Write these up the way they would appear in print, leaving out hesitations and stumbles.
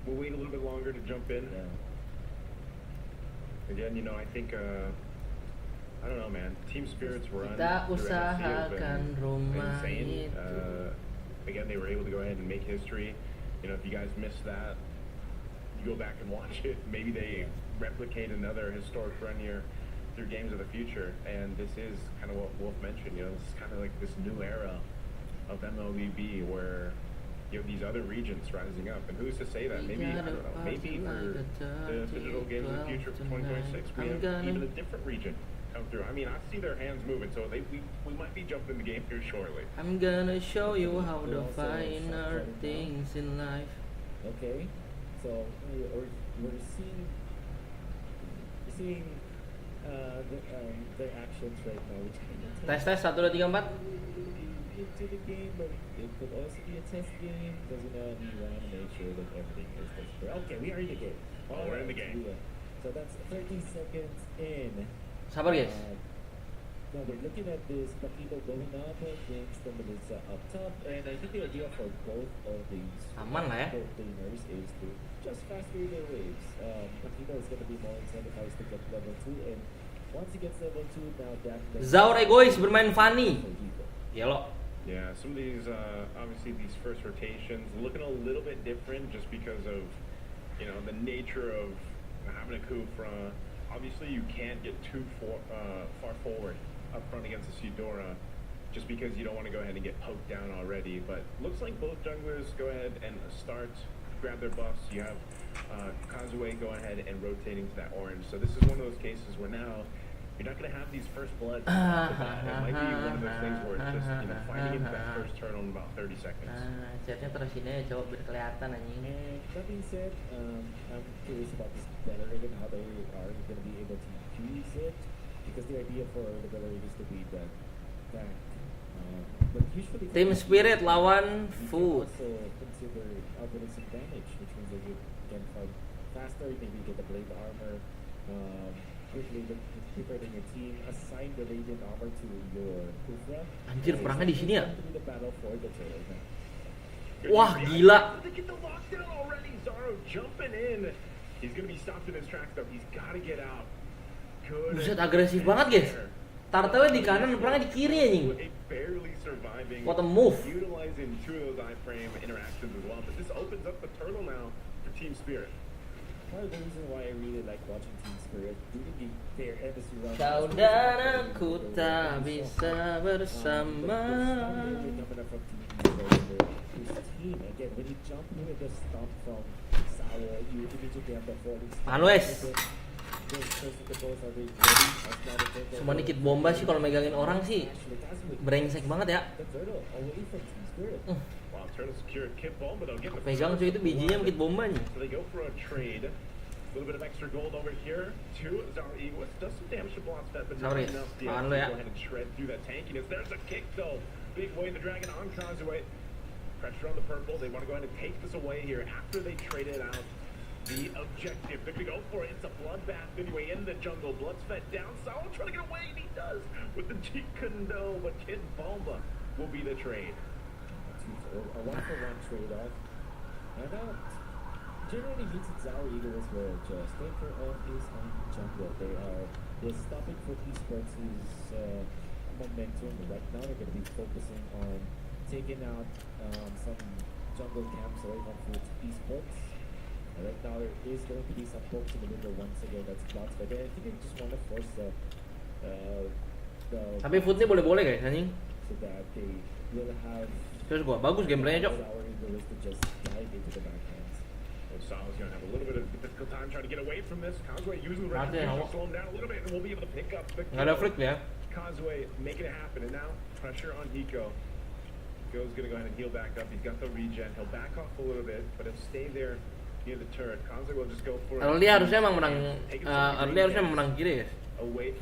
we'll wait a little bit longer to jump in. Yeah. Again, you know, I think I don't know, man. Team spirits were on. Kita usahakan rumah insane. itu. Again, they were able to go ahead and make history. You know, if you guys missed that, you go back and watch it. Maybe they replicate another historic run here through Games of the Future. And this is kind of what Wolf mentioned. You know, this is kind of like this new era of MLBB where you have these other regions rising up. And who's to say that? Maybe, I don't know, maybe for the digital Games of the Future for 2026, we have even a different region come through. I mean, I see their hands moving, so we might be jumping the game here shortly. I'm gonna show you how the finer things in life. Okay, so we're seeing their actions right now, which kind of Tes 1 2 3 4. into the game, but it could also be a test game because you want to make sure that everything is test fair. Okay, we are in the game. Oh, we're in the game. So that's 30 seconds in. Sabar guys. Now we're looking at this Paquito going up against the Melissa up top, and I think the idea for both of these Aman lah ya. both gamers is to just fast through their waves. Paquito is going to be more incentivized to get level 2, and once he gets level 2, now that Zaur egois bermain funny. Yellow. Yeah, some of these, obviously these first rotations looking a little bit different just because of, you know, the nature of having a coup from, obviously you can't get too far forward up front against the Eudora just because you don't want to go ahead and get poked down already. But looks like both junglers go ahead and start, grab their buffs. You have Kazue go ahead and rotating to that orange. So this is one of those cases where now you're not going to have these first bloods. It might be one of those things where it's just, you know, finding into that first turn on about 30 seconds. Chatnya terus ini coba biar kelihatan anjing. That being said, I'm curious about this Bellerig and how they are going to be able to use it, because the idea for the Bellerig is to be that but usually Team Spirit lawan Food. Also consider algorithm damage, which means that you can fight faster, maybe get the blade armor. Quickly preparing your team, assign the radiant armor to your Kufra. Anjir, perangnya di sini ya? The battle for the turtle. Wah, gila. They get the lockdown already. Zaro jumping in. He's gonna be stopped in his tracks though. He's gotta get out. Good. Buset, agresif banget guys. Tartelnya di kanan, perangnya di kiri anjing. Barely surviving. What a move. Utilizing two of those iframe interactions as well. But this opens up the turtle now for Team Spirit. Part of the reason why I really like watching Team Spirit doing their embassy run. Saudaraku tak bisa bersama. Team again, when you jump with the stomp from Sour, you immediately have the falling. Manues. Cuma dikit bomba sih kalau megangin orang sih. Brengsek banget ya. Turtle secure kit bomb, but they'll get the Pegang cuy itu bijinya dikit bomba nih. So they go for a trade. A little bit of extra gold over here. Two Zara Eagles does some damage to Blot's Fed, but not Sorry, enough. Go ahead and shred through that tankiness. There's a kick though. Big way the dragon on Kazue. Pressure on the purple. They want to go ahead and take this away here after they traded out the objective. They're gonna go for it. It's a bloodbath anyway in the jungle. Blood's Fed down. Saul trying to get away, and he does with the G Kundo, but Kid Bomba will be the trade. A 1-for-1 trade-off. And generally Vincent Zara Eagles will just Taker on his own jungle. They're stopping for esports' momentum. Right now they're going to be focusing on taking out some jungle camps away from Food esports. Right now there is going to be some pokes in the middle once again. That's Blot's, but I think they just want to force the Tapi Food ini boleh-boleh guys anjing. so that they will have. Terus gua bagus gameplaynya cok. Sal's gonna have a little bit of difficult time trying to get away from this. Kazue using the Mati, retribution hawa. to slow him down a little bit, and we'll be able to pick up the Nggak ada flick ya. Kazue making it happen, and now pressure on Hiko. Hiko's gonna go ahead and heal back up. He's got the regen. He'll back off a little bit, but he'll stay there near the turret. Kazue will just go for it. Early harusnya emang menang, early harusnya menang kiri guys.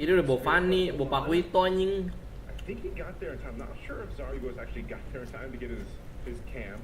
Jadi udah bawa Fanny, bawa Paquito anjing. I think he got there in time. Not sure if Zarugos actually got there in time to get his camp.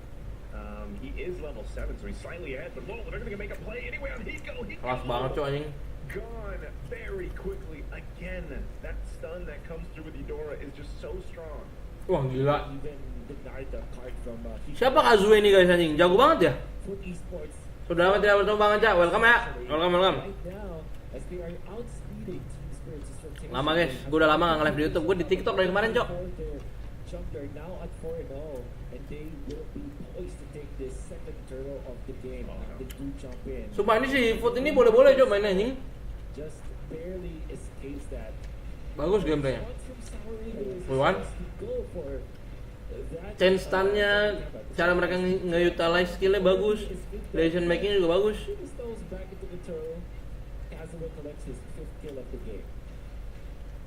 He is level 7, so he's slightly ahead. But whoa, they're gonna make a play anyway on Hiko. Kelas banget cok anjing. Gone very quickly again. That stun that comes through with Eudora is just so strong. Wah gila. Even denied the card from Siapa Kazue ini guys anjing? Jago banget ya? Foot Esports. Sudah lama tidak bertemu Bang Aja. Welcome ya. Welcome. Right now, as they are outspeeding Team Spirits' rotation. Lama guys, gue udah lama gak nge-live di YouTube. Gue di TikTok dari kemarin, Cok. They're now at 4-0 and they will be poised to take this second turtle of the game. They do jump in. Sumpah ini si Foot ini boleh-boleh Cok mainnya anjing. Just barely escapes that. Bagus gameplaynya. Pulang. Chain stun-nya, cara mereka nge-utilize skill-nya bagus. Decision making juga bagus.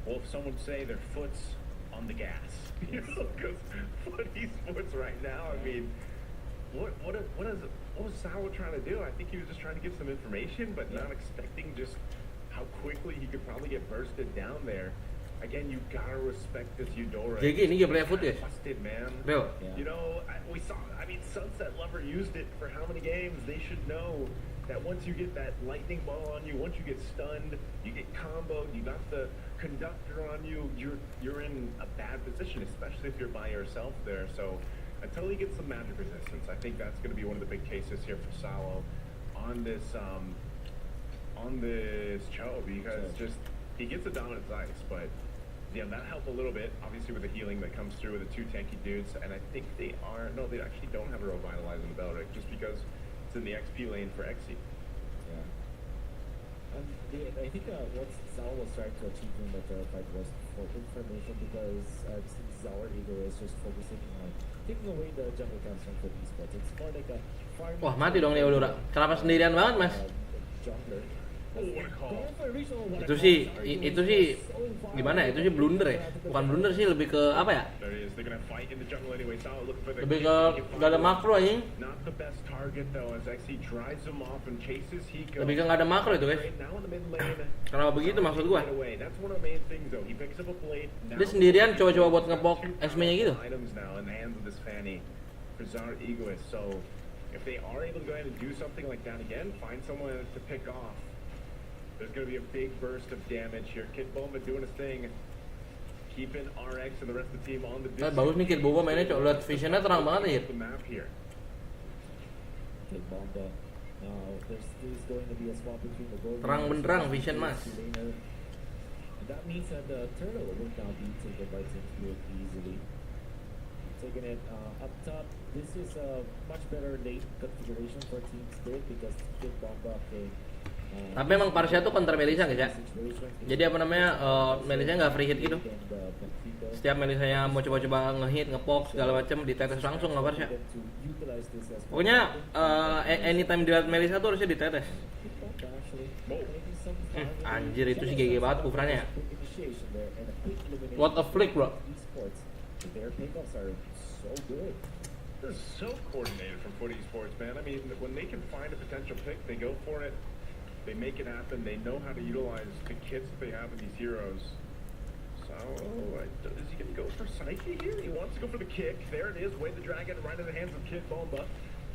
Well, if someone say their foot's on the gas, you know, because Foot Esports right now, I mean, what was Salo trying to do? I think he was just trying to get some information, but not expecting just how quickly he could probably get bursted down there. Again, you gotta respect this Eudora. GG ini gameplay Foot guys. Busted, man. Real. You know, we saw. I mean, Sunset Lover used it for how many games? They should know that once you get that lightning ball on you, once you get stunned, you get comboed, you got the conductor on you, you're in a bad position, especially if you're by yourself there. So until he gets some magic resistance, I think that's going to be one of the big cases here for Salo on this show, because just he gets a dominant ice, but yeah, that helped a little bit, obviously, with the healing that comes through with the two tanky dudes, and I think they actually don't have a revitalize in the Belric, just because it's in the XP lane for Xe. Yeah. I think what Zal was trying to achieve in the third fight was for information, because since our ego is just focusing on taking away the jungle camps from Foot Esports, it's more like a farming. Wah mati dong nih Eudora. Kenapa sendirian banget mas? Jungler. Itu sih gimana ya? Itu sih blunder ya? Bukan blunder sih, lebih ke apa ya? Lebih ke gak ada makro anjing. Lebih ke gak ada makro itu guys. Kenapa begitu maksud gua? Dia sendirian coba-coba buat ngepok SME-nya gitu. If they are able to go ahead and do something like that again, find someone to pick off. There's going to be a big burst of damage here. Kid Bomba doing his thing, keeping RX and the rest of the team on the distance. Bagus nih Kid Bomba mainnya, Cok. Lihat visionnya terang banget ya. Kid Bomba. Now there's going to be a swap between the gold. Terang benderang vision mas. That means that the turtle will now be taken by Team Spirit easily. Taking it up top. This is a much better late configuration for Team Spirit because Kid Bomba can. Tapi emang Parsia tuh counter Melissa guys ya. Jadi apa namanya, Melissa nggak free hit gitu. Setiap Melissanya mau coba-coba ngehit, ngepok segala macam, ditetes langsung nggak Parsia. Pokoknya anytime dilihat Melissa tuh harusnya ditetes. Anjir itu sih GG banget kufrannya. What a flick bro. They're so coordinated from Foot Esports, man. I mean, when they can find a potential pick, they go for it. They make it happen. They know how to utilize the kits that they have in these heroes. So, is he going to go for Psyche here? He wants to go for the kick. There it is. Wave the dragon right in the hands of Kid Bomba.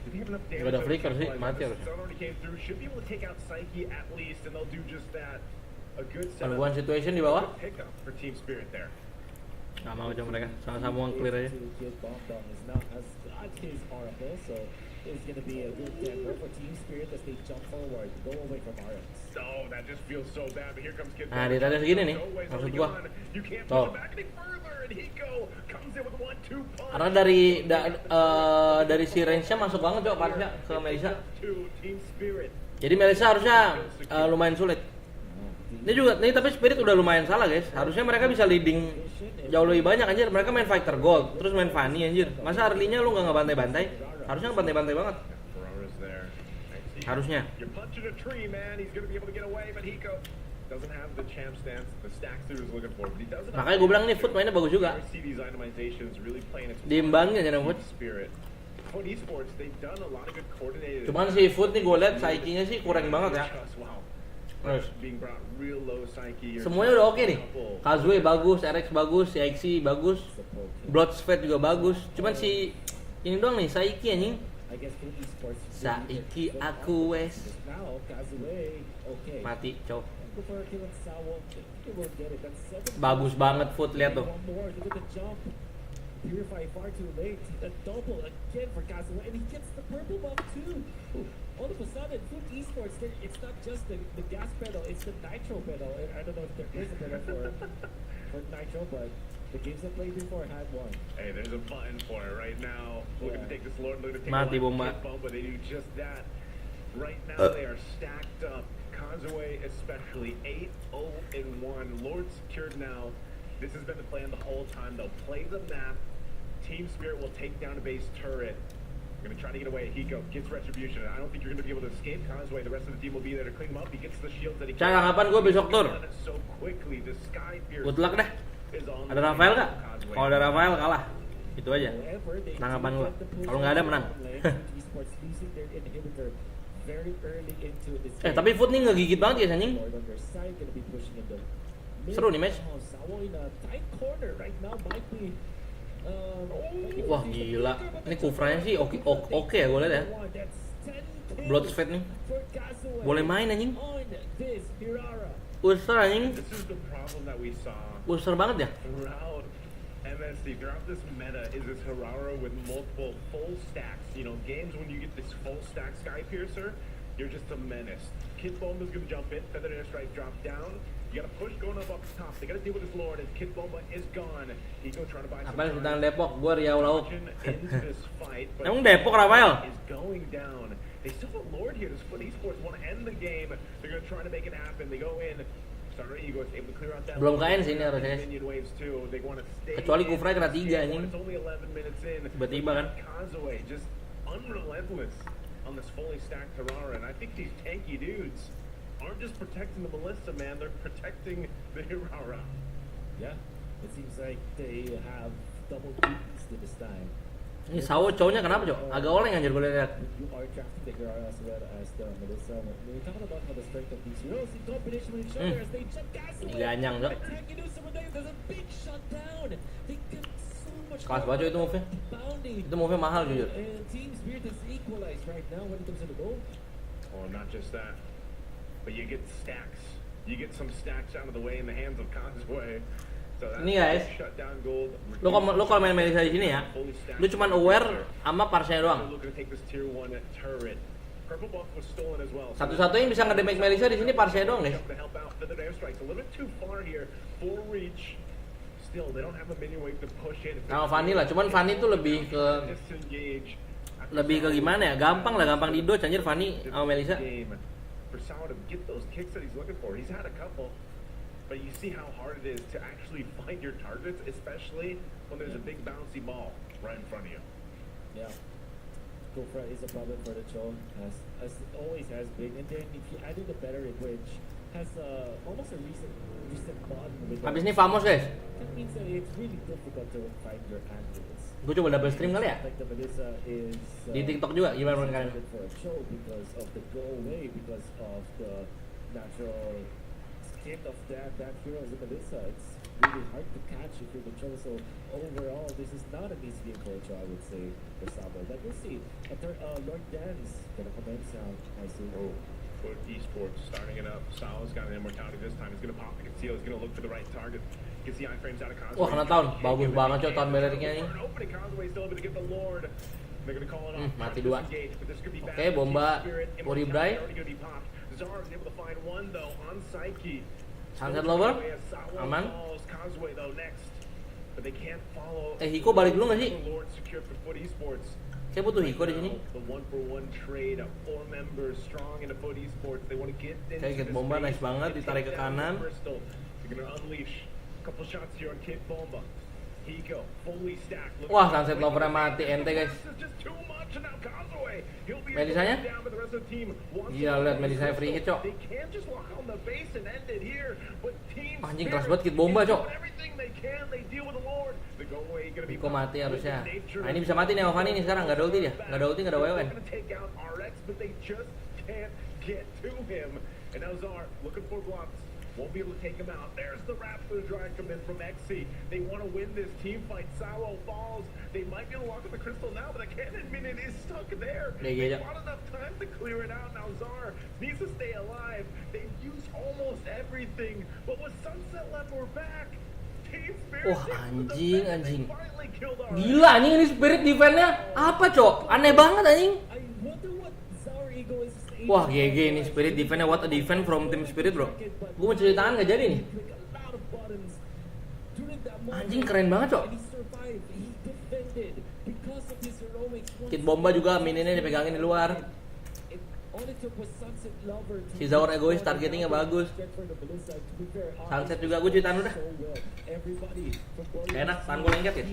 Did he have enough damage? Ada flicker sih, mati harus. Sun already came through. Should be able to take out Psyche at least, and they'll do just that. A good setup. One situation di bawah. Pick up for Team Spirit there. Gak mau aja mereka, sama-sama clear aja. It's going to be a good camper for Team Spirit as they jump forward, go away from RX. Oh, that just feels so bad, but here comes Kid. Nah, dia tadi segini nih, maksud gua. Tuh. Karena dari si range-nya masuk banget Cok, Parsia ke Melissa. Jadi Melissa harusnya lumayan sulit. Ini juga, nih tapi Spirit udah lumayan salah guys. Harusnya mereka bisa leading jauh lebih banyak anjir. Mereka main fighter gold, terus main Fanny anjir. Masa early-nya lu gak ngebantai-bantai? Harusnya ngebantai-bantai banget. Harusnya. Makanya gue bilang nih Foot mainnya bagus juga. Diimbangin aja Foot. Cuman si Foot nih gue liat Psyche-nya sih kurang banget ya. Terus semuanya udah oke nih. Kazue bagus, RX bagus, si Xe bagus, Bloodsfed juga bagus. Cuman si ini doang nih, Psyche anjing. Psyche aku wes mati, cowok. Bagus banget Foot, lihat tuh. Purify far too late. A double again for Kazuya, and he gets the purple buff too. All of a sudden, Foot Esports, it's not just the gas pedal, it's the nitro pedal. I don't know if there is a pedal for nitro, but the games I played before had one. Hey, there's a button for it right now. Looking to take this Lord, looking to take Mati a bomba. but they do just that. Right now they are stacked up. Kazuya especially 8-0-1. Lord secured now. This has been the plan the whole time. They'll play the map. Team Spirit will take down a base turret. Going to try to get away. Hiko gets retribution. I don't think you're going to be able to escape Kazuya. The rest of the team will be there to clean him up. He gets the shields that he Cara kapan gue besok tur? so quickly. The Sky Pierce Good luck deh. is on Ada the Rafael way. nggak? Kalau ada Rafael kalah. Itu aja. However, they Tanggapan do gua. get the push Kalau nggak ada, on menang. the lane. Foot Esports losing their inhibitor very early into this game. Tapi Foot nih ngegigit banget ya anjing. Lord on their side, gonna be pushing in the mid. Seru nih match. Oh, Sawo in a tight corner right now might be. Wah gila. Ini kufranya sih oke ya gue liat ya. Bloodsfed nih. Boleh main anjing. Usir anjing. This is the problem that we saw Usir banget ya. throughout MSC, throughout this meta, is this Harara with multiple full stacks. You know, games when you get this full stack Sky Piercer, you're just a menace. Kid Bomba's gonna jump in, Feathered Airstrike drop down. You gotta push going up top. They gotta deal with his Lord as Kid Bomba is gone. Ego trying to buy some Apaan time. kita Depok, gue Riau Lauk. Into this fight, but Emang Depok Rafael? is going down. They still have Lord here. This Foot Esports want to end the game. They're gonna try to make it happen. They go in. Starter Ego is able to clear out that. Belum ke end sih ini harusnya. Minion waves too. They want to stay. Kecuali in. Kufra kena 3 anjing. It's only 11 minutes in. Tiba-tiba kan. Kazuya just unrelentless on this fully stacked Harara, and I think these tanky dudes aren't just protecting the Melissa, man. They're protecting the Harara. Yeah, it seems like they have double duties this time. Ini Sawo cowoknya kenapa cok? Agak oleng anjir gue liat. You are drafting the Karena as well as the Melissa. We're talking about how the strength of these heroes in combination with each other as they jump gas away. Ganyang cok. Attacking you some of them. There's a big shutdown. They get so much. Kelas banget itu move-nya. Bounty. Itu move-nya mahal jujur. And Team Spirit is equalized right now when it comes to the goal. Oh, not just that, but you get stacks. You get some stacks out of the way in the hands of Kazuya. So Ini guys, shutdown gold. Lu kalau main Melissa di sini ya, lu cuman aware sama parsnya doang. Satu-satunya yang bisa ngedamage Melissa di sini parsnya doang guys. Sama Fanny lah, cuman Fanny tuh lebih ke gimana ya? Gampang di dodge anjir Fanny sama Melissa. But you see how hard it is to actually find your targets, especially when there's a big bouncy ball right in front of you. Yeah. Kufra is a problem for the Chol, as it always has been. And then if you add in the battery, which has almost a recent bond with Habis ini Famos guys. that means that it's really difficult to find your angles. Gue coba double stream kali ya. Like the Melissa is Di TikTok juga gimana menurut kalian? for a show because of the go away, because of the natural skin of that hero is the Melissa. It's really hard to catch if you're the Cho. So overall, this is not an easy game for Cho, I would say, for Sabo. But we'll see. Lord Dan's gonna commence now, I see. Oh, Foot Esports starting it up. Sal's got an immortality this time. He's gonna pop the conceal. He's gonna look for the right target. You can see iframes out of Kazuya. Wah kena tahun, bagus banget cok tahun beleriknya ini. Mati dua. Oke, bomba Uribrai. Sunset Lover, aman. Hiko balik dulu nggak sih? Saya butuh Hiko di sini. Oke, get bomba nice banget, ditarik ke kanan. Wah, Sunset Lover mati ente guys. Melisanya? Gila liat Melisanya free hit cok. Anjing keras banget kit bomba cok. Hiko mati harusnya. Nah ini bisa mati nih sama Fanny nih sekarang, gak ada ulti dia. Gak ada ulti, gak ada WWN. Won't be able to take him out. There's the Raptor drive come in from XC. They want to win this team fight. Sawo falls. They might be able to lock up the crystal now, but the cannon minion is stuck there. They've got enough time to clear it out. Now Zar needs to stay alive. They've used almost everything, but with Sunset Leopard back, Wah anjing. Gila anjing ini spirit defense-nya apa cok? Aneh banget anjing. Wah GG ini spirit defense-nya, what a defense from team spirit bro. Gue mau cuci tangan gak jadi nih. Anjing keren banget cok. Kit bomba juga mininnya dipegangin di luar. Si Zaur egois, targetingnya bagus. Sunset juga, gue cuci tangan udah. Enak, tangan gue lengket ya.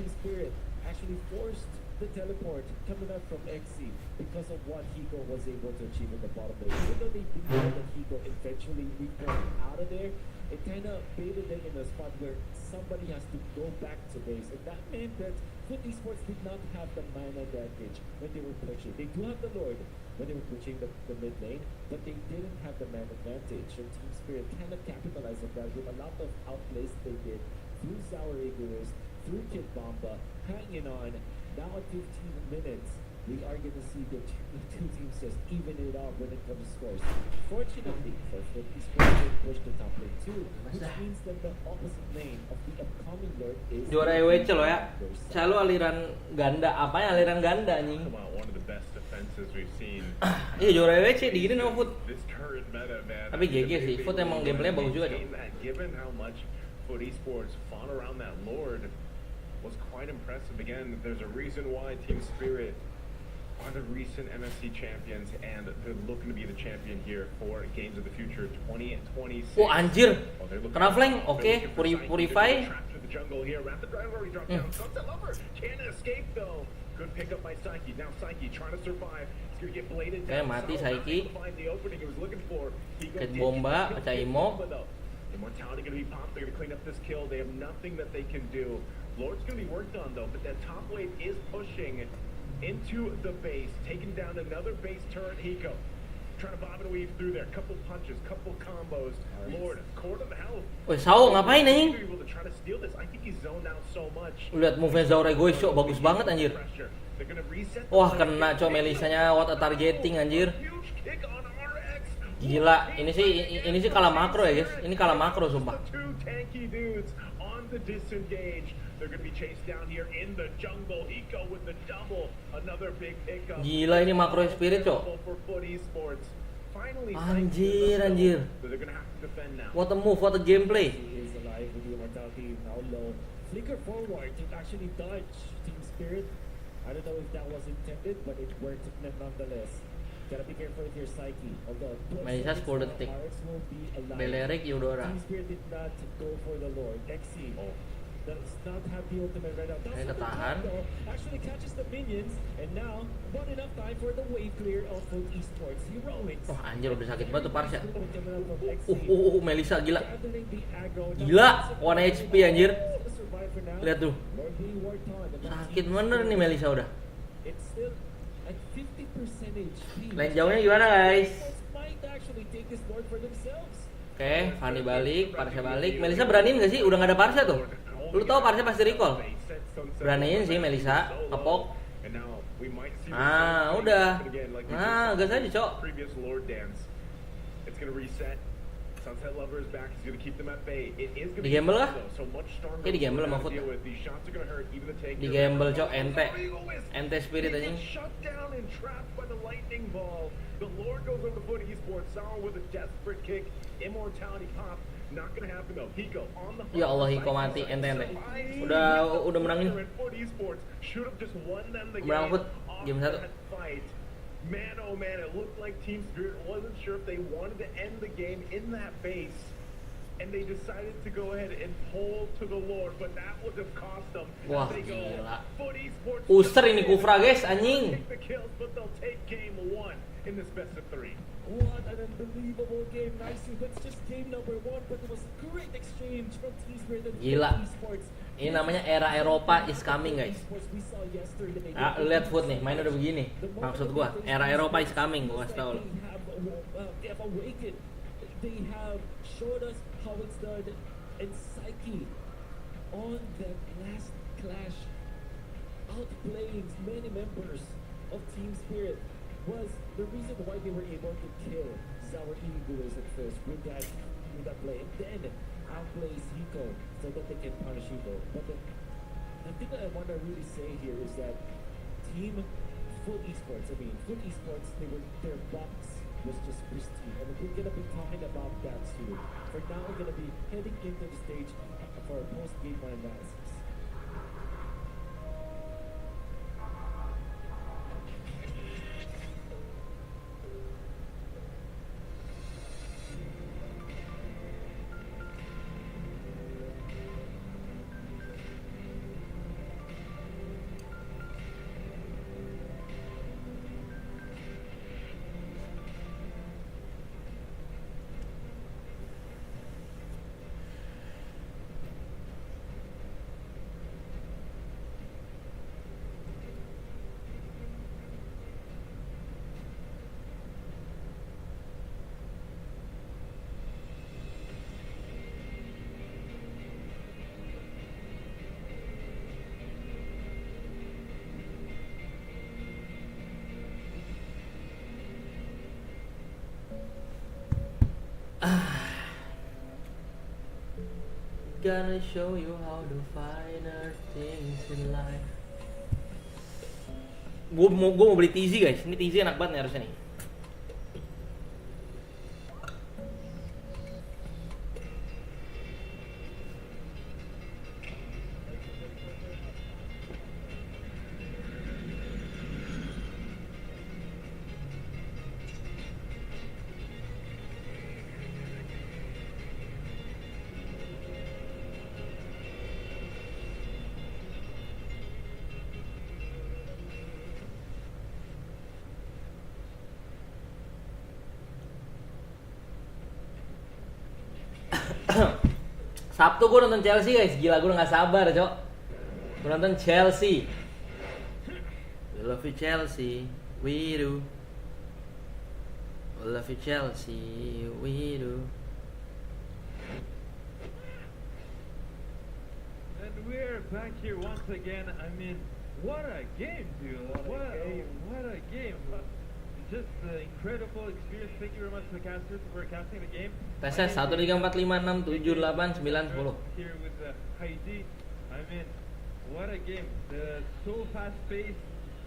The teleport coming up from XC because of what Hiko was able to achieve in the bottom lane. Even though they believe that Hiko eventually reported out of there, it kind of baited them in a spot where somebody has to go back to base. And that meant that Foot Esports did not have the mana advantage when they were pushing. They do have the Lord when they were pushing the mid lane, but they didn't have the mana advantage. And Team Spirit kind of capitalized on that with a lot of outplays they did through Sour Egoist, through Kid Bomba, hanging on. Now at 15 minutes, we are going to see the two teams just even it up when it comes to scores. Fortunately, for Foot Esports, they pushed the top lane too, which means that the opposite lane of the upcoming Lord is... Juara EWC loh ya. Selalu aliran ganda. Apanya aliran ganda anjing? Iya juara EWC digini sama Foot. Tapi GG sih, Foot emang gameplaynya bagus juga. Given how much Foot Esports fought around that Lord was quite impressive. Again, there's a reason why Team Spirit are the recent MSC champions and they're looking to be the champion here for Games of the Future 20 and 26. Oh anjir, kena flank, oke, Purify. Good pick up by Psyche. Now Psyche trying to survive. He's gonna get bladed Oke, down. mati Psyche. Kit bomba, pecah imo. Immortality gonna be popped. They're gonna clean up this kill. They have nothing that they can do. Lord's gonna be worked on though, but that top wave is pushing into the base, taking down another base turret. Hiko trying to bob and weave through there. Couple punches, couple combos. Lord, quarter of the health. Woi, Sao ngapain anjing? Lihat move-nya Zaur egois cok, bagus banget anjir. Wah, kena cok Melisanya, what a targeting anjir. Gila, ini sih kalah makro ya guys. Ini kalah makro sumpah. Gila ini makro spirit cok. Anjir. What a move, what a gameplay. Flicker forward to actually dodge Team Spirit. I don't know if that was intended, but it worked nonetheless. Gotta be careful with your Psyche. Melisa 10 detik. Belerik Eudora. Team Spirit did not go for the Lord. XC does not have the ultimate right now. Ketahan. Actually catches the minions, and now not enough time for the wave clear of Foot Esports. Heroics. Oh anjir udah sakit banget tuh Parsha. Melisa gila. Gila, 1 HP anjir. Lihat tuh. Sakit bener nih Melisa udah. Lain jauhnya gimana guys? Oke, Fanny balik, Parsha balik. Melisa beraniin gak sih? Udah gak ada Parsha tuh. Lu tau Parsha pasti recall. Beraniin sih Melisa, kepok. Udah. Nah, gas aja cok. Di gamble lah? Kayak di gamble sama Foot. Di gamble cok, ente spirit aja. The Lord goes over Foot Esports, Sour with a desperate kick, immortality pop, not gonna happen though. Hiko on the ya Allah, Hiko mati, ente. Udah menangin. Menang Foot, game 1. Man, oh man, it looked like Team Spirit wasn't sure if they wanted to end the game in that base. And they decided to go ahead and pull to the Lord, but that would have cost them. Wah, gila. User ini Kufra guys, anjing. In this best of 3. What an unbelievable game. Nicely, that's just game number 1, but it was a great exchange from Team Spirit and Gila. Esports. Ini namanya era Eropa is coming guys. Lihat Foot nih, mainnya udah begini. Maksud gua, era Eropa is coming, gua kasih tau lo. They have awakened. They have showed us how it's done. And Psyche on that last clash, outplaying many members of Team Spirit, was the reason why they were able to kill Sour Egoist at first with that play. And then outplays Hiko so that they can punish Hiko. But the thing that I want to really say here is that team full esports, their box was just pristine, and we're gonna be talking about that soon. For now, we're gonna be heading into the stage for a post-game analysis. Gonna show you how to finer things in life. Gue mau beli TZ guys. Ini TZ enak banget nih harusnya nih. Sabtu gue nonton Chelsea guys, gila gue udah gak sabar cok. Gue nonton Chelsea. We love you Chelsea, we do. We love you Chelsea, we do. And we're back here once again. I mean, what a game, dude! What a game! Just an incredible experience. Thank you very much to the casters for casting the game. Tesnya 1, 3, 4, 5, 6, 7, 8, 9, 10. Here with Heidi. I mean, what a game! So fast paced.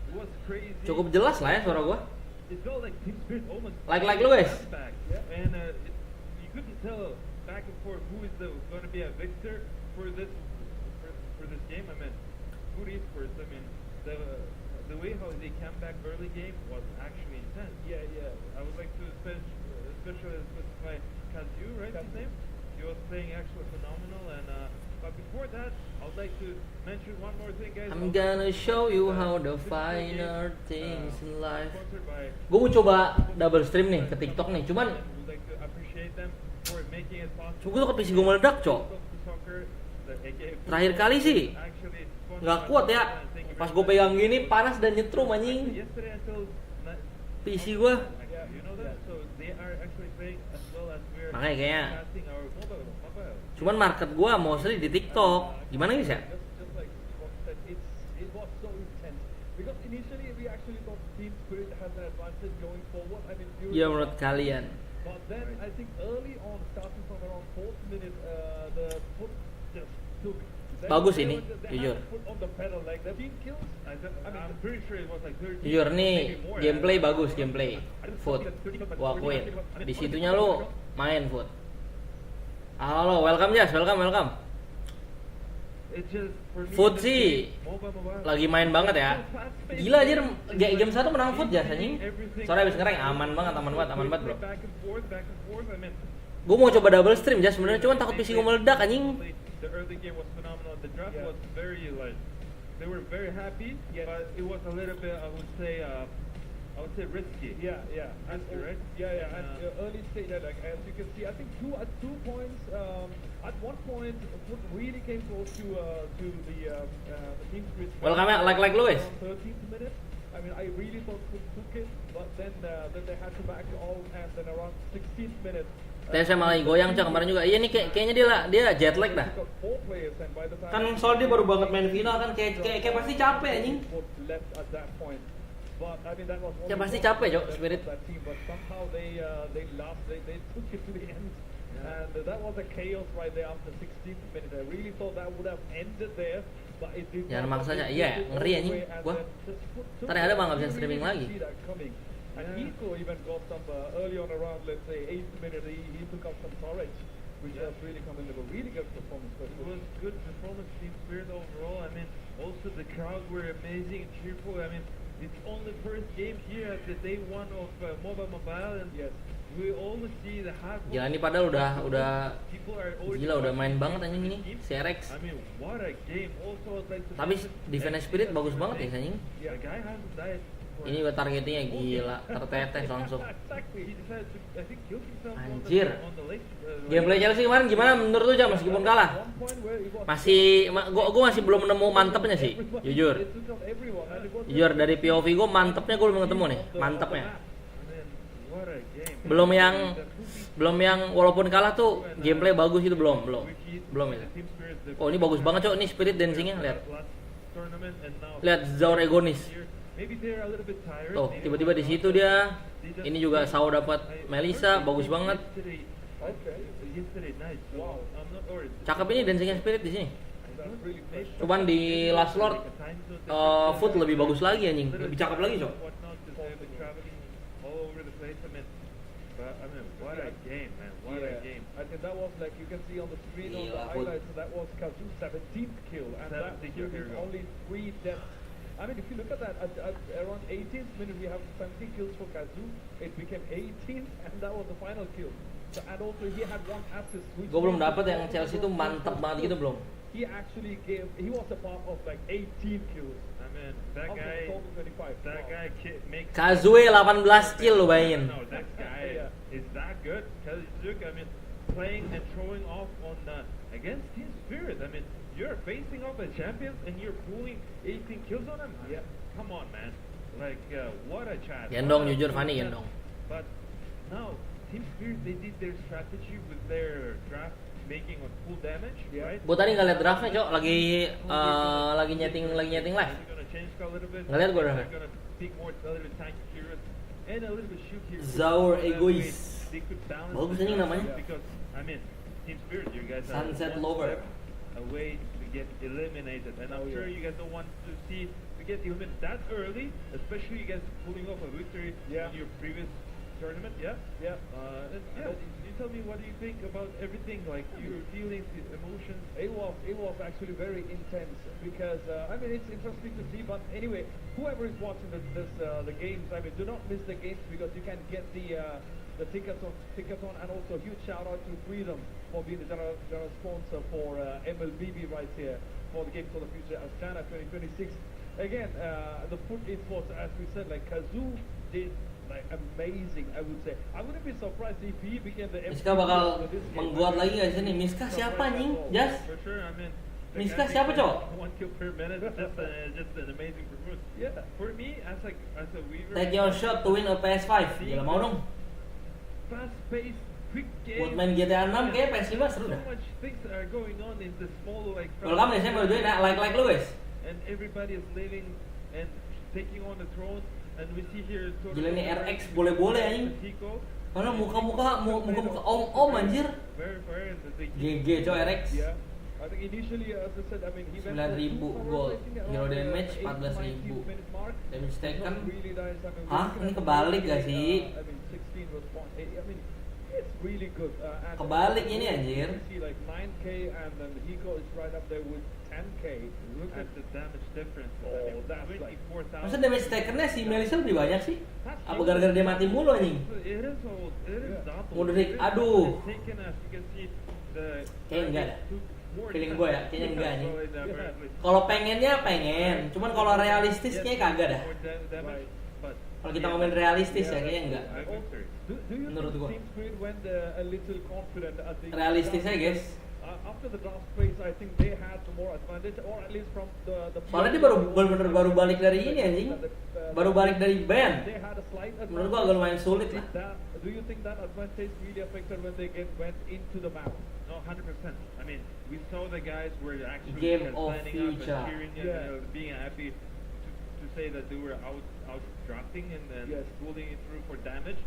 It was crazy. Cukup jelas lah ya suara gua. It felt like Team Spirit almost Like lu guys. back. And you couldn't tell back and forth who is going to be a victor for this game. I mean, good esports. I mean, the way how they came back early game was actually intense. Yeah. I would like to especially specify Kazu, right? His name. He was playing actually phenomenal. And but before that, I would like to mention one more thing, guys. I'm gonna show you how the finer things in life. Gue mau coba double stream nih ke TikTok nih, cuman gue tuh ke PC gue meledak cok. Terakhir kali sih nggak kuat ya. Pas gue pegang gini panas dan nyetrum anjing. PC gue. Makanya kayaknya. Cuman market gue mostly di TikTok. Gimana guys ya? Ya menurut kalian? Bagus ini, jujur. Jujur nih, gameplay bagus, gameplay. Food, gua akuin. Di situnya lu main food. Halo, welcome Jas, welcome. Food sih lagi main banget ya. Gila anjir, game 1 menang Food Jas anjing. Sorry habis ngereng, aman banget bro. Gue mau coba double stream Jas sebenarnya, cuman takut PC gue meledak anjing. The early game was phenomenal. The draft was very they were very happy, but it was a little bit I would say risky. Yeah. And right? Yeah. And early stage, like as you can see, I think at 2 points. At one point, Foot really came close to the team switch. Welcome like Louis. 13th minute. I mean, I really thought Foot took it, but then they had to back all, and then around 16th minute. TSM malah goyang cok kemarin juga. Iya nih kayaknya dia jet lag dah. Kan soal dia baru banget main final kan kayak pasti capek anjing. Ya pasti capek cok Spirit. And that was a chaos right there after 16th minute. I really thought that would have ended there, but it did Jangan not. maksa aja. Iya, ngeri anjing. Gua ntar yang ada mah nggak bisa streaming lagi. And Nico even got some early on around, let's say 8th minute, he took up some courage, which was really commendable. Really good performance. It was good performance, team spirit overall. I mean, also the crowd were amazing and cheerful. I mean, it's only first game here at the day one of Mobile, and Yes. we almost see the hard. Gila ini padahal udah People are already gila udah main watching banget anjing ini team. si Rex. I mean, what a game! Also, I'd like to Tapi mention defense that spirit he bagus has banget ya remained. anjing. The guy hasn't died. for- Ini juga targetnya gila, tertetes langsung. Exactly. He decided to, I think, kill himself Anjir. on the lake. Gameplay Chelsea kemarin gimana menurut lu, Jam, meskipun kalah? One point where it was Gua masih belum nemu mantepnya sih, jujur. It took off everyone, and it was Jujur dari POV gua mantepnya gua belum ketemu nih, mantepnya. And then, what a game. Belum yang walaupun kalah tuh gameplay bagus itu belum itu. Oh, ini bagus banget, Cok. Ini spirit dancingnya, lihat. Lihat Zaur egonis. Tuh, tiba-tiba di situ dia. Ini juga Sao dapat Melisa, bagus banget. Cakep ini dancingnya spirit di sini. Cuman di Last Lord Foot lebih bagus lagi anjing, lebih cakep lagi, Cok. What a game, man. What a game. I think that was like you can see on the screen on the Gila, highlights, that was Kazu's 17th kill, and that 17th kill, here we go. only 3 deaths. I mean, if you look at that, at around 18th minute we have 70 kills for Kazu. It became 18th, and that was the final kill. So, and also he had 1 assist. Gue belum dapat yang Chelsea itu mantep banget gitu belum. He actually he was a part of like 18 kills. I mean, that Out of guy, total 25. that Wow. guy makes. Kazue 18 kill lo bayangin. No, that guy is that good. Because look, I mean, playing and showing off on against Team Spirit. I mean, you're facing off as champions and you're pulling 18 kills on them. Yeah. Come on, man. Like, what a chat. Gendong, What a jujur, cool Fanny, chat. gendong. But now, Team Spirit, they did their strategy with their draft making on full damage, Yeah. right? Gue tadi nggak liat draftnya, Cok. Lagi nyeting live. They're gonna change a little bit. Ngeliat gua They're draftnya. gonna pick more a little bit tanky heroes and a little bit shoot heroes. Zaur So that egois. way they could balance Bagus the anjing draft namanya. Because I mean, Team Spirit, you guys are Sunset one Lover. step away to get eliminated, and I'm Oh, sure yeah. you guys don't want to see to get eliminated that early, especially you guys pulling off a victory Yeah. in your previous tournament. Yeah. Yeah. And yeah, you tell me, what do you think about everything, like your feelings, your emotions? It was actually very intense because I mean it's interesting to see. But anyway, whoever is watching the games, I mean, do not miss the games because you can get the tickets on, and also a huge shout out to Freedom for being the general sponsor for MLBB right here for the Games for the Future Astana 2026. Again, the foot it was, as we said, like Kazoo did like amazing, I would say. I wouldn't be surprised if he became the Miska bakal of this game. mengguat lagi gak di sini? Miska siapa anjing? Jas? For sure, I mean. the Miska guy siapa, makes Cok? 1 kill per minute, just an amazing performance. Yeah. For me, as a weaver, Take your shot to win a PS5. Gila mau dong. fast-paced, quick game. Buat main GTA 6 kayak PS5 seru So dah. much things are going on in the small like. Welcome nih, saya baru join, like lu guys. And everybody is living and taking on the throne, and we see here. Gila nih RX boleh-boleh anjing. Pico. Karena muka-muka om anjir. Very fair, and the GG coy RX. Yeah. I think initially, as I said, I mean, he went 9.000 for 2 gold. I think Hero around the damage 8th, 14.000. 19th minute mark. Damage taken. Not really nice. I mean, Hah? we're looking Ini at kebalik the gak rating, sih? I mean, 16 was 0.8. I mean, it's really good. And Kebalik ini, anjir. You see like 9k, and then Hiko is right up there with 10k. Look at the damage difference. Oh, I mean, that's like- 24,000. Masa damage takennya si Melissa lebih banyak sih? Apa gara-gara dia mati mulu anjing? It is old. It is Yeah. not old. Mudrik, It is aduh. taken, as you can see, the Kayaknya enggak dah. Feeling gue ya, kayaknya enggak anjing. Kalau pengennya pengen, cuman kalau realistis kayaknya kagak dah. Kalau kita ngomongin realistis ya kayaknya enggak. Do you Menurut think gua. Team Spirit went a little confident at the Realistis aja, guys. After the draft phase, I think they had more advantage, or at least from the Soalnya dia bener-bener baru balik dari ini anjing. Baru balik dari band. They had a slight advantage. Menurut gua agak lumayan sulit lah. Do you think that advantage really affected when they went into the map? No, 100%. I mean, we saw the guys were actually Game signing of up and future. cheering and being happy to say that they were out drafting and Yes. pulling it through for damage.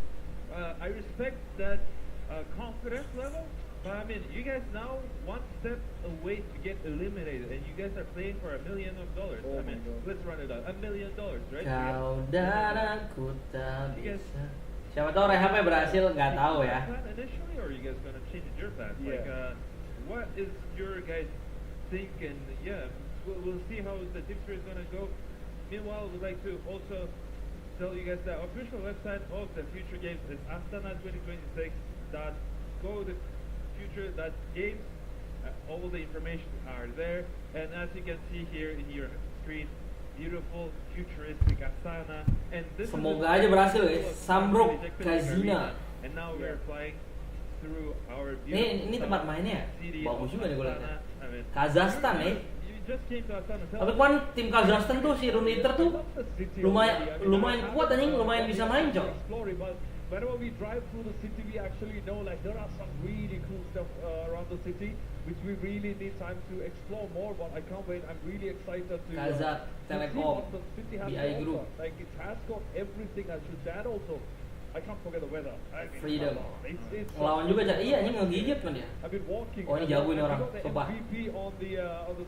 I respect that confidence level. But I mean, you guys now one step away to get eliminated, and you guys are playing for $1 million. Oh I mean, my God. let's run it out. $1 million, right? Kau dan aku tak bisa. Siapa tahu rehabnya berhasil, nggak tahu ya. Plan initially, or are you guys gonna change your plan? Yeah. Like, what is your guys think? And yeah, we'll see how the team spirit is gonna go. Meanwhile, we'd like to also tell you guys that official website of the future games is astana2026.go-future.games. All the information are there, and as you can see here in your screen, beautiful futuristic Astana. And this Semoga is aja berhasil, guys. Sambruk Arena. Kazina. And now we're flying through our Ini tempat mainnya city bagus of juga nih gue liatnya. Astana. I mean, Kazakhstan nih. you just came to Astana. Tapi kan tim Kazakhstan tuh si Runiter tuh lumayan kuat anjing, lumayan bisa main, Cok. Exploring, but whenever we drive through the city, we actually know like there are some really cool stuff around the city, which we really need time to explore more. But I can't wait. I'm really excited to Kazakh see Telekom, what the city has BI to Group. offer. Like it has got everything. I should that also. I can't forget the weather. I mean, Freedom. It's Ngelawan juga, Cak. Iya anjing ngegigit kan dia. I've been walking. Oh, ini jago ini orang, We got the sumpah. MVP on the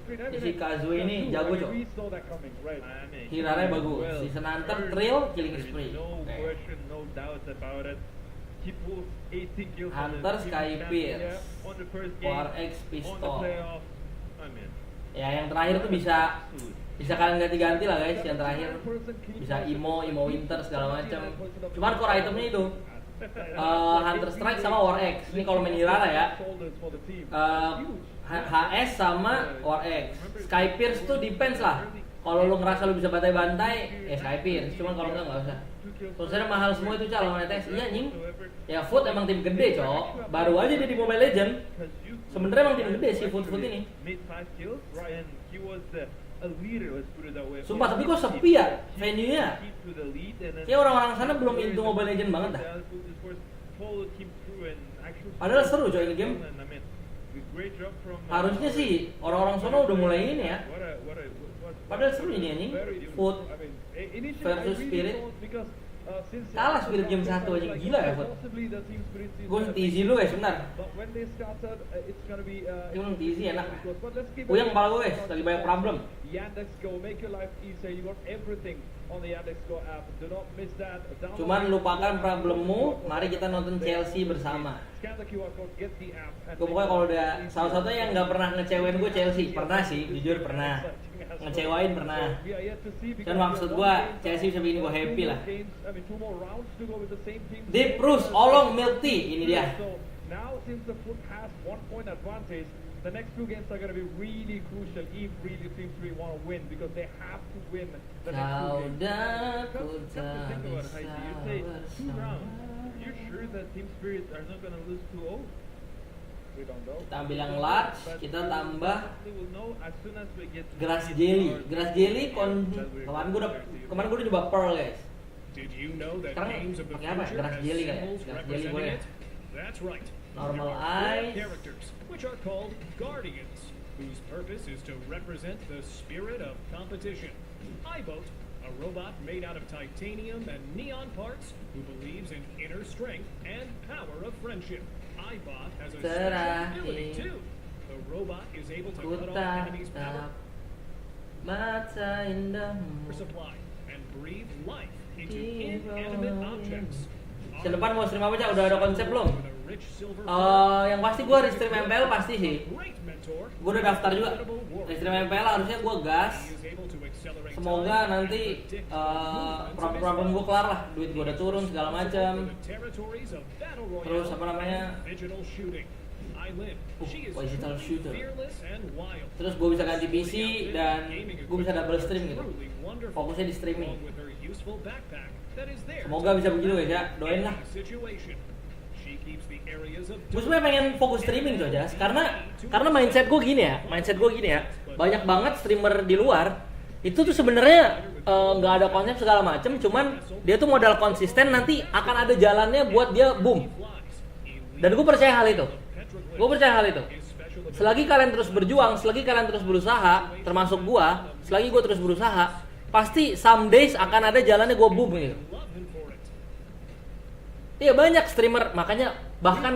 screen. I mean, Si Kazue ini jago, Cok. We saw that coming, right? I mean, Hirarnya bagus. well, Season Hunter, first, Thrill, Killing there is Spree. No Oke. question, no doubt about it. He pulls 18 kills on Hunter, the Sky team Pierce. champion on the first game, War X on the Pistol. playoff. I mean, Ya yang terakhir tuh bisa kalian ganti-ganti lah guys. Yang terakhir bisa Imo Winter segala macam. Cuman core itemnya itu Hunter Strike sama War X. Ini kalau main Hirara ya. HS sama War X. Sky Pierce tuh defense lah. Kalau lu ngerasa lu bisa bantai-bantai, ya Sky Pierce. Cuman kalau enggak usah. Terusnya mahal semua itu calon ETS. Iya anjing. Ya Foot emang tim gede, Cok. Baru aja dia di Mobile Legend. Sebenarnya emang tim gede sih Foot ini. made 5 kills, and he was a leader, let's put it that way. Sumpah, tapi kok sepi ya venue-nya? Keep to the lead, and then Kayak orang-orang sana belum into Mobile Legend banget dah. Padahal seru coy ini game. Harusnya sih orang-orang sana udah mulai ini ya. Padahal seru ini anjing. Foot versus Spirit. Kalah Spirit game 1 aja, gila ya Foot. Gue teasy lu guys, sebentar. Yang teasy enak. Puyeng kepala gue guys, lagi banyak problem. Yandex Go, make your life easier. You got everything on the Yandex Go app. Do not miss that. Download Cuman it. lupakan problemmu, mari kita nonton Chelsea bersama. Scan the QR code, get the app. and Gue pokoknya kalau udah salah satunya yang nggak pernah ngecewain gue Chelsea, pernah sih, jujur pernah. Ngecewain pernah. We are yet to see because Dan maksud we gue are one Chelsea bisa bikin gue game, happy lah. two more rounds to go with the same team. Deep Bruce, Olong, Milk Tea, ini dia. So now since the Foot has 1 point advantage, the next 2 games are going to be really crucial if really Team 3 want to win because they have to win the next 2 Kau games. dan Come ku to tak think about it, bisa Heidi, you say 2 bersama. rounds. You're sure that Team Spirit are not gonna lose 2-0? We don't know. Kita ambil yang large, kita tambah We will know as soon as we get grass jelly. Grass jelly kemarin gue udah nyoba pearl guys. Did you know that Sekarang games of the pakai apa ya? future Grass have jelly kan ya? symbols Grass jelly representing boleh. it? That's right. Normal There are 4 eyes. characters, which are called guardians, whose purpose is to represent the spirit of competition. iBoat, a robot made out of titanium and neon parts, who believes in inner strength and power of friendship. iBot has a special ability too. The robot is able to Ku cut off enemies' power tatap mata indahmu. supply and breathe life into inanimate objects. Ke depan mau stream apa aja? Udah ada konsep belum? With a rich silver Yang pasti gue restream MPL pasti sih. great mentor, Gue udah daftar juga. Restream MPL harusnya gue gas. he is able to accelerate Semoga time nanti and predict the movements of his problem gue kelar lah. Duit gue udah turun segala macam. for the territories of battle royale Terus apa namanya? and digital shooting. Eileen, she is digital truly shooter. fearless and wild. Terus gue bisa ganti PC dan gue bisa double stream gitu. Truly wonderful, Fokusnya di streaming. along with her useful backpack that is there Semoga to bisa begitu guys ya. Doain lah. any situation. She keeps the areas of Gue sebenarnya pengen fokus streaming tuh aja, karena mindset gue gini ya, banyak banget streamer di luar itu tuh sebenarnya nggak ada konsep segala macem, cuman dia tuh modal konsisten nanti akan ada jalannya buat dia boom. Dan gue percaya hal itu. Selagi kalian terus berjuang, selagi kalian terus berusaha, termasuk gue, selagi gue terus berusaha, pasti some days akan ada jalannya gue boom gitu. love him for it. Iya banyak streamer, makanya bahkan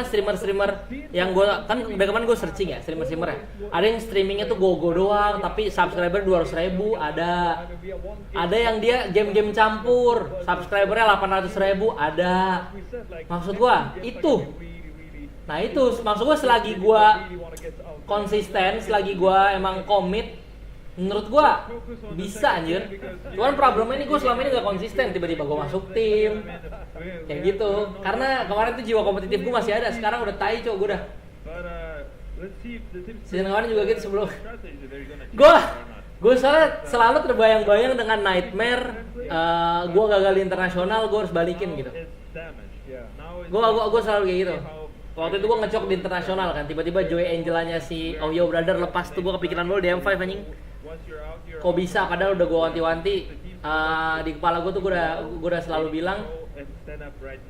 streamer yang gue kan udah kemarin gue searching ya streamer ya. Ada yang streamingnya tuh go doang, tapi subscriber 200.000 ada yang dia game campur, subscribernya 800.000 ada. Maksud gue itu, nah itu maksud gue selagi gue konsisten, selagi gue emang komit, menurut gua bisa anjir. Cuman problemnya ini gua selama ini gak konsisten, tiba-tiba gua masuk tim kayak gitu. Karena kemarin tuh jiwa kompetitif gua masih ada, sekarang udah tai cok gua udah. Season kemarin juga gitu sebelum. Gua selalu terbayang-bayang dengan nightmare gua gagal di internasional, gua harus balikin gitu. Gua selalu kayak gitu. Waktu itu gua ngecok di internasional kan, tiba-tiba Joy Angelanya si Oh Yo Brother lepas tuh gua kepikiran dulu di M5 anjing. Kok bisa, padahal udah gue wanti-wanti di kepala gue tuh gue udah selalu bilang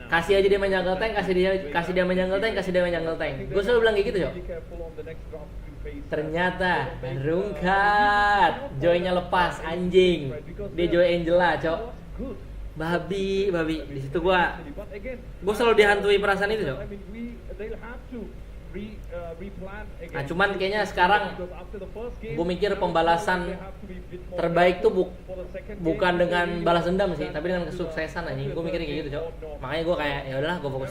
kasih aja dia menjangkau tank, kasih dia menjangkau tank. Gue selalu bilang kayak gitu Cok. Ternyata berungkat, Joy-nya lepas anjing, dia Joy Angela Cok. Babi di situ gue selalu dihantui perasaan itu Cok. Nah cuman kayaknya sekarang gue mikir pembalasan terbaik tuh bukan dengan balas dendam sih, tapi dengan kesuksesan anjing. Gue mikirnya kayak gitu Cok. Makanya gue kayak ya udahlah gue fokus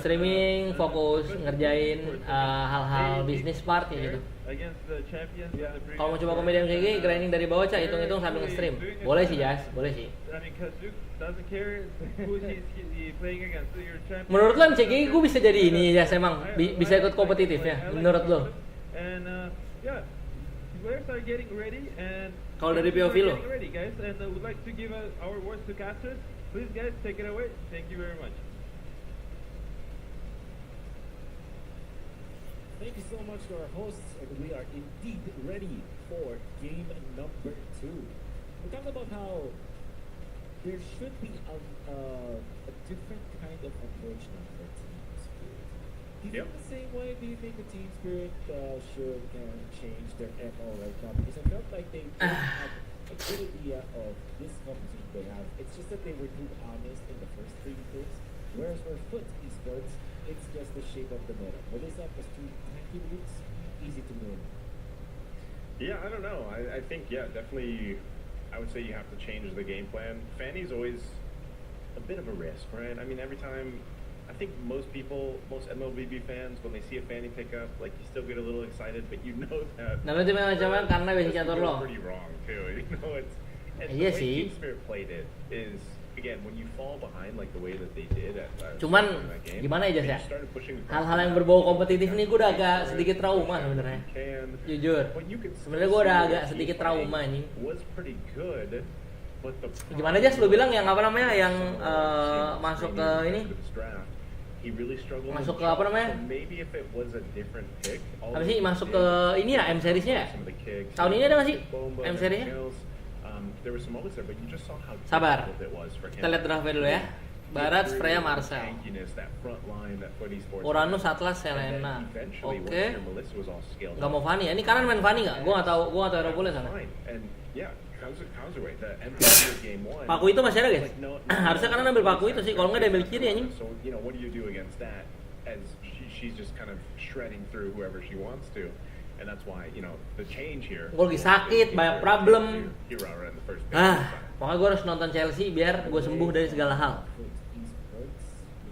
streaming, fokus ngerjain hal-hal bisnis part kayak gitu. Kalau mau coba komedian kayak gini, grinding dari bawah Cak, hitung-hitung sambil nge-stream. Boleh sih Jas, boleh sih. Menurut lo MCG gue bisa jadi ini ya, emang bisa ikut kompetitif ya menurut lo? Kalau dari POV lo? Thank you so much to our hosts, and we are indeed ready for game number 2. We talked about how there should be a different kind of approach now for team spirit. Do you feel the same way? Do you think the team spirit should change their MO right now? Because I felt like they have a good idea of this competition they have. It's just that they were too honest in the first 3 picks, whereas for Foot Esports, it's just the shape of the meta. What is up as 2 tanky routes? Easy to win. Yeah, I don't know. I think, definitely, I would say you have to change the game plan. Fanny's always a bit of a risk, right? I mean, every time, I think most MLBB fans, when they see a Fanny pick up, like, you still get a little excited, but you know that... Nah, itu memang karena basic catur lo. Pretty wrong, too. You know, it's the way Team Spirit played it is... Again, when you fall behind like the way that they did at cuman gimana ya Jas ya? Hal-hal yang berbau kompetitif nih gue udah agak sedikit trauma sebenarnya. Jujur. Sebenarnya gue udah agak sedikit trauma nih. Gimana Jas lu bilang yang apa namanya yang masuk ke ini? Masuk ke apa namanya? Apa sih masuk ke ini ya M seriesnya ya? Tahun ini ada nggak sih M seriesnya? Sabar, kita lihat draftnya dulu ya. Barat, Freya, Marcel, Uranus, Atlas, Selena. Oke. Gak mau Fanny ya? Ini kanan main Fanny nggak? Gue nggak tahu Aeropolis sana. Paku itu masih ada guys? Harusnya kanan ambil Paku itu sih, kalau nggak dia ambil kiri anjing. And that's why, the change here. Gue lagi sakit, banyak problem. Pokoknya gue harus nonton Chelsea biar gue sembuh dari segala hal.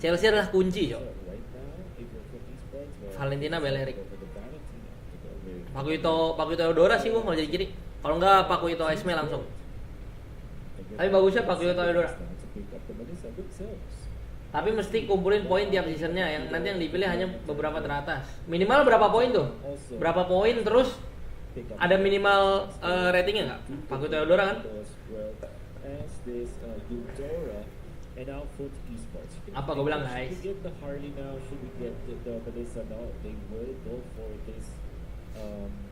Chelsea adalah kunci, Cok. Valentina Bellerik. Paku itu Eudora sih gue mau jadi kiri. Kalau enggak Paku itu Esme langsung. Tapi bagusnya Paku itu Eudora. Tapi mesti kumpulin poin tiap seasonnya, yang nanti yang dipilih hanya beberapa teratas. Minimal berapa poin tuh? Berapa poin terus ada minimal ratingnya nggak? Paku Theodora kan? Apa gue bilang guys?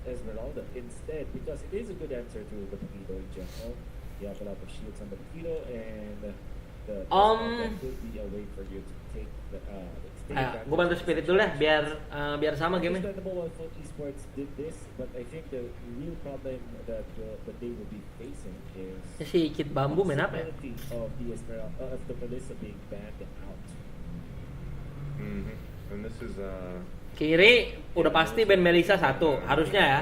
Esmeralda instead, because it is a good answer to the Paquito in general. You have a lot of shields on the Paquito, and the that could be a way for you to take the Ayo, gue bantu Spirit dulu deh, biar sama game-nya. Understandable why esports did this, but I think the real problem that they will be facing is Si Kid Bambu main apa ya? of the Melissa being banned out. And this is Kiri udah pasti band Melisa 1, harusnya ya.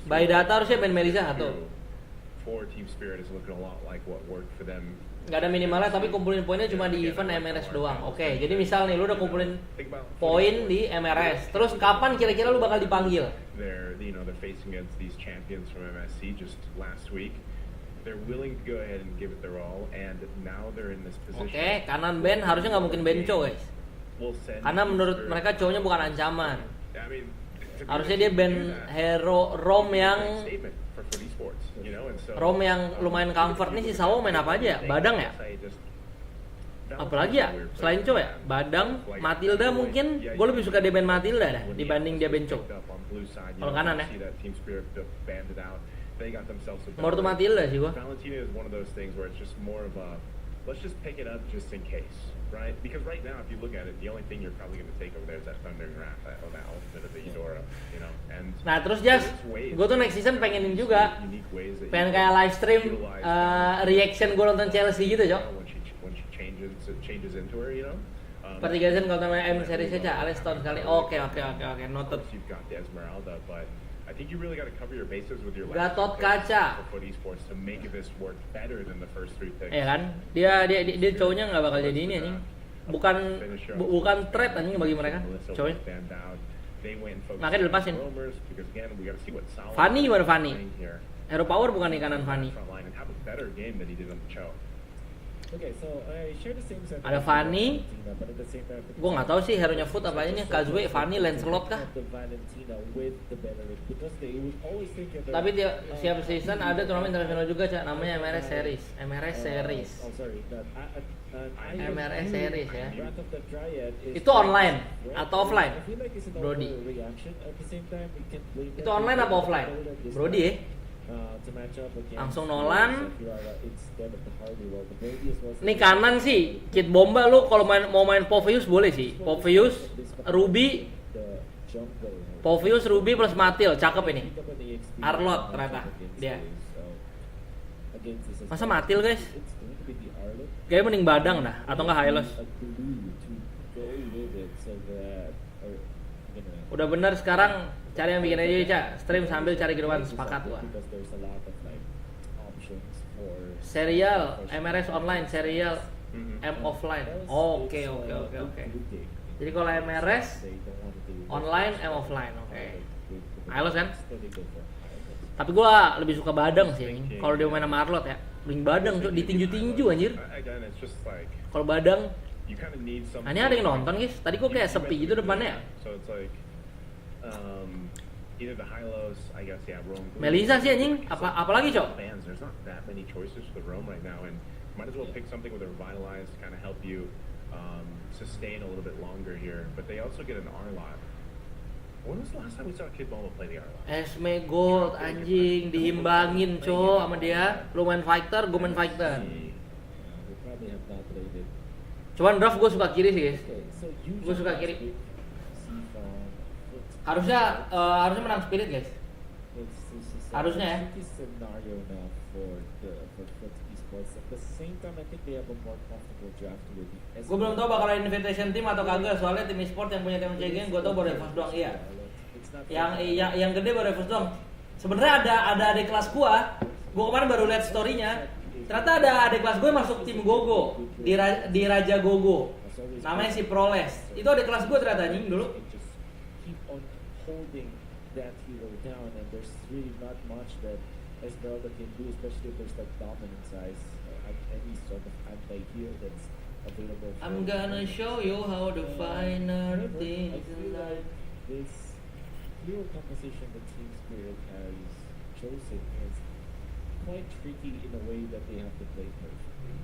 By data harusnya band Melisa 1. For Team Spirit is looking a lot like what worked for them. Gak ada minimalnya, tapi kumpulin poinnya cuma di event MRS doang. Oke, jadi misal nih lu udah kumpulin poin di MRS, terus kapan kira-kira lu bakal dipanggil? They're facing against these champions from MSC just last week. They're willing to go ahead and give it their all, and now they're in this position. Oke, kanan band harusnya nggak mungkin band cow guys. Karena menurut mereka cowoknya bukan ancaman. Harusnya dia band hero Rom yang lumayan comfort nih. Si Sawo main apa aja ya? Badang ya? Apalagi ya? Selain Cho ya? Badang, Matilda mungkin. Gue lebih suka dia band Matilda dah dibanding dia band Cho. Kalau kanan ya? More to Matilda sih gue. Let's just pick it up just in case, right? Because right now, if you look at it, the only thing you're probably going to take over there is that Thundering Wrath, that ultimate of the Eudora, you know. And nah terus Jas, gue tuh next season pengenin juga, pengen kayak live stream reaction gue nonton Chelsea gitu, Cok. When she changes into her, you know. Pertiga season kalau namanya M series aja, alias tahun sekali. Oke, noted. You've got the Esmeralda, but I think you really got to cover your bases with your Gatot Kaca for esports to make this work better than the first 3 picks. Ya kan? Dia cowoknya nggak bakal jadi ini anjing. Bukan threat anjing bagi mereka. Cowoknya. Makanya dilepasin. Fanny gimana Fanny? Hero Power bukan nih kanan Fanny. Okay, so I share the same sentiment. Ada Fanny. But at the same time, Gue nggak tahu sih hero nya Foot apa aja nih. Kazue, Fanny, Lancelot kah? Tapi siap season ada turnamen internasional juga cak. Namanya MRS Series. MRS Series. MRS Series ya. Itu online atau offline? Brody. Itu online apa offline? Brody ya? Langsung Nolan. Nih kanan sih Kid Bomba lu kalau mau main Povius boleh sih. Povius, Ruby plus Matil, cakep ini. Arlot ternyata dia. Masa Matil guys? Kayaknya mending Badang dah atau enggak Hylos. Udah bener sekarang cari yang bikin aja Cak, stream sambil cari kehidupan, sepakat gua. Serial, MRS online, serial, M offline. Oke. Jadi kalau MRS online, M offline, oke. Hylos kan? Tapi gua lebih suka Badang sih. Kalau dia main sama Arlot ya, mending Badang cok, ditinju-tinju anjir. Kalau Badang, ini ada yang nonton guys. Tadi kok kayak sepi gitu depannya. Either the Hylos, I guess, yeah, Rome. Melisa sih anjing, apalagi cok? There's not that many choices for Rome right now, and might as well pick something with a revitalize to kind of help you sustain a little bit longer here. But they also get an R-Lot. When was the last time we saw Kid Bomba play the R-Lot? Esme Gold anjing diimbangin cok sama dia. Lu main fighter, gue main fighter. Cuman draft gue suka kiri sih guys. Gue suka kiri. Harusnya menang Spirit guys. Harusnya ya. Gue belum tahu bakal ada invitation team atau kagak, soalnya tim e-sport yang punya tim CG gue tau baru Evos doang. Iya. Yang gede baru Evos doang. Sebenarnya ada adik kelas gue kemarin baru lihat story-nya. Ternyata ada adik kelas gue masuk tim Gogo di Raja Gogo. Namanya si Proles. Itu adik kelas gue ternyata anjing dulu. Holding that hero down, and there's really not much that Esmeralda can do, especially if there's that dominant size, any sort of anti-hero that's available. I'm gonna show you how the finer things in life. This hero composition that Team Spirit has chosen is quite tricky in a way that they have to play perfectly.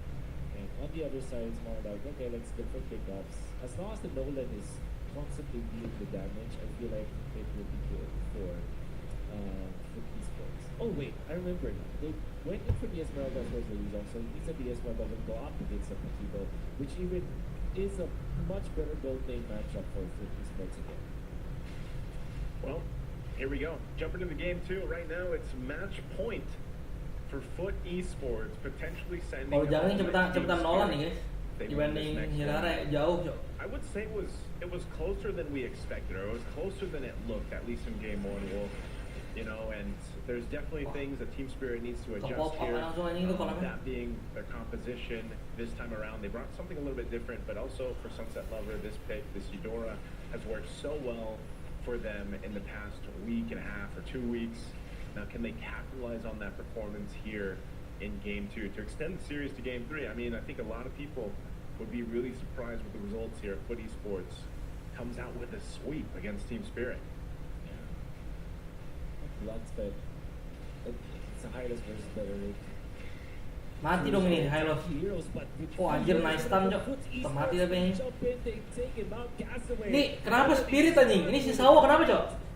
And on the other side, it's more like, okay, let's different pickups. As long as the Nolan is constantly dealing the damage, I feel like it will be good for esports. Oh wait, I remember now. They went in for the Esmeralda as usual, so he said the Esmeralda will go up against the Paquito, which even is a much better gold lane matchup for Foot Esports again. Well, here we go. Jumping into the game two. Right now, it's match point for Foot Esports, potentially sending. Kalau jangan cepetan nolan nih guys. Dibanding Hirare jauh, Cok. I would say it was closer than we expected, or it was closer than it looked, at least in game one. Well, you know, and there's definitely things that Team Spirit needs to adjust here. That being their composition this time around, they brought something a little bit different, but also for Sunset Lover, this pick, this Eudora, has worked so well for them in the past week and a half or 2 weeks. Now, can they capitalize on that performance here in game two to extend the series to game three? I mean, I think a lot of people would be really surprised with the results here. Foot Esports comes out with a sweep against Team Spirit. Bloodsped. It's a Hylos versus better rate. Mati dong ini Hylos. Oh anjir, nice stun, Cok. Mati tapi ini. Ini kenapa Spirit anjing? Ini si Sawo kenapa, Cok?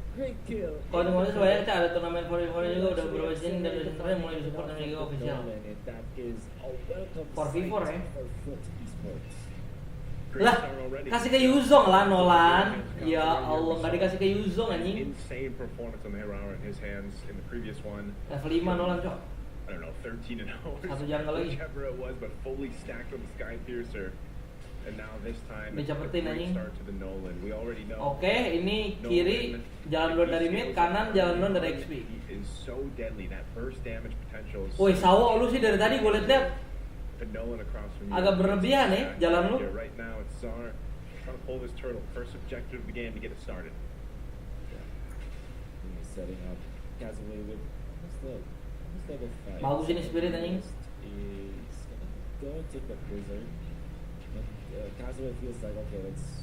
Kalau ngomongnya sebanyak ada turnamen volley juga udah beberapa sini dan terakhir mulai disupport sama Liga official. 4v4 ya. Lah, kasih ke Yuzong lah Nolan. Ya Allah, nggak dikasih ke Yuzong anjing. Insane performance on the Herrera in his hands in the previous one. Level 5 Nolan, Cok. I don't know, 13-0. Satu jungle lagi. Whichever it was, but fully stacked with the Sky Piercer. And now this time, a Dicapetin great anjing. start to the Nolan. We already know. Oke, ini kiri jalan duluan dari mid, kanan jalan duluan dari XP. He is so deadly. That burst damage potential is Woi, Sawo lu sih dari tadi gue liat the Nolan across from you. agak berlebihan ya jalan lu. Right now it's Czar trying to pull this turtle. First objective of the game to get it started. He's setting up Castaway with almost level 5. Bagus ini Spirit anjing. He's gonna go and take the Blizzard. And Castaway feels like, okay, let's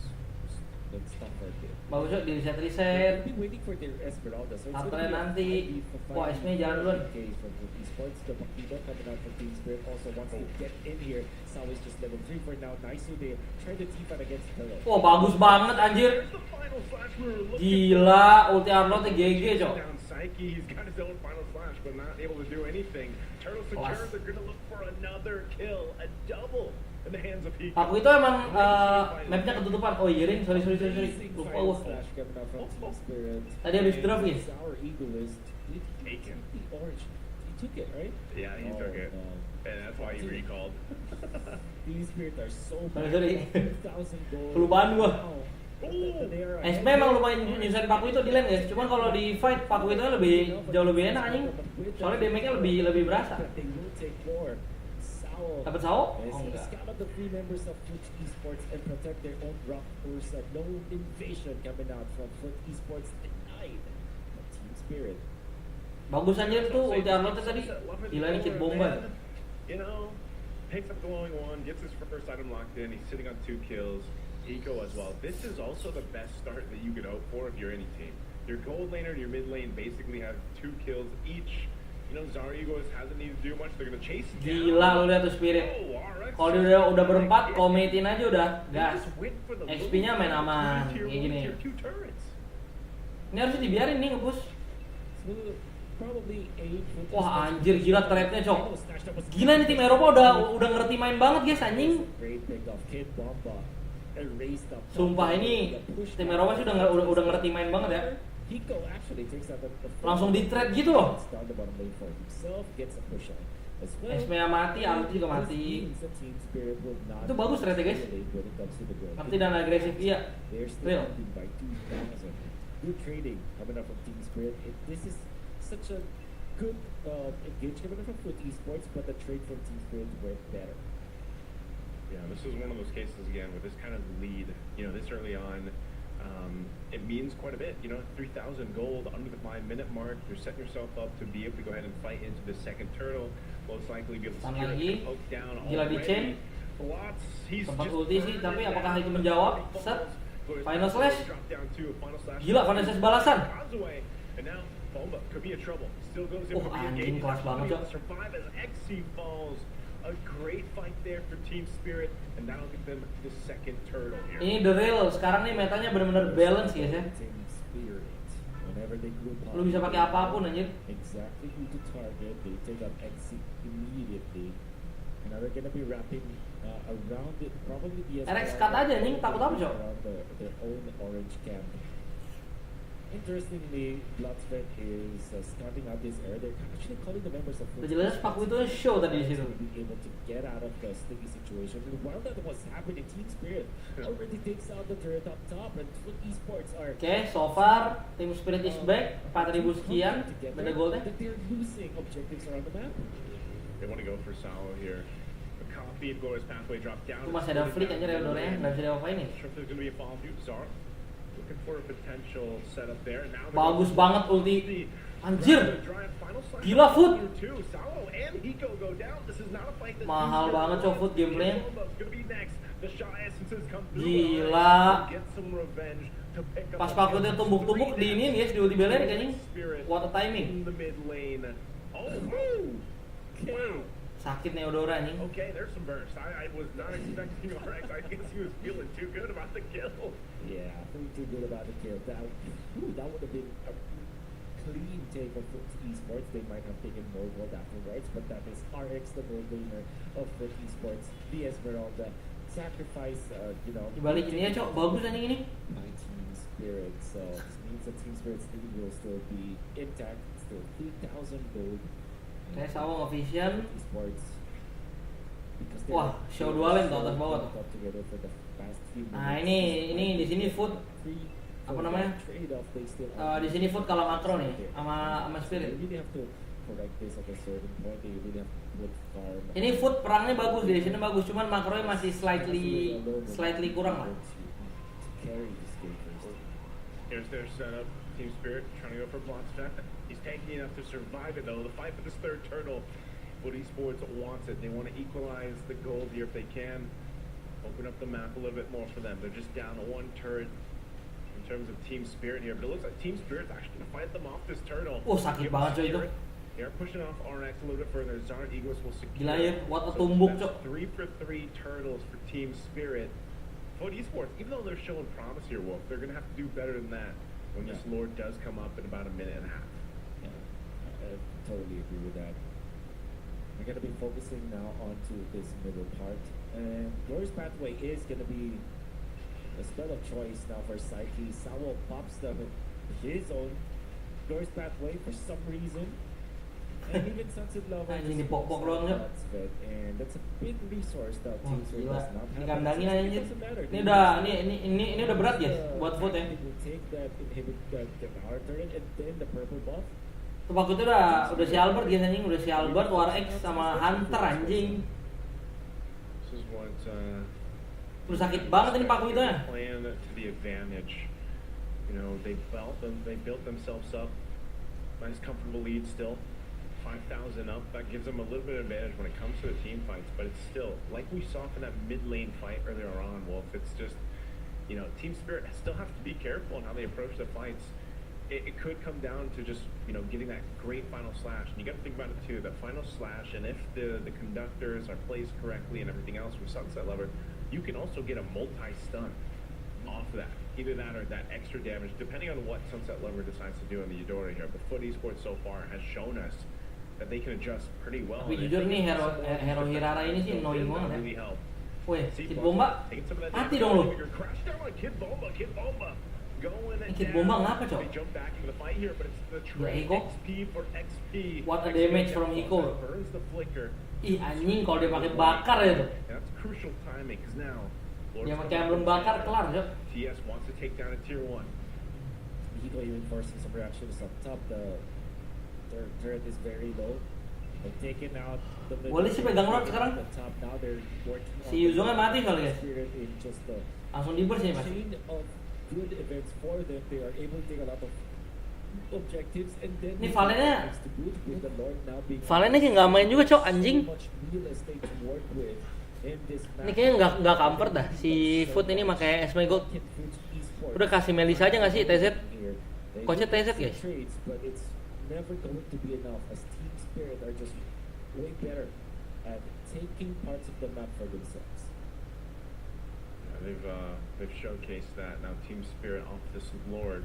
stop right there. Bagus, Cok, di reset. They'll be waiting for their Esmeralda. So it's After gonna be a nanti, 5v for wah, 5 Esme jalan duluan. case for Esports. The Paquito coming out from Team Spirit also wants to get in here. Sao is just level 3 for now. Nice they try to team fight against Turtle. Wah, bagus banget anjir. There's the final slash we were looking Gila, ulti Arnold GG, Cok. down Psyche. He's got his own final slash, but not able to do anything. Turtle secure. They're gonna look for another kill, a double in the hands of Hiko. Aku itu emang mapnya ketutupan. Oh iya Ring, sorry. Lupa gua. Tadi habis drop nih. Our egoist. Taken. The orange. He took it, right? Yeah, he took it. No. And that's why he recalled. These spirits are so bad. Sorry. 2,000 gold. Kelupaan gua. Wow. They are SP emang lumayan nyusahin Paku itu di lane guys. Cuman kalau di fight Paku itu jauh lebih enak anjing. Soalnya damage-nya lebih berasa. They will take more. Sao. Dapat Sao? Yes, Oh he enggak. scout out the 3 members of Foot Esports and protect their own rock Ursa. No invasion coming out from Foot Esports denied. But Team Spirit. Bagus anjir tuh ulti Arnold tadi. Gila ini kit bomba. You know, picks up glowing one, gets his first item locked in. He's sitting on 2 kills. Eco as well. This is also the best start that you could hope for if you're any team. Your gold laner and your mid lane basically have 2 kills each. You know, Zarigos hasn't needed to do much. They're gonna chase him down. Gila lu lihat tuh Spirit. Kalau dia udah berempat, komitin aja udah gas. XP-nya main aman kayak gini. Ini harusnya dibiarin nih nge-push. Wah anjir gila trapnya, Cok. Gila nih tim Eropa udah ngerti main banget guys anjing. Sumpah ini tim Eropa sih udah ngerti main banget ya. Langsung di trade gitu loh. Esmea mati, Alti juga mati. Itu bagus trade guys. Ngerti dan agresif, iya. Real. Good trading coming up from Team Spirit. This is such a good engagement from Foot Esports, but the trade from Team Spirit went better. Yeah, this is one of those cases again with this kind of lead. You know, this early on, it means quite a bit. You know, 3,000 gold under the 5-minute mark. You're setting yourself up to be able to go ahead and fight into the second turtle. Most likely be able to secure it, poke down gila di chain. Sempat ulti sih, tapi apakah itu menjawab? Set. Final slash. Gila, final slash balasan. Anjing kelas banget, Cok. A great fight there for Team Spirit, and that'll give them the second turtle here. Ini the real. Sekarang nih metanya benar-benar balance guys ya. Whenever they group up, Lu bisa pakai apapun anjir. exactly who to target, they take out exit immediately. And now they're gonna be wrapping around it, probably the RX cut aja anjing, takut apa, Cok? around their own orange camp. Interestingly, Bloodsvet is scouting out this area. They're actually calling the members of Udah jelas Paku itu show tadi di situ. to be able to get out of the sticky situation. And while that was happening, Team Spirit already takes out the turret up top, and Foot Esports are Oke, so far Team Spirit is back, 4.000 sekian, beda golnya. that they're losing objectives around the map. They want to go for Salo here. A copy of Glorious Pathway drop down. Itu masih ada flick anjir Eldornya, nggak bisa diapa-apain nih. Sure if there's going to be a follow up. Zar looking for a potential setup there. Now Bagus banget ulti. Anjir, gila Foot. Mahal banget Cok Foot gameplaynya. Gila. Pas Paku itu tumbuk-tumbuk di ini nih, di ulti belen kayaknya. What a timing. Sakit nih Eudora anjing. Okay, there's some burst. I was not expecting RX. I guess he was feeling too good about the kill. Yeah, feeling too good about the kill. That would have been a clean take of Foot Esports. They might have taken more gold afterwards, but that is RX, the gold winner of Foot Esports. The Esmeralda sacrifice, Dibalik ini ya Cok, bagus anjing ini. by Team Spirit. So this means that Team Spirit's lead will still be intact. Still 3,000 gold. Oke, Sawo nge-vision. Esports. Because they Wah, are- show dua lane tuh, atas bawah tuh. got together for the past few Nah minutes. ini di sini Foot Free apa for namanya? that trade-off, they still di sini Foot kalah makro nih sama They Spirit. really have to correct this at a certain point. They really have to put farm. Ini Foot perangnya bagus, di sini bagus, cuman makronya masih slightly kurang lah. Carry this game first. Here's their setup. Team Spirit trying to go for block step. He's tanky enough to survive it though. The fight for this third turtle. Foot Esports wants it. They want to equalize the gold here if they can. Open up the map a little bit more for them. They're just down to one turret in terms of Team Spirit here. But it looks like Team Spirit's actually going to fight them off this turtle. Oh, sakit Give banget, them coy, itu. Spirit. They're pushing off RX a little bit further. Zar Eagles will secure. Gila ya, what a So tumbuk, that's Cok. 3 for 3 turtles for Team Spirit. Foot Esports, even though they're showing promise here, Wolf, they're going to have to do better than that when this Yeah. Lord does come up in about a minute and a half. Yeah, I totally agree with that. We're gonna be focusing now onto this middle part, and Glorious Pathway is gonna be a spell of choice now for Psyche. Sawo pops his own Glorious Pathway for some reason, and even Sunset Lover Anjing, just dipok-pok pokes doang, out Cok. that spell, and that's a big resource that Wah Team Spirit gila, does not have. dikandangin But aja it anjir. doesn't matter. Ini udah berat ya buat Foot ya. They will take that inhibit the power turret and then the purple buff. Tuh Paku itu udah si Albert gitu anjing, udah si Albert, War X sama Hunter anjing. This is what Udah sakit banget ini Paku itu ya. plan to the advantage. You know, they built themselves up. Nice comfortable lead still. 5,000 up. That gives them a little bit of advantage when it comes to the team fights, but it's still like we saw from that mid lane fight earlier on, Wolf. It's just, Team Spirit still has to be careful in how they approach the fights. It could come down to just, getting that great final slash. And you got to think about it too, that final slash, and if the conductors are placed correctly and everything else from Sunset Lover, you can also get a multi-stun off that. Either that or that extra damage, depending on what Sunset Lover decides to do in the Eudora here. But Foot Esports so far has shown us that they can adjust pretty well. Tapi And if jujur they nih can hero slow hero the Hirara ini sih defense, annoying that banget really ya. help. Weh, See, Kid Buck Bomba, taking some of that mati damage. dong lu. You're crashed down on Kid Bomba. Going Kid down. Bomba ngapa, Cok? They jump back into the fight here, but it's the Gila, trade Hiko. XP for XP. What a damage from Hiko. That burns the flicker. Ih anjing kalau dia pakai bakar ya tuh. That's crucial timing, because now Dia pakai emblem bakar kelar, Cok. TS wants to take down a tier 1. Hiko even forcing some reactions up top. The turret is very low. They've taken out the middle. Boleh sih pegang lot sekarang. The top now they're working on Si Yuzongnya mati kali ya. Spirit in just the Langsung dibers ya Mas. chain of good events for them. They are able to take a lot of objectives and then Ini Valennya- next to boot with the Lord now being Valennya kayak nggak main juga Cok anjing. so much real estate to work with in this map. Ini kayaknya nggak comfort dah si Foot ini pakai Esme Gold. Udah kasih Melisa aja nggak sih TZ? Coachnya TZ guys. Trades, but it's never going to be enough as Team Spirit are just way better at taking parts of the map for themselves. Yeah, they've showcased that. Now Team Spirit off this Lord.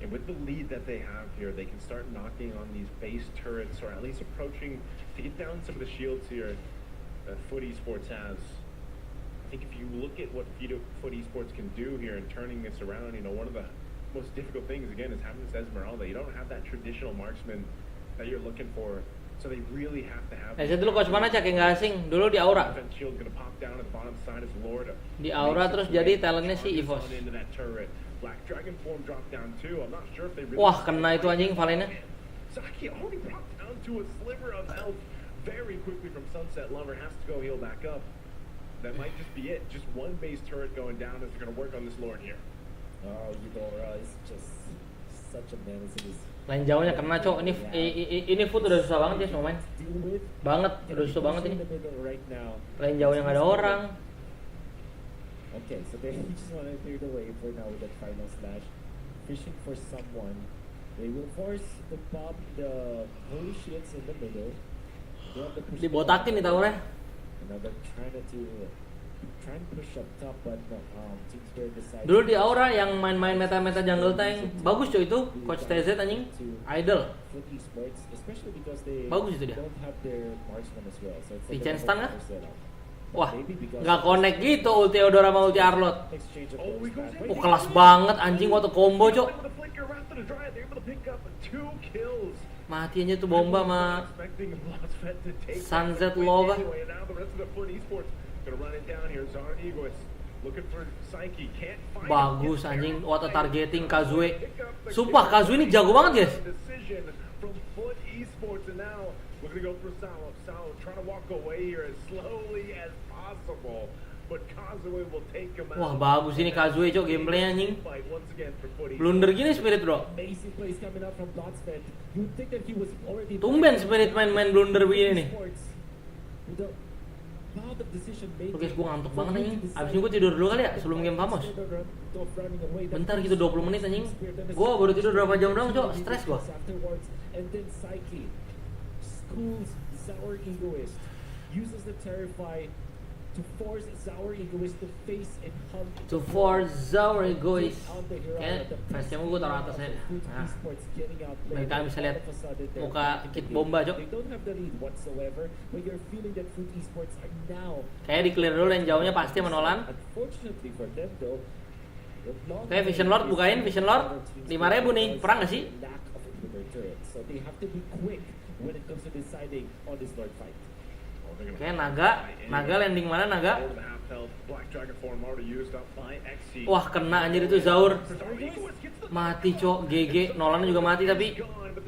And with the lead that they have here, they can start knocking on these base turrets, or at least approaching to get down some of the shields here that Foot Esports has. I think if you look at what Foot Esports can do here and turning this around, you know, one of the most difficult things, again, is having this Esmeralda. You don't have that traditional marksman that you're looking for, so they really have to have... Saya dulu coach mana cak yang gak asing, dulu di Aura. Shield gonna pop down at the bottom side as Lord. Di Aura terus jadi talentnya si Evos. Black Dragon form drop down too. I'm not sure if they really... Wah, kena itu anjing Valennya. Saki only dropped down to a sliver of health very quickly from Sunset. Lover has to go heal back up. That might just be it. Just one base turret going down is going to work on this Lord here. Oh, Eudora is just such a menace. Lain jauhnya kena cok. Ini Foot udah susah banget ya sama main. Banget, udah susah banget ini. Lain jauhnya nggak ada orang. Okay, so they just want to clear the way for now with that final slash. Fishing for someone. They will force the pop the holy shields in the middle. Dibotakin nih tahunya. Now they're trying to push up top, but Team Spirit decides. Dulu di Aura yang main-main meta-meta jungle tank bagus cuy itu Coach TZ anjing idol. Foot Esports, especially because they bagus itu dia. don't have their marksman as well. So it's Di like chance tangga? setup. Wah, nggak connect gitu ulti Eudora sama ulti Arlot. Exchange of those Kelas banget anjing waktu combo cok. Mati aja tuh bomba sama Sunset Lova. Bagus anjing, auto targeting Kazue. Sumpah Kazue ini jago banget guys. We're gonna go for Salo. Salo trying to walk away here as slowly as possible, but Kazue will take him out. Wah bagus ini Kazue cok gameplaynya anjing. Blunder gini Spirit bro. Tumben Spirit main blunder begini nih. Oke, gue ngantuk banget anjing. Abis ini gue tidur dulu kali ya sebelum game Famos. Bentar gitu 20 menit anjing. Gue baru tidur berapa jam doang cok, stres gue. Schools Sour Egoist uses the Terrify to force Sour Egoist to face and hunt. To force Sour Egoist. Kayak versi gue taruh atasnya. Nah, mereka bisa lihat muka Kit Bomba cok. Kayak di clear dulu yang jauhnya pasti menolan. Kayak Vision Lord bukain Vision Lord 5.000 nih, perang gak sih? When it comes to deciding on this Lord fight. Kayak naga landing mana naga? Wah kena anjir itu Zaur. Mati cok, GG. Nolannya juga mati tapi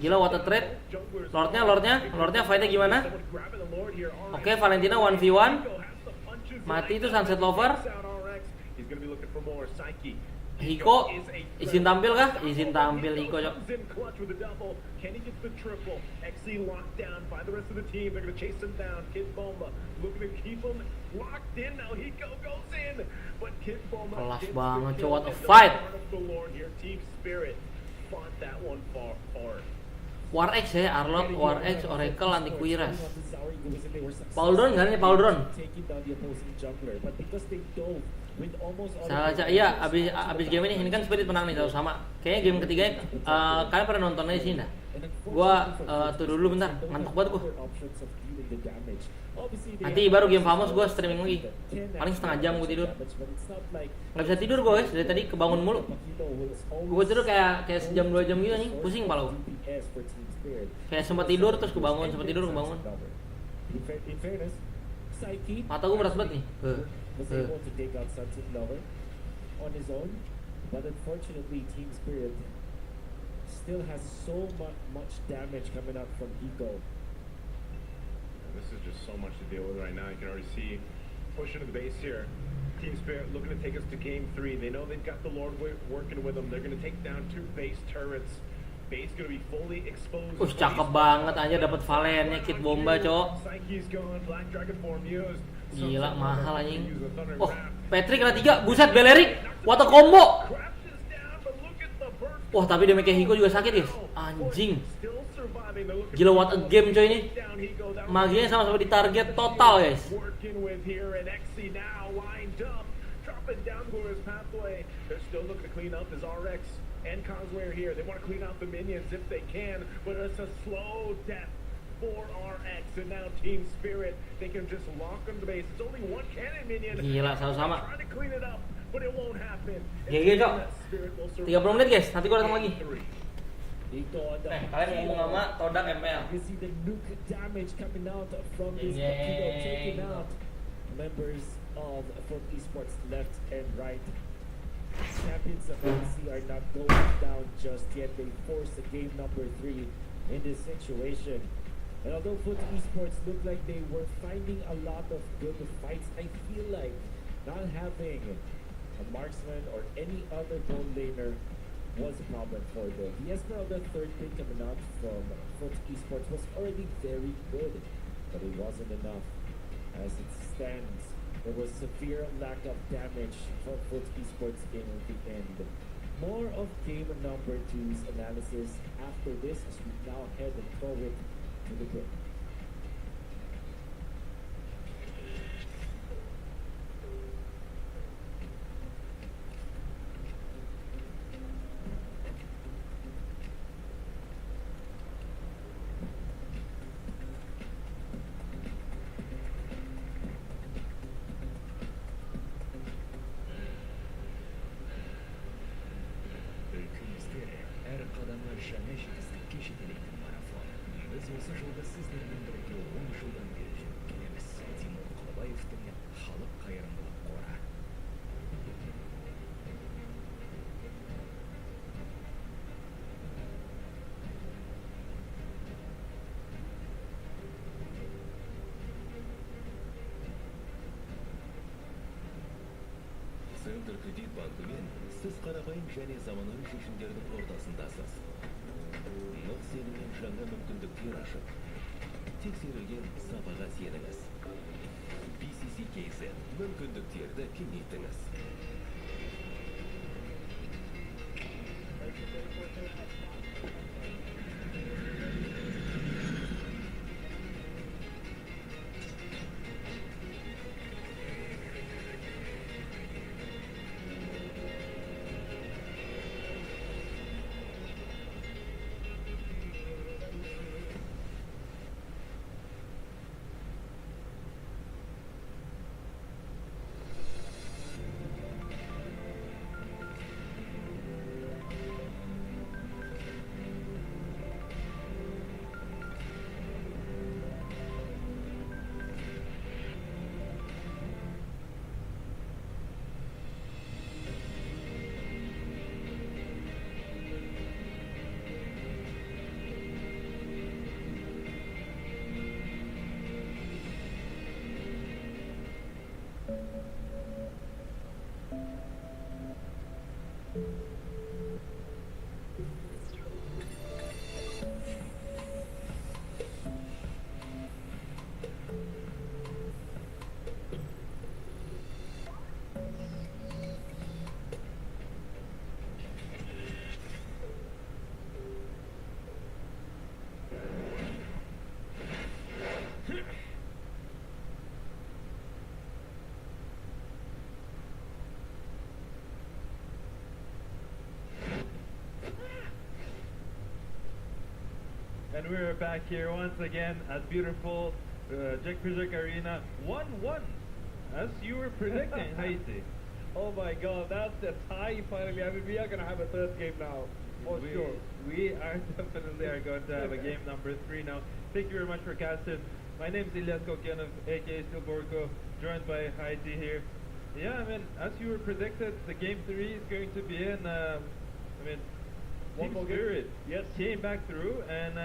gila what a trade. Lordnya fightnya gimana? Oke, Valentina 1v1. Mati itu Sunset Lover. Hiko izin tampil kah? Izin tampil Hiko cok. Kelas banget cok, what a fight. War X ya, Arlot, War X, Oracle, Antiquiras. Pauldron kan ini Pauldron. Iya, abis game ini kan Spirit menang nih sama. Kayaknya game ketiganya kalian pernah nonton aja sih dah. Gua tuh dulu bentar, ngantuk banget gua. Nanti baru game Famos gua streaming lagi. Paling setengah jam gua tidur. Nggak bisa tidur gua guys, dari tadi kebangun mulu. Gua tidur kayak sejam 2 jam gitu nih, pusing kepala gua. Kayak sempat tidur terus kebangun, Mata gua berat banget nih. Was able to take out Sunset Lover on his own, but unfortunately Team Spirit still has so much damage coming out from Hiko. This is just so much to deal with right now. You can already see pushing to the base here. Team Spirit looking to take us to game 3. They know they've got the Lord working with them. They're going to take down 2 base turrets. Base going to be fully exposed. Cakep banget aja dapat Valennya Kit Bomba, cok. Psyche's gone. Black Dragon form used. Gila mahal anjing. Oh, Patrick kena 3, buset Belerik. What a combo. Wah, tapi damage Hiko juga sakit, guys. Anjing. Gila what a game coy ini. Maginya sama-sama di target total, guys. dropping down for his pathway. They're still looking to clean up his RX and Cosway are here. They want to clean out the minions if they can, but it's a slow death for RX, and now Team Spirit, they can just lock on the base. It's only one cannon minion. Gila, sama-sama. Trying to clean it up, but it won't happen. GG, Cok. 30 menit, guys. Nanti gua datang lagi. Kalian ngomong sama Todak ML. You see the nuke damage coming out from this torpedo, taking out members of from esports left and right. Champions of MC are not going down just yet. They force the game number 3 in this situation. And although Foot Esports looked like they were finding a lot of good fights, I feel like not having a marksman or any other goal laner was a problem for them. The Esmeralda third pick coming out from Foot Esports was already very good, but it wasn't enough. As it stands, there was severe lack of damage from Foot Esports in the end. More of game number 2's analysis after this as we now head forward to the break. Ülkemizde her kadama şaneşitizlik kişilikli marafon. Biz осы жылда сіздермен бірге 10 жылдан бері жүріп келеміз. Тимур Құлыбаевтың халық қайырымдылық қоры. Центр кредит банкімен сіз қарапайым және заманауи шешімдердің ортасындасыз. Нық сеніммен жаңа мүмкіндіктер ашып, тексерілген сапаға сеніңіз. BCC кейсі мүмкіндіктерді кеңейтіңіз. And we're back here once again at beautiful Jack Arena. 1-1, as you were predicting, Haiti. Oh my god, that's the tie finally. I mean, we are going to have a third game now, for sure. We are definitely going to have a game number 3 now. Thank you very much for casting. My name is Ilyas Kokyanov, aka Silborko, joined by Haiti here. Yeah, I mean, as you were predicted, the game 3 is going to be in, One Team more game. Spirit Yes. came back through, and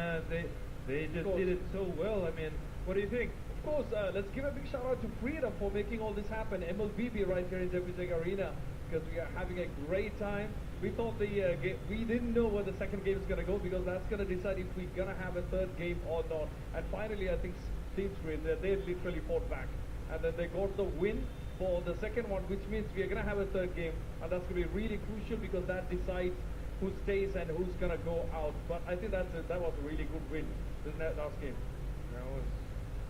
they just did it so well. I mean, what do you think? Of course, let's give a big shout out to Freedom for making all this happen. MLBB right here in Jack Arena, because we are having a great time. We thought we didn't know where the second game is going to go, because that's going to decide if we're going to have a third game or not. And finally, I think Team Spirit, they literally fought back. And then they got the win for the second one, which means we are going to have a third game. And that's going to be really crucial, because that decides who stays and who's going to go out. But I think that was a really good win, the last game.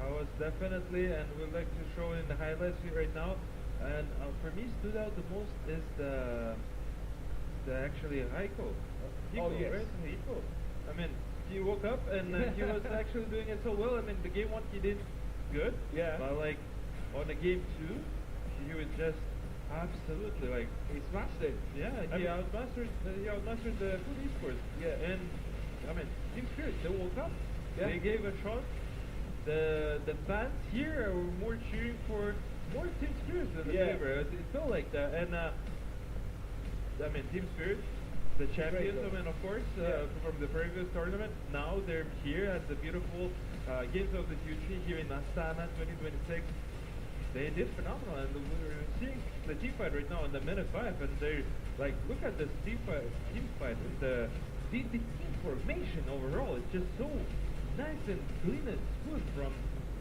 I was definitely, and we'd like to show in the highlights here right now. And for me, stood out the most is the actually Heiko. Oh, yes. Right? Heiko. I mean, he woke up and he was actually doing it so well. I mean, the game 1 he did good. Yeah. But like on the game 2, he was just absolutely like He smashed it. yeah. He outmastered the food esports. Yeah. And I mean, Team Spirit, they woke up. Yeah. They gave a shot. The fans here are more cheering for more Team Spirit than the Yeah. favor. It felt like that. And I mean, Team Spirit, the champions. good. I mean, of course, Yeah. from the previous tournament. Now they're here at the beautiful Games of the Future here in Astana 2026. They did phenomenal, and we're seeing the team fight right now in the minute 5, and they're like, look at this team fight, and the team formation overall is just so nice and clean and smooth from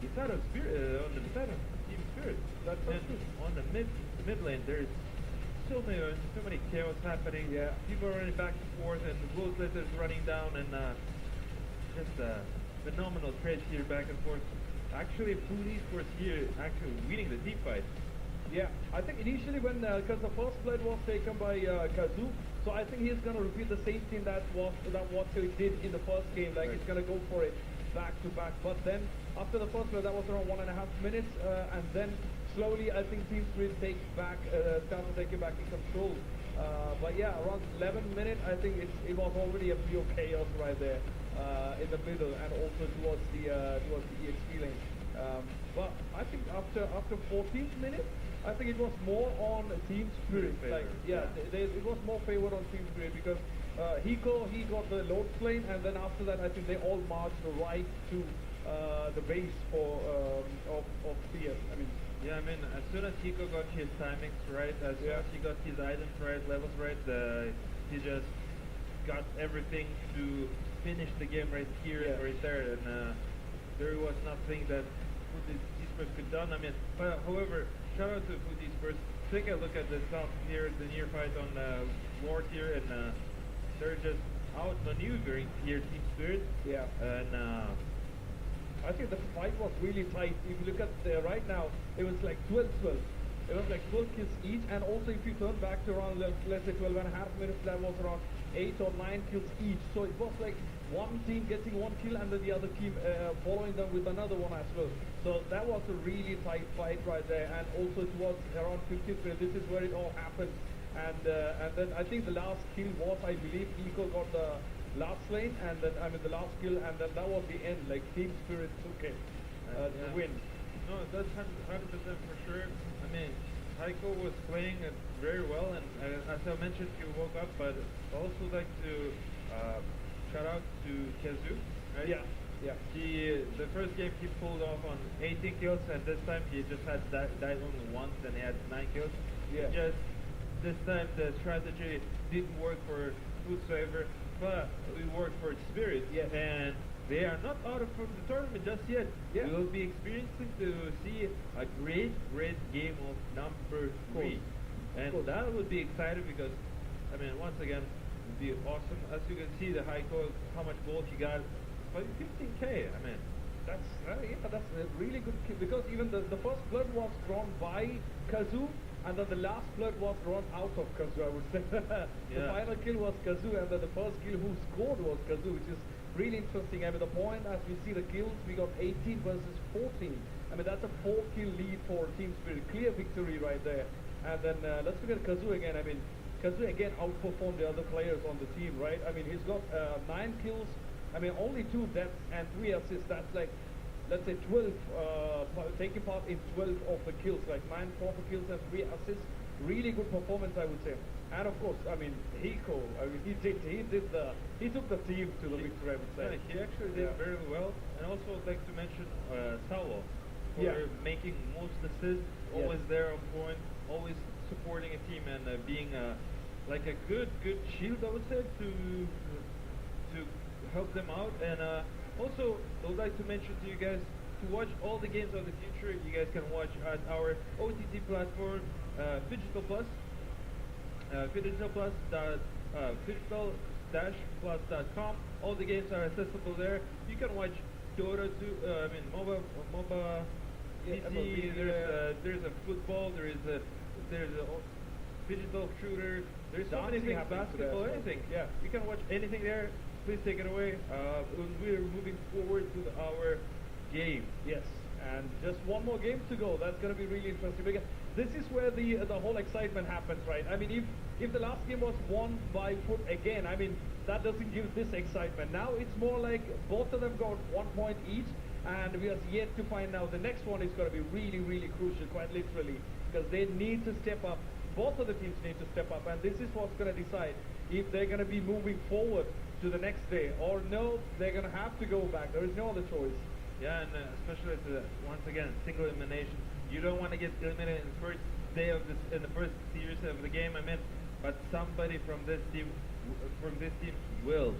the side of Spirit, on the side of Team Spirit. That's and good. on the mid lane, there's so many chaos happening. Yeah. People are running back and forth, and Ruthless is running down, and just phenomenal trades here back and forth. Actually, Food Esports here actually winning the team fight. Yeah, I think initially when, because the first blood was taken by Kazoo, so I think he's going to repeat the same thing that what he did in the first game, like he's going to go for it back to back. But then after the first blood, that was around 1.5 minutes, and then slowly I think Team Spirit started taking back in control. But yeah, around 11 minutes, I think it was already a pure chaos right there in the middle, and also towards the EXP lane. But I think after 14th minute, I think it was more on Team Spirit. Like, yeah, it was more favored on Team Spirit because he got the load plane, and then after that, I think they all marched right to the base of CS. I mean, Yeah, I mean, as soon as Hiko got his timings right, as soon as he got his items right, levels right, he just got everything to finish the game right here and right there, and there was nothing that Food Esports could done. I mean, but however, shout out to Food Esports. Take a look at the stuff here, the near fight on Ward here, and they're just outmaneuvering here Team Spirit. Yeah. And I think the fight was really tight. If you look at right now, it was like 12-12. It was like 12 kills each, and also if you turn back to around, let's say 12.5 minutes, that was around 8 or 9 kills each. So it was like one team getting one kill and then the other team following them with another one as well. So that was a really tight fight right there, and also towards around 15th minute, this is where it all happened. And then I think the last kill was, I believe, Eco got the last lane, and then the last kill, and then that was the end. Like Team Spirit took it to win. No, that's 100% for sure. I mean, Heiko was playing it very well, and as I mentioned, he woke up. But I also like to shout out to Kazoo. Right? Yeah, yeah. The first game he pulled off on 18 kills, and this time he just had died only once, and he had 9 kills. Yeah. Just this time the strategy didn't work for Foodsaver, but it worked for Spirit. Yes. And they are not out from the tournament just yet. Yeah. We will be experiencing to see a great game of number 3. And that would be exciting because, I mean, once again, it would be awesome. As you can see, the Heiko, how much gold he got, but 15k. I mean, That's a really good kill, because even the first blood was drawn by Kazoo, and then the last blood was drawn out of Kazoo, I would say. The final kill was Kazoo, and then the first kill who scored was Kazoo, which is really interesting. I mean, the point, as we see the kills, we got 18 versus 14. I mean, that's a 4-kill lead for Team Spirit. Clear victory right there. And then let's look at Kazoo again. I mean, Kazoo again outperformed the other players on the team, right? I mean, he's got 9 kills. I mean, only 2 deaths and 3 assists. That's like, let's say 12, taking part in 12 of the kills, like 9 proper kills and 3 assists. Really good performance, I would say. And of course, I mean, Hiko, I mean, he took the team to the victory, I would say. yeah, he actually did very well. And also I'd like to mention Saulo for making most assists, always there on point, always supporting a team, and being like a good shield, I would say, to help them out. And also, I would like to mention to you guys to watch all the games of the future. You guys can watch at our OTT platform, Digital Plus, digital-plus.com. All the games are accessible there. You can watch Dota 2, MOBA PC, there's a football, there's a digital shooter, there's so many Dancing things, happens today as basketball, well. anything. Yeah. You can watch anything there. Please take it away. We're moving forward to our game. Yes, and just one more game to go. That's going to be really interesting because this is where the whole excitement happens, right? I mean, if the last game was won by foot again, I mean, that doesn't give this excitement. Now it's more like both of them got 1 point each, and we are yet to find out. The next one is going to be really, really crucial, quite literally, because they need to step up. Both of the teams need to step up, and this is what's going to decide if they're going to be moving forward to the next day, or no, they're going to have to go back. There is no other choice. Yeah, and especially once again, single elimination. You don't want to get eliminated in the first day of this, in the first series of the game. I mean, but somebody from this team will.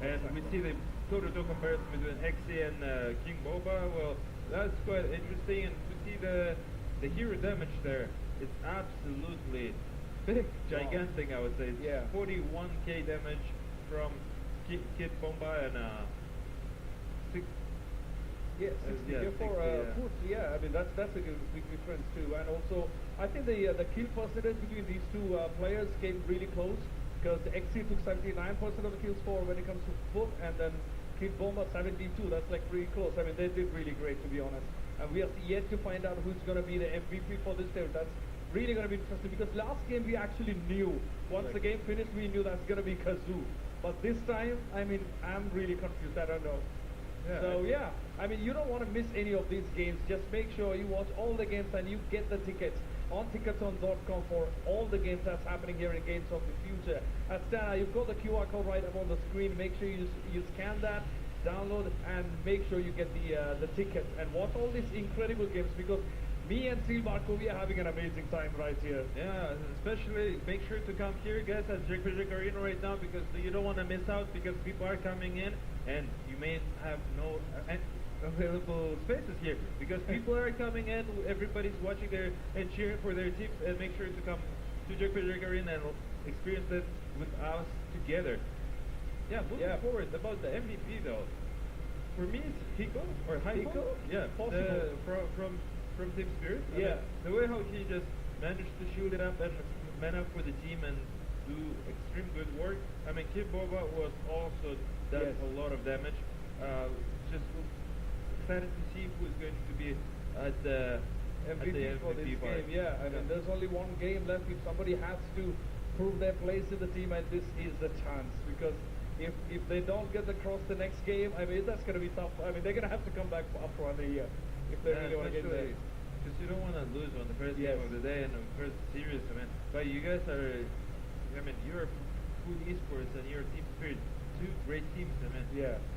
And we see the toe-to-toe comparison between Exi and King Boba. Well, that's quite interesting, and to see the hero damage there, it's absolutely big, gigantic. I would say. It's Yeah. 41k damage from Kid Bomba and Yes, 60 yeah, for 60, yeah. Foot. Yeah, I mean that's a big difference too. And also, I think the kill percentage between these two players came really close because XC took 79% of the kills for when it comes to Foot, and then Kid Bomba 72. That's like pretty close. I mean they did really great, to be honest. And we are yet to find out who's going to be the MVP for this game. That's really going to be interesting because last game we actually knew. Once the game finished, we knew that's going to be Kazoo. But this time, I mean, I'm really confused. I don't know. Yeah, So yeah, I mean, you don't want to miss any of these games. Just make sure you watch all the games and you get the tickets on ticketon.com for all the games that's happening here in Games of the Future. At Stana, you've got the QR code right up on the screen. Make sure you scan that, download, and make sure you get the tickets and watch all these incredible games because me and Steel Marco, we are having an amazing time right here. Yeah, especially make sure to come here, guys, at Jack Arena right now because you don't want to miss out because people are coming in and you may have no available spaces here because people are coming in, everybody's watching there and cheering for their teams, and make sure to come to Jack Arena and experience that with us together. Yeah, moving forward about the MVP though. For me, it's Hiko or Hiko. Hiko? Yeah, Possible. From Team Spirit. I Yeah. mean, the way how he just managed to shoot it up and man up for the team and do extreme good work. I mean, Kid Boba was also done a lot of damage. Just excited to see who is going to be at the MVP for this part. game, yeah. I mean, there's only one game left. If somebody has to prove their place in the team, and this is the chance because if they don't get across the next game, I mean, that's going to be tough. I mean, they're going to have to come back after another year if they really want to get there. Because you don't want to lose on the first game of the day and the first series. I mean, but you guys are, I mean, you're Food Esports and you're Team Spirit, two great teams. I mean,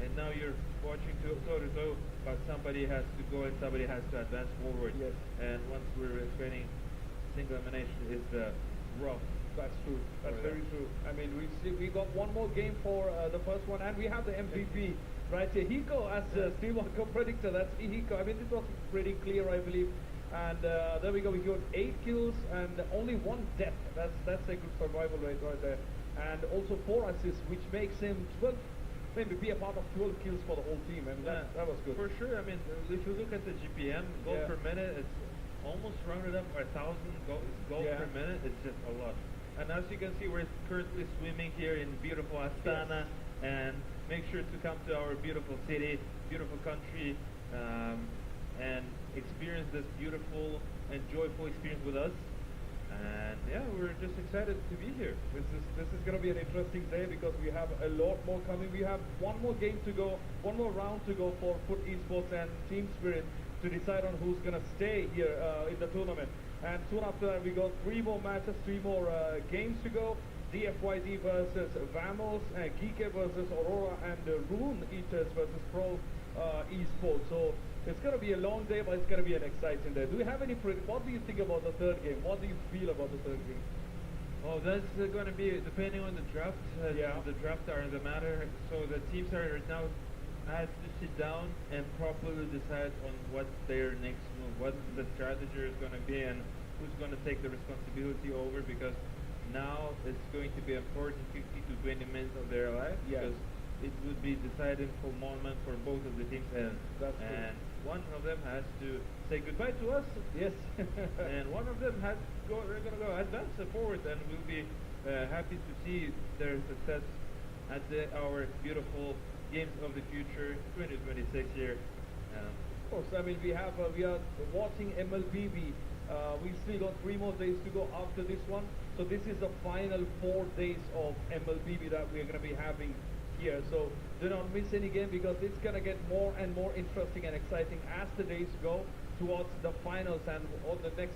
and now you're watching toe-to-toe, but somebody has to go and somebody has to advance forward. Yes. And once we're explaining, single elimination is rough. That's true. That's very true. I mean, we got one more game for the first one, and we have the MVP right here. Hiko, as Steve Walker predicted, that's Hiko. I mean, this was pretty clear, I believe. And there we go. We got 8 kills and only 1 death. That's a good survival rate right there. And also 4 assists, which makes him 12. Maybe be a part of 12 kills for the whole team. I mean, that was good. For sure. I mean, if you look at the GPM, goals per minute, it's almost rounded up by 1,000 goals per minute. It's just a lot. And as you can see, we're currently swimming here in beautiful Astana, and make sure to come to our beautiful city, beautiful country, and experience this beautiful and joyful experience with us. And yeah, we're just excited to be here. This is going to be an interesting day because we have a lot more coming. We have one more game to go, one more round to go for Foot Esports and Team Spirit to decide on who's going to stay here in the tournament. And soon after that, we got 3 more matches, 3 more games to go. DFYD versus Vamos, Geeke versus Aurora, and Rune Eaters versus Pro Esports. So it's going to be a long day, but it's going to be an exciting day. Do you have any what do you think about the third game? What do you feel about the third game? Oh, that's going to be depending on the draft. The draft are the matter. So the teams are right now has to sit down and properly decide on what their next move, what the strategy is going to be, and who's going to take the responsibility over, because now it's going to be important 50 to 20 minutes of their life, because it would be deciding for moment for both of the teams, and one of them has to say goodbye to us. Yes. And one of them has they're gonna go advance forward, and we'll be happy to see their success at our beautiful Games of the Future 2026 year. Of course, I mean we are watching MLBB. We still got 3 more days to go after this one. So this is the final 4 days of MLBB that we're going to be having here. So do not miss any game because it's going to get more and more interesting and exciting as the days go towards the finals. And on the next,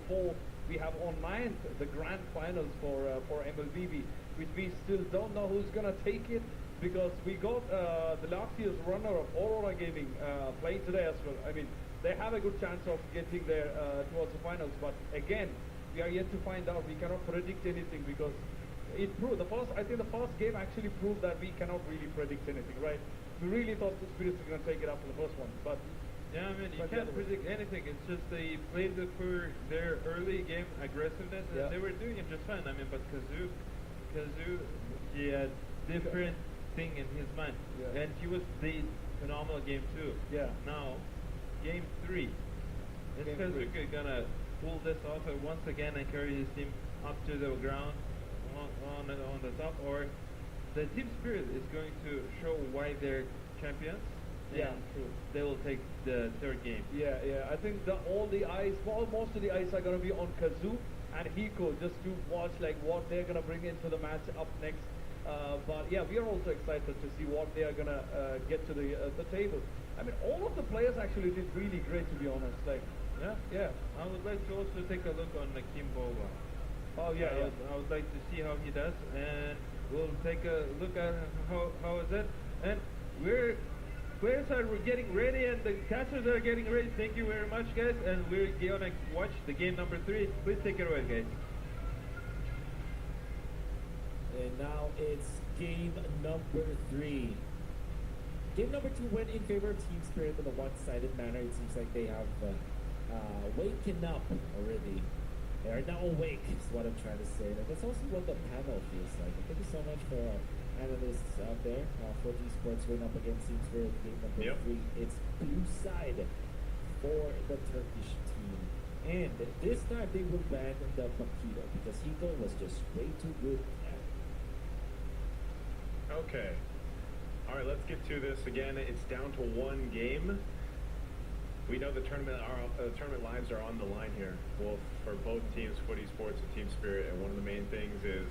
4, we have on 9th the grand finals for MLBB, which we still don't know who's going to take it because we got the last year's runner-up Aurora Gaming playing today as well. I mean, they have a good chance of getting there towards the finals, but again, we are yet to find out. We cannot predict anything because it proved I think the first game actually proved that we cannot really predict anything, right? We really thought the Spirits were going to take it after the first one, but yeah, I mean, you can't predict anything. It's just they played for their early game aggressiveness, and they were doing it just fine. I mean, but Kazoo, he had different thing in his mind, and he was played phenomenal game 2. Yeah. Now, game 3, is Kazuka gonna pull this off once again and carry his team up to the ground on the top, or the team spirit is going to show why they're champions? Yeah, and true. They will take the 3rd game. Yeah. I think most of the eyes are going to be on Kazoo and Hiko just to watch like what they're going to bring into the match up next. But yeah, we are also excited to see what they are going to get to the table. I mean, all of the players actually did really great, to be honest. Like, yeah. I would like to also take a look on Kimbova. Oh yeah, I would like to see how he does, and we'll take a look at how is it. And players are getting ready, and the catchers are getting ready. Thank you very much, guys, and we're gonna watch the game number 3. Please take it away, guys. And now it's game number 3. Game number 2 went in favor of Team Spirit in a one-sided manner. It seems like they have waken up already. They are now awake, is what I'm trying to say. And that's also what the panel feels like. And thank you so much for our analysts out there. 4G Sports going up against Team Spirit. Game number 3. It's blue side for the Turkish team. And this time they will ban the Makito because Hiko was just way too good at it. Okay. All right, let's get to this again. It's down to 1 game. We know the tournament lives are on the line here, both for both teams, Footy Sports and Team Spirit. And one of the main things is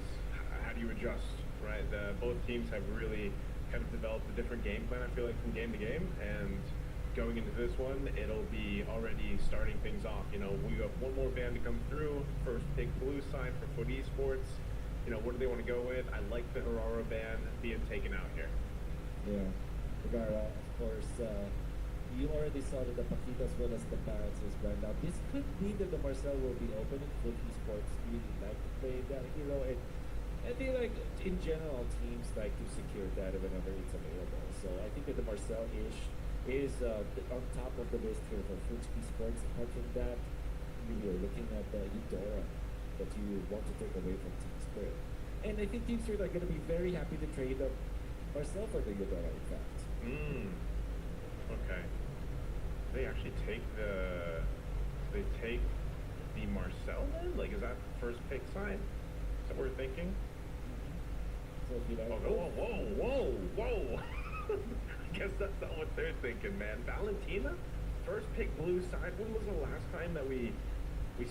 how do you adjust, right? Both teams have really kind of developed a different game plan, I feel like, from game to game. And going into this one, it'll be already starting things off. You know, we have one more band to come through. First pick blue side for Footy Sports. You know, what do they want to go with? I like the Harara band being taken out here. Yeah, Tegangnya, of course, you already saw that the Pakita as well as the Parrots is banned. Now, this could mean that the Marcel will be opening. Footy Sports really like to play that hero, and I feel like, in general, teams like to secure that whenever it's available. So I think that the Marcel-ish is on top of the list here for Footy Sports. Apart from that, you are looking at the Eudora that you want to take away from Team Spirit. And I think Team Spirit are going to be very happy to trade up Marcel for the Eudora, in fact. Okay. They actually take the Marcel then? Like, is that first pick side? Is that what we're thinking? So if you like, Whoa. I guess that's not what they're thinking, man. Valentina? First pick blue side? When was the last time that we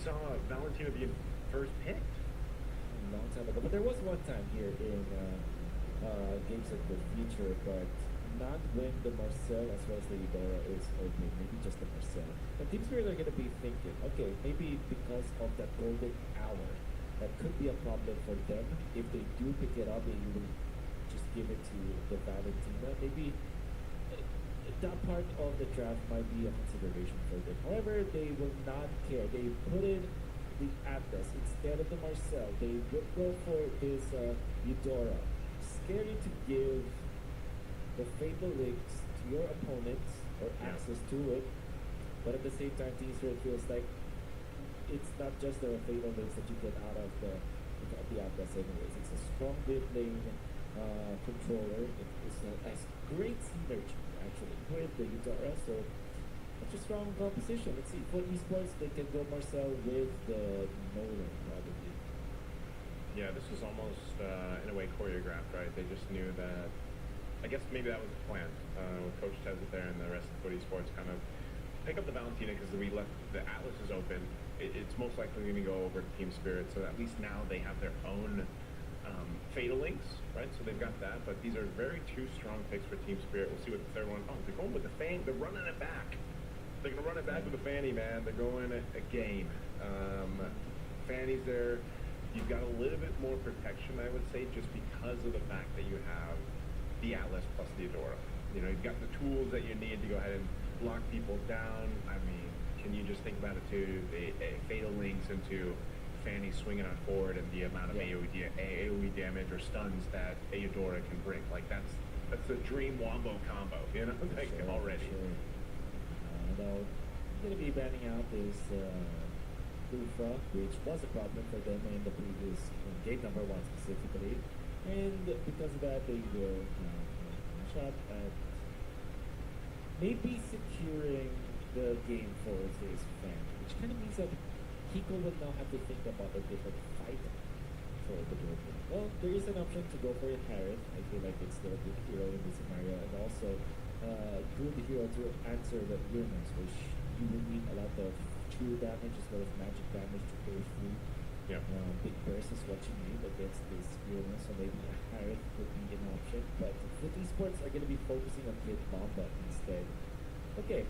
saw Valentina being first picked? a long time ago. But there was one time here in Games of the Future, but not when the Marcel as well as the Eudora is open, maybe just the Marcel. But Team Spirit are going to be thinking, okay, maybe because of that golden hour, that could be a problem for them. If they do pick it up, they will just give it to the Valentina. Maybe that part of the draft might be a consideration for them. However, they will not care. They put in the Atlas instead of the Marcel. They will go for this Eudora. Scary to give the Fatal Links to your opponents or access to it, but at the same time, Team Spirit feels like it's not just the Fatal Links that you get out of the Atlas anyways. It's a strong mid lane controller. It has great synergy actually with the Eudora, so such a strong composition. Let's see, for esports, they can go Marcel with the Nolan, probably. Yeah, this was almost in a way choreographed, right? They just knew that. I guess maybe that was the plan. With Coach Tezza there and the rest of Footy Sports, kind of pick up the Valentina because we left the Atlas is open. It's most likely going to go over to Team Spirit, so at least now they have their own fatal links, right? So they've got that, but these are two strong picks for Team Spirit. We'll see what the third one. Oh, they're going with the fan. They're running it back. They're going to run it back with the Fanny, man. They're going again. Fanny's there. You've got a little bit more protection, I would say, just because of the fact that you have the Atlas plus the Adora. You know, you've got the tools that you need to go ahead and lock people down. I mean, can you just think about it too? A fatal links into Fanny swinging on forward and the amount of AoE damage or stuns that Eudora can bring. Like that's a dream wombo combo, you know, like Sure, already. Sure. Now, going to be banning out is Lufa, which was a problem for them in the previous game number 1 specifically. And because of that, they will shot at maybe securing the game for his fan, which kind of means that Hiko will now have to think about a different fight for the board. Well, there is an option to go for a Harith. I feel like it's still a good hero in this scenario, and also a good hero to answer the Uranus, which you will need a lot of true damage as well as magic damage to go through. Yeah. Big burst is what you need against this Uranus, so maybe a Harith could be an option. But Foot Esports are going to be focusing on Kid Bomba instead. Okay,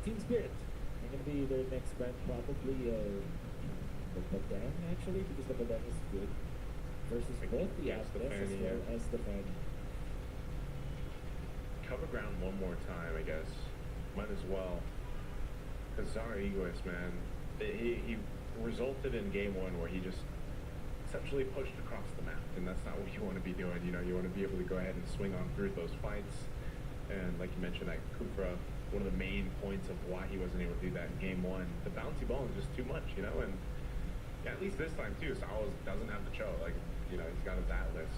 Team Spirit. They're going to be their next brand, probably the Badang, actually, because the Badang is good versus both the Yes, the Atlas as Fanny, well yeah. as the Fanny. Cover ground one more time, I guess. Might as well. Because Zara Egoist, man, he resulted in game 1 where he just essentially pushed across the map, and that's not what you want to be doing. You know, you want to be able to go ahead and swing on through those fights. And like you mentioned, that Kufra, one of the main points of why he wasn't able to do that in game 1, the bouncy ball is just too much, you know. And yeah, at least this time too, Salas doesn't have the choke. Like, you know, he's got his Atlas.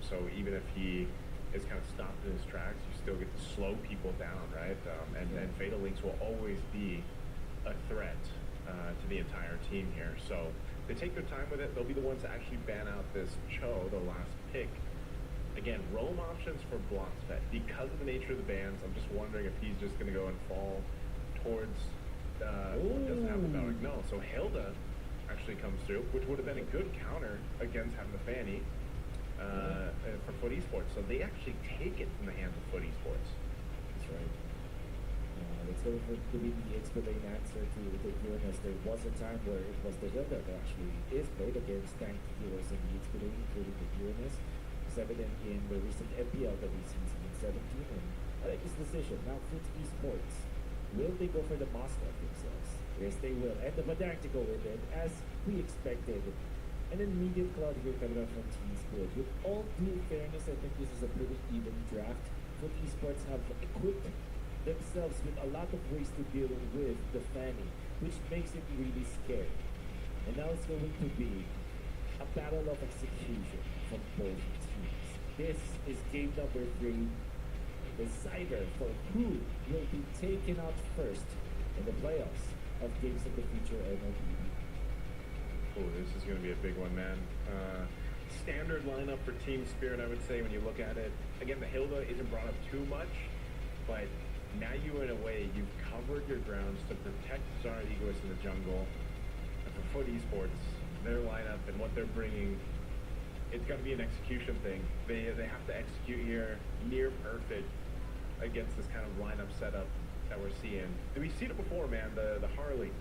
So even if he is kind of stopped in his tracks, you still get to slow people down, right? And Fatal Links will always be a threat to the entire team here. So they take their time with it. They'll be the ones to actually ban out this Cho, the last pick. Again, roam options for Blocksvet. Because of the nature of the bans, I'm just wondering if he's just going to go and fall towards... well, it doesn't have the Balric. No, so Hilda actually comes through, which would have been a good counter against having the Fanny for Foot Esports. So they actually take it from the hands of Foot Esports. That's right. Let's go for to be the explain answer to the Uranus. There was a time where it was the Hilda that actually is played against tank heroes in the explain, including the Uranus. It's evident in the recent MPL that we've seen in 17, and I like his decision. Now, Foot Esports, will they go for the Moscow themselves? Yes, they will. And the Badang to go with it, as we expected. And then medium cloud here coming out from Team Spirit. With all due fairness, I think this is a pretty even draft. Foot Esports have equipped themselves with a lot of ways to deal with the Fanny, which makes it really scary. And now it's going to be a battle of execution from both teams. This is game number 3, decider for who will be taken out first in the playoffs of Games of the Future MLBB. Oh, this is going to be a big one, man. Standard lineup for Team Spirit, I would say, when you look at it. Again, the Hilda isn't brought up too much, but now you, in a way, you've covered your grounds to protect Zara Egoist in the jungle. And for Foot Esports, their lineup and what they're bringing, it's got to be an execution thing. They have to execute here near perfect against this kind of lineup setup that we're seeing. And we've seen it before, man, the Harley,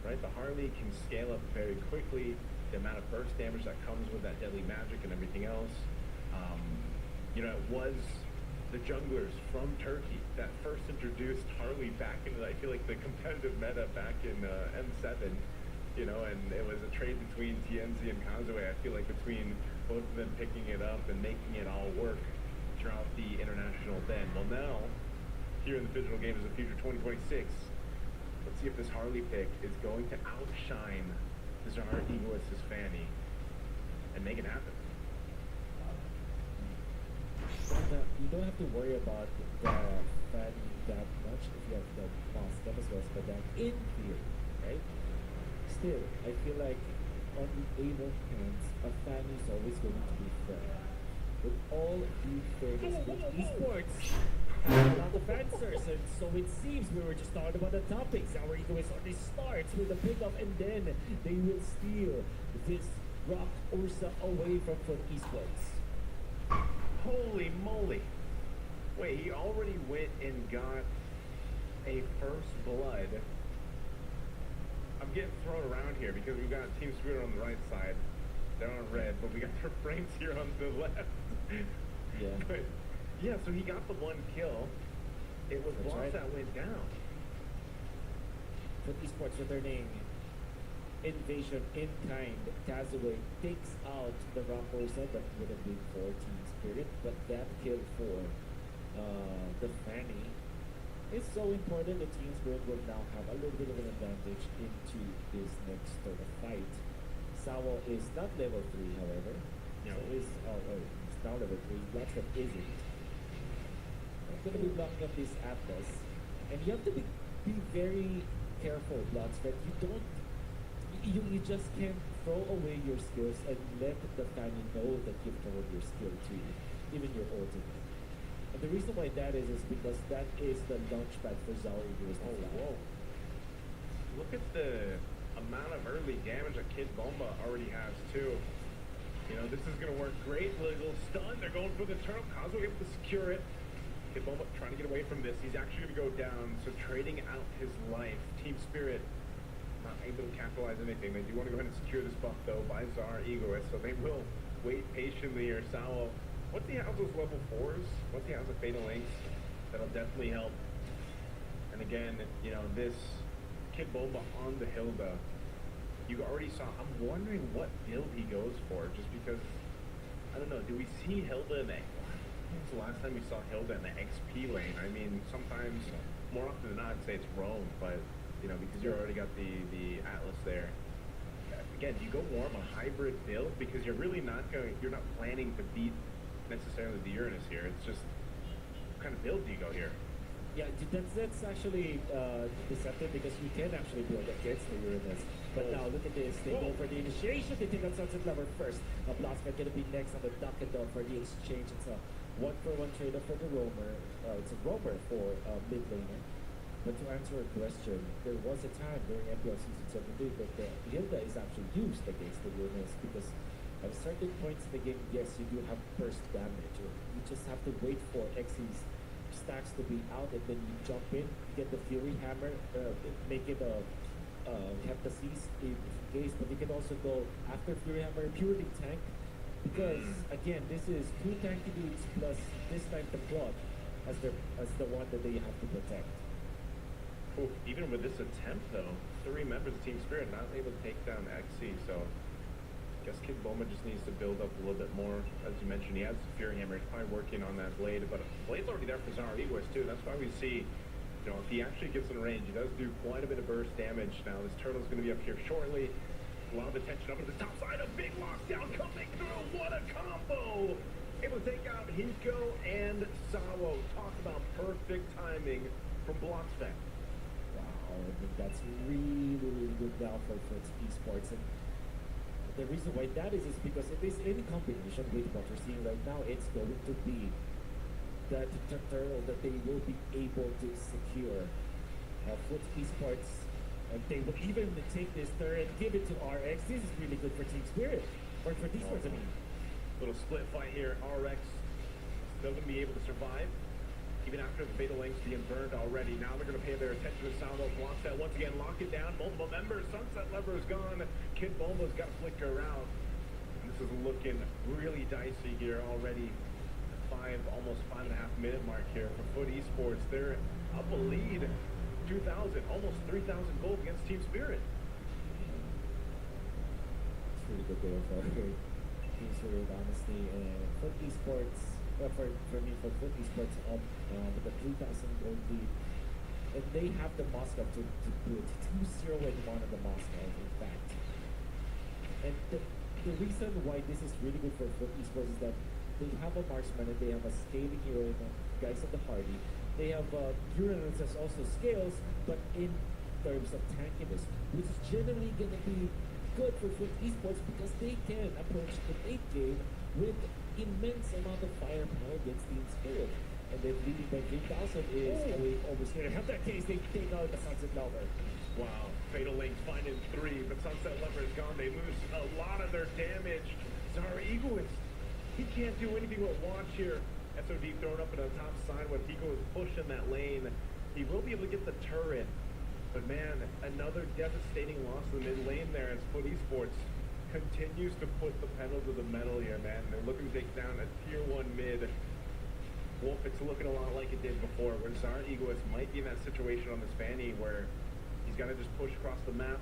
right? The Harley can scale up very quickly. The amount of burst damage that comes with that deadly magic and everything else. You know, it was the junglers from Turkey that first introduced Harley back into, I feel like, the competitive meta back in M7, you know, and it was a trade between TNZ and Kazue. I feel like between both of them picking it up and making it all work throughout the international then. Well, now, here in the Digital Games of the Future 2026, let's see if this Harley pick is going to outshine Zara Egoist's Fanny and make it happen. You don't have to worry about the fanny that much if you have the Moscow as well as Badak in theory, right? Still, I feel like on the able hands, a fanny is always going to be fair. With all due fairness with esports, a lot of answers, and so it seems we were just talking about the topics. Our ego is already starts with a pickup, and then they will steal this Rock Ursa away from Foot Esports. Holy moly! Wait, he already went and got a first blood. I'm getting thrown around here because we've got Team Spirit on the right side. They're on red, but we got their frames here on the left. Yeah. But, yeah, so he got the one kill. It was That's Bloss right. that went down. Foot Esports returning invasion in kind. Kazaway takes out the Rock Ursa. That would have been for Team Spirit, but that kill for the Fanny is so important that Team Spirit will now have a little bit of an advantage into this next sort of fight. Sawo is not level 3, however. No. So is it's now level 3. Blackstep isn't. I'm gonna be blocking up this Atlas. And you have to be very careful, Blackstep. You don't you just can't throw away your skills and let the Fanny know that you've thrown your skill to you, even your ultimate. And the reason why that is because that is the launch pad for Zauri Eagles. Oh, whoa. Look at the amount of early damage that Kid Bomba already has, too. You know, this is going to work great. Little stun. They're going for the turtle. Kazu able to secure it. Kid Bomba trying to get away from this. He's actually going to go down. So trading out his life. Team Spirit not able to capitalize anything. They do want to go ahead and secure this buff, though, by Zar Egoist. So they will wait patiently here. Sawo, once he has those level 4s, once he has a Fatal Links, that'll definitely help. And again, you know, this Kid Bomba on the Hilda, you already saw. I'm wondering what build he goes for, just because, I don't know, do we see Hilda in the, when was the last time we saw Hilda in the XP lane? I mean, sometimes, more often than not, I'd say it's Roam, but, you know, because you already got the Atlas there. Again, do you go more of a hybrid build? Because you're really not going, you're not planning to beat necessarily the Uranus here. It's just, what kind of build do you go here? Yeah, that's actually deceptive because we can actually build against the Uranus. But now look at this, they go for the initiation, they take out Sunset Lover first. Blastman gonna be next on the duck and dog for the exchange. It's a 1-for-1 trade-off for the roamer. It's a roamer for mid laner. But to answer a question, there was a time during MPL Season 17 that the Hilda is actually used against the Uranus because at certain points in the game, yes, you do have burst damage. You just have to wait for Xyz stacks to be out, and then you jump in, get the Fury Hammer, make it a Heptasis in case, but you can also go after Fury Hammer purely tank, because again, this is 2 tanky dudes plus this time the plot as the one that they have to protect. Ooh, even with this attempt, though, 3 members of Team Spirit not able to take down XC, so I guess Kid Boma just needs to build up a little bit more. As you mentioned, he has the Fury Hammer. He's probably working on that blade, but blade's already there for Zara Egoist, too. That's why we see, you know, if he actually gets in range, he does do quite a bit of burst damage. Now, this turtle's going to be up here shortly. A lot of attention up at the top side. A big lockdown coming through. What a combo! Able to take out Hiko and Sawo. Talk about perfect timing from Blockspec. Wow, I think that's really, really good now for esports. And the reason why that is because it is in combination with what we're seeing right now. It's going to be that turtle that they will be able to secure. Foot Esports, and they will even take this turret, give it to RX. This is really good for Team Spirit, or for Esports, I mean. Little split fight here. RX still going to be able to survive, even after the Fatal Links being burned already. Now they're going to pay their attention to Salvo. Blocks that once again, lock it down. Multiple members. Sunset Lever is gone. Kid Bomba's got to flicker around. This is looking really dicey here already. Almost 5.5 minute mark here for Foot Esports. They're up a lead. 2,000, almost 3,000 gold against Team Spirit. It's really good there for Team Spirit, honestly. And Foot Esports, for me, for Foot Esports up with the 3,000 gold lead. And they have the Moscow to do it. 2-0 and 1 on the Moscow, in fact. And the reason why this is really good for Foot Esports is that They have a marksman and they have a scaling hero in guys of the Hardy. They have Uranus as also scales, but in terms of tankiness, which is generally going to be good for Foot Esports because they can approach the late game with immense amount of firepower against Team Spirit. And then leading by 3,000 is almost going to have that case. They take out the Sunset Lover. Wow, Fatal Link's finding 3, but Sunset Lover is gone. They lose a lot of their damage. Zara Egoist, he can't do anything but watch here. SOD thrown up on the top side when Hiko is pushing that lane. He will be able to get the turret, but man, another devastating loss in the mid lane there as Foot Esports continues to put the pedal to the metal here, man. They're looking to take down a tier 1 mid. Wolf, it's looking a lot like it did before, where Zara Egoist might be in that situation on this Fanny where he's got to just push across the map.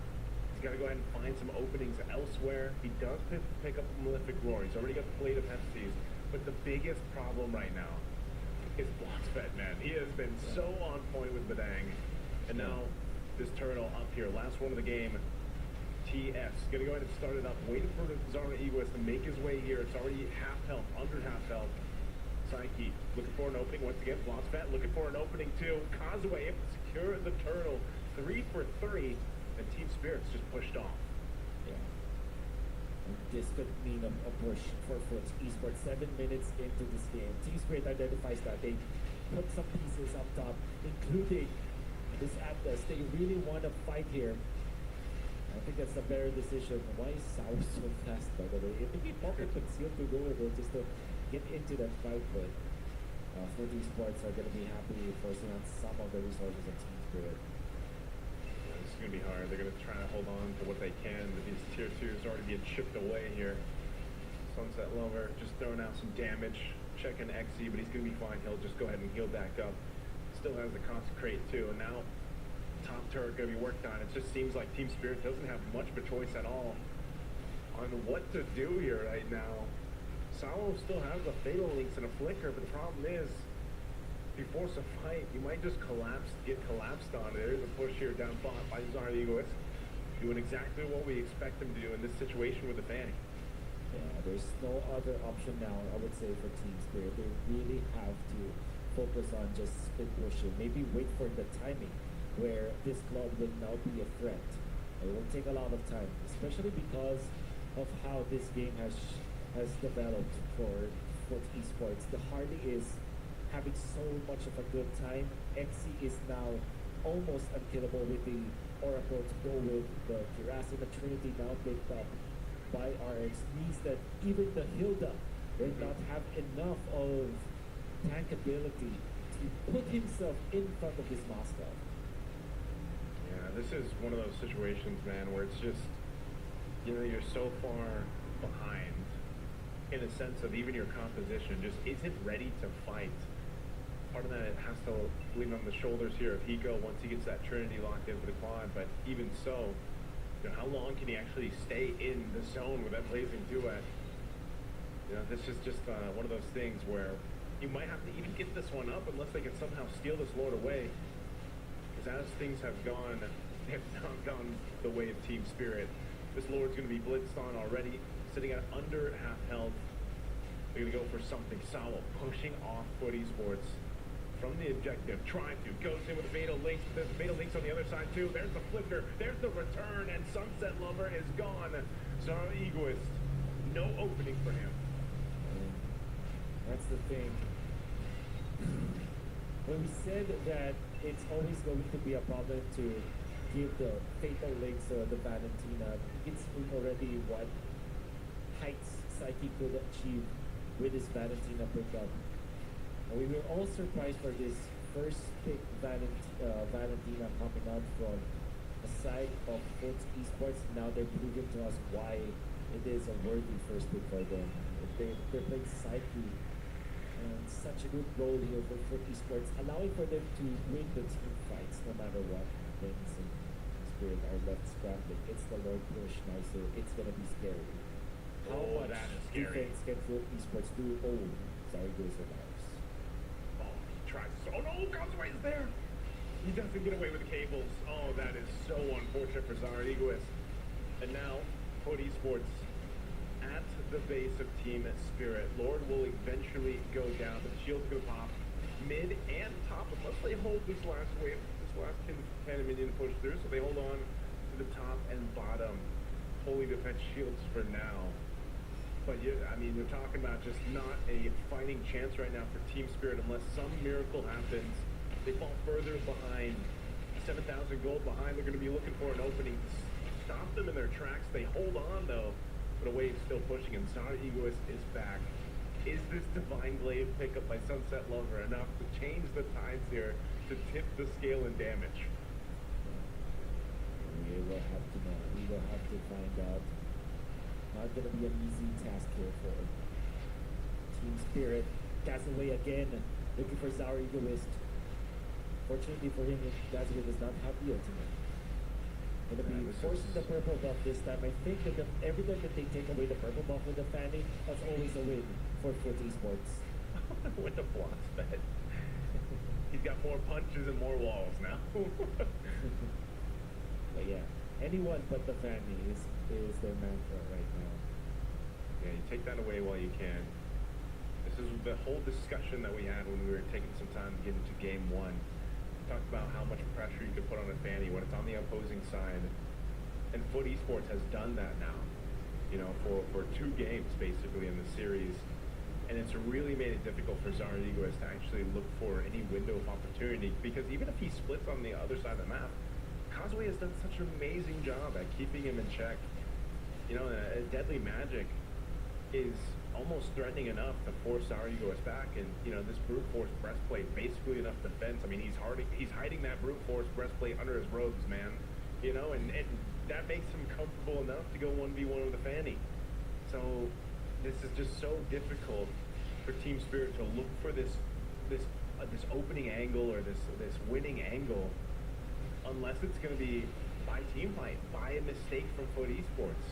He's got to go ahead and find some openings elsewhere. He does pick up Malefic Roar. He's already got the Blade of Hepsies. But the biggest problem right now is Bloxfed, man. He has been so on point with Badang. And now this turtle up here, last one of the game. TS, gonna go ahead and start it up. Waiting for the Zara Egoist to make his way here. It's already half health, under half health. Psyche looking for an opening once again. Bloxfed looking for an opening too. Causeway able to secure the turtle. 3 for 3. And Team Spirit's just pushed off. Yeah. And this could mean a push for Foot Esports 7 minutes into this game. Team Spirit identifies that they put some pieces up top, including this Atlas. They really want to fight here. I think that's a better decision. Why is Sao so fast, by the way? It would be pocket concealed to go with it just to get into that fight, but Foot Esports are going to be happy forcing on some of the resources of Team Spirit. This is going to be hard. They're going to try to hold on to what they can, but these tier 2s already being chipped away here. Sunset Lover just throwing out some damage, checking XE, but he's going to be fine. He'll just go ahead and heal back up. Still has the consecrate too, and now top turret going to be worked on. It just seems like Team Spirit doesn't have much of a choice at all on what to do here right now. Salo still has the Fatal Links and a Flicker, but the problem is, if you force a fight, you might just get collapsed on. There's a push here down bot by Zara Egoist, doing exactly what we expect him to do in this situation with the Fanny. Yeah, there's no other option now, I would say, for Team Spirit. They really have to focus on just split pushing. Maybe wait for the timing where this club will now be a threat. It will take a lot of time, especially because of how this game has developed for Foot Esports. The Hardy is having so much of a good time. XC is now almost unkillable with the Oracle to go with the Kirasi. The Trinity now picked up by RX means that even the Hilda will not have enough of tank ability to put himself in front of this Moscow. Yeah, this is one of those situations, man, where it's just, you're so far behind in a sense of even your composition just isn't ready to fight. Part of that has to lean on the shoulders here of Hiko once he gets that Trinity locked in for the quad, but even so, how long can he actually stay in the zone with that blazing duet? This is just one of those things where you might have to even get this one up unless they can somehow steal this Lord away. Because as things have gone, they've not gone the way of Team Spirit. This Lord's going to be blitzed on already, sitting at under half health. They're going to go for something solid, pushing off Foot Esports from the objective, trying to, goes in with Fatal Links, but there's Fatal Links on the other side too. There's the flicker, there's the return, and Sunset Lover is gone. Zara Egoist, no opening for him. That's the thing. When we said that it's always going to be a problem to give the Fatal Links or the Valentina, it's already what heights Psyche could achieve with this Valentina pickup. We were all surprised for this first pick Valentina coming out from a side of Foot Esports. Now they're proving to us why it is a worthy first pick for them. They're playing Psyche and such a good role here for Foot Esports, allowing for them to win the team fights no matter what happens. And Spirit are left scrambling. It's the Lord push now, so it's gonna be scary. How much defense can Foot Esports do? Oh, sorry, goes with ours. Tries. Oh no, Causeway is there. He doesn't get away with the cables. Oh, that is so unfortunate for Zara Egoist. And now, Foot Esports at the base of Team Spirit. Lord will eventually go down, but the shield's going to pop mid and top, unless they hold this last wave, this last 10 minion push through, so they hold on to the top and bottom. Fully defense shields for now. But I mean, you're talking about just not a fighting chance right now for Team Spirit unless some miracle happens. They fall further behind, 7,000 gold behind. They're going to be looking for an opening to stop them in their tracks. They hold on though, but a wave's still pushing, and Star Egoist is back. Is this Divine Glaive pickup by Sunset Lover enough to change the tides here, to tip the scale in damage? We will have to know. We will have to find out. Not gonna be an easy task here for Team Spirit. Castaway again, looking for Sour Egoist. Fortunately for him, Castaway does not have the ultimate. Gonna be forcing the purple buff this time. I think that every time that they take away the purple buff with the Fanny, that's always a win for Foot Esports. With the blocks bet. He's got more punches and more walls now. But yeah, anyone but the Fanny is their mantra right now. Yeah, you take that away while you can. This is the whole discussion that we had when we were taking some time to get into game one. We talked about how much pressure you can put on a Fanny when it's on the opposing side. And Foot Esports has done that now, you know, for 2 games basically in the series. And it's really made it difficult for Zara Egoist to actually look for any window of opportunity, because even if he splits on the other side of the map, Causeway has done such an amazing job at keeping him in check. You know, Deadly Magic is almost threatening enough to force Zara Egoist back, and you know, this brute force breastplate basically enough defense. I mean, he's hiding that brute force breastplate under his robes, man. You know, and that makes him comfortable enough to go 1v1 with a Fanny. So this is just so difficult for Team Spirit to look for this opening angle or this winning angle, unless it's going to be by team fight, by a mistake from Foot Esports.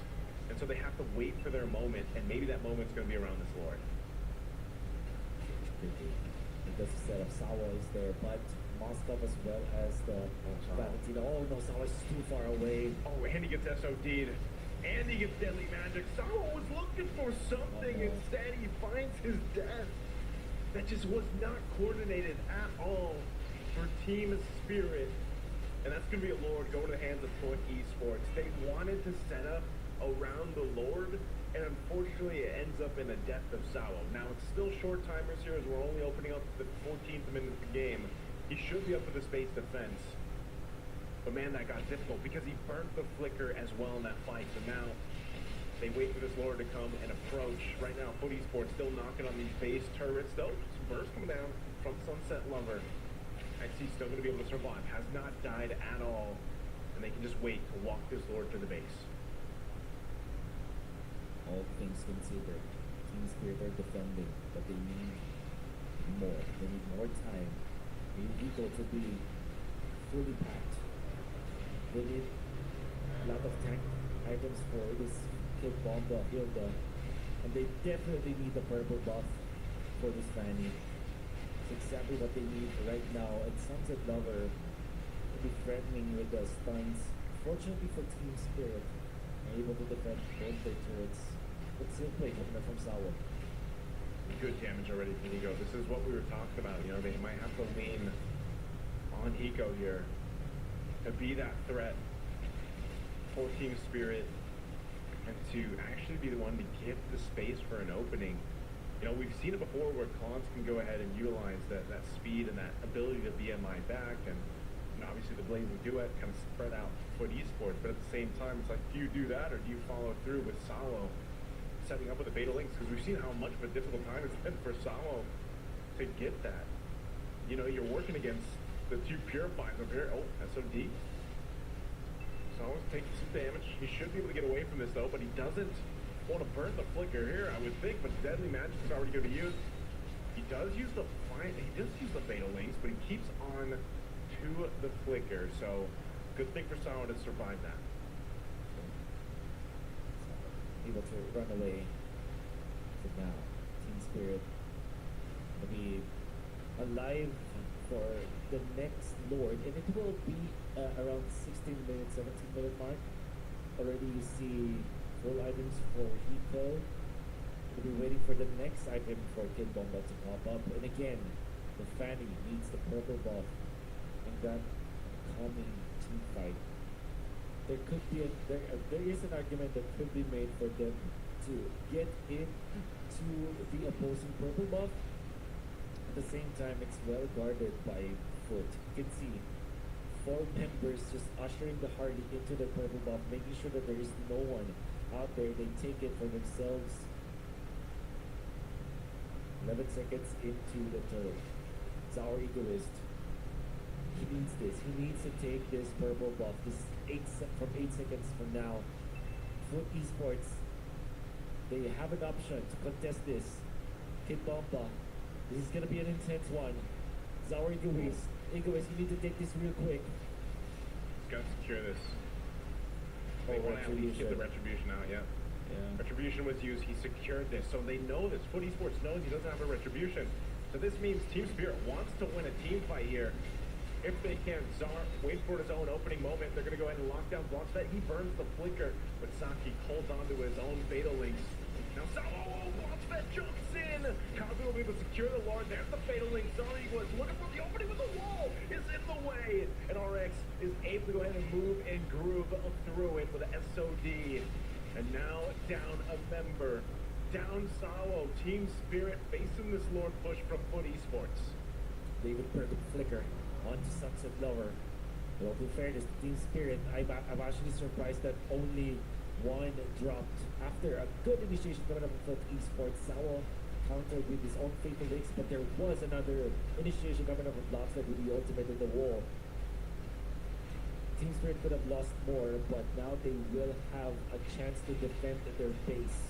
And so they have to wait for their moment, and maybe that moment's going to be around this Lord. Because the setup, Sawa is there, but Moskov as well as the Valentino. Oh no, Sawa is too far away. Oh, and he gets SOD'd. And he gets Deadly Magic. Sawa was looking for something. Oh, no. Instead, he finds his death. That just was not coordinated at all for Team Spirit. And that's going to be a Lord going to the hands of Foot Esports. They wanted to set up around the Lord, and unfortunately it ends up in the death of Sawa. Now, it's still short timers here, as we're only opening up to the 14th minute of the game. He should be up for the space defense. But man, that got difficult because he burnt the flicker as well in that fight. So now they wait for this Lord to come and approach. Right now, Foot Esports still knocking on these base turrets, though. Some burst coming down from Sunset Lover. XC still going to be able to survive. Has not died at all. And they can just wait to walk this Lord to the base. All things considered, Team Spirit are defending, but they need more. They need more time. They need Eagle to be fully packed. They need a lot of tank items for this Kid Bomba, Hilda, and they definitely need the purple buff for this Fanny. It's exactly what they need right now, and Sunset Lover will be threatening with the stuns. Fortunately for Team Spirit, are able to defend both their turrets, but still play coming from Sawa. Good damage already from Hiko. This is what we were talking about. You know, they might have to lean on Hiko here to be that threat for Team Spirit and to actually be the one to give the space for an opening. You know, we've seen it before where Cons can go ahead and utilize that speed and that ability to BMI back, and obviously the Blazing Duet kind of spread out Foot Esports, but at the same time, it's like, do you do that or do you follow through with Salo setting up with the Beta Links? Because we've seen how much of a difficult time it's been for Salo to get that. You know, you're working against the 2 Purifies up here. Oh, SOD. Salo's taking some damage. He should be able to get away from this though, but he doesn't want to burn the flicker here, I would think, but Deadly Magic is already going to use. He does use the Beta Links, but he keeps on to the flicker, so good thing for Salo to survive that. Able to run away. So now, Team Spirit will be alive for the next Lord, and it will be around 16 minutes, 17 minute mark. Already you see full items for Hiko, waiting for the next item for Kid Bomba to pop up. And again, the Fanny needs the purple buff in that coming team fight. There could be there is an argument that could be made for them to get into the opposing purple buff. At the same time, it's well guarded by Foot. You can see 4 members just ushering the Hardy into the purple buff, making sure that there is no one out there. They take it for themselves. 11 seconds into the turn. It's our egoist. He needs this. He needs to take this purple buff. This from 8 seconds from now. Foot Esports, they have an option to contest this. Kid Bomba, this is gonna be an intense one. Zaur Egoist, you need to take this real quick. He's got to secure this. They want to at least get the retribution out, yeah. Retribution was used, he secured this, so they know this. Foot Esports knows he doesn't have a retribution. So this means Team Spirit wants to win a team fight here. If they can, Zar wait for his own opening moment. They're going to go ahead and lock down blocks that. He burns the flicker, but Saki holds onto his own fatal links. Now Sao blocks that, jumps in. Kazu will be able to secure the Lord. There's the fatal link. Zari was looking for the opening, but the wall is in the way. And RX is able to go ahead and move and groove through it with an SOD. And now down a member. Down Sao. Team Spirit facing this Lord push from Foot Esports. David Perfect flicker onto Sunset Lover. Well, in fairness, Team Spirit, I'm actually surprised that only one dropped. After a good initiation coming up from Esports, Sao countered with his own fatal links, but there was another initiation coming up with Blockhead with the ultimate in the wall. Team Spirit could have lost more, but now they will have a chance to defend their base.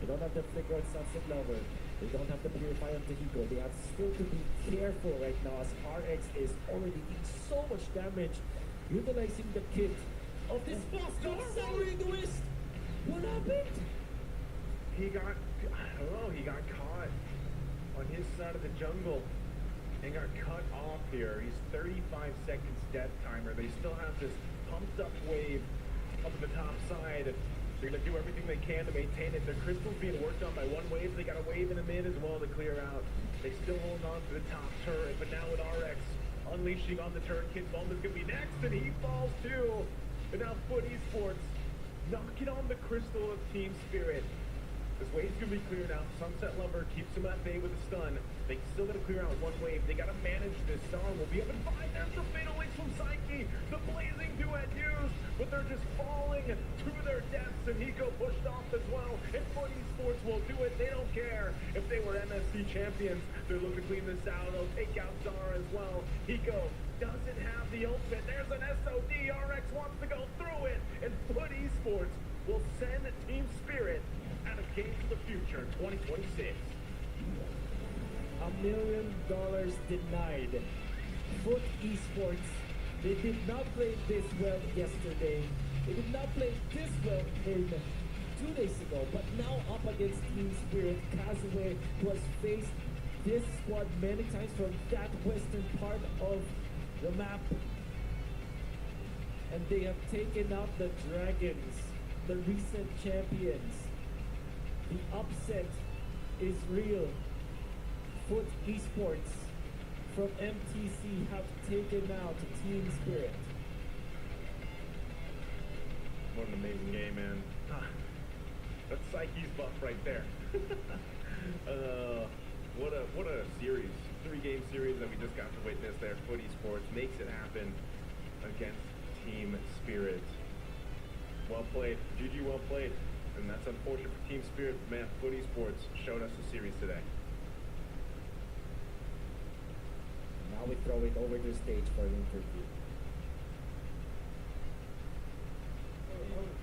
They don't have the flicker on Sunset Lover. They don't have the Purify on Tahiko. They have still to be careful right now as RX is already doing so much damage, utilizing the kit of this monster. Sorry, Egoist! What happened? He got, I don't know, he got caught on his side of the jungle and got cut off here. He's 35 seconds death timer. They still have this pumped up wave up at the top side. They're going to do everything they can to maintain it. Their crystal's being worked on by one wave. They got a wave in the mid as well to clear out. They still hold on to the top turret, but now with RX unleashing on the turret, Kid Bomba's going to be next, and he falls too. And now Foot Esports knocking on the crystal of Team Spirit. This wave's going to be cleared out. Sunset Lover keeps him at bay with a stun. They still got to clear out one wave. They got to manage this. Star will be up in 5. There's the fatal links from Psyche. The blazing duet used, but they're just falling to their deaths. And Hiko pushed off as well. And Foot Esports will do it. They don't care if they were MSC champions. They're looking to clean this out. They'll take out Zara as well. Hiko doesn't have the ultimate. There's an SOD. RX wants to go through it. And Foot Esports will send Team Spirit out of Games of the Future 2026. $1 million denied. Foot Esports, they did not play this well yesterday. They did not play this well in 2 days ago, but now up against Team Spirit, Kazue, who has faced this squad many times from that western part of the map. And they have taken out the Dragons, the recent champions. The upset is real. Foot Esports from MTC have taken out Team Spirit. What an amazing game, man. That's Psyche's buff right there. What a series. 3-game series that we just got to witness there. Foot Esports makes it happen against Team Spirit. Well played. GG, well played. And that's unfortunate for Team Spirit. Man, Foot Esports showed us the series today. Now we throw it over the stage for an interview.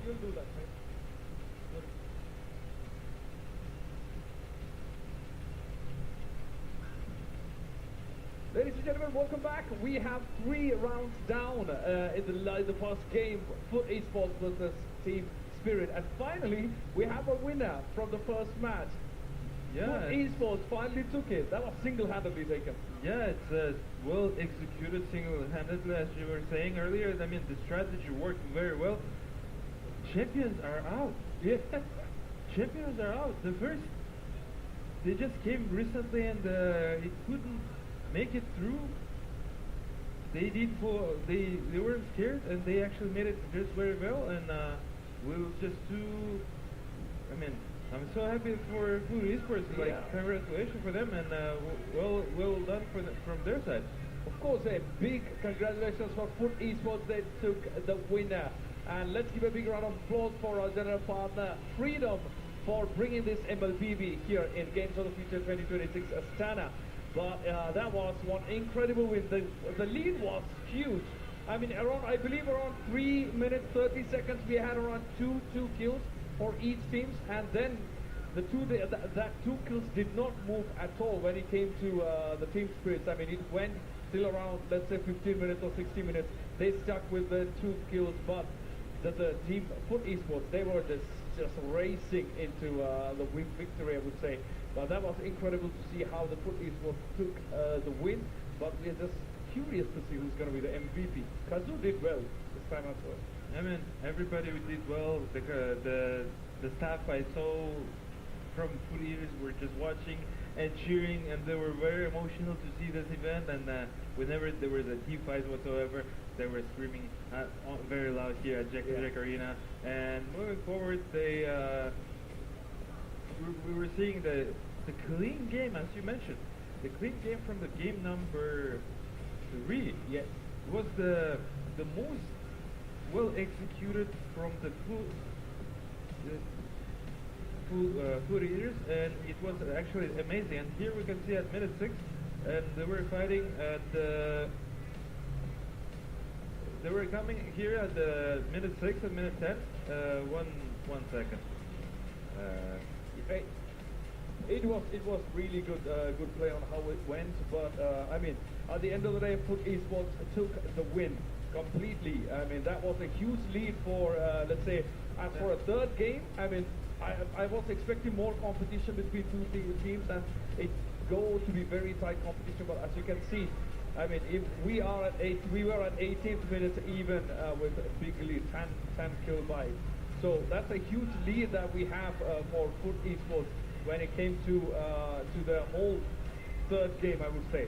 You'll do that, right? Ladies and gentlemen, welcome back. We have 3 rounds down in the first game. Foot Esports versus Team Spirit. And finally, we have a winner from the first match. Yeah. Foot Esports finally took it. That was single-handedly taken. Yeah, it's well executed single-handedly, as you were saying earlier. I mean, the strategy worked very well. Champions are out. Yeah. Champions are out. The first they just came recently and it couldn't make it through. They weren't scared and they actually made it just very well and we'll just do. I mean, I'm so happy for Food Esports. Like, congratulations for them and well done from their side. Of course, a big congratulations for Food Esports. They took the winner. And let's give a big round of applause for our general partner, Freedom, for bringing this MLBB here in Games of the Future 2026 Astana. But that was one incredible win. The lead was huge. I mean, I believe around 3 minutes 30 seconds, we had around two kills for each team, and then that 2 kills did not move at all when it came to the team spirits. I mean, it went still around, let's say, 15 minutes or 60 minutes. They stuck with the 2 kills, but the team Foot Esports, they were just racing into the victory, I would say. But that was incredible to see how the Foot Esports took the win. But we're just curious to see who's going to be the MVP. Kazu did well this time as well. I mean, everybody did well. The staff I saw from Food Eaters were just watching and cheering, and they were very emotional to see this event. And whenever there was a team fight whatsoever, they were screaming very loud here at Jack Arena. And moving forward, we were seeing the clean game, as you mentioned, the clean game from the game number 3. Yes, it was the most well executed from the Food Eaters, and it was actually amazing. And here we can see at minute 6, and they were fighting at they were coming here at the minute 6 and minute 10. One second. It was really good play on how it went, but I mean, at the end of the day, Foot Esports took the win completely. I mean, that was a huge lead for let's say, as for a third game. I mean, I was expecting more competition between two teams, and it go to be very tight competition. But as you can see, I mean, if we were at 18th minute even with a big lead, 10 kill by. So that's a huge lead that we have for Foot Esports when it came to the whole third game, I would say.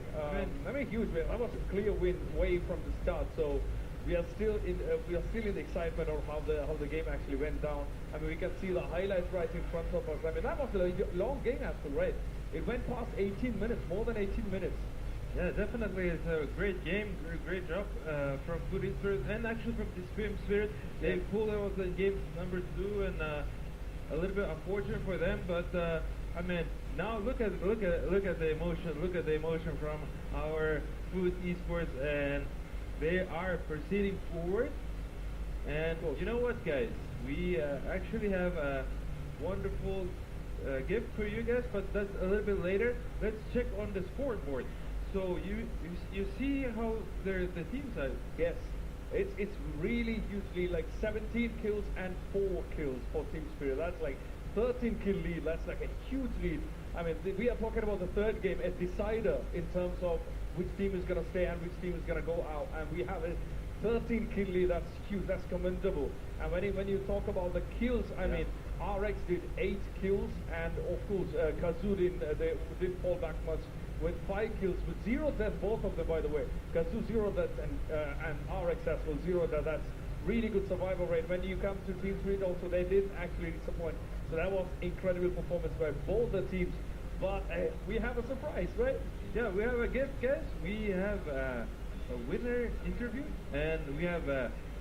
I mean, huge win. That was a clear win way from the start. So we are still in the excitement of how the game actually went down. I mean, we can see the highlights right in front of us. I mean, that was a long game after, right? It went past 18 minutes, more than 18 minutes. Yeah, definitely, it's a great game, great job from Food Esports and actually from the Stream Spirit. They pulled out the game number 2, and a little bit unfortunate for them, but I mean, now look at the emotion from our Food Esports, and they are proceeding forward. And you know what, guys? We actually have a wonderful gift for you guys, but that's a little bit later. Let's check on the scoreboard. So you see how the teams are. Yes, it's really usually like 17 kills and 4 kills for Team Spirit. That's like 13 kill lead. That's like a huge lead. I mean, we are talking about the third game, a decider in terms of which team is going to stay and which team is going to go out. And we have a 13 kill lead. That's huge. That's commendable. And when you talk about the kills, I mean, RX did 8 kills, and of course Kazoo didn't fall back much with 5 kills, with 0 deaths, both of them, by the way. Kazoo 0 deaths and RX as well 0 deaths. That's really good survival rate. When you come to Team Spirit also, they did actually disappoint. So that was incredible performance by both the teams. But we have a surprise, right? Yeah, we have a gift, guys. We have a winner interview, and we have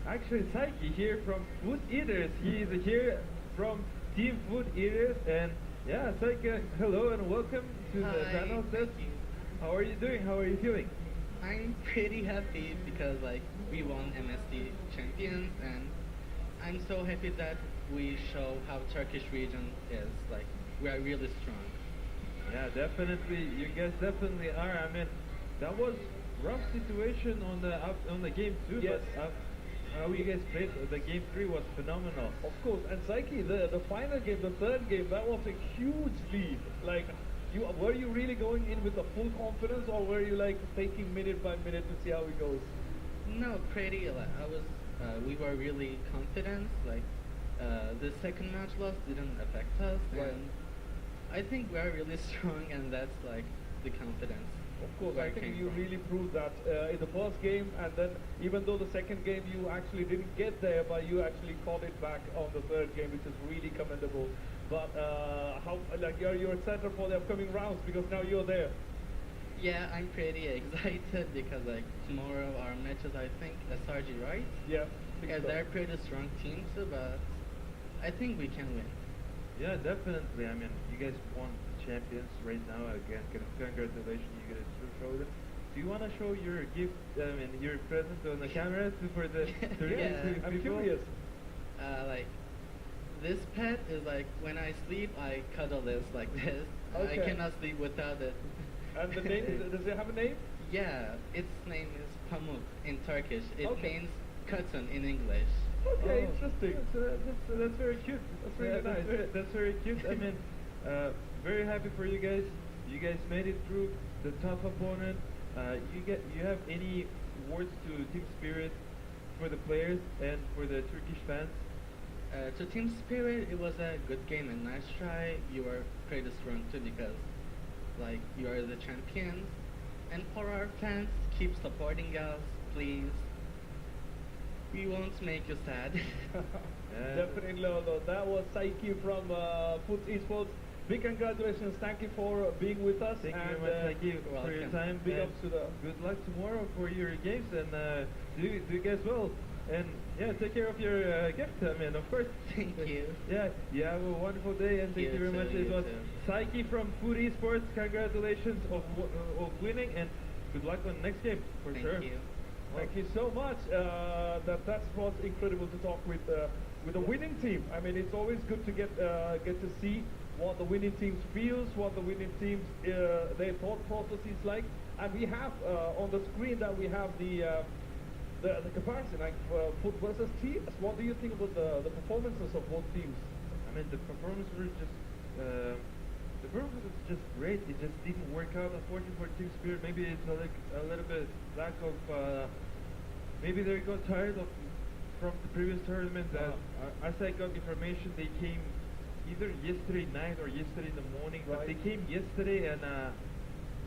actually Saiki here from Food Eaters. He is here from Team Food Eaters, and yeah, Saiki, hello and welcome to the channel. How are you doing? How are you feeling? I'm pretty happy because we won MSD champions, and I'm so happy that we show how Turkish region is. We are really strong. Yeah, definitely. You guys definitely are. I mean, that was rough situation on the game 2, yes. But how you guys played the game 3 was phenomenal. Of course, and Saiki, the final game, the third game, that was a huge lead. Were you really going in with the full confidence, or were you taking minute by minute to see how it goes? No, pretty. We were really confident. The second match loss didn't affect us, right. And I think we are really strong, and that's like the confidence. Of course, I where it think came you from. really proved that in the first game, and then even though the second game you actually didn't get there, but you actually caught it back on the third game, which is really commendable. But how like you're excited for the upcoming rounds because now you're there. Yeah, I'm pretty excited because like tomorrow our matches, I think SRG, right? Yeah. think Yeah, so. they're pretty strong teams, but I think we can win. Yeah, definitely. I mean, you guys won champions right now. Again, congratulations, you guys show them. Do you want to show your gift, I mean, your present on the camera for the Yeah, I'm people? curious. Like this pet is like when I sleep, I cuddle this like this. Okay. I cannot sleep without it. And the name, does it have a name? Yeah, its name is Pamuk in Turkish. It Okay. means cotton in English. Okay, Oh, interesting. That's very cute. That's really nice. That's very cute. I mean, very happy for you guys. You guys made it through the tough opponent. You have any words to Team Spirit for the players and for the Turkish fans? To Team Spirit, it was a good game and nice try. You were pretty strong too because, like, you are the champions. And for our fans, keep supporting us, please. We won't make you sad. Definitely, Lolo. That was Saiki from Foot Esports. Big congratulations. Thank you for being with us. Thank you and, very much. Thank you you're for your welcome. time. Big and ups to the- good luck tomorrow for your games and do guys well. And yeah, take care of your gift. I mean, of course. Thank you. Yeah, you have a wonderful day and thank You you very too, much. It you was too. Saiki from Food Esports. Congratulations of winning and good luck on the next game for Thank sure. you. Thank you so much. That was incredible to talk with the winning team. I mean, it's always good to get to see what the winning teams feels, what the winning teams their thought process is like. And we have on the screen that we have the comparison, like foot versus teams. What do you think about the performances of both teams? I mean, the performance was just great. It just didn't work out, unfortunately, for Team Spirit. Maybe it's a little bit lack of. Maybe they got tired from the previous tournament. As I got information, they came either yesterday night or yesterday in the morning. But they Right. came yesterday, and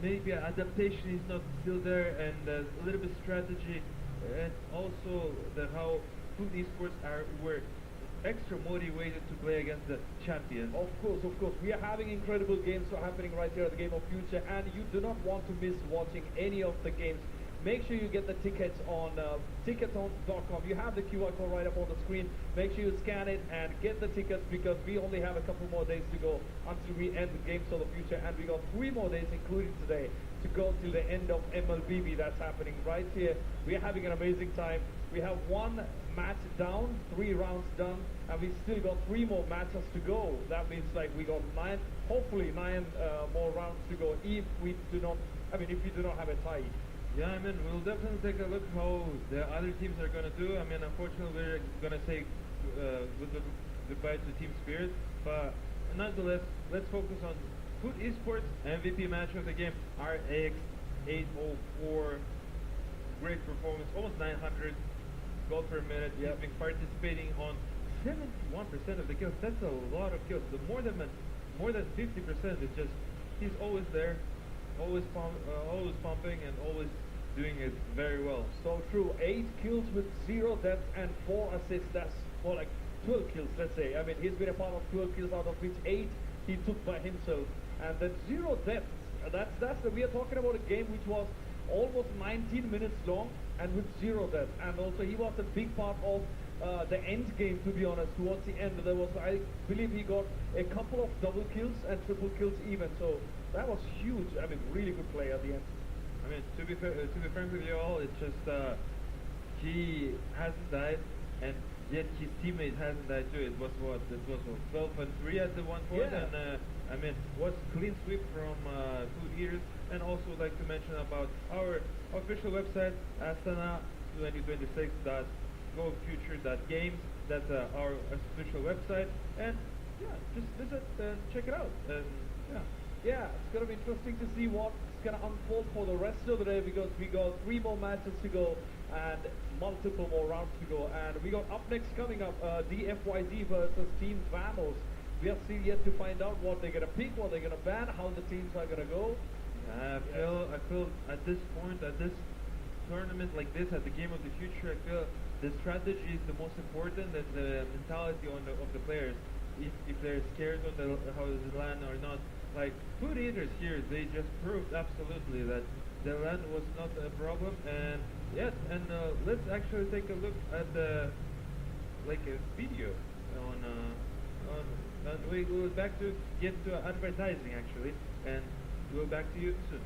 maybe adaptation is not still there, and a little bit strategy, and also how Food Esports were extra motivated to play against the champions. Of course. We are having incredible games happening right here at the Game of Future, and you do not want to miss watching any of the games. Make sure you get the tickets on tickets.com. You have the QR code right up on the screen. Make sure you scan it and get the tickets because we only have a couple more days to go until we end the Games of the Future, and we got 3 more days, including today, to go till the end of MLBB. That's happening right here. We are having an amazing time. We have 1 match down, 3 rounds done, and we still got 3 more matches to go. That means like we got 9, hopefully 9 more rounds to go if we do not have a tie. Yeah, I mean, we'll definitely take a look how the other teams are going to do. I mean, unfortunately, we're going to say goodbye to Team Spirit. But nonetheless, let's focus on Food Esports MVP match of the game, RX 804. Great performance, almost 900 gold per minute. He's been participating on 71% of the kills. That's a lot of kills. The more than 50% is just, he's always there. Always pumping and always doing it very well. So true. 8 kills with 0 deaths and 4 assists. That's more like 12 kills, let's say. I mean, he's been a part of 12 kills, out of which 8 he took by himself. And then 0 deaths. We are talking about a game which was almost 19 minutes long and with 0 deaths. And also he was a big part of the end game, to be honest. Towards the end, I believe he got a couple of double kills and triple kills even. So that was huge. I mean, really good play at the end. I mean, to be frank with you all, it's just he hasn't died, and yet his teammate hasn't died too. It was 12 and 3 at the one point, Yeah. and I mean, was clean sweep from Food Eaters, and also would like to mention about our official website, astana2026.gofuture.games. That's our official website, and yeah, just visit and check it out. And Yeah, it's going to be interesting to see what's going to unfold for the rest of the day because we got 3 more matches to go and multiple more rounds to go. And we got up next coming up DFYZ versus Team Vamos. we are still yet to find out what they're gonna pick, what they're gonna ban, how the teams are gonna go. I feel at this point, at this tournament like this, at the game of the future, I feel the strategy is the most important than the mentality of the players. If they're scared on how does it land or not. Like food eaters here, they just proved absolutely that the land was not a problem. And let's actually take a look at the like a video on we will back to get to advertising actually, and we'll back to you soon.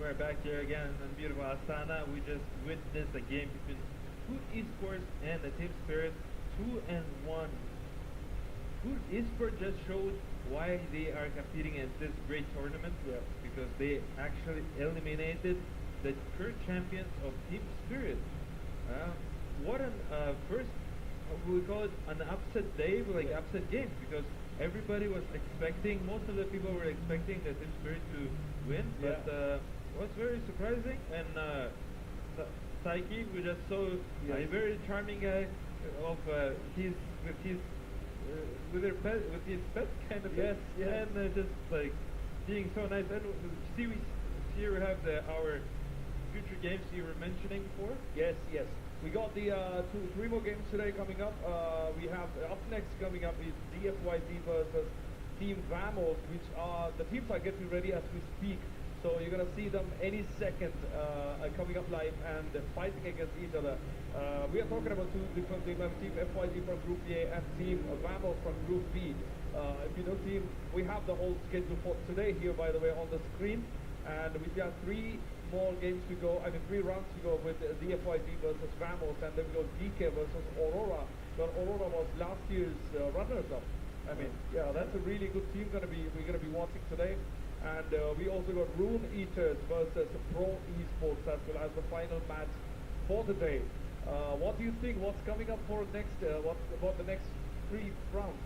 We're back here again in beautiful Astana. We just witnessed a game between Food Esports and the Team Spirit, 2-1. Food Esports just showed why they are competing in this great tournament. Yeah. Because they actually eliminated the current champions of Team Spirit. What an first, we call it an upset day, like upset game, because everybody was expecting, most of the people were expecting the Team Spirit to win, but what's very surprising, and Saiki, we just saw a very charming guy of his with his pet kind of thing, and just like being so nice. And here we have our future games you were mentioning before. Yes. We got the 3 more games today coming up. We have up next coming up is DFYZ versus Team Vamos, which are the teams are getting ready as we speak. So you're gonna see them any second coming up live and fighting against each other. We are talking about 2 different teams. Team FYZ from Group A and Team Vamos from Group B. If you know team, we have the whole schedule for today here, by the way, on the screen. And we got 3 more games to go. 3 rounds to go with DFYZ versus Vamos, and then we go DK versus Aurora. But Aurora was last year's runners-up. That's a really good team. We're gonna be watching today. And we also got Rune Eaters versus Pro Esports as well as the final match for the day. What do you think? What's coming up for next? What about the next 3 rounds?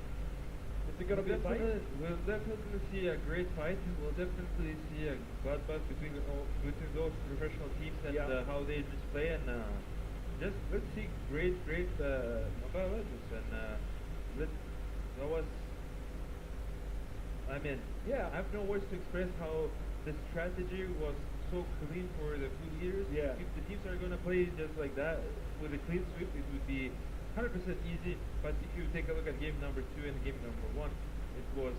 Is it going to be a fight? We'll definitely see a great fight. We'll definitely see a bloodbath between those professional teams and how they just play. And just let's see great Mobile Legends. And that was. I have no words to express how the strategy was so clean for the 2 years. Yeah. If the teams are going to play just like that with a clean sweep, it would be 100% easy. But if you take a look at game number 2 and game number 1, it was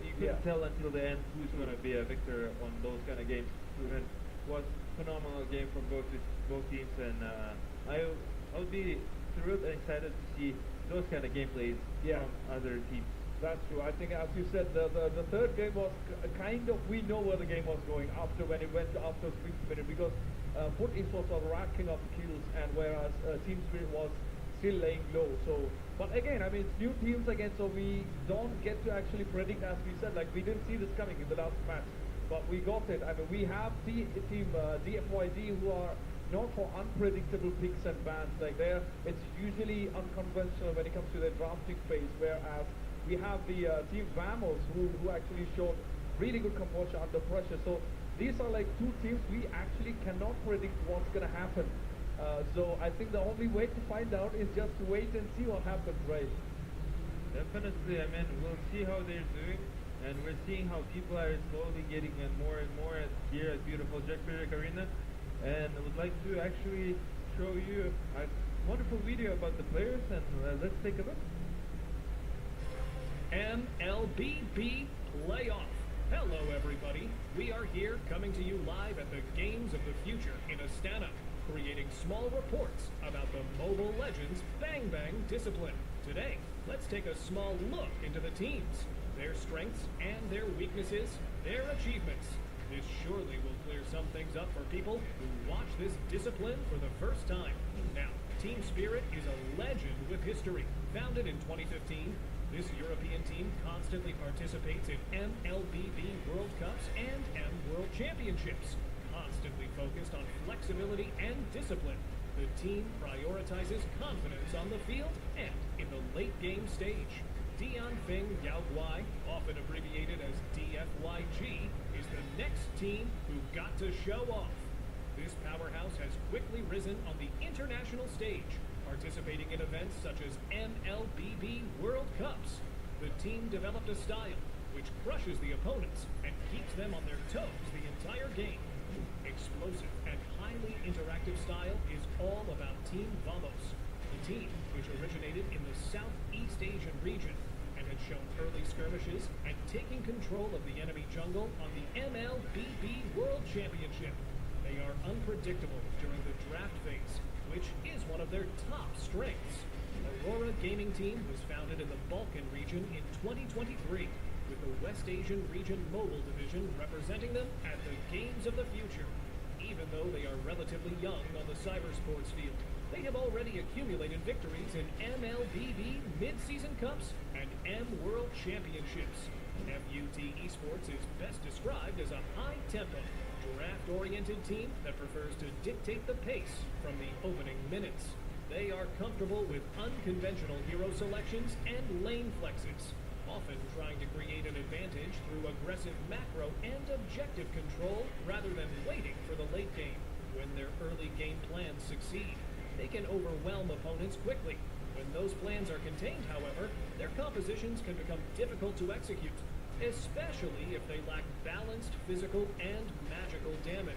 you couldn't tell until the end who's going to be a victor on those kind of games. And it was phenomenal game from both teams, and I'll be thrilled and excited to see those kind of gameplays from other teams. That's true. I think, as you said, the third game was kind of, we know where the game was going after when it went to after 6 minutes, because Foot Esports was racking up kills, and whereas Team Spirit was still laying low. So, but again, I mean, it's new teams again, so we don't get to actually predict, as we said, like we didn't see this coming in the last match, but we got it. I mean, we have team DFYD who are not for unpredictable picks and bans. Like it's usually unconventional when it comes to their drafting phase, whereas we have the team Vamos who actually showed really good composure under pressure. So these are like two teams we actually cannot predict what's going to happen. So I think the only way to find out is just to wait and see what happens, right? Definitely, I mean, we'll see how they're doing, and we're seeing how people are slowly getting more and more here at beautiful Jack Spirit Arena. And I would like to actually show you a wonderful video about the players, and let's take a look. MLBB Playoff. Hello, everybody. We are here coming to you live at the Games of the Future in Astana, creating small reports about the mobile legends Bang Bang discipline. Today, let's take a small look into the teams, their strengths and their weaknesses, their achievements. This surely will clear some things up for people who watch this discipline for the first time. Now, Team Spirit is a legend with history. Founded in 2015, this European team constantly participates in MLBB World Cups and M World Championships. Constantly focused on flexibility and discipline, the team prioritizes confidence on the field and in the late game stage. Dion Feng Yao Guai, often abbreviated as DFYG, is the next team who got to show off. This powerhouse has quickly risen on the international stage, participating in events such as MLBB World Cups. The team developed a style which crushes the opponents and keeps them on their toes the entire game. Explosive and highly interactive style is all about Team Vamos, the team which originated in the Southeast Asian region and had shown early skirmishes and taking control of the enemy jungle on the MLBB World Championship. They are unpredictable during the draft phase, which is one of their top strengths. Aurora Gaming Team was founded in the Balkan region in 2023, with the West Asian Region Mobile Division representing them at the Games of the Future. Even though they are relatively young on the cybersports field, they have already accumulated victories in MLBB Mid-Season Cups and M World Championships. FUT Esports is best described as a high-tempo, draft-oriented team that prefers to dictate the pace from the opening minutes. They are comfortable with unconventional hero selections and lane flexes, often trying to create an advantage through aggressive macro and objective control rather than waiting for the late game. When their early game plans succeed, they can overwhelm opponents quickly. When those plans are contained, however, their compositions can become difficult to execute, especially if they lack balanced physical and magical damage.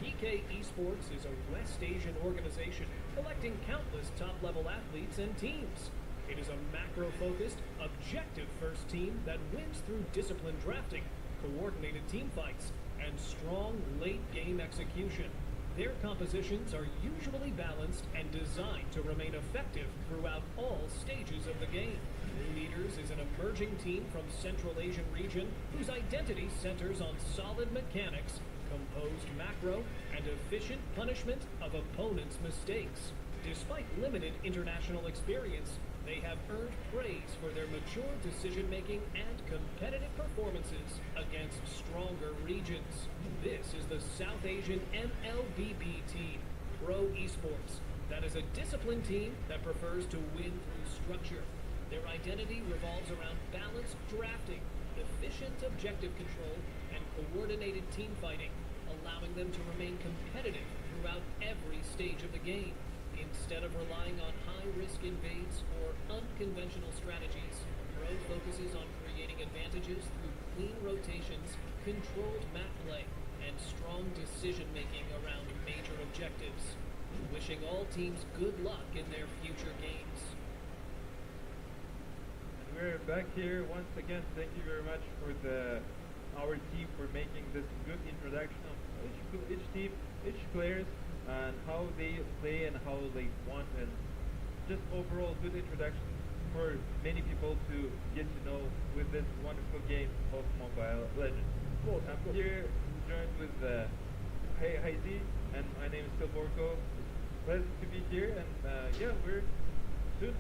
PK Esports is a West Asian organization collecting countless top-level athletes and teams. It is a macro-focused, objective-first team that wins through disciplined drafting, coordinated team fights, and strong late-game execution. Their compositions are usually balanced and designed to remain effective throughout all stages of the game. Blue Leaders is an emerging team from Central Asian region whose identity centers on solid mechanics, composed macro, and efficient punishment of opponents' mistakes. Despite limited international experience, they have earned praise for their mature decision-making and competitive performances against stronger regions. This is the South Asian MLBB team, Pro Esports, that is a disciplined team that prefers to win through structure. Their identity revolves around balanced drafting, efficient objective control, and coordinated team fighting, allowing them to remain competitive throughout every stage of the game. Instead of relying on high-risk invades or unconventional strategies, Pro focuses on creating advantages through clean rotations, controlled map play, and strong decision-making around major objectives. Wishing all teams good luck in their future games. And we're back here once again. Thank you very much for our team for making this good introduction of each team, each players, and how they play and how they want, and just overall good introduction. for many people to get to know with this wonderful game of Mobile Legends. Cool. I'm here joined with Heidi, and my name is Tilborko. It's pleasant to be here, and yeah, we're soon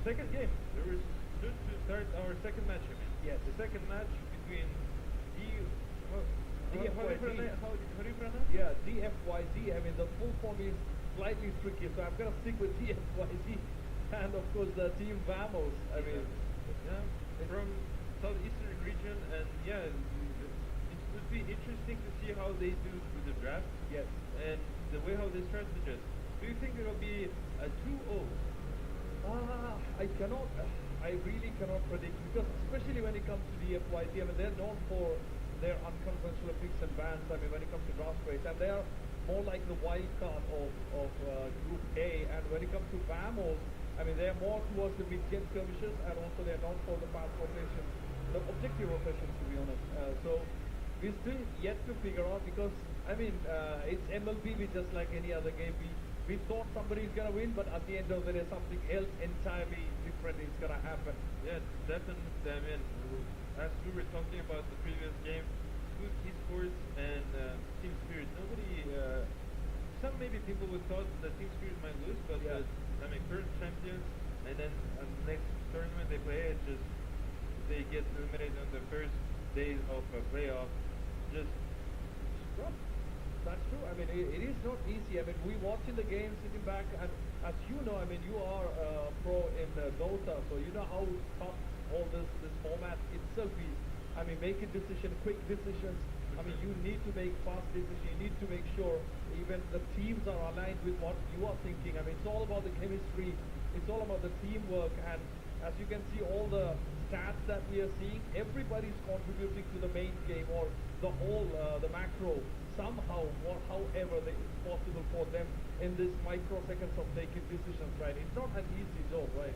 second game. We're soon to start our second match. I mean, Yes. the second match between how do you DFYZ. how do you pronounce? Yeah, DFYZ. I mean, the full form is slightly tricky, so I'm gonna stick with DFYZ. And of course, the team Vamos. I mean, Yeah, from southeastern region, and yeah, it would be interesting to see how they do with the draft yes. and the way how they strategize. Do you think it'll be a 2-0? I really cannot predict, because especially when it comes to the FYT, I mean, they're known for their unconventional picks and bans. I mean, when it comes to draft race, and they are more like the wild card of Group A. And when it comes to Vamos, I mean, they're more towards the mid-game skirmishes, and also they're known for the fast rotations, the objective rotations, to be honest. So we're still yet to figure out, because I mean, it's MLBB just like any other game. We thought somebody's gonna win, but at the end of the day, something else entirely different is gonna happen. Yeah, definitely. I mean, as we were talking about the previous game, good esports and team spirit. Nobody, some maybe people would thought that team spirit might lose, but Yeah. I mean, current champions, and then next tournament they play, it's just they get eliminated on the first days of a playoff. Just Rough. That's true. I mean, it is not easy. I mean, we watching the game, sitting back, and as you know, I mean, you are pro in Dota, so you know how tough all this format itself is. I mean, making quick decisions. I mean, you need to make fast decisions. You need to make sure even the teams are aligned with what you are thinking. I mean, it's all about the chemistry. It's all about the teamwork. And as you can see, all the stats that we are seeing, everybody's contributing to the main game, or the whole, the macro, somehow, however it's possible for them in this microseconds of making decisions, right? It's not an easy job, right?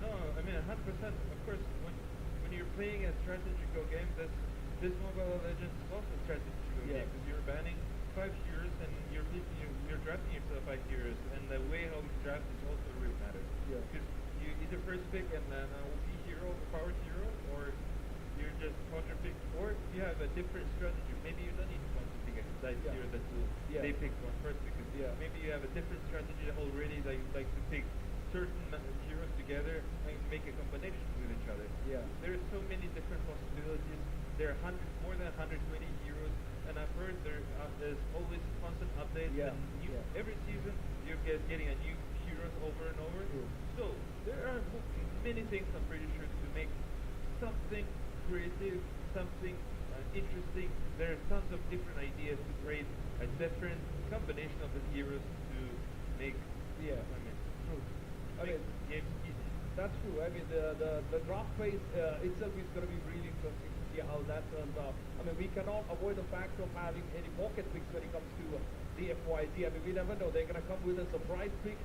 no, I mean 100%. Of course, when you're playing a strategical game, this Mobile Legends is also a strategical Yeah. game, because you're banning 5 heroes and you're drafting yourself 5 heroes, and the way how you draft is also really matters. Yeah. Because you either first pick an OP hero, powered hero, or you're just counter pick, or you have a different strategy. Maybe you don't need to counter pick a dice Yeah. hero that Yeah. they picked one first, because Yeah. maybe you have a different strategy already that you like to pick certain heroes together and make a combination with each other. Yeah. There's so many different possibilities. There are more than 120 heroes, and I've heard there's always constant updates. Yeah, And yeah. every season you're getting a new heroes over and over. True. So there are many things I'm pretty sure to make something creative, something interesting. There are tons of different ideas to create a different combination of the heroes to make. Yeah. I mean, True. I make mean, games easy. that's true. I mean, the draft phase itself is going to be really interesting to see how that turns out. I mean, we cannot avoid the fact of having any pocket picks when it comes to the FYT. I mean, we never know. They're going to come with a surprise pick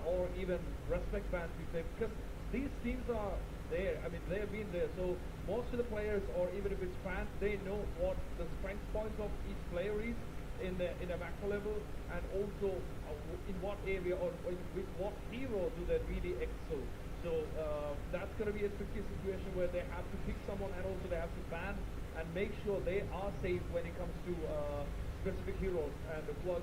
or even respect bans because these teams are there. I mean, they have been there. So most of the players, or even if it's fans, they know what the strength points of each player is in a macro level, and also in what area or with what hero do they really excel. So that's going to be a tricky situation where they have to pick someone, and also they have to ban and make sure they are safe when it comes to specific heroes and who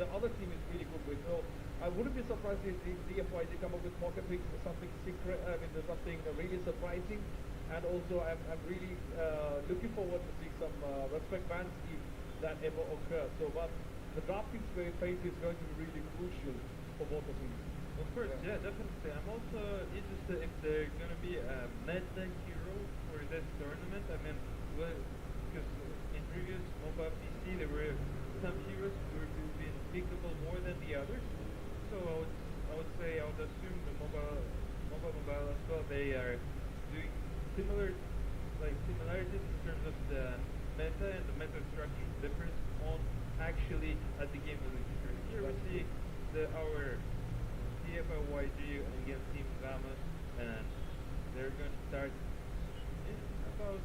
the other team is really good with. So I wouldn't be surprised if the DFYZ come up with pocket picks, something secret. I mean, there's something really surprising, and also I'm really looking forward to see some respect bans if that ever occurs. So, but the drafting phase is going to be really crucial for both of them. Of course, yeah, definitely. I'm also interested if there's going to be a meta hero for this tournament. I mean, because in previous mobile PC there were some heroes who were being pickable more than the others. So I would say I would assume the mobile as well. They are doing similarities in terms of the meta and the meta structure difference on actually at the game release. Here we see our DFYG against Team Vamos, and they're going to start in about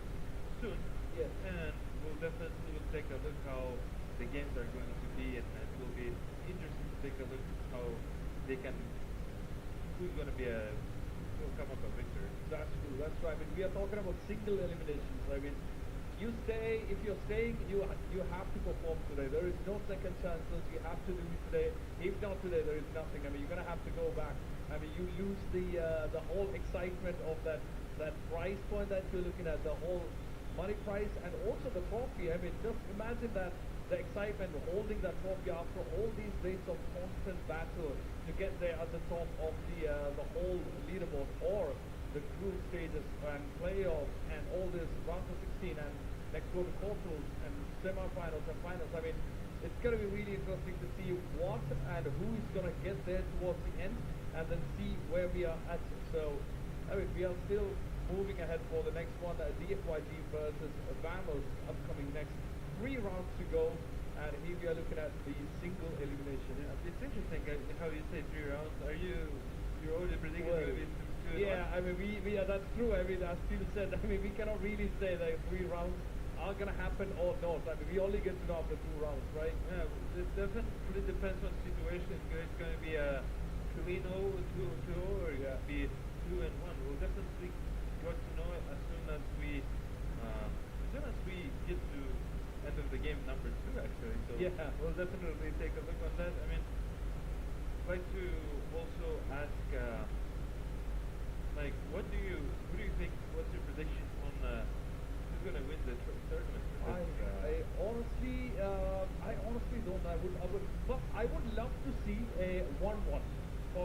soon. Yes. And we'll definitely take a look how the games are going to be, and it will be interesting to take a look how they can, who's going to be come up a victor. That's true. That's right. I mean, we are talking about single eliminations. I mean, you stay. If you're staying, you have to perform today. There is no second chances. You have to do it today. If not today, there is nothing. I mean, you're gonna have to go back. I mean, you lose the whole excitement of that prize point that you're looking at, the whole money prize, and also the trophy. I mean, just imagine that. The excitement of holding that trophy after all these days of constant battle to get there at the top of the whole leaderboard, or the group stages and playoffs and all this round of 16 and next go to quarters and semifinals and finals. I mean, it's going to be really interesting to see what and who is going to get there towards the end, and then see where we are at. So, I mean, we are still moving ahead for the next one, DFYG versus Vamos, upcoming next. 3 rounds to go, and here we are looking at the single elimination. Yeah, it's interesting how you say 3 rounds. You're already predicting Well, it's going to be 2 and yeah, 1? I mean, we that's true. I mean, as Steve said, I mean, we cannot really say that 3 rounds are gonna happen or not. I mean, we only get to know after 2 rounds, right? Yeah, it definitely depends on the situation. It's going to be a 3-0, 2-2, or it's going to be 2 and 1. We'll definitely got to know it as soon as we get to end of the game number 2, actually. So Yeah. we'll definitely take a look on that. I mean, I'd like to also ask, like, who do you think? What's your prediction on who's going to win the tournament? I honestly don't. But I would love to see a 1-1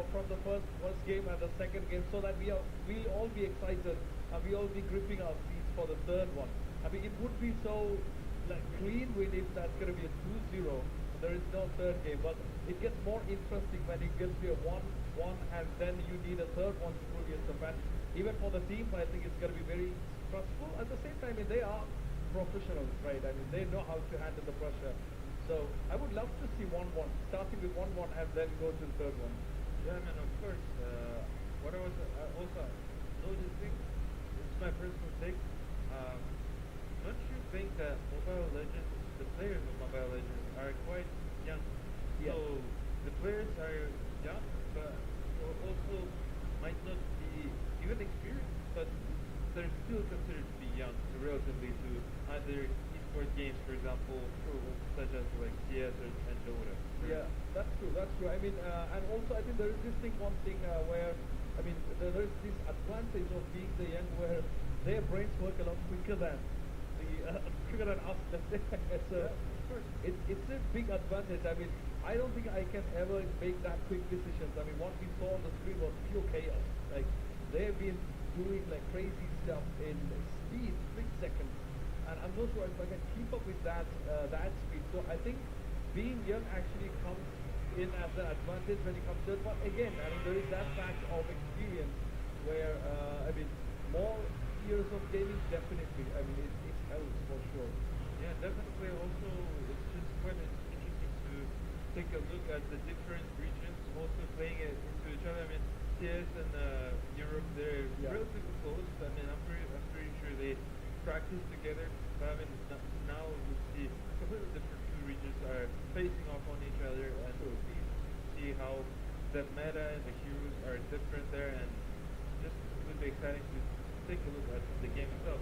from the first game and the second game, so that we'll all be excited and we'll all be gripping our seats for the third one. I mean, it would be so like clean win if that's going to be a 2-0. There is no third game, but it gets more interesting when it gets to a 1-1, and then you need a third one to prove yourself. And even for the team, I think it's going to be very stressful. At the same time, I mean, they are professionals, right? I mean, they know how to handle the pressure. So I would love to see 1-1, starting with 1-1 and then go to the third one. Yeah, I mean, of course. What I was also noticing, it's my personal take. Don't you think that Mobile Legends, the players of Mobile Legends are quite young? Yeah. So the players are young, but also might not be even experienced, but they're still considered to be young, relatively to other esport games, for example, such as like CS and Dota. Yeah, that's true. That's true. I mean, and also I think there is this one thing where, I mean, there is this advantage of being the young, where their brains work a lot quicker than quicker than us. Let's say. It's a big advantage. I mean, I don't think I can ever make that quick decisions. I mean, what we saw on the screen was pure chaos. Like, they've been doing like crazy stuff in speed, split seconds, and I'm not sure if I can keep up with that speed. So I think being young actually comes in as an advantage when it comes to it. But again, I mean, there is that fact of experience where I mean, more years of gaming definitely. I mean, it helps for sure. Yeah, definitely. Also, it's just quite interesting to take a look at the different regions also playing it into each other. I mean, CS and Europe, they're relatively close. I mean, I'm pretty sure they practice together. But I mean, now we see completely different two regions are facing off on each other, and we'll see how the meta and the heroes are different there, and just it would be exciting to take a look at the game itself.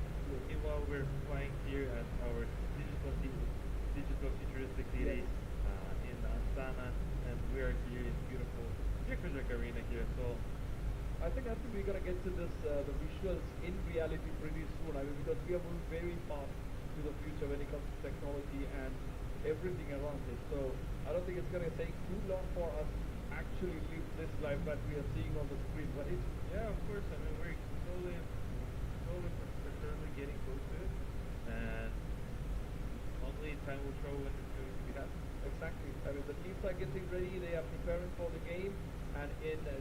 Meanwhile, we're flying here at our digital futuristic city in Astana, and we are here in beautiful Yakuzak Arena here. So I think we're gonna get to this the visuals in reality pretty soon. I mean, because we are moving very fast to the future when it comes to technology and everything around it. So I don't think it's gonna take too long for us to actually live this life that we are seeing on the screen, right? yeah, of course. I mean, we're slowly but certainly getting close to it, and only time will show when it's going to be happening. Exactly. I mean, the teams are getting ready. They are preparing for the game, and in a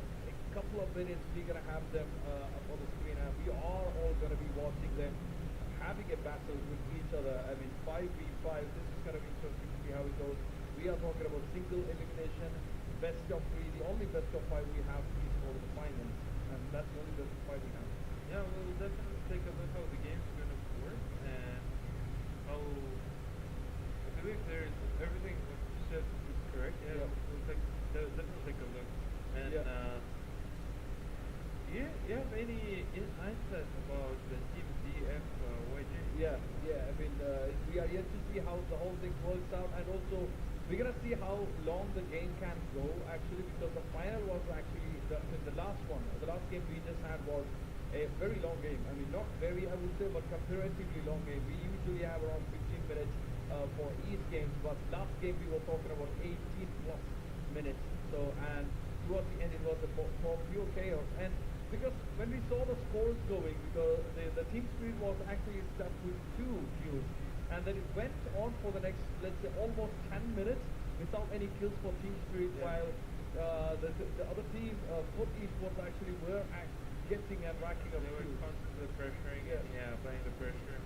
couple of minutes we're gonna have them up on the screen, and we are all gonna be watching them having a battle with each other. I mean, 5v5. This is gonna be interesting to see how it goes. We are talking about single elimination, best of 3. The only best of 5 we have is for the finals, and that's the only best of 5 we have. Yeah, we'll definitely take a look how the game's going to work, and how I believe there's everything what you said is correct. Yeah, Yeah. we'll definitely take a look. And Yeah. you have any insights about the team DFYG? Yeah, I mean, we are yet to see how the whole thing works out, and also we're gonna see how long the game can go actually, because the final was actually the last one. The last game we just had was a very long game. I mean, not very, I would say, but comparatively long game. We usually have around 15 minutes for each game, but last game we were talking about 18 plus minutes. So, and towards the end it was for pure chaos. And because when we saw the scores going, because the team spirit was actually stuck with 2 kills, and then it went on for the next, let's say, almost 10 minutes without any kills for team spirit, while the other team, Foot Esports, actually were getting and racking up They were kills. constantly pressuring and applying the pressure.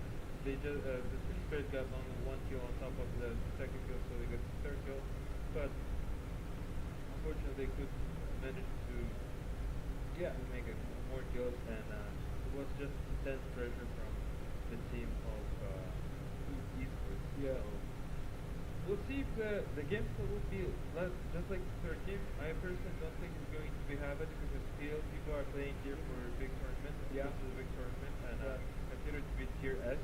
They just the team spirit got only 1 kill on top of the second kill, so they got the third kill. But unfortunately, they could manage to make more kills, and it was just intense pressure from the team of Esports. Yeah. So we'll see if the game still will be just like the third game. I personally don't think it's going to be happening, because still people are playing here for a big tournament. Yeah. This is a big tournament, and considered to be tier S,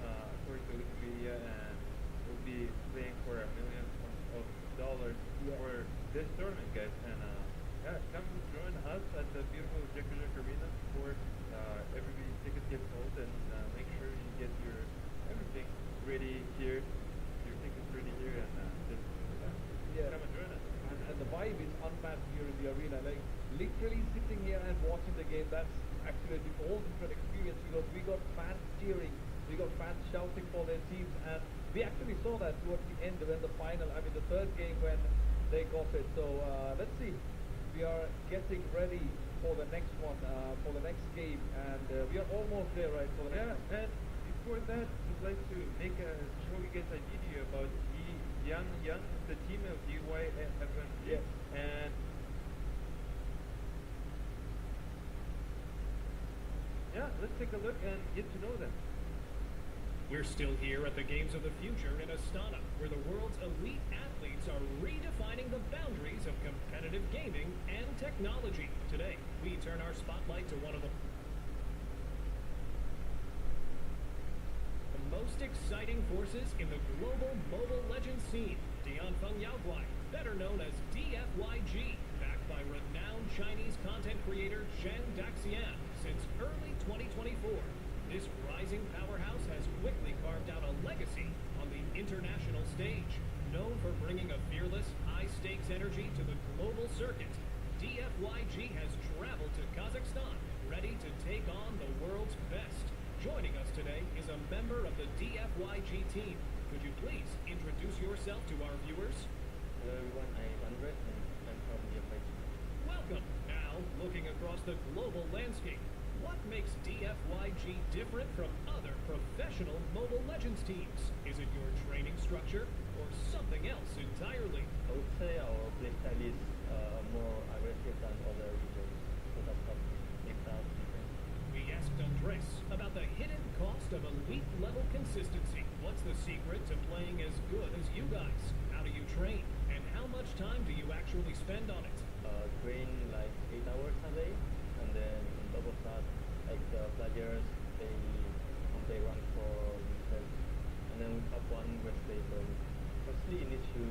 according to Wikipedia, and will be playing for $1 million for this tournament, guys. And come join us at the beautiful Jack Arena before every ticket gets sold, and make sure you get your everything ready here, your tickets ready here, and just come and join us. And the vibe is unmatched here in the arena. Like, literally sitting here and watching the game, that's actually a whole different experience, because we got fans cheering, we got fans shouting for their teams, and we actually saw that towards the end when the final, I mean the third game when they got it. So let's see. We are getting ready for the next one, for the next game, and we are almost there, right? For the next one. And before that, we'd like to show you guys a video about the team of DYFN. Yes. And let's take a look and get to know them. We're still here at the Games of the Future in Astana, where the world's elite athletes are redefining the boundaries of competitive gaming and technology. Today, we turn our spotlight to one of the most exciting forces in the global mobile legend scene, Dianfeng Yaoguai, better known as DFYG, backed by renowned Chinese content creator Zhen Daxian since early 2024. This rising powerhouse has quickly carved out a legacy on the international stage. Known for bringing a fearless, high-stakes energy to the global circuit, DFYG has traveled to Kazakhstan, ready to take on the world's best. Joining us today is a member of the DFYG team. Could you please introduce yourself to our viewers? Hello everyone, I'm Andre and I'm from DFYG. Welcome. Now, looking across the global landscape, what makes DFYG different from other professional Mobile Legends teams? Is it your training structure or something else entirely? I would say our playstyle is more aggressive than other regions, so that's what makes us different. We asked Andres about the hidden cost of elite level consistency. What's the secret to playing as good as you guys? How do you train? And how much time do you actually spend on it? Train like 8 hours a day, and then on top of that, like the players, they run for themselves, and then we have one rest day. So firstly, you need to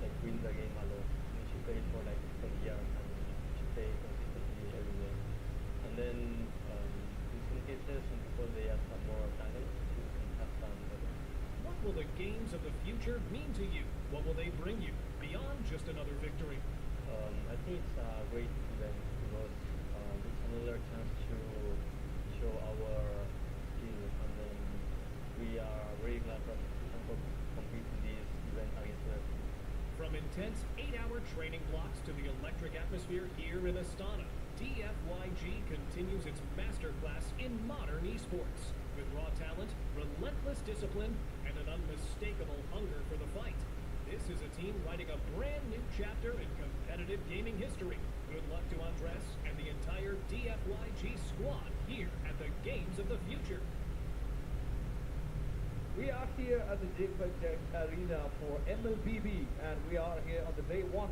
like win the game alone. You need to play for like 20 years, and you need to play consistently every day. And then in some cases, some people they have some more talent to have some better. What will the games of the future mean to you? What will they bring you beyond just another victory? I think it's a great event because it's another chance to show our skill, and then we are very glad that we can compete in this event against them. From intense 8-hour training blocks to the electric atmosphere here in Astana, DFYG continues its masterclass in modern esports. With raw talent, relentless discipline, and an unmistakable hunger for the fight. This is a team writing a brand new chapter in competitive gaming history. Good luck to Andres and the entire DFYG squad here at the Games of the Future. We are here at the Jack Arena for MLBB, and we are here on the day one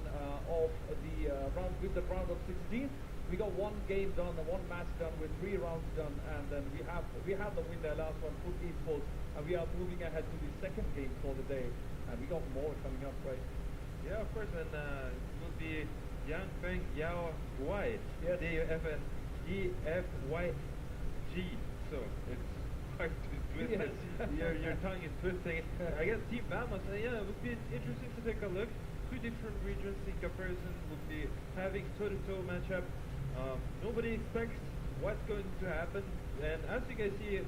of the round with the round of 16. we got one game done, and one match done with 3 rounds done, and then we had the winner last one, Foot Esports, and we are moving ahead to the second game for the day, and we got more coming up, right? Yeah, of course, and it will be Yang Feng Yao Y. Yes. DFN EFYG. So it's hard to twist Yes. it. Your tongue is twisting. I guess Team Vamos, yeah, it would be interesting to take a look. 2 different regions in comparison would be having toe-to-toe matchup. Nobody expects what's going to happen, and as you guys see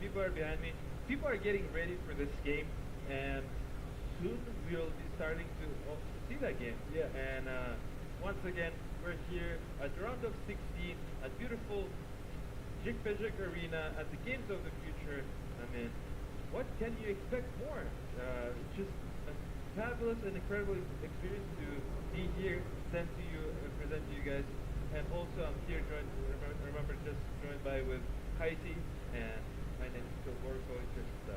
people are behind me. People are getting ready for this game, and soon we'll be starting to see that game. Yeah. And once again, we're here at the round of 16 at beautiful Jik Arena at the Games of the Future. I mean, what can you expect more? It's just a fabulous and incredible experience to be here, present to you, guys. And also, I'm here remember just joined by with Heidi, and my name is Phil Borso. It's just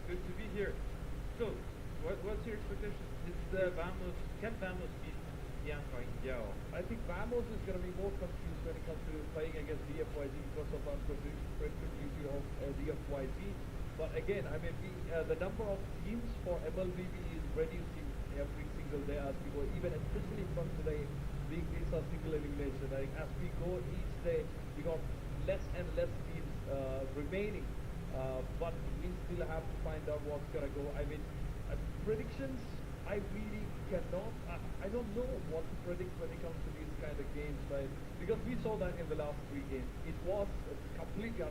good to be here. So, what's your expectation? Can Vamos beat Yang Feng Yao? I think Vamos is going to be more confused when it comes to playing against DFYZ because of unpredictability of DFYZ. But again, I mean, the number of teams for MLBB is reducing every single day as we go, even especially from today, being these are single elimination. Like, as we go each day, we got less and less teams remaining. But we still have to find out what's going to go. I mean, predictions, I really cannot, I don't know what to predict when it comes to these kind of games, right? Because we saw that in the last 3 games. It was completely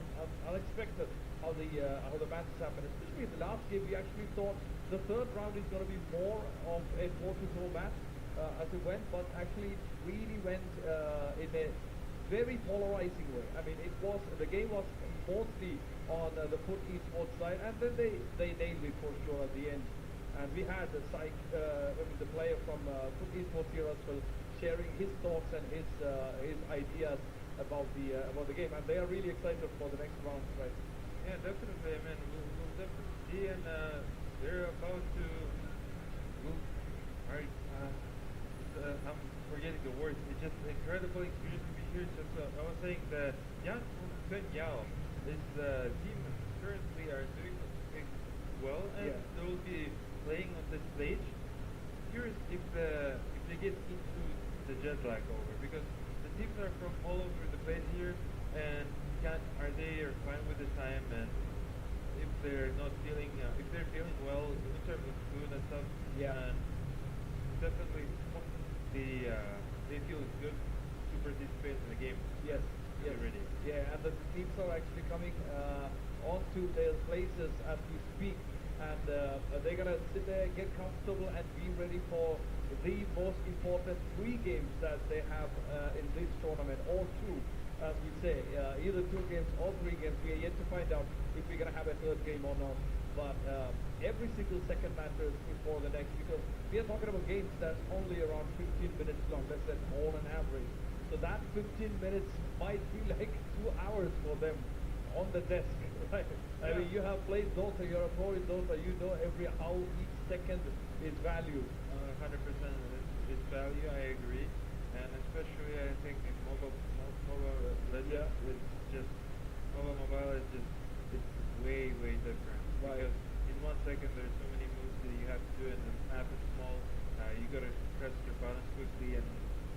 unexpected how the matches happened. Especially in the last game, we actually thought the 3rd round is going to be more of a 4-4 match as it went, but actually it really went in a very polarizing way. I mean, the game was mostly on the Foot Esports side, and then they nailed it for sure at the end. And we had the player from Foot Esports here as well, sharing his thoughts and his ideas about the game, and they are really excited for the next round, right? Yeah, definitely. I mean, we'll definitely see, and they're about to. I'm forgetting the words. It's just an incredible experience to be here. Just I was saying that Yang Feng Yao is the team currently are doing well, and they will be playing on the stage. Curious if they get into the jet lag over, because the teams are from all over the place here, and are they fine with the time, and if they're not feeling if they're feeling well in terms of food and stuff, and definitely they feel good to participate in the game. Yes. Ready. Yeah, and the teams are actually coming onto their places as we speak, and they're gonna sit there, get comfortable, and be ready for the most important 3 games that they have in this tournament, or 2, as we say, either 2 games or 3 games. We are yet to find out if we're gonna have a 3rd game or not. But every single second matters before the next, because we are talking about games that's only around 15 minutes long. That's on an average. So that 15 minutes might feel like 2 hours for them on the desk, right? I mean, you have played Dota, you're a pro in Dota, you know how each second is valued. 100% it's value, I agree. And especially I think in mobile Legends, it's just, mobile is just, it's way different. Right. Because in 1 second there's so many moves that you have to do, and the map is small. You gotta press your buttons quickly and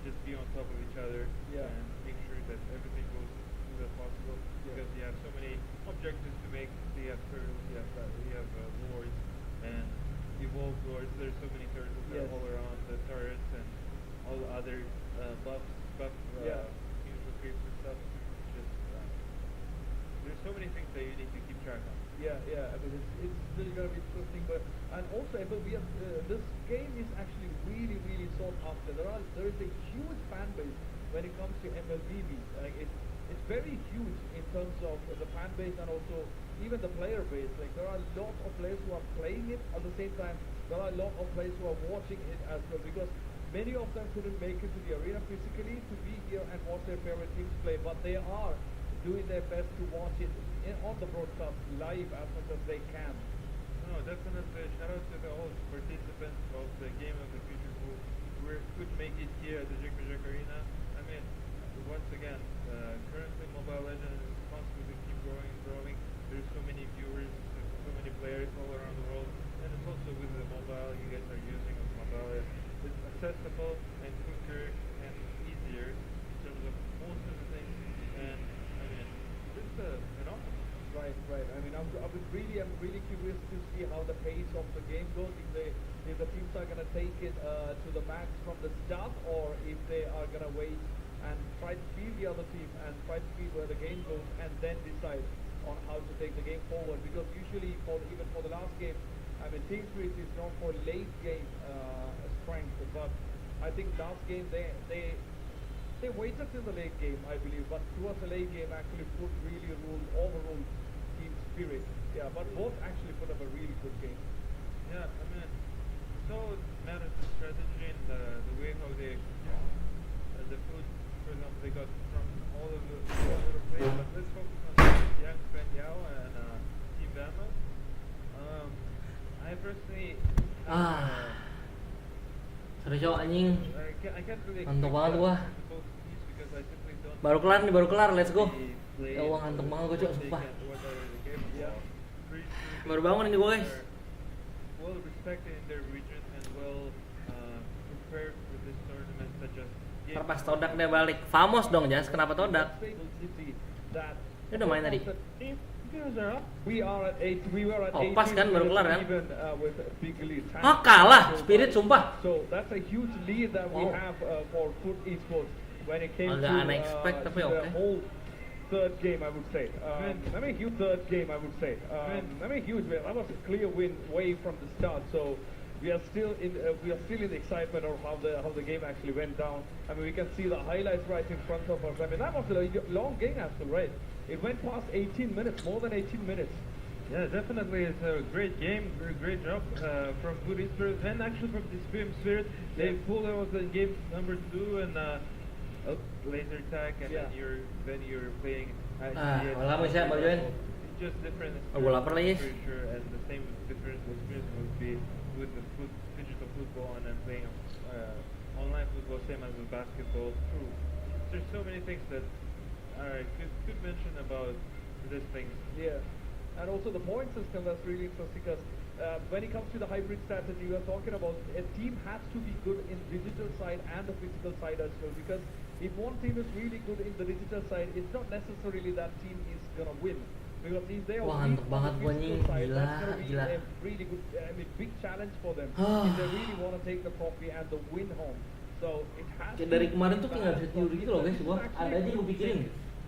just be on top of each other, and make sure that everything goes as smooth as possible, because you have so many objectives to make. You have turtles, you have lords, and evolved lords. There's so many turtles that are all around the turrets and all the other buff neutral creeps and stuff. Just there's so many things that you need to keep track of. Yeah. I mean, it's really gonna be interesting, and also this game is actually really sought after. There is a huge fan base when it comes to MLBB. Like it's very huge in terms of the fan base and also even the player base. Like, there are a lot of players who are playing it at the same time. There are a lot of players who are watching it as well, because many of them couldn't make it to the arena physically to be here and watch their favorite teams play, but they are doing their best to watch it on the broadcast live as much as they can. No, definitely. Shout out to the whole participants of the Game of the Future who could make it here at the Jik Arena. I mean, once again, currently Mobile Legends is constantly keep growing and growing. There's so many viewers, so many players all around the world, and it's also with the mobile you guys are using with mobile. It's accessible and quicker and easier in terms of most of the things, and I mean, it's an awesome. Right. I mean, I'm really curious to see how the pace of the game goes. If the teams are gonna take it to the max from the start, or if they are gonna wait and try to feel the other team and try to feel where the game goes and then decide on how to take the game forward. Because usually, even for the last game, I mean, Team Spirit is known for late game strength, but I think last game they waited till the late game, I believe, but towards the late game actually overruled Team Spirit. Yeah, but both actually put up a really good game. Yeah, I mean, so it matters the strategy and the way how they the food, for example, they got from all of the players. But let's focus on Yang Sven Yao and Team Bama. I personally Sorry cowok anjing. I can't really Ngantuk banget gua. both teams because I simply don't Baru kelar, let's go. play Ya Allah, ngantuk banget gua, Cok, what they sumpah. can- what are the capable of. Pretty sure Baru they bangun ini gua, guys. are well respected in their region and well prepared for this tournament, such as Ntar pas Todak dia balik. Famos dong, Jas. Kenapa Todak? Stable city that Dia udah main tadi. we are at 8. We were at Oh, pas kan, baru kelar kan? even with big lead. Ah, kalah. Spirit, sumpah. So that's a huge lead that we Wow. have for Foot Esports when it came Agak to, unexpected tapi to the oke. whole third game, I would say. I mean, huge third game, I would say. I mean, huge win. That was a clear win way from the start. So we are still in the excitement of how the game actually went down. I mean, we can see the highlights right in front of us. I mean, that was a long game, actually, right? It went past 18 minutes, more than 18 minutes. Yeah, definitely. It's a great game, great job from Food Esports and actually from the Spirit. They pulled out the game number 2 and laser tag, and Yeah. then you're playing. Malam bisa baru join. It's just different. Oh, gua lapar lagi. Pretty sure, and the same different experience would be with the digital football and then playing online football, same as with basketball. True. There's so many things that are good mention about this thing. Yeah, and also the point system, that's really interesting because when it comes to the hybrid strategy, we are talking about a team has to be good in digital side and the physical side as well, because if one team is really good in the digital side, it's not necessarily that team is gonna win. Because if they are Wah, weak ngantuk on banget the gua physical nih. side, Gila, that's gonna be gila. a really good, big challenge for them if they really want to take the trophy and the win home. So it has Kayak to dari be kemarin tuh kayak nggak bisa balanced tidur on gitu loh, guys. it. Gua It's ada aja gua pikirin.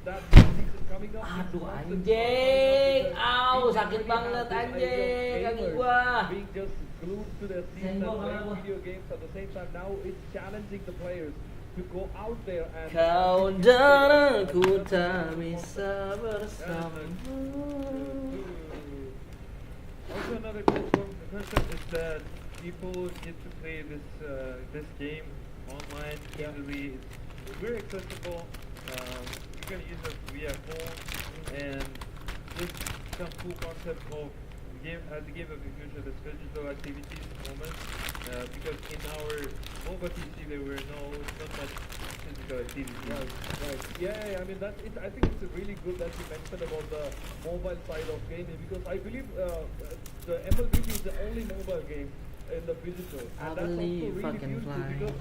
That season coming up, Aduh, it's anjing. because Au, we sakit really banget, have this anjing. idea of Kaki gamers gua. being just glued to their seats and Senggol kepala playing gua. video games at the same time. Now it's challenging the players to go out there and Kau dan aku tak bisa bersama. Also, another cool concept is that people get to play this game online easily. It's very accessible. You can use it via phone, and just some cool concept of the game as a game of the future, the digital activities moment. Because in our mobile PC there were not much physical activity. Right. Yeah. I mean, that's it. I think it's really good that you mentioned about the mobile side of gaming, because I believe the MLBB is the only mobile game in the digital, and that's also believe really I can beautiful fly. because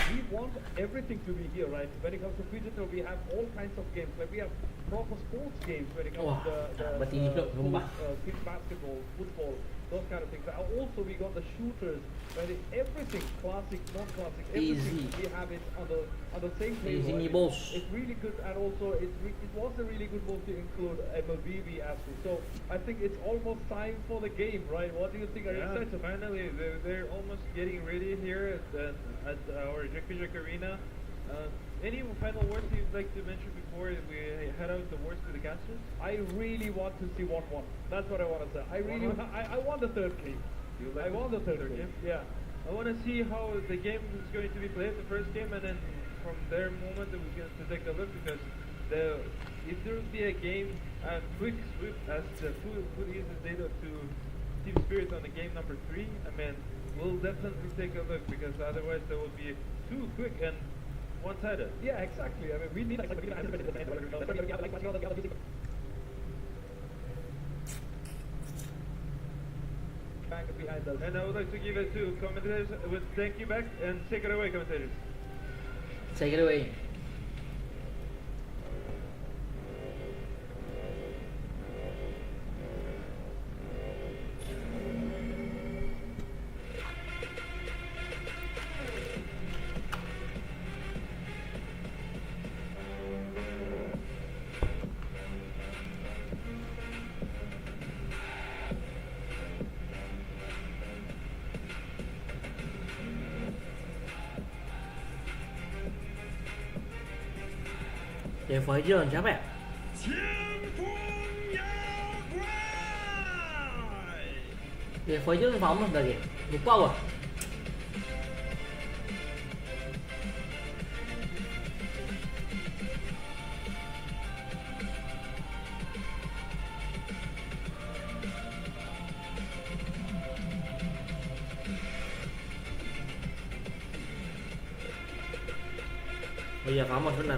we want everything to be here, right? When it comes to digital, we have all kinds of games. Like we have proper sports games when it comes Wah, to the berarti ini Dok, sumpah. kids basketball, football, those kind of things. And also, we got the shooters, where everything, classic, non-classic, everything, Easy. we have it on the same table. Easy I nih, mean, bos. It's really good, and also it was a really good move to include MLBB as well. So I think it's almost time for the game, right? What do you think? Are you Yeah, excited? finally, they're almost getting ready here at our Jack Arena. Any final words you'd like to mention before we head out the words to the casters? I really want to see 1-1. That's what I want to say. I really, 1-1? I want the third game. You like I want the third game. Yeah. I want to see how the game is going to be played, the first game, and then from their moment we're going to take a look, because if there will be a game, a quick sweep as the food uses data to Team Spirit on the game number 3, I mean, we'll definitely take a look, because otherwise there will be too quick, and one-sided. Yeah, exactly. I mean, we need like back behind us. And I would like to give it to commentators with thank you back and take it away, commentators. Take it away. DFYG lawan siapa ya? DFYG lawan Famous lagi. Lupa gua. Oh iya, Famous benar.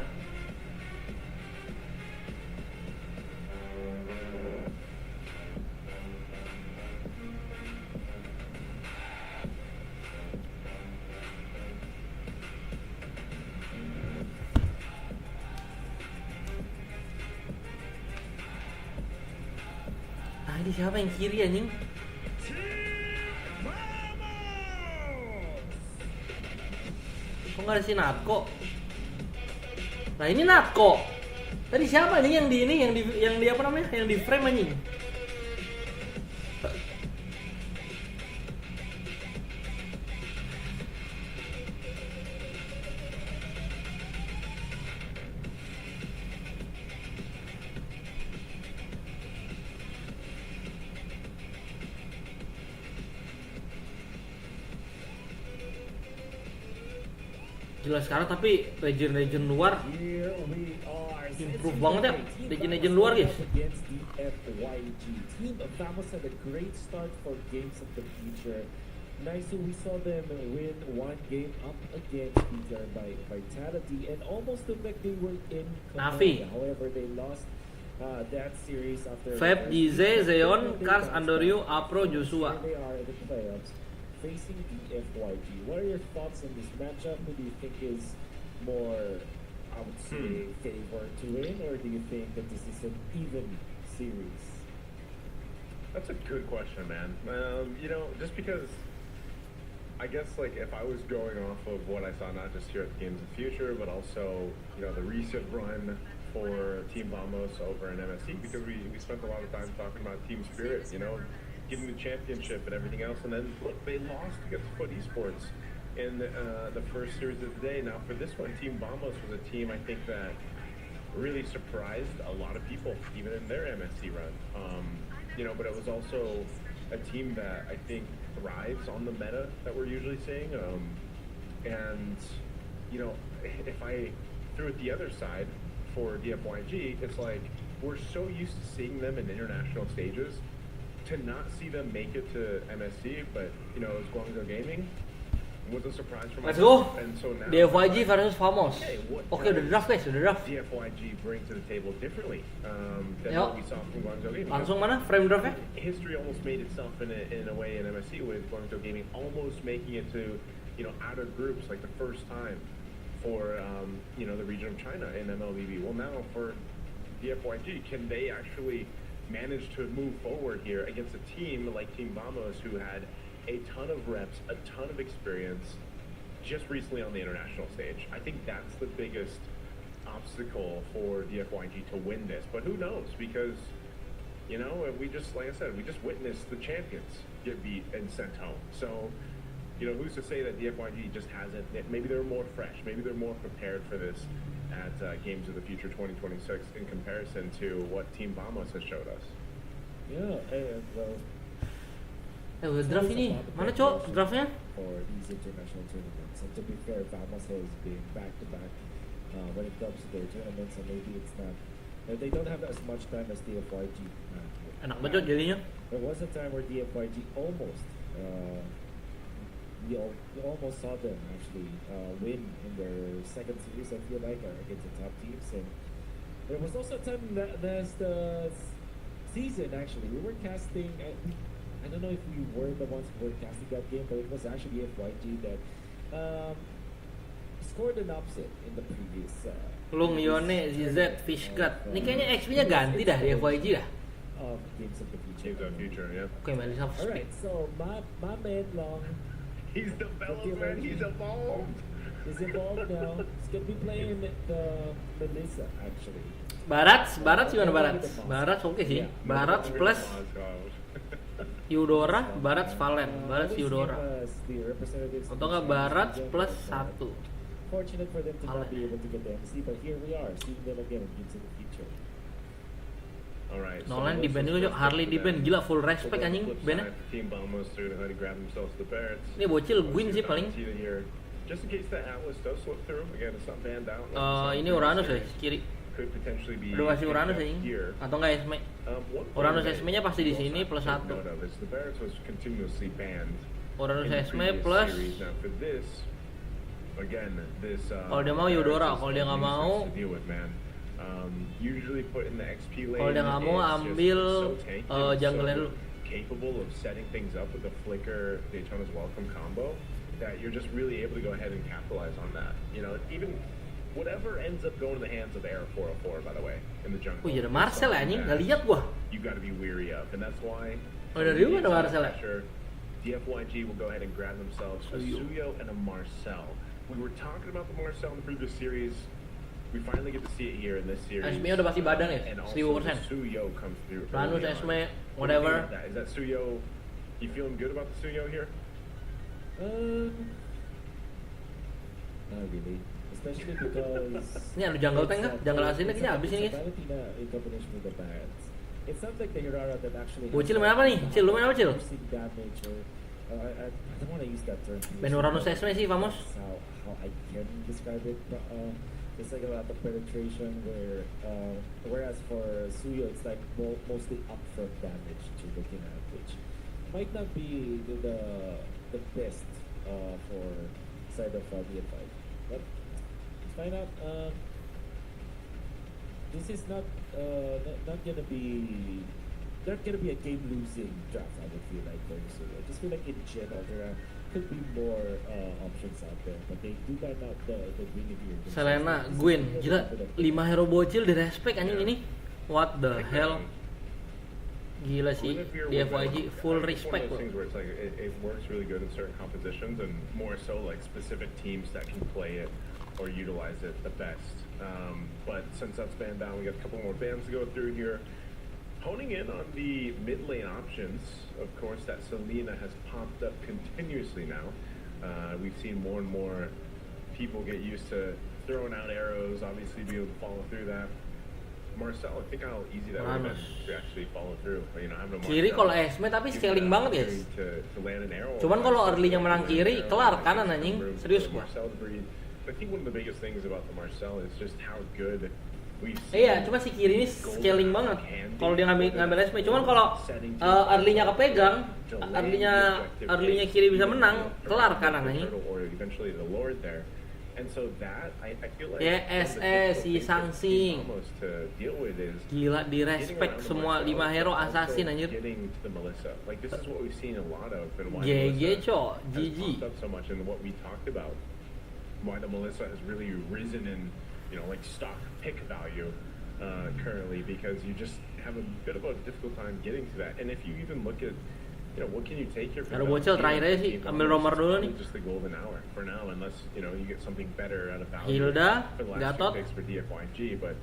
Ini siapa yang kiri anjing? Kok nggak ada si Natko? Nah ini Natko. Tadi siapa anjing yang di ini, yang di apa namanya? Yang di frame anjing? Jelas sekarang tapi legend luar improve banget ya, legend luar guys. Against the FYG team of Vamos had a great start for games of the future. Nice, we saw them win one game up against Peter by Vitality and almost looked like they were in Navi. command. However, they lost that series after Fab, Gize, Zeon, Kars, Andoryu, Apro, Joshua. They are in the playoffs facing the FYG. What are your thoughts on this matchup? Who do you think is more, I would say, favored to win, or do you think that this is an even series? That's a good question, man. You know, just because I guess like if I was going off of what I saw not just here at the Games of the Future, but also, you know, the recent run for Team Vamos over in MSC, because we spent a lot of time talking about team spirit, you know, getting the championship and everything else, and then look, they lost against Foot Esports in the first series of the day. Now for this one, Team Vamos was a team I think that really surprised a lot of people, even in their MSC run. You know, but it was also a team that I think thrives on the meta that we're usually seeing. And, you know, if I threw it the other side for DFYG, it's like we're so used to seeing them in international stages. To not see them make it to MSC, but, you know, it was Guangzhou Gaming, was a surprise for Let's myself. go. And so now, DFYG versus Famous. hey, what Oke, udah draft guys, udah draft. DFYG bring to the table differently than Yuk. what we saw from Guangzhou Gaming. Langsung mana frame draftnya? History almost made itself in a way in MSC with Guangzhou Gaming almost making it to, you know, outer groups like the first time for, you know, the region of China in MLBB. Well, now for DFYG, can they actually manage to move forward here against a team like Team Vamos, who had a ton of reps, a ton of experience just recently on the international stage? I think that's the biggest obstacle for DFYG to win this, but who knows, because, you know, we just, like I said, we just witnessed the champions get beat and sent home. So, you know, who's to say that DFYG just hasn't, maybe they're more fresh, maybe they're more prepared for this at Games of the Future 2026 in comparison to what Team Vamos has showed us. Yeah, well, Udah draft ini. Mana cok draftnya? for these international tournaments. And to be fair, Vamos has been back-to-back when it comes to their tournaments, and maybe it's not, they don't have as much time as DFYG. Enak banget jadinya. There was a time where DFYG almost we almost saw them actually win in their second series. I feel like against the top teams, and there was also a time that there's the season actually we were casting. I don't know if we were the ones who were casting that game, but it was actually FYG that scored an upset in the previous. Lung Yone, ZZ, Fishgut. Ini kayaknya XP-nya ganti dah di FYG dah. Games of the future. Games of the future, yeah. Oke, Melissa All right, so my man Long. He's developed, man. He's evolved. He's involved now. He's gonna be playing the Melissa actually. Barat gimana Barat? Barat oke sih. Barat plus Eudora, Barat Valen, Barat Eudora. Atau nggak Barat plus 1. Fortunate for them to not be able to get the MC, but here we are, seeing them again in Games of the Future. Alright. Nolan di band juga, Harley di band, gila full respect anjing bandnya. Ini bocil Gwyn sih paling. Just in case the Atlas does slip through, again it's not banned out. Ini Uranus ya, kiri. Could potentially be Udah kasih Uranus ya, atau nggak Esme? Uranus Esme-nya pasti di sini plus 1. The Barracks was continuously banned. Uranus Esme plus. Again, this. Kalau dia mau Eudora, kalau dia nggak mau. Usually put in the XP lane. Kalau dia nggak mau ambil jungle-nya dulu. Capable of setting things up with a flicker Daytona's welcome combo, that you're just really able to go ahead and capitalize on that. You know, even whatever ends up going to the hands of Air 404, by the way, in the jungle. Oh iya ada Marcel anjing, nggak lihat gua. You got to be weary of, and that's why. Oh dari dulu ada Marcel ya. DFYG will go ahead and grab themselves a Suyo and a Marcel. We were talking about the Marcel in the previous series. We finally get to see it here in this series. Esme udah pasti badan ya, 1000%. Suyo comes through. Lanjut Esme, whatever. Is that Suyo? You feeling good about the Suyo here? Not really. Especially because ini ada jungle tank kan? Jungle asinnya kayaknya habis ini guys. In combination with the Barracks. It's not like the Hirara that actually. Bocil main apa nih? Cil, lu main apa Cil? I don't want to use that term. Main Uranus Esme sih, Famos. How I can describe it. It's like a lot of penetration whereas for Suyo it's like mostly upfront damage to looking at, which might not be the best for side of BF5. But let's find out. This is not gonna be a game losing draft. I would feel like for Suyo. I just feel like in general there could be more options out there, but they do line out the winning here. Selena, Gwyn, gila 5 hero bocil di respect anjing ini. What the hell? Gila sih, di FYG full respect loh. It works really good in certain compositions, and more so like specific teams that can play it or utilize it the best. But since that's banned down, we got a couple more bans to go through here. Honing in on the mid lane options, of course, that Selena has popped up continuously now. We've seen more and more people get used to throwing out arrows, obviously be able to follow through that. Marcel, I think how easy that would have been to actually follow through. You know, having a kiri kalau Esme tapi scaling banget guys. Cuman kalau early-nya menang kiri, kelar kanan anjing. Serius gua. I think one of the biggest things about the Marcel is just how good. Iya, cuma si kiri ini scaling banget. Kalau dia ngambil Esme, cuman kalau early-nya kepegang, early-nya kiri bisa menang, kelar kanan aja. Ya si Sangsing. Gila di respect semua 5 hero assassin anjir. GG cok, GG. Why the Melissa has really risen in, you know, like stock pick value currently, because you just have a bit of a difficult time getting to that. And if you even look at, you know, what can you take here? Ada bocil terakhir aja sih, ambil nomor dulu nih. Just the golden hour for now, unless you know you get something better out of value. Hilda, Gatot. For DFYG, but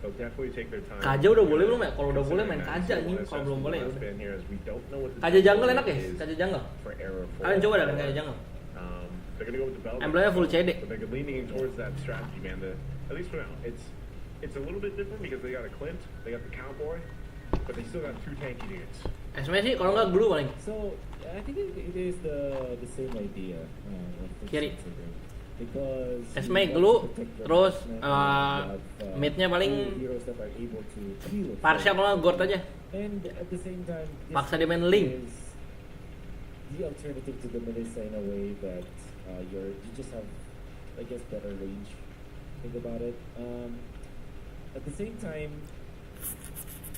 they'll definitely take their time. Kaja udah boleh belum ya? Kalau udah boleh main Kaja nih, kalau belum boleh ya udah. Kaja jungle enak ya? Kaja jungle. Kalian coba dah Kaja jungle. They're gonna go with the bell. Emblemnya full CD. But they're leaning towards that strategy, man. At least for now, it's a little bit different because they got a Clint, they got the Cowboy, but they still got 2 tanky dudes. Esme sih kalau nggak glue paling. So I think it is the same idea. Kiri. Because Esme glue, terus midnya paling Parsha kalau Gord aja. And at the same time, paksa dia main Link. the alternative to the Melissa in a way that you just have, I guess, better range. Think about it. At the same time,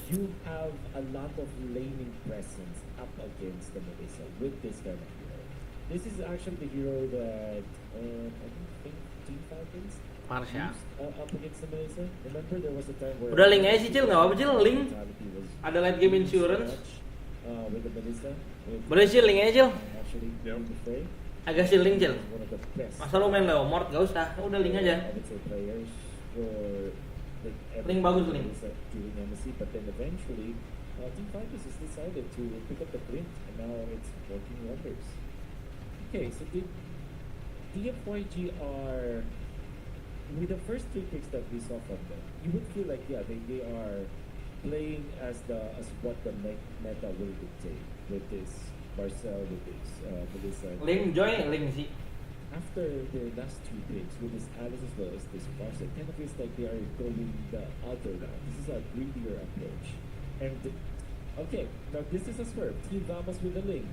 you have a lot of laning presence up against the Melissa with this kind of hero. This is actually the hero that I think Team Falcons Marsha. used up against the Melissa. Remember there was a time where Udah link aja sih Cil, nggak apa-apa Cil, link. mentality was Ada light game insurance. with the Melissa. Boleh Cil, link aja Cil. Actually Yep. in the fray. Agak sih link Cil. One of the best. Masa lu main Leomord, gak usah, udah link aja. I would say players for like Link bagus, link. during MSC, but then eventually Team Fighters has decided to pick up the print, and now it's working wonders. Okay, so the DFYG are with the first 3 picks that we saw from them, you would feel like they are playing as what the meta will dictate with this Marcel, with this Melissa. Link join, link sih. After their last 2 picks, with this Alice as well as this Barca, it kind of feels like they are going the other route. This is a greedier approach. And okay, now this is a swerve. Team Vamos with the link.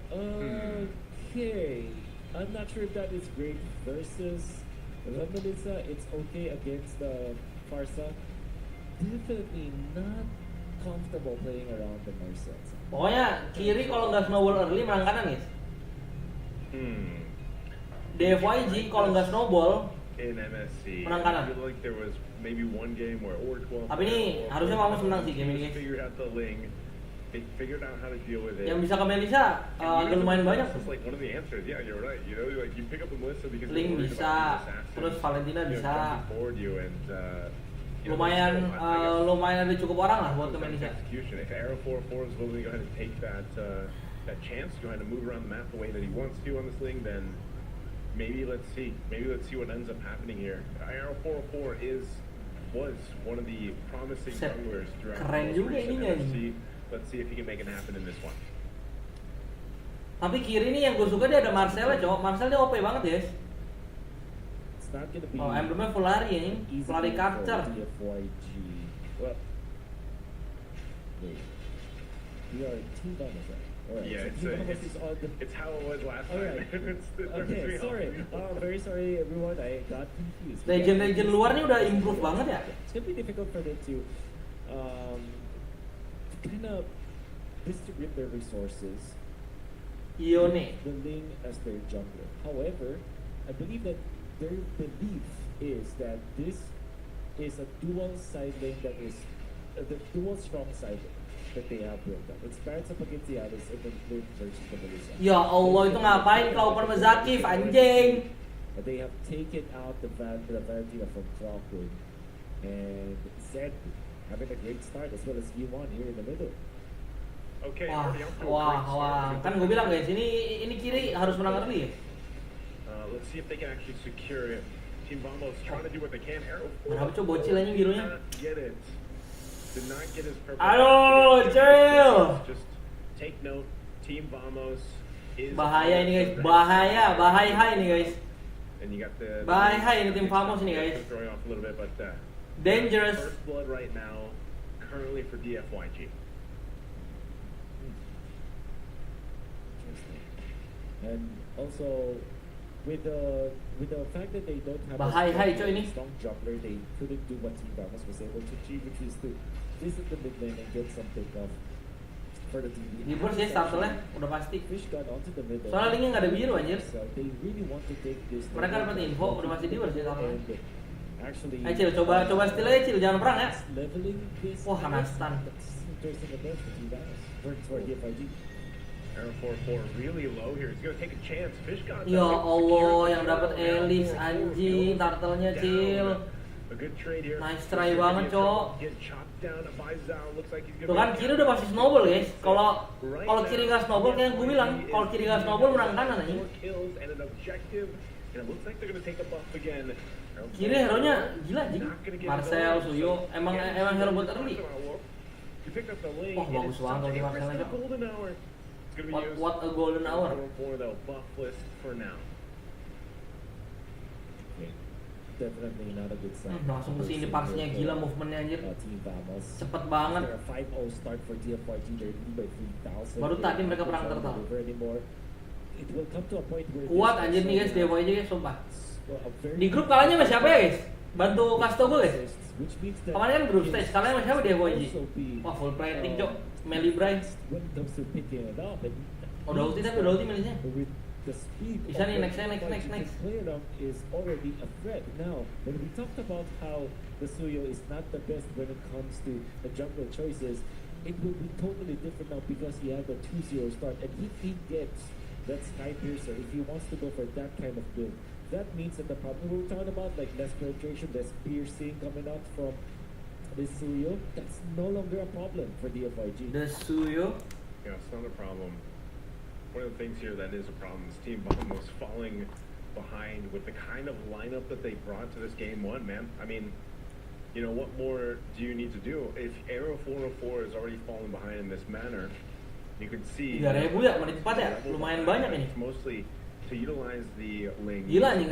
Okay, I'm not sure if that is great versus the Melissa. It's okay against the Farsa. Definitely not comfortable playing around the Marcels. Pokoknya kiri kalau nggak snowball early menang kanan guys. DFYG kalau nggak snowball In MSC, menang I kanan. feel like there was maybe one game where or 12. Tapi ini harusnya Vamos menang sih game ini guys. Figured out the link. They figured out how to deal with it. Yang bisa ke Melissa agak lumayan banyak. It's like one of the answers. Yeah, you're right. You know, like you pick up the Melissa because Link you're worried bisa, about the assassin, terus Valentina you know, bisa. jumping forward you and, you know, Lumayan I guess lumayan ada cukup orang lah buat ke it's like Melissa. execution. If Arrow 4-4 is willing to go ahead and take that chance, go ahead and move around the map the way that he wants to on this thing, then maybe let's see what ends up happening here. Arrow 4-4 was one of the promising Set. junglers throughout Keren the most juga recent ininya nih. MSC. Let's see if he can make it happen in this one. Tapi kiri nih yang gue suka dia ada Marcel cowok. Marcel dia OP banget guys. It's not gonna be Oh, emblemnya full lari ya ini. easy Full lari for capture. DFYG. Well, wait. We are Team Vamos, right? Alright, Yeah, so Team Vamos is on the... it's how it was last Alright. time. Okay, sorry. Very sorry everyone, I got confused. Legend-legend luar nih udah improve banget ya. It's gonna be difficult for them to kind of distribute their resources. Ione. The Ling as their jungler. However, I believe that their belief is that this is a dual side lane that is the dual strong side lane that they have built up. It's balanced up against the Alice and then Ling versus the Melissa. Ya Allah itu ngapain kau sama Zakif anjing? But they have taken out the Valentina from Clockwood and Zed having a great start as well as V1 here in the middle. Okay, Wah, already off to a wah, great start. wah. Kan gue bilang guys, ini kiri harus menang early ya. Let's see if they can actually secure it. Team Vamos trying to do what they can. Arrow Berapa coba bocil aja birunya? Did not get it. Did not get his purple. Aduh, chill. Just take note. Team Vamos is Bahaya ini guys, bahaya ini guys. And you got the Bahaya ini tim Vamos ini guys. Throwing off a little bit, but Dangerous. first blood right now, currently for DFYG. And also with the fact that they don't have Bahaya a coy ini. strong jungler, they couldn't do what Team Vamos was able to achieve, which is to visit the mid lane and get some pick-off for the team. Di burst ya starternya udah pasti. Fish got onto the middle. Soalnya linknya nggak ada biru anjir. So they really want to take this. Mereka dapat info udah pasti di burst ya starternya. And actually, Cil, coba steal aja Cil, jangan perang ya. leveling this. Wah, kena stun. That's interesting approach for Team Vamos. For DFIG. Arrow 4-4 really low here. He's gonna take a chance. Fish got Ya Allah, yang dapat Elise anjing, turtle-nya Cil. A good trade here. Nice try banget, Cok. Get chopped down by Zhao. Looks like he's Tuh gonna kan kiri udah pasti snowball guys. Kalau kiri nggak snowball kayak gue bilang, kalau kiri nggak snowball menang kanan anjing. 4 kills and an objective. And it looks like they're gonna take a buff again. Kiri hero-nya gila anjing. Marcel, Suyo, emang hero buat early. You picked up the lane. Wah, bagus banget kalau di Marcel aja. Golden hour. It's gonna be used What a golden hour. for the buff list for now. Okay. definitely not a good sign. Langsung ke sini parsnya gila movementnya anjir. Team Vamos. Cepet banget. After a 5-0 start for DFYG, they're leading by 3,000. Baru tadi mereka perang tertal. It will come to a point where Kuat anjir nih guys, DFYG guys, sumpah. Di grup kalahnya sama siapa ya guys? Bantu kasih tau gue guys. Kemarin kan grup stage, kalahnya sama siapa DFYG? Wah full plating cok, Melly Bray. Udah ulti tapi udah ulti Melisnya. Bisa nih next. Player is already a threat. Now, when we talked about how the Suyo is not the best when it comes to the jungle choices, it will be totally different now because he has a 2-0 start. And if he gets that Sky Piercer, if he wants to go for that kind of build, that means that the problem we were talking about, like less penetration, less piercing coming out from the Suyo, that's no longer a problem for the FYG. The Suyo? Yeah, it's not a problem. One of the things here that is a problem is Team Vamos falling behind with the kind of lineup that they brought to this game one, man. I mean, you know, what more do you need to do? If Aero 404 is already falling behind in this manner, you can see 3.000 ya, menit 4 ya, lumayan banyak ini. Mostly to utilize the lane. Gila nih,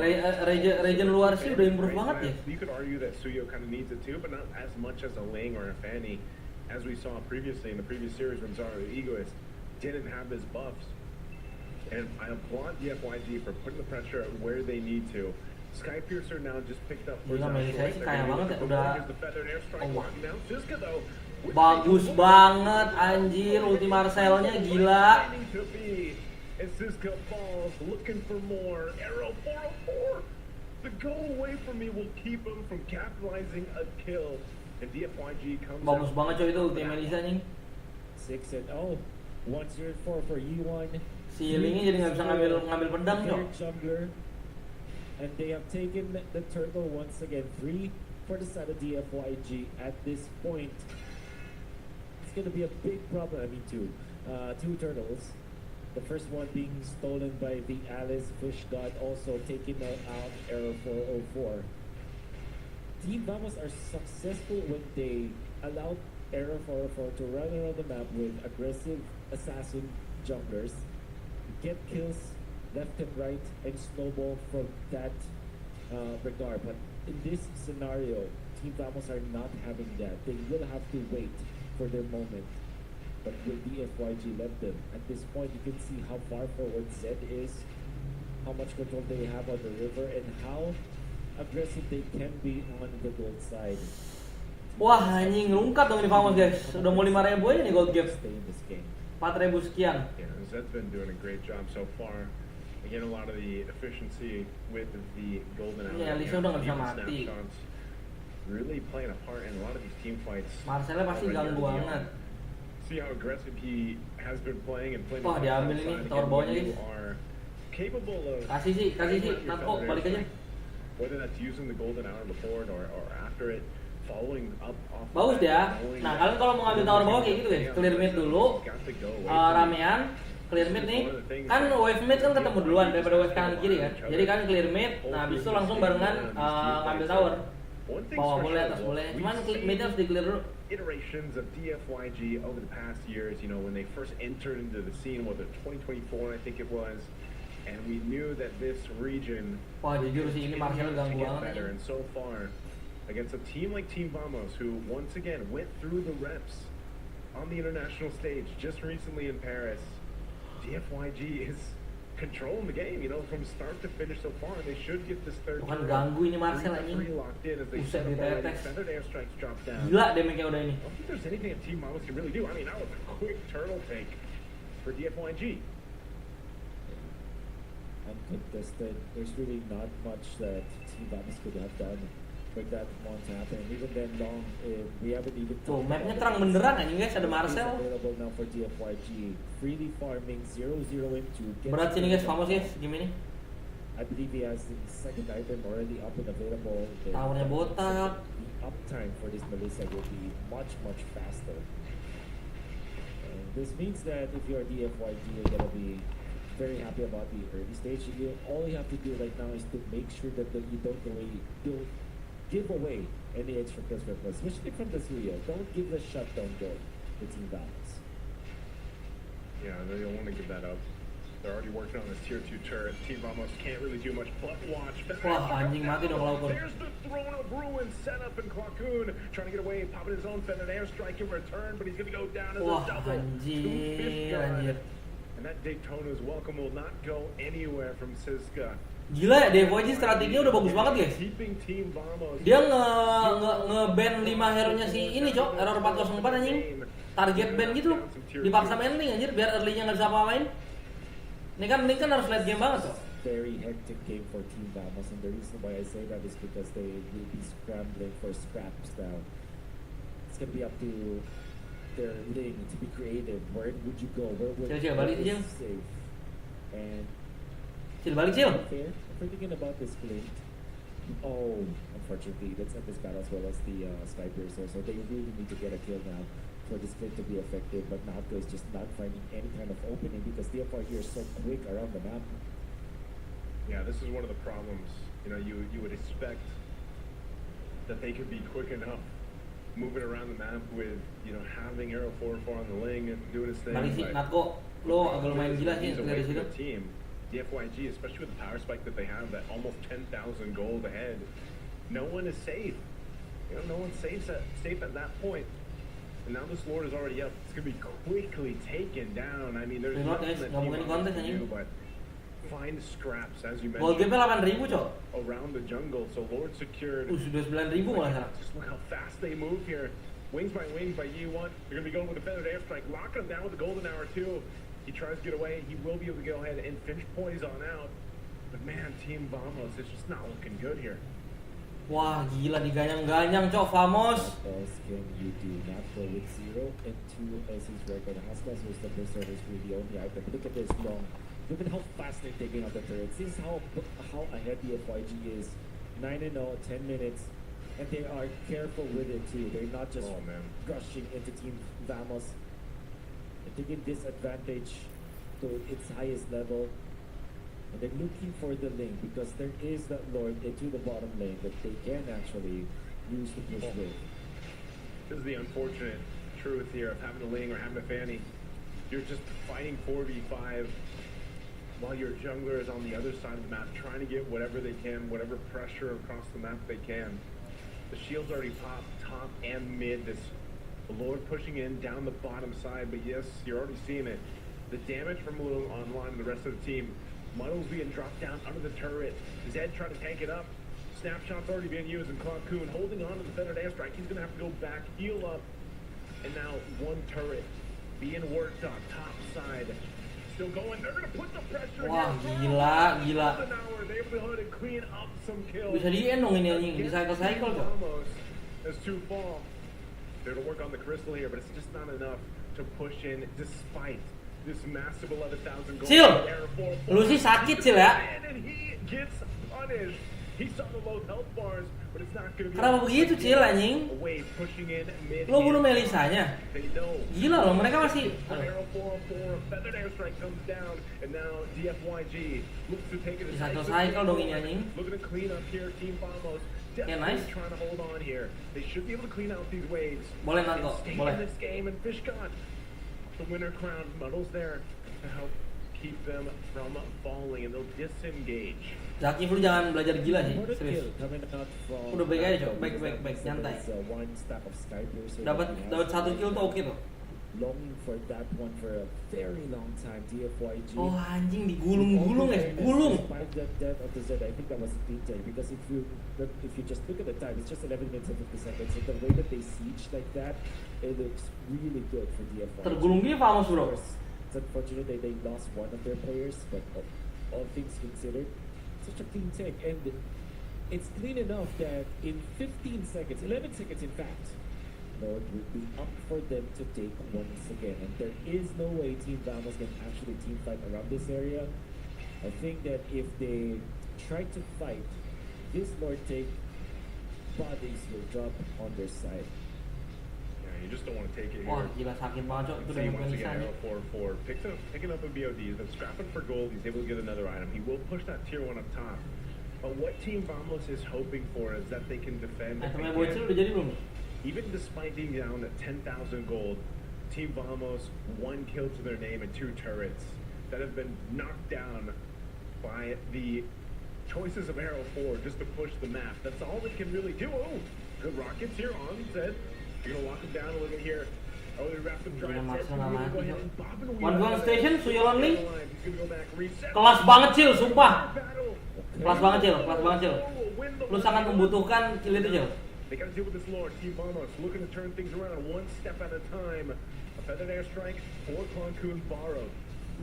region luar sih udah improve banget ya. You could argue that Suyo kind of needs it too, but not as much as a Ling or a Fanny, as we saw previously in the previous series when Zara the Egoist didn't have his buffs. And I applaud the FYG for putting the pressure where they need to. Sky Piercer now just picked up for Melisnya sih kaya banget ya, udah. Oh. Bagus banget anjir, ulti Marcelnya gila. And Siska falls, looking for more. Arrow 404. The goal away from me will keep him from capitalizing a kill. And DFYG comes bagus banget coy itu ulti Melisa nih. 6-0, 1-0-4 for E1. Si Lingnya jadi nggak bisa ngambil pedang coy. And they have taken the turtle once again. 3 for the side of DFYG at this point. It's gonna be a big problem. I mean, two turtles. The first one being stolen by the Alice Fish God, also taking out Arrow 404. Team Vamos are successful when they allowed Arrow 404 to run around the map with aggressive assassin junglers, get kills left and right, and snowball from that regard. But in this scenario, Team Vamos are not having that. They will have to wait for their moment. But will DFYG let them? At this point, you can see how far forward Zed is, how much control they have on the river, and how aggressive they can be on the gold side. Wah anjing, rungkat dong ini Vamos guys. Udah mau 5.000 aja nih gold gap. 4.000 sekian. Yeah, Zed's been doing a great job so far. Again, a lot of the efficiency with the golden hour. Yeah, Lisa udah nggak bisa mati. Really playing a part in a lot of these team fights. Marcelnya pasti ganggu banget. See how aggressive he has been playing and playing. Wah, diambil ini tower bawahnya guys. Capable of kasih sih, Natko balik aja. Whether that's using the golden hour before it or after it, following up off. Bagus dia. Nah, kalian kalau mau ngambil tower bawah kayak gitu guys, clear mid dulu, ramean, clear mid nih. Kan wave mid kan ketemu duluan daripada wave kanan kiri kan. Jadi kan clear mid, nah habis itu langsung barengan ngambil tower. Bawah boleh, atas boleh. Cuman mid harus di clear dulu. Iterations of DFYG over the past years, you know, when they first entered into the scene, whether 2024 I think it was, and we knew that this region wah jujur sih ini Marcel ganggu banget better, and so far against a team like Team Vamos, who once again went through the reps on the international stage just recently in Paris, DFYG is controlling the game, you know, from start to finish so far, and they should get this third. Bukan ganggu ini Marcel anjing. Buset ditetes. Gila damage-nya udah ini. I don't think there's anything that Team Vamos can really do. I mean, that was a quick turtle take for DFYG. Uncontested. There's really not much that Team Vamos could have done for that one to happen. And even then, we haven't even. Tuh, mapnya terang beneran anjing guys, ada Marcel. Available now for DFYG. Freely farming 0-0 into. Berat sini guys, Vamos guys, gimana? I believe he has the second item already up and available. Towernya botak. The uptime for this Melissa will be much faster. And this means that if you're DFYG, you're gonna be very happy about the early stage. All you have to do right now is to make sure that you don't give away any extra kills for plus, especially from the Suyo. Don't give the shutdown goal to Team Vamos. Yeah, they don't want to give that up. They're already working on this tier 2 turret. Team Vamos can't really do much but watch. Wah, anjing mati dong kalau ukur. There's the throne of ruin set up in Quacoon, trying to get away, popping his own feathered airstrike in return, but he's going to go down as Wah, a double. anjir. And that Daytona's welcome will not go anywhere from Siska. Gila ya, DFYG strateginya udah bagus banget guys. Keeping Team Vamos. Dia nge-ban 5 hero-nya si ini cok, error 404 anjing. Target ban gitu, dipaksa main anjir biar early-nya nggak bisa apa-apain. Ini kan harus late game banget tuh. Very hectic game for Team Vamos, and the reason why I say that is because they will be scrambling for scraps now. It's gonna be up to their lane to be creative. Where would you go? Where would Cil, balik is Cil. safe? And Cil, balik Cil. fair, if we're thinking about this plate, unfortunately, that's not this battle as well as the Skypers. So they really need to get a kill now for this plate to be effective, but Nato is just not finding any kind of opening because the DFR here is so quick around the map. Yeah, this is one of the problems. You know, you would expect that they could be quick enough moving around the map with, you know, having Arrow 4-4 on the lane and doing his thing. Balik sih, Natko. Lo agak lumayan gila sih He's a dari way situ. good team. The FYG, especially with the power spike that they have, that almost 10,000 gold ahead, no one is safe. You know, no one's safe at that point. And now this Lord is already up. It's going to be quickly taken down. I mean, there's nothing that Team Vamos can do but find scraps, as you Gold mentioned, game 8.000 cok. around the jungle. So Lord secured. Sudah 9.000 malah sekarang. Just look how fast they move here. Wings by Yi1. They're going to be going with a feathered airstrike. Locking him down with the golden hour, too. He tries to get away. He will be able to go ahead and finish poise on out. But man, Team Vamos is just not looking good here. Wah, gila diganyang-ganyang cok, Vamos. What else can you do? Not go with 0 and 2 as his record. Haskas was the best service with the only item. Look at this long. Look at how fast they're taking out the turrets. This is how ahead the FYG is. 9-0, 10 minutes. And they are careful with it too. They're not just rushing into Team Vamos. They're taking this advantage to its highest level. And they're looking for the lane because there is that Lord into the bottom lane that they can actually use to push with. This is the unfortunate truth here of having a Ling or having a Fanny. You're just fighting 4v5 while your jungler is on the other side of the map trying to get whatever they can, whatever pressure across the map they can. The shield's already popped top and mid. This Lord pushing in down the bottom side, but yes, you're already seeing it. The damage from Malone online and the rest of the team. Muddle's being dropped down under the turret. Zed trying to tank it up. Snapshot's already being used, and Quacoon holding on to the feathered airstrike. He's going to have to go back, heal up, and now one turret being worked on top side. Still going. They're going to put the pressure Wah, here. gila. They able to go ahead and clean up some kills. Bisa di-end dong ini anjing, di cycle cok. As two fall. They're going to work on the crystal here, but it's just not enough to push in despite this massive 11,000 gold. Cil, lu sih sakit Cil ya. And he gets punished. He saw the low health bars, but it's not going to be. Kenapa begitu Cil anjing? Away, pushing in mid. Lo bunuh Melisanya. They know. Gila loh, mereka masih. Arrow 404, feathered airstrike comes down, and now DFYG looks to take it. Di satu cycle dong ini anjing. Looking to clean up here, Team Vamos. Yeah, nice. Trying to hold on here. They should be able to clean out these waves. Boleh Nato, Stay boleh. in this game, and Fish got the winner crown. Muddle's there to help keep them from falling, and they'll disengage. Zaki lu jangan belajar gila sih, What a serius. kill coming out from Udah baik aja cok, Nato, baik because that nyantai. is, one stack of Skypers. So Dapat that he has. 1 kill tuh oke tuh. Longing for that one for a very long time. DFYG. Oh anjing digulung-gulung ya, gulung. Despite the death of the Z, I think that was a clean take because if you just look at the time, it's just 11 minutes and 50 seconds. And the way that they siege like that, it looks really good for DFYG. Tergulung dia Vamos bro. Of course, it's unfortunate that they lost one of their players, but all things considered, such a clean take. And it's clean enough that in 15 seconds, 11 seconds in fact, Lord would be up for them to take once again. And there is no way Team Vamos can actually team fight around this area. I think that if they try to fight, this Lord take, bodies will drop on their side. Yeah, you just don't want to take it here. Wah gila sakit banget cok, itu So udah he wants to get Melisanya. Arrow 4-4. Picking up a BOD. He's been scrapping for gold. He's able to get another item. He will push that tier 1 up top. But what Team Vamos is hoping for is that they can defend. Itemnya again. bocil udah jadi belum? Even despite being down at 10,000 gold, Team Vamos 1 kill to their name and 2 turrets. that have been knocked down by the choices of Arrow 4 just to push the map. That's all they can really do. Oh, good rockets here on Zed. You're gonna lock him down a little bit here. Oh, they wrapped him dry. One station, Suyo Lonely. Kelas banget Cil, sumpah. Kelas banget Cil, kelas banget Cil. Lu sangat membutuhkan Cil itu Cil. They gotta deal with this Lord. Team Vamos looking to turn things around one step at a time. A feathered airstrike or Pontoon borrowed.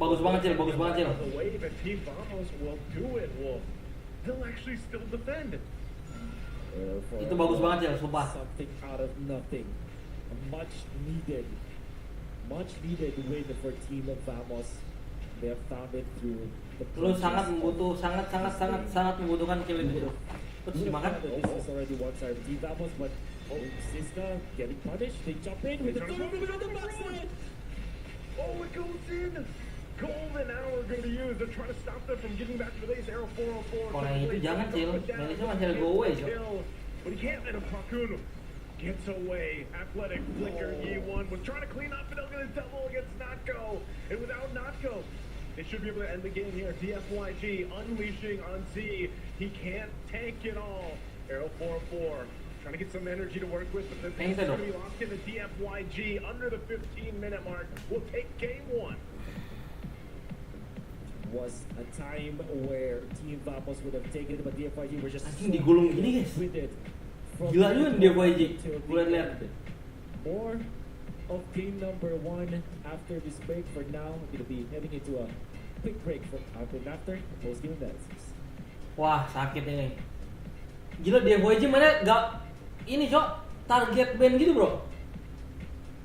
Bagus banget Cil, bagus banget Cil. The wave and Team Vamos will do it, Wolf. They'll actually still defend. Itu bagus banget Cil, sumpah. Something out of nothing. A much needed win for Team Vamos. They have found it through the Lu sangat membutuhkan kill itu. Terus dimakan. This is already one side of Team Vamos, but Siska getting punished. They jump in with the third on the backside. Oh, it goes in. Golden hour going to use. They're trying to stop them from getting back to the base. Arrow 404. Kalau yang itu jangan Cil. Malaysia masih ada go away Cil. But he can't let him. Pakun gets away. Athletic flicker. E1 was trying to clean up, and they're going to double against Notco. And without Notco, they should be able to end the game here. DFYG unleashing on Z. He can't tank it all. Arrow 404 trying to get some energy to work with, but the thing's going to be locked in the DFYG under the 15-minute mark. We'll take game one. Was a time where Team Vamos would have taken it, but DFYG were just Anjing digulung gini guys. with it. Gila juga DFYG. Gue lihat. More of game number 1 after this break. For now, it'll be heading into a quick break after post-game analysis. Wah sakit ini. Gila DFYG mana gak ini Cok, target ban gitu bro.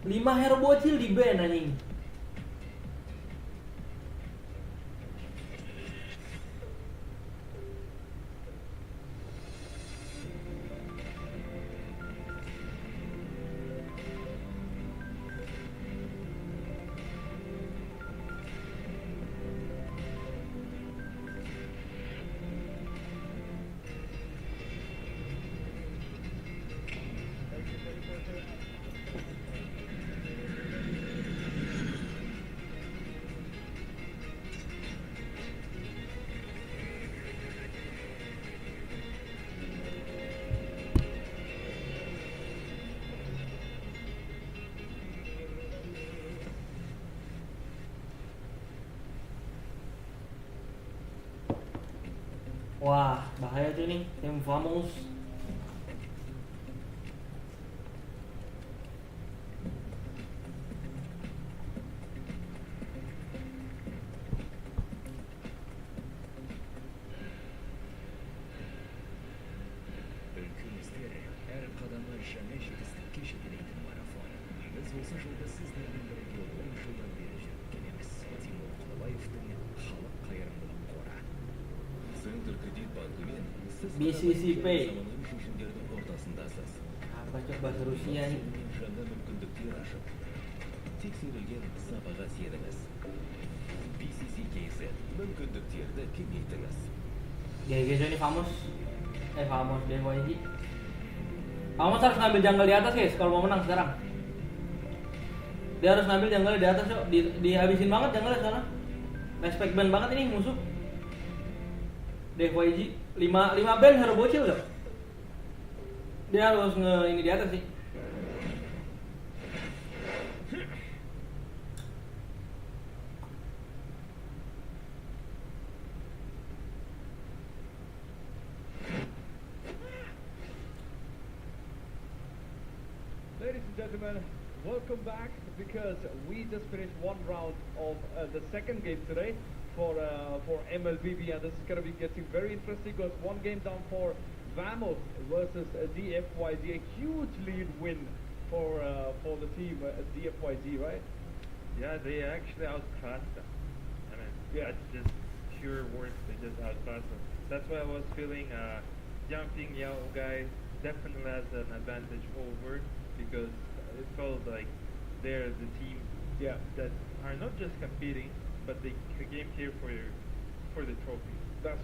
5 hero bocil di ban anjing. Wah, bahaya tuh nih tim Vamos. BCC Pay. Apa coba bahasa Rusia nih? тексерілген сапаға сеніңіз. BCC кейсі мүмкіндіктерді кеңейтіңіз. GG ini Vamos. Vamos DFYG. Vamos harus ngambil jungle di atas guys kalau mau menang sekarang. Dia harus ngambil jungle di atas yuk. Dihabisin banget jungle sana. Respect ban banget ini musuh. DFYG 5 ban hero bocil loh. Dia harus ini di atas sih. Ladies and gentlemen, welcome back because we just finished one round of the second game today for MLBB, and this is going to be getting very interesting because one game down for Vamos versus DFYG, a huge lead win for the team DFYG, right? Yeah, they actually outclassed them. I mean, that's just pure words. They just outclassed them. That's why I was feeling jumping Yao guy definitely has an advantage over, because it felt like they're the team that are not just competing, but they came here for the trophy. That's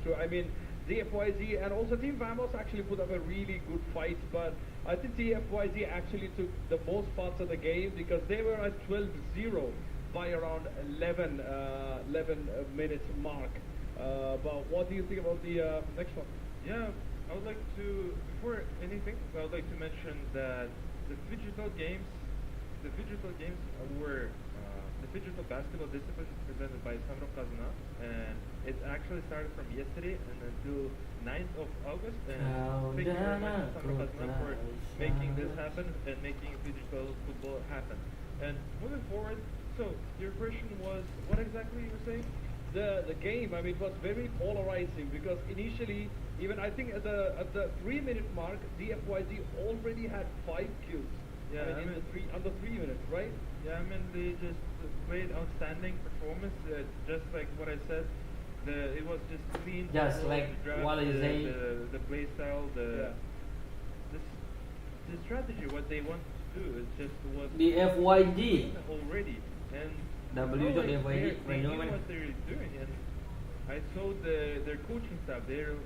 true. I mean, DFYG and also Team Vamos actually put up a really good fight, but I think DFYG actually took the most parts of the game because they were at 12-0. by around 11 minutes mark. But what do you think about the next one? Yeah, I would like to, before anything, I would like to mention that the digital games were the digital basketball discipline presented by Sandro Kazna, and it actually started from yesterday and until 9th of August. And thank you very much, Sandro Kazna, for making this happen and making digital football happen. And moving forward, so your question was what exactly you were saying? The game, I mean, it was very polarizing because initially, even I think at the 3-minute mark, DFYZ already had 5 kills. Yeah, under 3 minutes, right? Yeah, I mean they just played outstanding performance. Just like what I said, it was just clean. Just football, like the draft, what is the play style, the strategy, what they want to do. It just was DFYZ already, and W.DFYZ they knew what they're doing, and I saw their coaching staff. They're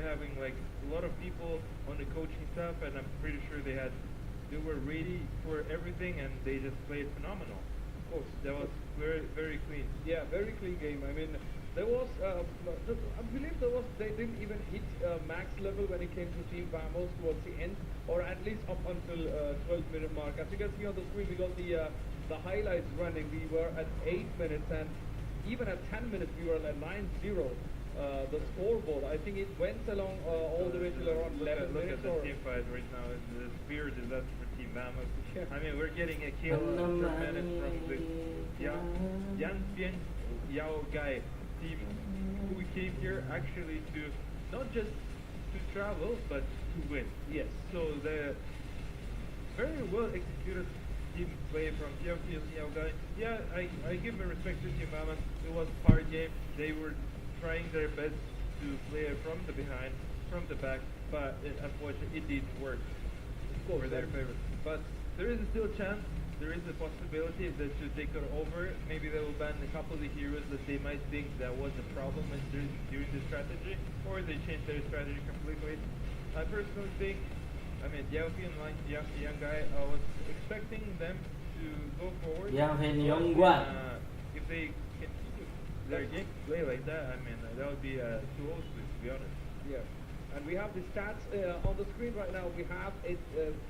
having like a lot of people on the coaching staff, and I'm pretty sure they were ready for everything, and they just played phenomenal. Of course, that was very, very clean. Yeah, very clean game. I mean, there was, I believe they didn't even hit max level when it came to Team Vamos towards the end, or at least up until 12-minute mark. As you can see on the screen, we got the highlights running. We were at 8 minutes, and even at 10 minutes, we were at 9-0. The scoreboard, I think it went along all the way till around 11 Look minutes. at the team fight right now. It's a severe disaster for Team Vamos. I mean, we're getting a kill per minute from the Yan Bien Yao Gai team, who came here actually to not just to travel, but to win. Yes. So the very well executed team play from Yan Bien Yao Gai. Yeah, I give my respect to Team Vamos. It was a hard game. They were trying their best to play it from the behind, from the back, but unfortunately it didn't work for their favor. But there is still a chance, there is a possibility that to take it over. Maybe they will ban a couple of the heroes that they might think that was a problem during the strategy, or they change their strategy completely. I personally think, I mean, Yaofi and young guy, I was expecting them to go forward. If they continue their game play like that, I mean, that would be too old to be honest. Yeah. And we have the stats on the screen right now. We have a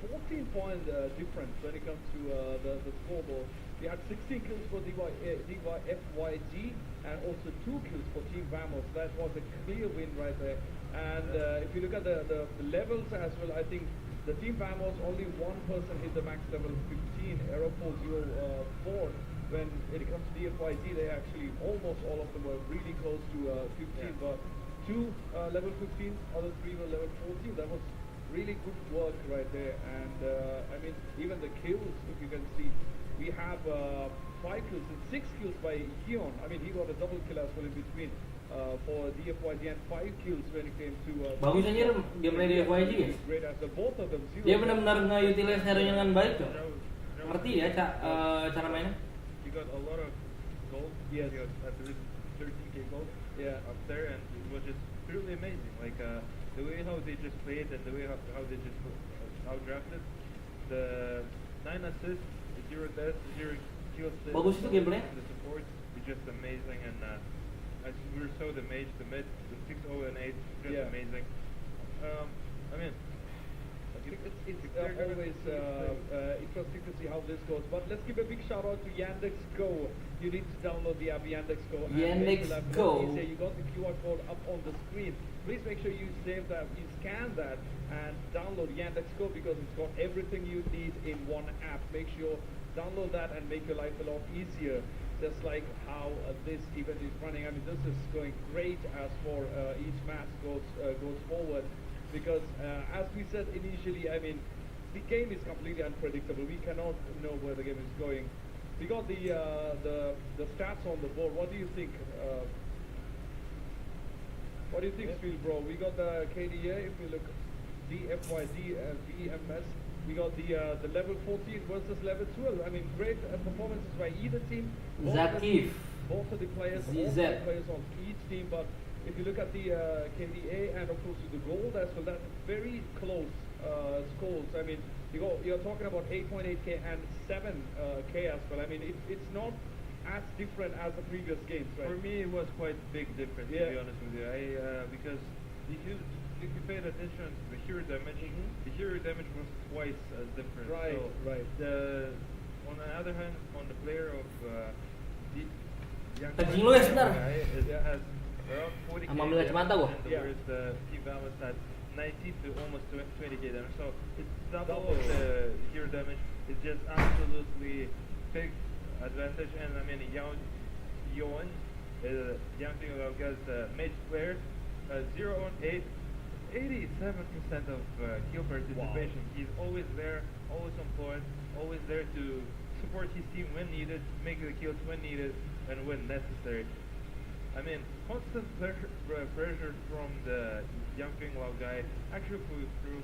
14-point difference when it comes to the scoreboard. We had 16 kills for DYFYG and also 2 kills for Team Vamos. That was a clear win right there. And if you look at the levels as well, I think the Team Vamos, only one person hit the max level 15, Aero404. When it comes to DFYG, they actually, almost all of them were really close to 15, but 2 level 15, other 3 were level 14. That was really good work right there. And I mean, even the kills, if you can see, we have 5 kills and 6 kills by Keon. I mean, he got a double kill as well in between for DFYG, and 5 kills when it came to bagus aja gameplay DFYG ya. Great as both of them. Dia benar-benar nge-utilize hero-nya dengan baik tuh. Ngerti ya cara mainnya. He got a lot of gold. Yes. He got at least 13k gold. Yeah. Up there, and it was just really amazing. Like the way how they just played and the way how they just outdrafted. The 9 assists, 0 deaths, 0 kills. Bagus itu gameplay. The support is just amazing, and as we saw the mid, the 6-0 and 8, just amazing. I mean, it's always interesting to see how this goes. But let's give a big shout out to Yandex Go. You need to download the app Yandex Go. Yandex Go. You got the QR code up on the screen. Please make sure you save that, you scan that, and download Yandex Go because it's got everything you need in one app. Make sure download that and make your life a lot easier. Just like how this event is running. I mean, this is going great as for each match goes forward. Because as we said initially, I mean, the game is completely unpredictable. We cannot know where the game is going. We got the stats on the board. What do you think? What do you think, Steel Bro? We got the KDA. If we look DFYD VMS, we got the level 14 versus level 12. I mean, great performances by either team. Both of the players, on each team, but if you look at the KDA and of course the gold as well, that's very close scores. I mean, you're talking about 8.8k and 7k as well. I mean, it's not as different as the previous games, right? For me, it was quite big difference, to be honest with you. Because if you paid attention to the hero damage, the hero damage was twice as different. Right, so right. On the other hand, on the player of the young Kencing lu ya, sebentar. guy, it has around 40k Sama melihat mata gua. damage, Yeah. whereas the team balance had 90 to almost 20k damage. So it's double the hero damage. It's just absolutely big advantage. And I mean, Yoan, Young Thing guy's mage player, 0 on 8, 87% of kill participation. Wow. He's always there, always on point, always there to support his team when needed, make the kills when needed, and when necessary. I mean, constant pressure from the Young Thing guy actually pulls through.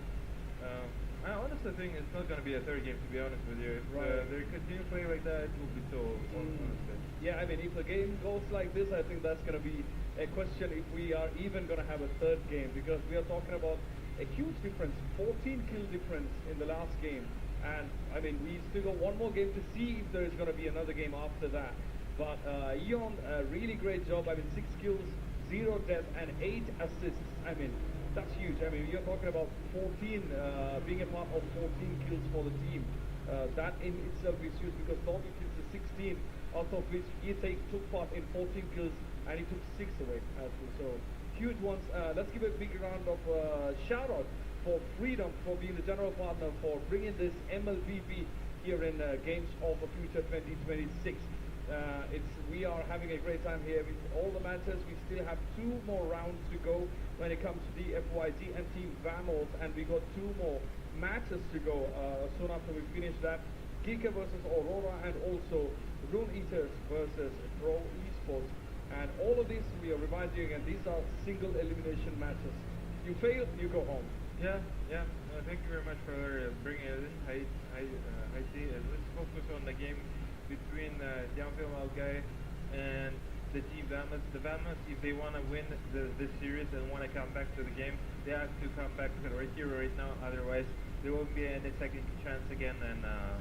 I honestly think it's not going to be a third game, to be honest with you. If they continue playing like that, it will be so honestly. Yeah, I mean, if the game goes like this, I think that's going to be a question if we are even going to have a third game, because we are talking about a huge difference, 14 kill difference in the last game. And, I mean, we still got one more game to see if there is going to be another game after that. But Eon, really great job. I mean, 6 kills, 0 death, and 8 assists. I mean, that's huge. I mean, you're talking about 14, being a part of 14 kills for the team. That in itself is huge, because total kills is 16, out of which he took part in 14 kills, and he took 6 away. So, huge ones. Let's give a big round of shout out for Freedom, for being the general partner, for bringing this MLBB here in Games of the Future 2026. We are having a great time here with all the matches. We still have 2 more rounds to go when it comes to the FYZ and Team Vamos, and we got 2 more matches to go soon after we finish that. Giga versus Aurora, and also Rune Eaters versus Pro Esports. And all of these, we are reminding you, and these are single elimination matches. You fail, you go home. Yeah. Thank you very much for bringing it in. I see. Let's focus on the game between Young guy and the Team Vamos. The Vamos, if they want to win this series and want to come back to the game, they have to come back right here, right now. Otherwise, there won't be any second chance again. And I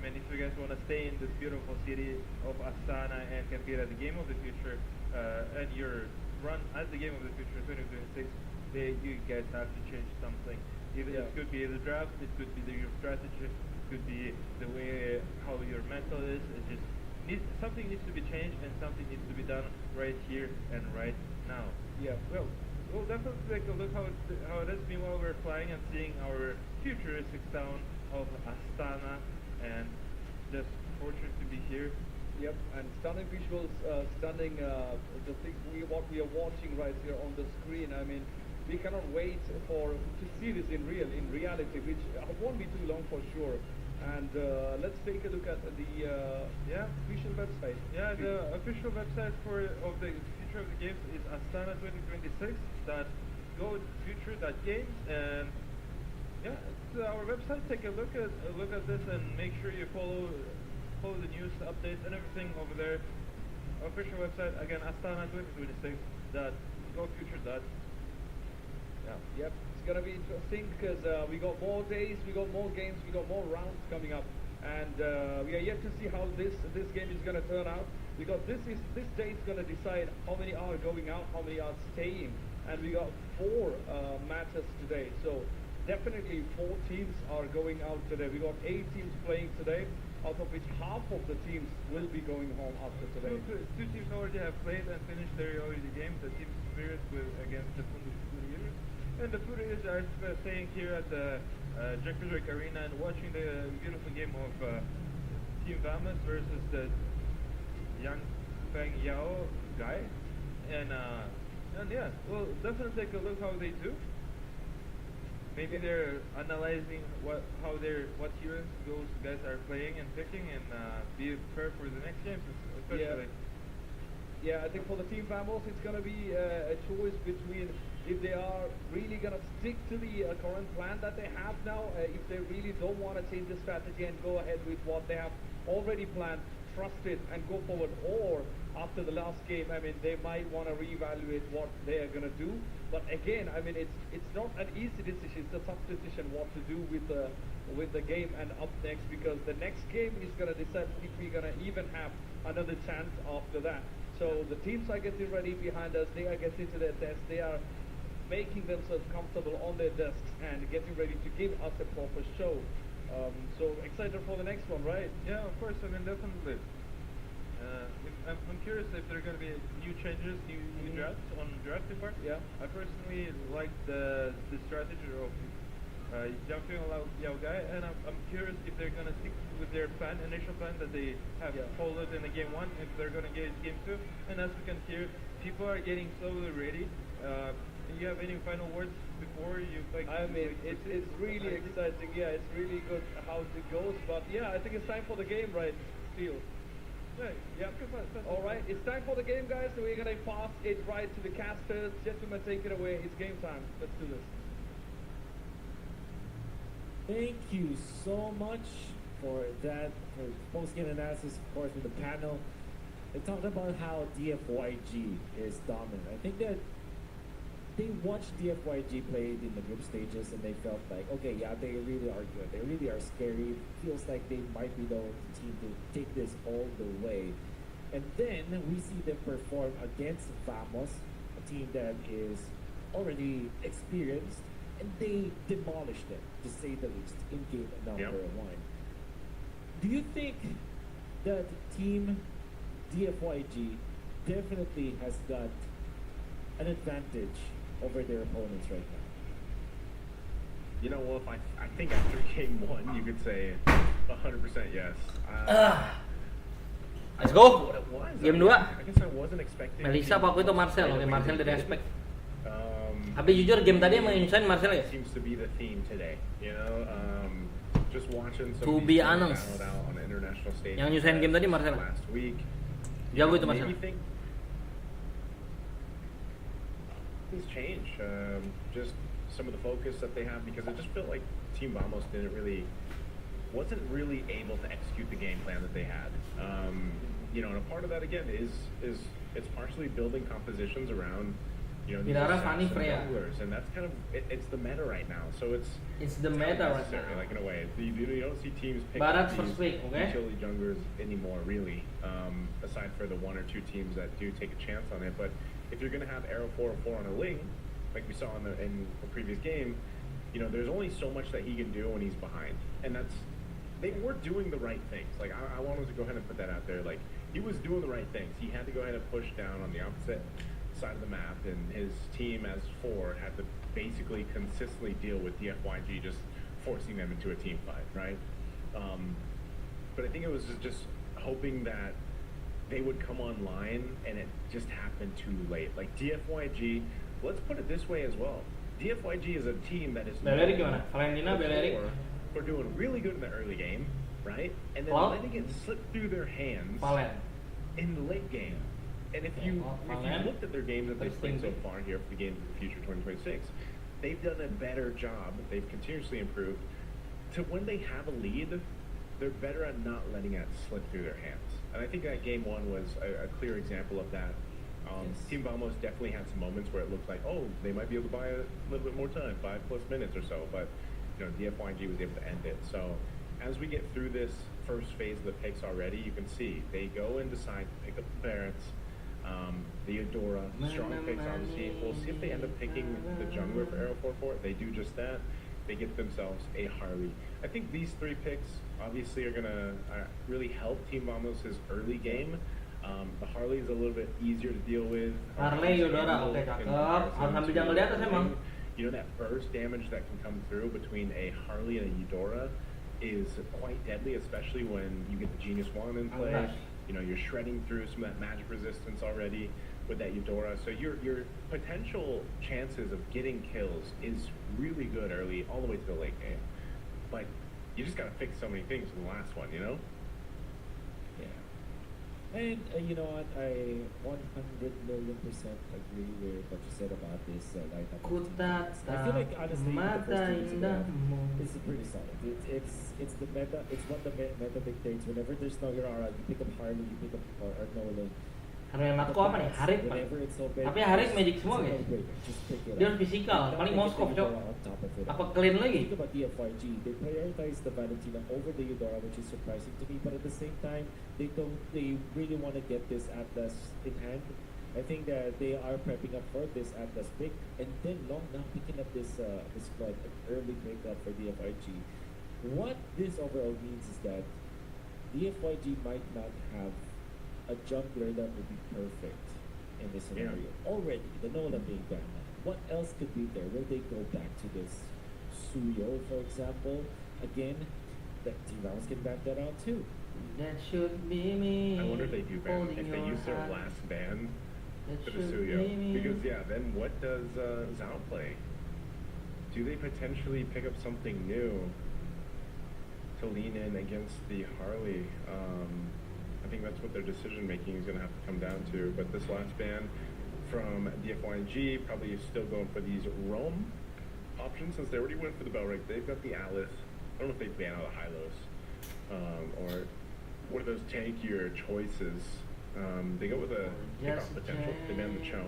mean, if you guys want to stay in this beautiful city of Astana and compete at the Game of the Future, and your run as the Game of the Future 2026, you guys have to change something. It could be the draft, it could be your strategy, it could be the way how your mental is. It just something needs to be changed, and something needs to be done right here and right now. Yeah. Well, we'll definitely take a look how it is. Meanwhile, we're flying and seeing our futuristic town of Astana, and just fortunate to be here. Yep, and stunning visuals, stunning the thing what we are watching right here on the screen. I mean, we cannot wait to see this in reality, which won't be too long for sure. And let's take a look at the official website. Yeah, the official website of the future of the games is astana2026.gofuture.games, and yeah, it's our website. Take a look at this, and make sure you follow the news updates and everything over there. Official website again, astana2026.gofuture. Yep, it's gonna be interesting because we got more days, we got more games, we got more rounds coming up, and we are yet to see how this game is gonna turn out, because this day is gonna decide how many are going out, how many are staying, and we got 4 matches today. So definitely 4 teams are going out today. We got 8 teams playing today, out of which half of the teams will be going home after today. 2 teams already have played and finished their already games. The Team Spirit against the Furious, and the Furious are staying here at the Jack Arena and watching the beautiful game of Team Vamos versus the Yang Feng Yao guy, and yeah, we'll definitely take a look how they do. Maybe they're analyzing what heroes those guys are playing and picking, and be prepared for the next games, especially. Yeah, I think for the Team Vamos, it's going to be a choice between if they are really going to stick to the current plan that they have now, if they really don't want to change the strategy and go ahead with what they have already planned, trust it and go forward, or after the last game, I mean, they might want to reevaluate what they are going to do. But again, I mean, it's not an easy decision. It's a tough decision what to do with the game and up next, because the next game is going to decide if we're going to even have another chance after that. So the teams are getting ready behind us. They are getting to their desks. They are making themselves comfortable on their desks and getting ready to give us a proper show. So excited for the next one, right? Yeah, of course. I mean, definitely. I'm curious if there are going to be new changes, new drafts on drafting part. Yeah. I personally like the strategy of jumping allowed Yao Guy, and I'm curious if they're going to stick with their initial plan that they have followed in the game 1, if they're going to get game 2. And as we can hear, people are getting slowly ready. Do you have any final words before you like? I mean, it's really exciting. Yeah, it's really good how it goes. But yeah, I think it's time for the game, right? Still. Yeah. All right, it's time for the game, guys. So we're gonna pass it right to the casters. Gentlemen, take it away. It's game time. Let's do this. Thank you so much for that, for post-game analysis, of course, with the panel. They talked about how DFYG is dominant. I think that they watched DFYG play in the group stages and they felt like, okay, yeah, they really are good. They really are scary. Feels like they might be the team to take this all the way. And then we see them perform against Vamos, a team that is already experienced, and they demolished them, to say the least, in game number 1. Do you think that Team DFYG definitely has got an advantage over their opponents right now? You know, well, I think after game 1, you could say 100% yes. Let's go. What it was, Game 2. I guess I wasn't expecting. Melisa apa aku itu Marcel, oke Marcel dari expect. Tapi jujur game tadi emang nyusahin Marcel ya. Seems to be the theme today, you know. Just watching some To of be these teams honest, battle it out on the international stage. yang nyusahin game tadi Marcel. Last week. Jago itu Marcel. Maybe think things change. Just some of the focus that they have, because it just felt like Team Vamos wasn't really able to execute the game plan that they had. You know, and a part of that again is it's partially building compositions around, you know, these junglers, and that's kind of it's the meta right now. So it's the meta right now. Like in a way, you don't see teams pick Barat up first these week, okay? utility junglers anymore, really. Aside for the 1 or 2 teams that do take a chance on it, but if you're going to have Arrow 404 on a Ling, like we saw in the previous game, you know, there's only so much that he can do when he's behind, and they were doing the right things. Like I wanted to go ahead and put that out there. Like he was doing the right things. He had to go ahead and push down on the opposite side of the map, and his team as 4 had to basically consistently deal with DFYG just forcing them into a team fight, right? But I think it was just hoping that they would come online, and it just happened too late. Like DFYG, let's put it this way as well. DFYG is a team that is Belerik gimana? Valentina, Belerik. for doing really good in the early game, right? And then letting it slip through their hands in the late game. And if you looked at their games that they've played so far here for the Games of the Future 2026, they've done a better job. They've continuously improved. To when they have a lead, they're better at not letting it slip through their hands. And I think that game 1 was a clear example of that. Team Vamos definitely had some moments where it looked like, oh, they might be able to buy a little bit more time, 5+ minutes or so. But you know, DFYG was able to end it. So as we get through this first phase of the picks already, you can see they go and decide to pick up the Barretts, the Eudora, strong picks obviously. We'll see if they end up picking the jungler for Arrow 44. They do just that. They get themselves a Harley. I think these 3 picks obviously are gonna really help Team Vamos' early game. The Harley is a little bit easier to deal with. Harley, Eudora, oke cakep. Harus ambil jungle di atas emang. You know, that burst damage that can come through between a Harley and a Eudora is quite deadly, especially when you get the Genius Wand in play. You know, you're shredding through some of that magic resistance already with that Eudora. So your potential chances of getting kills is really good early, all the way to the late game. But you just gotta fix so many things in the last one, you know? And you know what, I 100 million % agree with what you said about this lineup. I feel like honestly the first 2 weeks is pretty solid. It's the meta. It's what the meta dictates. Whenever there's no Urara, you pick up Harley, you pick up or Nolan. Haruyanatko apa nih? Harit Pak. Whenever it's open, Tapi Harit magic semua it's a guys. no-brainer. Just pick it Dia up. harus fisikal, Not paling like Moskov the cok. Eudora on top of it. Apa clean lagi? Think about the FYG. They prioritize the Valentina over the Eudora, which is surprising to me. But at the same time, they really want to get this Atlas in hand. I think that they are prepping up for this Atlas pick, and then Long now picking up this flood, an early pickup for the FYG. What this overall means is that the FYG might not have a jungler that would be perfect in this scenario. Already, the Nolan being banned. What else could be there? Will they go back to this Suyo, for example? Again, that T-Rounds can back that out too. That should be me. I wonder if they do ban, holding if they your use their hand. last ban That for the should Suyo. be me. Because yeah, then what does Zhao play? Do they potentially pick up something new to lean in against the Harley? I think that's what their decision making is going to have to come down to. But this last ban from DFYG probably is still going for these roam options since they already went for the Bell Rig. They've got the Atlas. I don't know if they ban out of Hylos or one of those tankier choices. They go with a kickoff potential. They ban the Cho,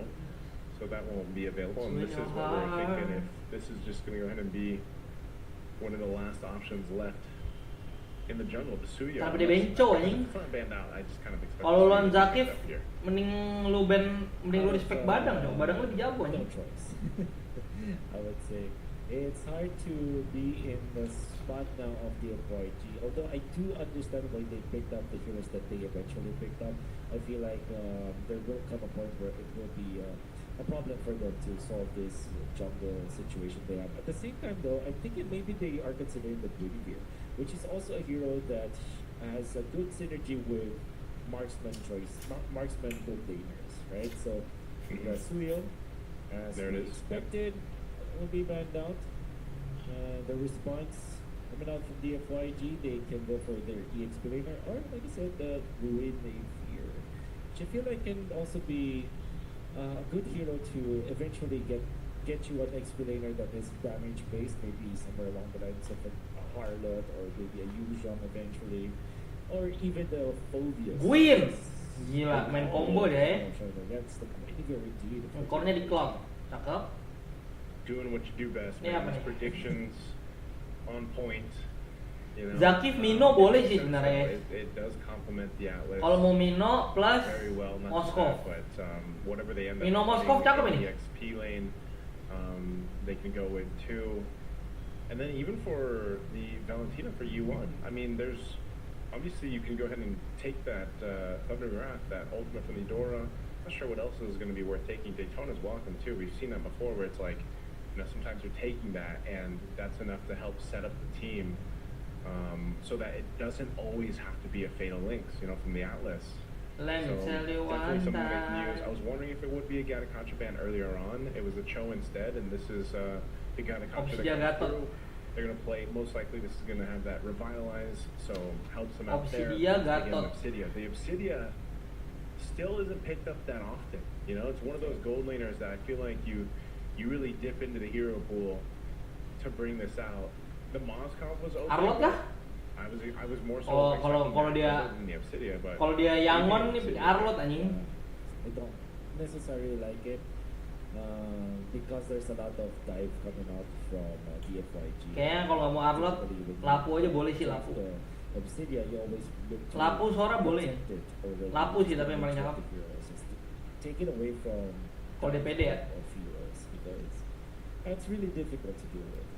so that won't be available. And this is what we're thinking. If this is just going to go ahead and be one of the last options left in the jungle, the Suyo. Tapi dia benco anjing. It's not banned out. I just kind of expect. Kalau lawan the Suyo to Zakif, pick up here. mending lu respect Badang dong. Badang lebih jago No anjing. choice. I would say it's hard to be in the spot now of the FYG. Although I do understand why they picked up the heroes that they eventually picked up. I feel like there will come a point where it will be a problem for them to solve this jungle situation they have. At the same time, though, I'm thinking maybe they are considering the Beauty here, which is also a hero that has a good synergy with marksman marksman good laners, right? So Suyo, as There it we is. expected, will be banned out. The response coming out from the FYG, they can go for their EXP laner, or like I said, the Ruin here, which I feel like can also be a good hero to eventually get you an XP laner that is damage based, maybe somewhere along the lines of a Harlot or maybe a Yuzhong eventually, or even the Phobius. Gwyn! Gila, main combo dia ya. That's the very indeed. Core-nya di clock. Cakep. Doing what you do best, Yeah, man. These man. predictions on point. You know, Zakif Mino boleh sih so sebenarnya. it does complement the Atlas Kalau mau Mino plus very well. Not Moskov. that, but whatever they end up Mino Moskov putting cakep in ini. the XP lane, they can go with too. And then even for the Valentina for U1, I mean, there's obviously you can go ahead and take that Thunder Wrath, that ultimate from the Dora. Not sure what else is going to be worth taking. Daytona's welcome too. We've seen that before, where it's like, you know, sometimes you're taking that, and that's enough to help set up the team, so that it doesn't always have to be a Fatal Links, you know, from the Atlas. Let me tell you definitely one some great news. I time. was wondering if it would be a Gatakacha ban earlier on. It was a Cho instead, and this is the Gatakacha Opsi dia that comes Gatot. through. They're going to play, most likely this is going to have that Revitalize, so helps them out there. Obsidia Again, Gatot. Obsidia. The Obsidia still isn't picked up that often. You know, it's one of those gold laners that I feel like you really dip into the hero pool to bring this out. The Moskov was okay. Arlot kah? I was more so Oh, expecting kalau that dia rather than the Obsidia, but kalau dia Yangon nih Obsidia. Arlot anjing. I don't necessarily like it because there's a lot of dive coming out from DFYG. Kayaknya kalau nggak mau Arlot, Lapu aja boleh sih Lapu. Obsidia, you always look to Lapu Sora boleh ya? protect it already. Lapu sih tapi yang paling cakep. Take it away from Kalau DPD ya? of heroes because that's really difficult to deal with.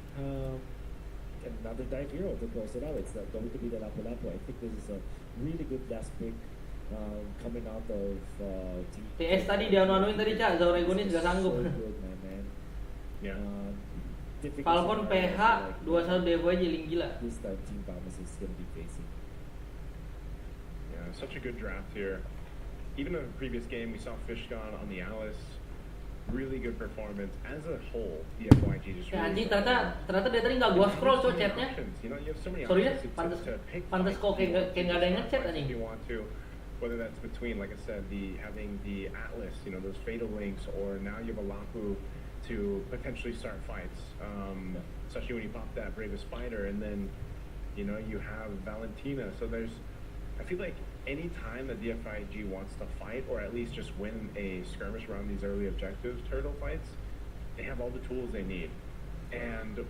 And another dive hero to close it out. It's not going to be the Lapu Lapu. I think this is a really good last pick coming out of TS tadi dia anu-anuin tadi Cak, Zauregonis gak sanggup. So good, my man. Yeah. Difficult Falcon scenarios PH like 21 Devo aja ling gila. this time Team Thomas is going to be facing. Yeah, such a good draft here. Even in the previous game, we saw Fishgone on the Alice. Really good performance as a whole. The FYG just Ya really anjing ternyata dia tadi nggak gua scroll so cok many chatnya. options, you know, you have so many Sorry ya, options pantes to pick pantes fights. kok kayak nggak ada yang ngechat Fights anjing. if you want to, whether that's between, like I said, having the Atlas, you know, those Fatal Links, or now you have a Lapu to potentially start fights. Especially when you pop that Bravest Spider, and then, you know, you have Valentina. So I feel like any time that DFIG wants to fight, or at least just win a skirmish around these early objectives, turtle fights, they have all the tools they need. And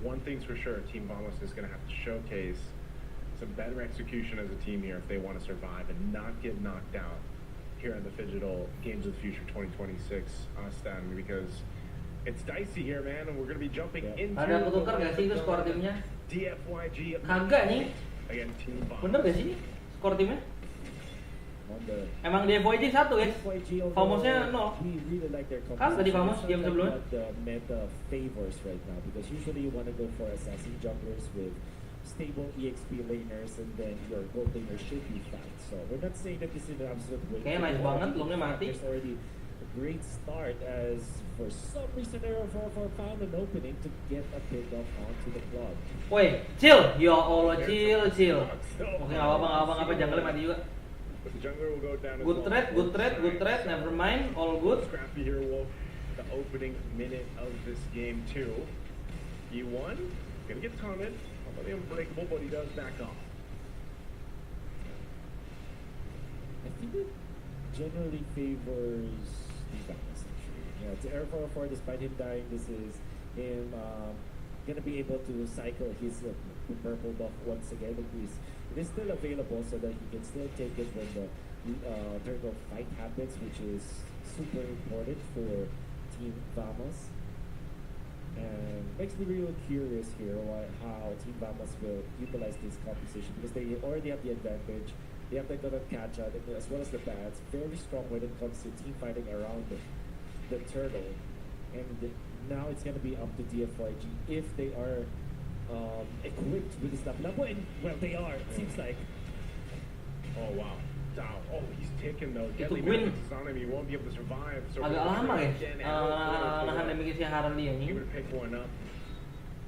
one thing's for sure, Team Vamos is going to have to showcase some better execution as a team here if they want to survive and not get knocked out here at the Digital Games of the Future 2026 stand, because it's dicey here, man, and we're going to be jumping into Ada ketukar gak sih itu skor timnya? DFYG Kagak nih. again, Team Vamos. Bener gak sih skor timnya? Wonder. Emang DFYG 1 ya? FYG, Famosnya 0. we really like their Kan tadi Famos composition. game It's sebelumnya. what the meta favors right now, because usually you want to go for assassin junglers with stable EXP laners, and then your gold laner should be fat. So we're not saying that this is an absolute way. Kayaknya nice banget, lungnya mati. There's already a great start, as for some reason Aero 4 found an opening to get a pickup onto the club. Woi, chill. Ya Allah, chill. Oke, nggak apa-apa, jungle mati juga. But the jungler will go down as Good well. trade, never mind, all good. Scrappy here, Wolf. The opening minute of this game too. He won. Gonna get taunted. Although the unbreakable, but he does back off. I think it generally favors the balance, actually. Yeah, to Air 404, despite him dying, this is him gonna be able to cycle his purple buff once again. It is still available so that he can still take it when the turtle fight happens, which is super important for Team Vamos. And makes me real curious here how Team Vamos will utilize this composition, because they already have the advantage. They have the Kacha as well as the bats, very strong when it comes to team fighting around the turtle. And now it's going to be up to DFYG if they are equipped with this Lapu-Lapu, and well, they are, it seems like. Oh wow. Oh, he's taking those Itu deadly Gwyn minutes on him. He won't be able to survive. So agak lama ya nahan damage si Harley He ini. would pick one up.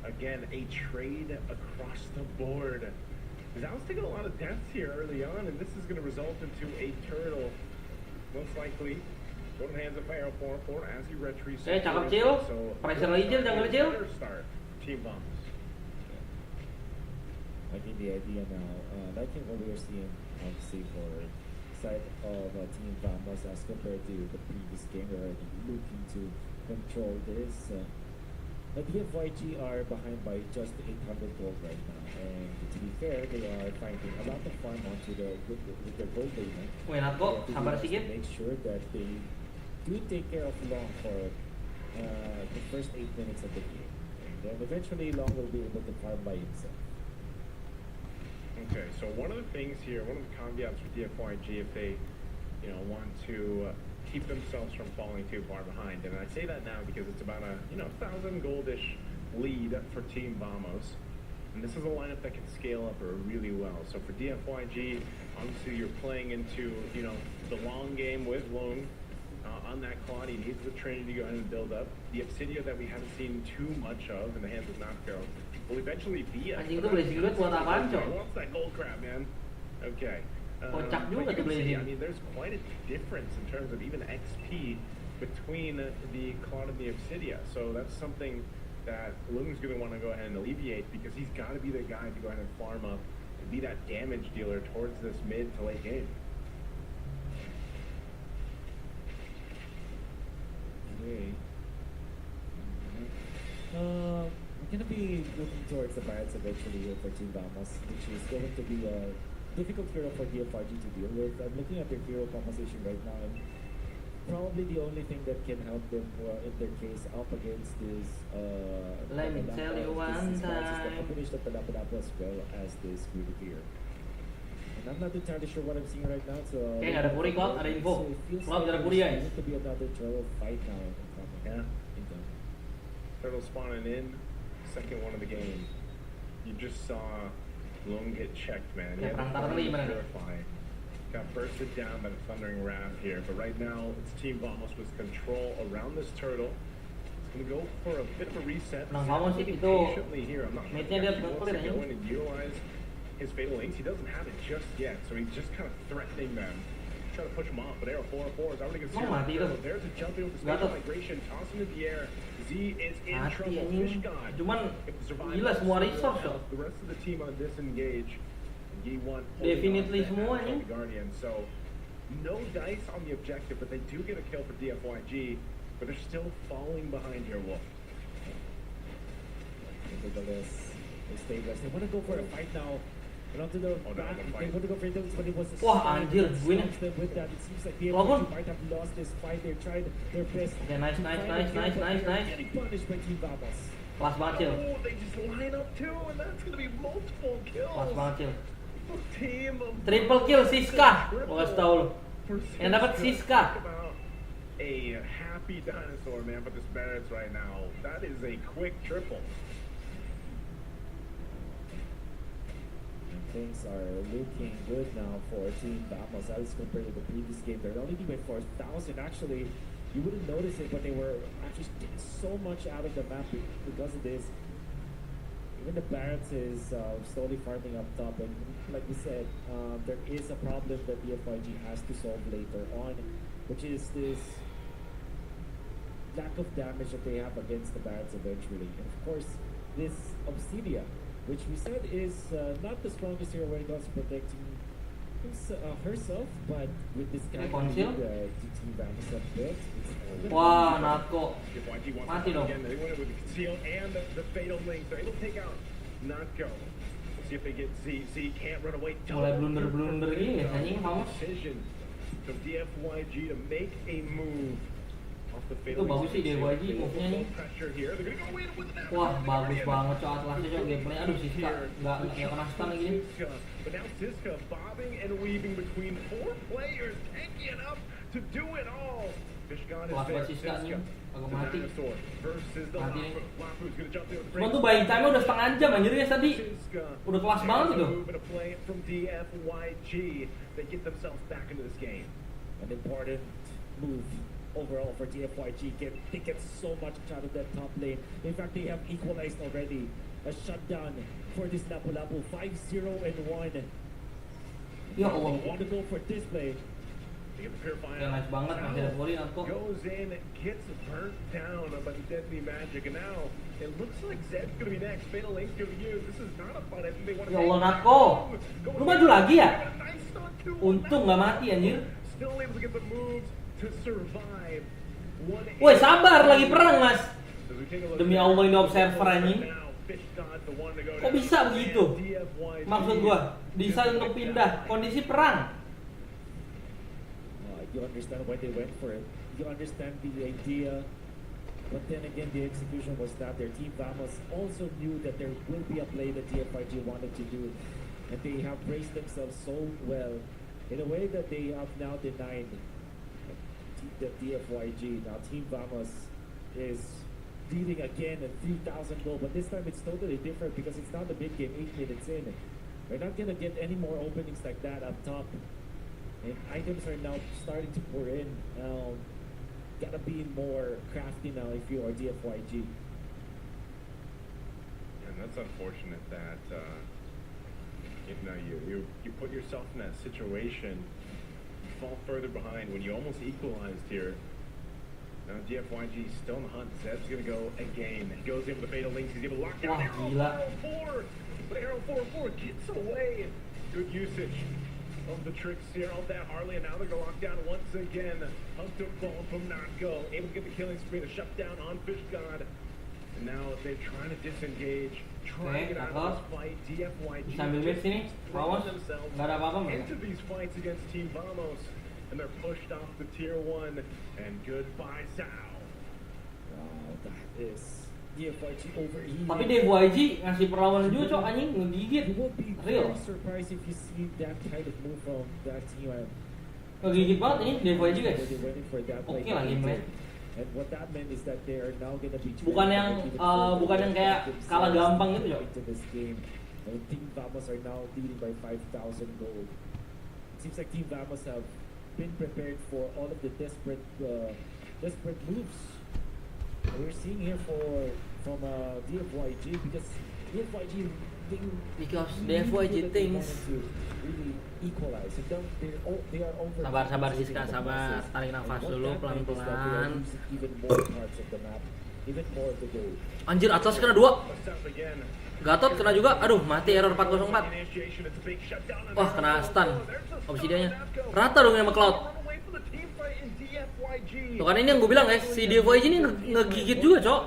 Again, a trade across the board. Zal's taking a lot of deaths here early on, and this is going to result into a turtle, most likely. Go to the hands of Aero 4 as he retreats. Cakep chill. Pressure lagi chill, jungle chill. Start. Team Vamos. I think the idea now, liking what we're seeing, obviously, for side of Team Vamos as compared to the previous game, we're already looking to control this. But DFYG are behind by just 800 gold right now, and to be fair, they are finding a lot of farm onto with their gold laner. Wait, Natko, sabar To sikit. make sure that they do take care of Long for the first 8 minutes of the game, and then eventually Long will be able to farm by himself. Okay, so one of the things here, one of the caveats for DFYG, if they, want to keep themselves from falling too far behind, and I say that now because it's about a, 1,000 goldish lead for Team Vamos, and this is a lineup that can scale up really well. So for DFYG, obviously you're playing into, the long game with Lung. On that quad, he needs the Trinity to go ahead and build up. The Obsidia that we haven't seen too much of in the hands of Nafco will eventually be a... Anjing itu blazing duit buat apaan, Cok? What's that gold crab, man? Okay. Kocak juga but you tuh can see, blazing. there's quite a difference in terms of even XP between the Claude and the Obsidia. So that's something that Lung's going to want to go ahead and alleviate, because he's got to be the guy to go ahead and farm up and be that damage dealer towards this mid to late game. Okay. We're gonna be looking towards the Pirates eventually here for Team Vamos, which is going to be a difficult hero for DFRG to deal with. I'm looking at their hero composition right now, and probably the only thing that can help them in their case up against this Let me tell you one is the time. combination of the Lapu-Lapu as well as this Grenadier. And I'm not entirely sure what I'm seeing right now, so... Oke, nggak ada Puri, Klop. Ada info. So it feels Klop, like ada Puri, guys. there's going to be another turtle fight now incoming. Yeah. Incoming. Turtle spawning in, second one of the game. You just saw Lung get checked, man. He Ya, had to perang find gimana? Purify. Got bursted down by the Thundering Wrath here, but right now it's Team Vamos with control around this turtle. It's going to go for a bit of a reset. Nah, Vamos sih Sitting itu patiently here. I'm not sure mate-nya dia if he wants pelit to aja. go in and utilize his Fatal Links. He doesn't have it just yet, so he's just kind of threatening them. Trying to push him off, but Aero 404 is already going to see Mati itu. There's a jump in with the Gatot. spatial migration, tossing in the air. Z is in Mati trouble. anjing. Fish God. Cuman If the survivors gila semua resource, help, Cok. the rest of the team on disengage. Definitely semua nih. Guardian. So no dice on the objective, but they do get a kill for DFYG, but they're still falling behind here, Wolf. They stay blessed. They want to go for a fight now. But onto the back, they want to go for it, but it was a Wah, anjir, gue nih. with that. It seems like the Walaupun- might have lost this fight. They tried their best. Okay, nice. Getting punished by Team Vamos. Kelas banget, Cil. Oh, they just line up too, and that's going to be multiple kills. Kelas banget, Cil. Team of Triple kill Siska. Gua kasih tau lu. Yang dapat Siska. A happy dinosaur, man, but this Barrett's right now. That is a quick triple. Things are looking good now for Team Vamos as compared to the previous game. They're only by 4,000. Actually, you wouldn't notice it, but they were actually taking so much out of the map because of this. Even the Barretts is slowly farming up top, and like we said, there is a problem that the FYG has to solve later on, which is this lack of damage that they have against the Barretts eventually. And of course, this Obsidia, which we said is not the strongest hero when it comes to protecting herself, but with this kind of Conceal? Team Vamos a bit. Wah, Natko. DFYG wants Mati to dong. again. They win it with the conceal and the fatal link. They're able to take out Natko. See if they get Z. Z can't run away. Mulai blunder-blunder gini guys, anjing Vamos. Decision from DFYG to make a move. Itu bagus sih DFYG move-nya nih. Wah, bagus banget cok atlasnya cok gameplay. Aduh Siska nggak kena stun lagi nih. But now Siska bobbing and weaving between 4 players, tanky enough to do it all. Fishgone is Kelas there. buat Siska nih, agak the mati. dinosaur versus the Mati nih. Lapu's gonna jump there with the Cuman tuh break. buying time-nya udah setengah jam anjir guys tadi. Siska. Udah kelas banget itu. Move and a play from DFYG. They get themselves back into this game. An important move overall for DFYG. They get so much out of that top lane. In fact, they have equalized already. A shutdown for this Lapu-Lapu. 5-0 and 1. Ya Allah. Want to go for this play. They get the purifier. Ya nice banget masih ada volley Natko. Goes in, gets burnt down by the deadly magic, and now it looks like Zed's gonna be next. Fatal Link's gonna be used. This is not a fight. I think they want to. Ya Allah Natko. Lu maju lagi ya? Untung nggak mati anjir. Still able to get the moves to survive. Woi sabar lagi perang mas. Demi Allah ini observer anjing. Kok bisa begitu? Maksud gua bisa untuk pindah kondisi perang. You understand why they went for it. You understand the idea. But then again, the execution was not there. Team Vamos also knew that there will be a play that DFYG wanted to do. And they have braced themselves so well in a way that they have now denied the DFYG. Now Team Vamos is leading again at 3,000 gold, but this time it's totally different because it's not a big game 8 minutes in. We're not going to get any more openings like that up top. And items are now starting to pour in. Gotta be more crafty now if you are DFYG. And that's unfortunate that you put yourself in that situation, you fall further behind when you almost equalized here. Now DFYG still in the hunt. Zed's gonna go again. He goes in with the fatal links. He's able to lock down Wah, gila. Arrow 4. But Arrow 4 gets away. Good usage of the tricks here of that Harley, and now they're gonna lock down once again. Hunt up ball from Natko, able to get the killing spree to shut down on Fishgone. And now they're trying to disengage, trying to get out of this fight. DFYG Sambil mid sini, Vamos. themselves Nggak ada apa-apa mereka. into these fights against Team Vamos, and they're pushed off the tier 1. And goodbye, Sal. Wow, that is DFYG overheating. Tapi DFYG ngasih perlawanan juga cok anjing ngegigit. You would be Real. very surprised if you see that kind of move from that team. Ngegigit banget ini DFYG guys. They went in for that play. Oke lah gameplay. And what that meant is that they are now gonna be Bukan yang kayak kalah gampang gitu, Cok. into this game. And Team Vamos are now leading by 5,000 gold. It seems like Team Vamos have been prepared for all of the desperate moves that we're seeing here from DFYG, because DFYG DFYG thinks. Really equalize. They are over. Sabar Siska, sabar. Tarik nafas dulu pelan-pelan. Even more parts of the map. even more to go. Anjir, Atlas kena 2. Gatot kena juga. Aduh, mati error 404. Wah, kena stun obsidiannya. Rata dong sama Cloud. Tuh kan ini yang gue bilang guys, si DFYG ini ngegigit juga, Cok.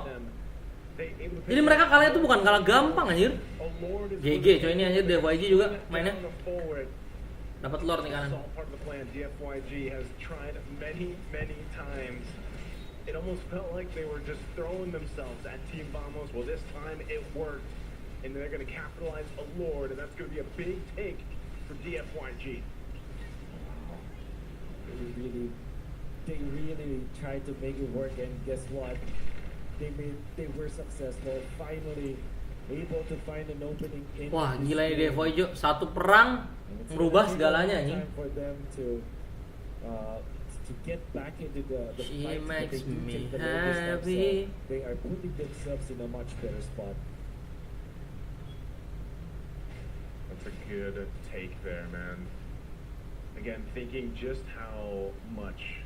Jadi mereka kalah itu bukan kalah gampang anjir. GG coy, ini anjir DFYG juga mainnya. Dapat lore nih kanan. It almost felt like they were just throwing themselves at Team Vamos. Well, this time it worked, and they're going to capitalize a Lord, and that's going to be a big take for DFYG. They really tried to make it work, and guess what? They were successful. Finally able to find an opening in. Wah, gila ini DFYG, satu perang merubah segalanya anjing. For them to get back into the She fight, makes they do me take the longest step, happy. so they are putting themselves in a much better spot. That's a good take there, man. Again, thinking just how much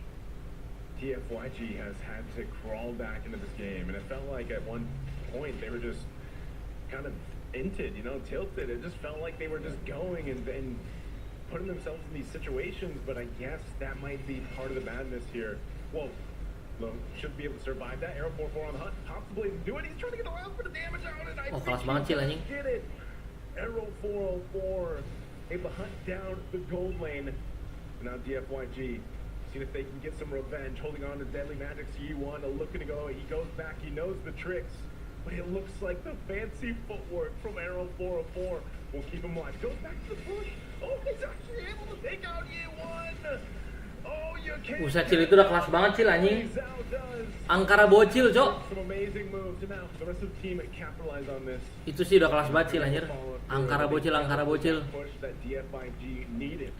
DFYG has had to crawl back into this game, and it felt like at one point they were just kind of inted, tilted. It just felt like they were just going and putting themselves in these situations, but I guess that might be part of the madness here. Whoa, Low should be able to survive that. Arrow 4-4 on the hunt, possibly do it. He's trying to get around for the damage out, and I kelas banget sih anjing. get it. Arrow 404 able to hunt down the gold lane. Now DFYG, see if they can get some revenge, holding on to Deadly Magic C1, looking to go. He goes back, he knows the tricks, but it looks like the fancy footwork from Arrow 404 will keep him alive. Goes back to the push. Oh, he's actually able to take out E1. Oh, you can't. Buset, Cil itu udah kelas banget Cil anjing. Angkara bocil, Cok. Some amazing moves. And now the rest of the team capitalize on this. Itu sih udah kelas banget Cil anjir. Angkara bocil, angkara bocil. Push that DFYG needed.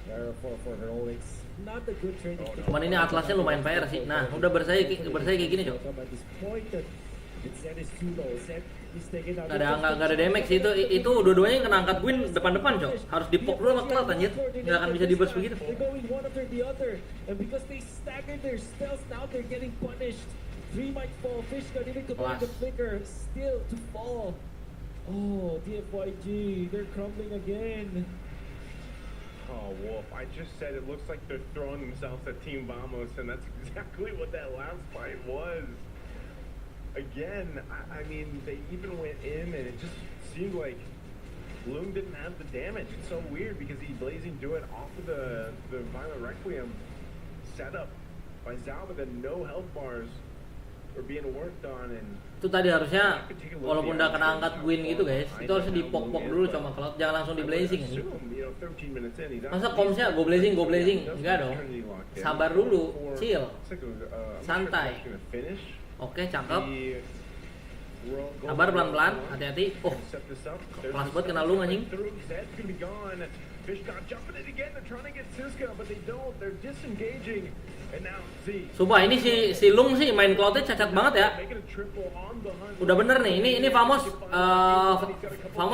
Arrow 4 heroics. Not a good training. Cuman ini Atlasnya lumayan PR sih. Nah, udah bersaing kayak gini, Cok. Gak ada damage sih itu dua-duanya yang kena angkat Gwyn depan-depan, Cok. Harus dipok dulu sama Cloud anjir. Gak akan bisa di-burst begitu. Oh, DFYG, they're crumbling again. Oh, Wolf, I just said it looks like they're throwing themselves at Team Vamos, and that's exactly what that last fight was. Again, I mean, they even went in, and it just seemed like Bloom didn't have the damage. It's so weird because he blazing do it off of the Violent Requiem setup by Zhao, but then no health bars were being worked on, and itu tadi harusnya walaupun udah kena angkat Gwyn gitu guys, itu harusnya dipok-pok dulu sama Cloud, jangan langsung di blazing anjing. Masa komsnya go blazing, enggak dong. Sabar dulu, chill, santai. Oke, cakep. Sabar pelan-pelan, hati-hati. Oh, kelas buat kena lu anjing. Sumpah ini si Lung sih main Cloudnya cacat banget ya. Udah bener nih, ini Famos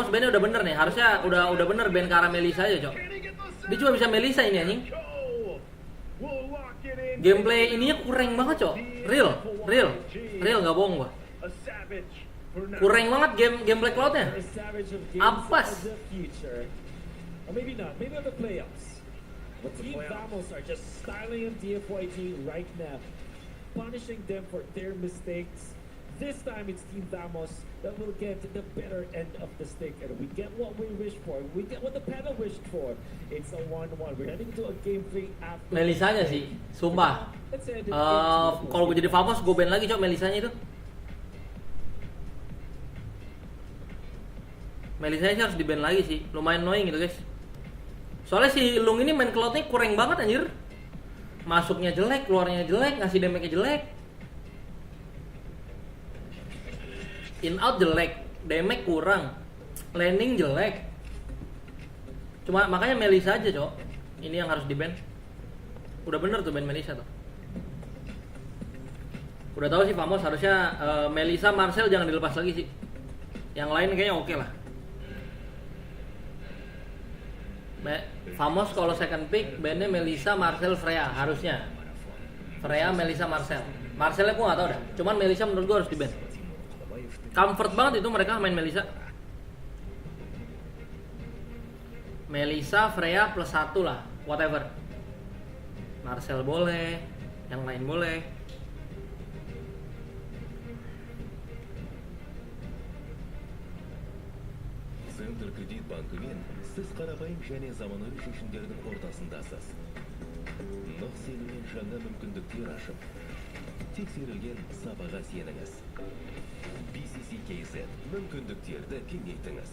bandnya udah bener nih. Harusnya udah bener band Karena Melisa aja, Cok. Dia cuma bisa Melisa ini anjing. Gameplay ininya kurang banget, Cok. Real nggak bohong gua. Kurang banget gameplay Cloudnya. Apes. Or maybe not, maybe on the playoffs. But Team Vamos are just styling on DFYG right now, punishing them for their mistakes. This time it's Team Vamos that will get the better end of the stick, and we get what we wished for. We get what the panel wished for. It's a 1-1. We're heading into a game 3 after. Melisanya sih, sumpah. Kalau gue jadi Vamos, gue ban lagi, Cok, Melisanya itu. Melisanya sih harus di ban lagi sih, lumayan annoying gitu guys. Soalnya si Lung ini main Cloudnya kurang banget anjir. Masuknya jelek, keluarnya jelek, ngasih damage-nya jelek. In out jelek, damage kurang, landing jelek. Cuma makanya Melisa aja, Cok. Ini yang harus di ban. Udah bener tuh ban Melisa tuh. Udah tahu sih Famos harusnya Melisa, Marcel jangan dilepas lagi sih. Yang lain kayaknya oke lah. Famos kalau second pick bandnya Melisa, Marcel, Freya harusnya. Freya, Melisa, Marcel. Marcelnya gua nggak tahu dah. Cuman Melisa menurut gua harus di ban. Comfort banget itu mereka main Melisa. Melisa, Freya plus 1 lah, whatever. Marcel boleh, yang lain boleh. Центр кредит банкымен сіз қарапайым және заманауи шешімдердің ортасындасыз. Нық сеніммен жаңа мүмкіндіктер ашып, тексерілген сапаға сеніңіз. BCC KZ мүмкіндіктерді кеңейтіңіз.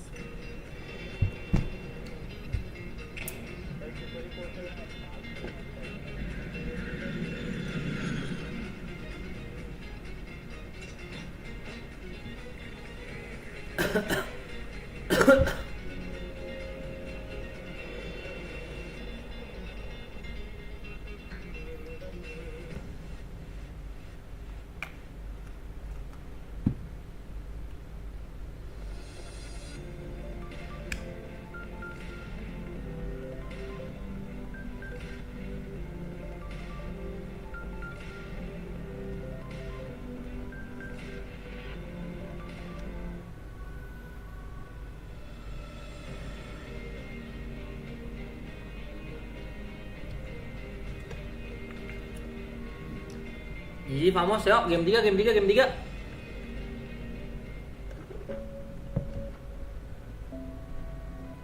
Ih, Famos yuk, game 3.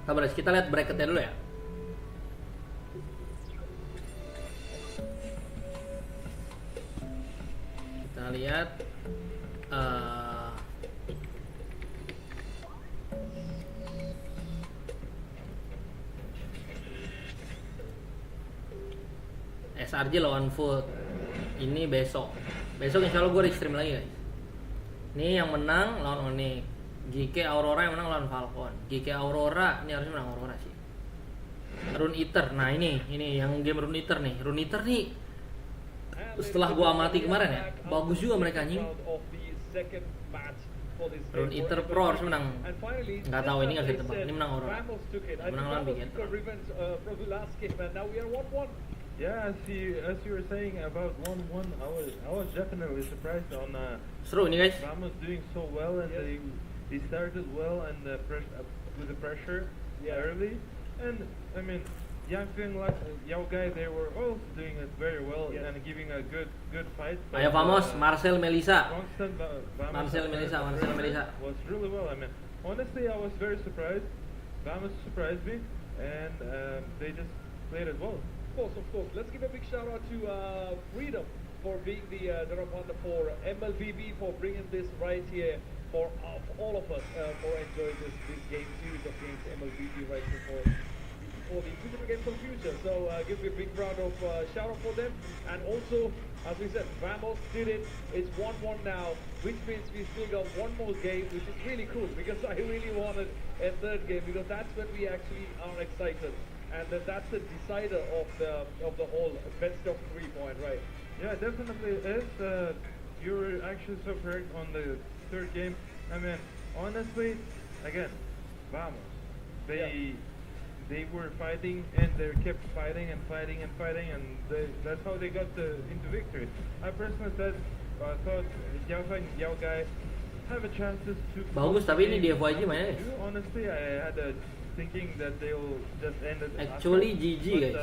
Sabar, kita lihat bracketnya dulu ya. Kita lihat SRG lawan Food. Ini besok insya Allah gue di-stream lagi guys. Ini yang menang lawan Onyx. GK Aurora yang menang lawan Falcon. GK Aurora ini harusnya menang Aurora sih. Rune Eater, nah ini yang game Rune Eater nih. Rune Eater nih setelah gue amati kemarin ya, bagus juga mereka anjing. Rune Eater Pro harus menang. Nggak tahu ini nggak bisa ditebak. Ini menang Aurora. Menang lawan Big Eater. Yeah, as you were saying about 1-1, I was definitely surprised on Seru ini guys. Vamos doing so well, and they started well and with the pressure early, and I mean Yang like Yao guy, they were also doing it very well and giving a good fight. Ayo Famos, Marcel Melisa. Marcel Melisa was really well. I mean, honestly, I was very surprised. Vamos surprised me, and they just played it well. Of course. Let's give a big shout out to Freedom for being the partner for MLBB, for bringing this right here for all of us for enjoying this game series of games MLBB right here for the future games of the future. So give me a big round of shout out for them. And also, as we said, Vamos did it. It's 1-1 now, which means we still got one more game, which is really cool because I really wanted a third game because that's when we actually are excited. And that's the decider of the whole best of 3 point, right? Yeah, definitely is. You were actually so correct on the third game. I mean, honestly, again, Vamos. They were fighting and they kept fighting, and that's how they got into victory. I personally thought Yao guy have a chances to. Bagus, tapi ini dia aja mainnya. Honestly, I had a thinking that they'll just end it. Actually, GG guys.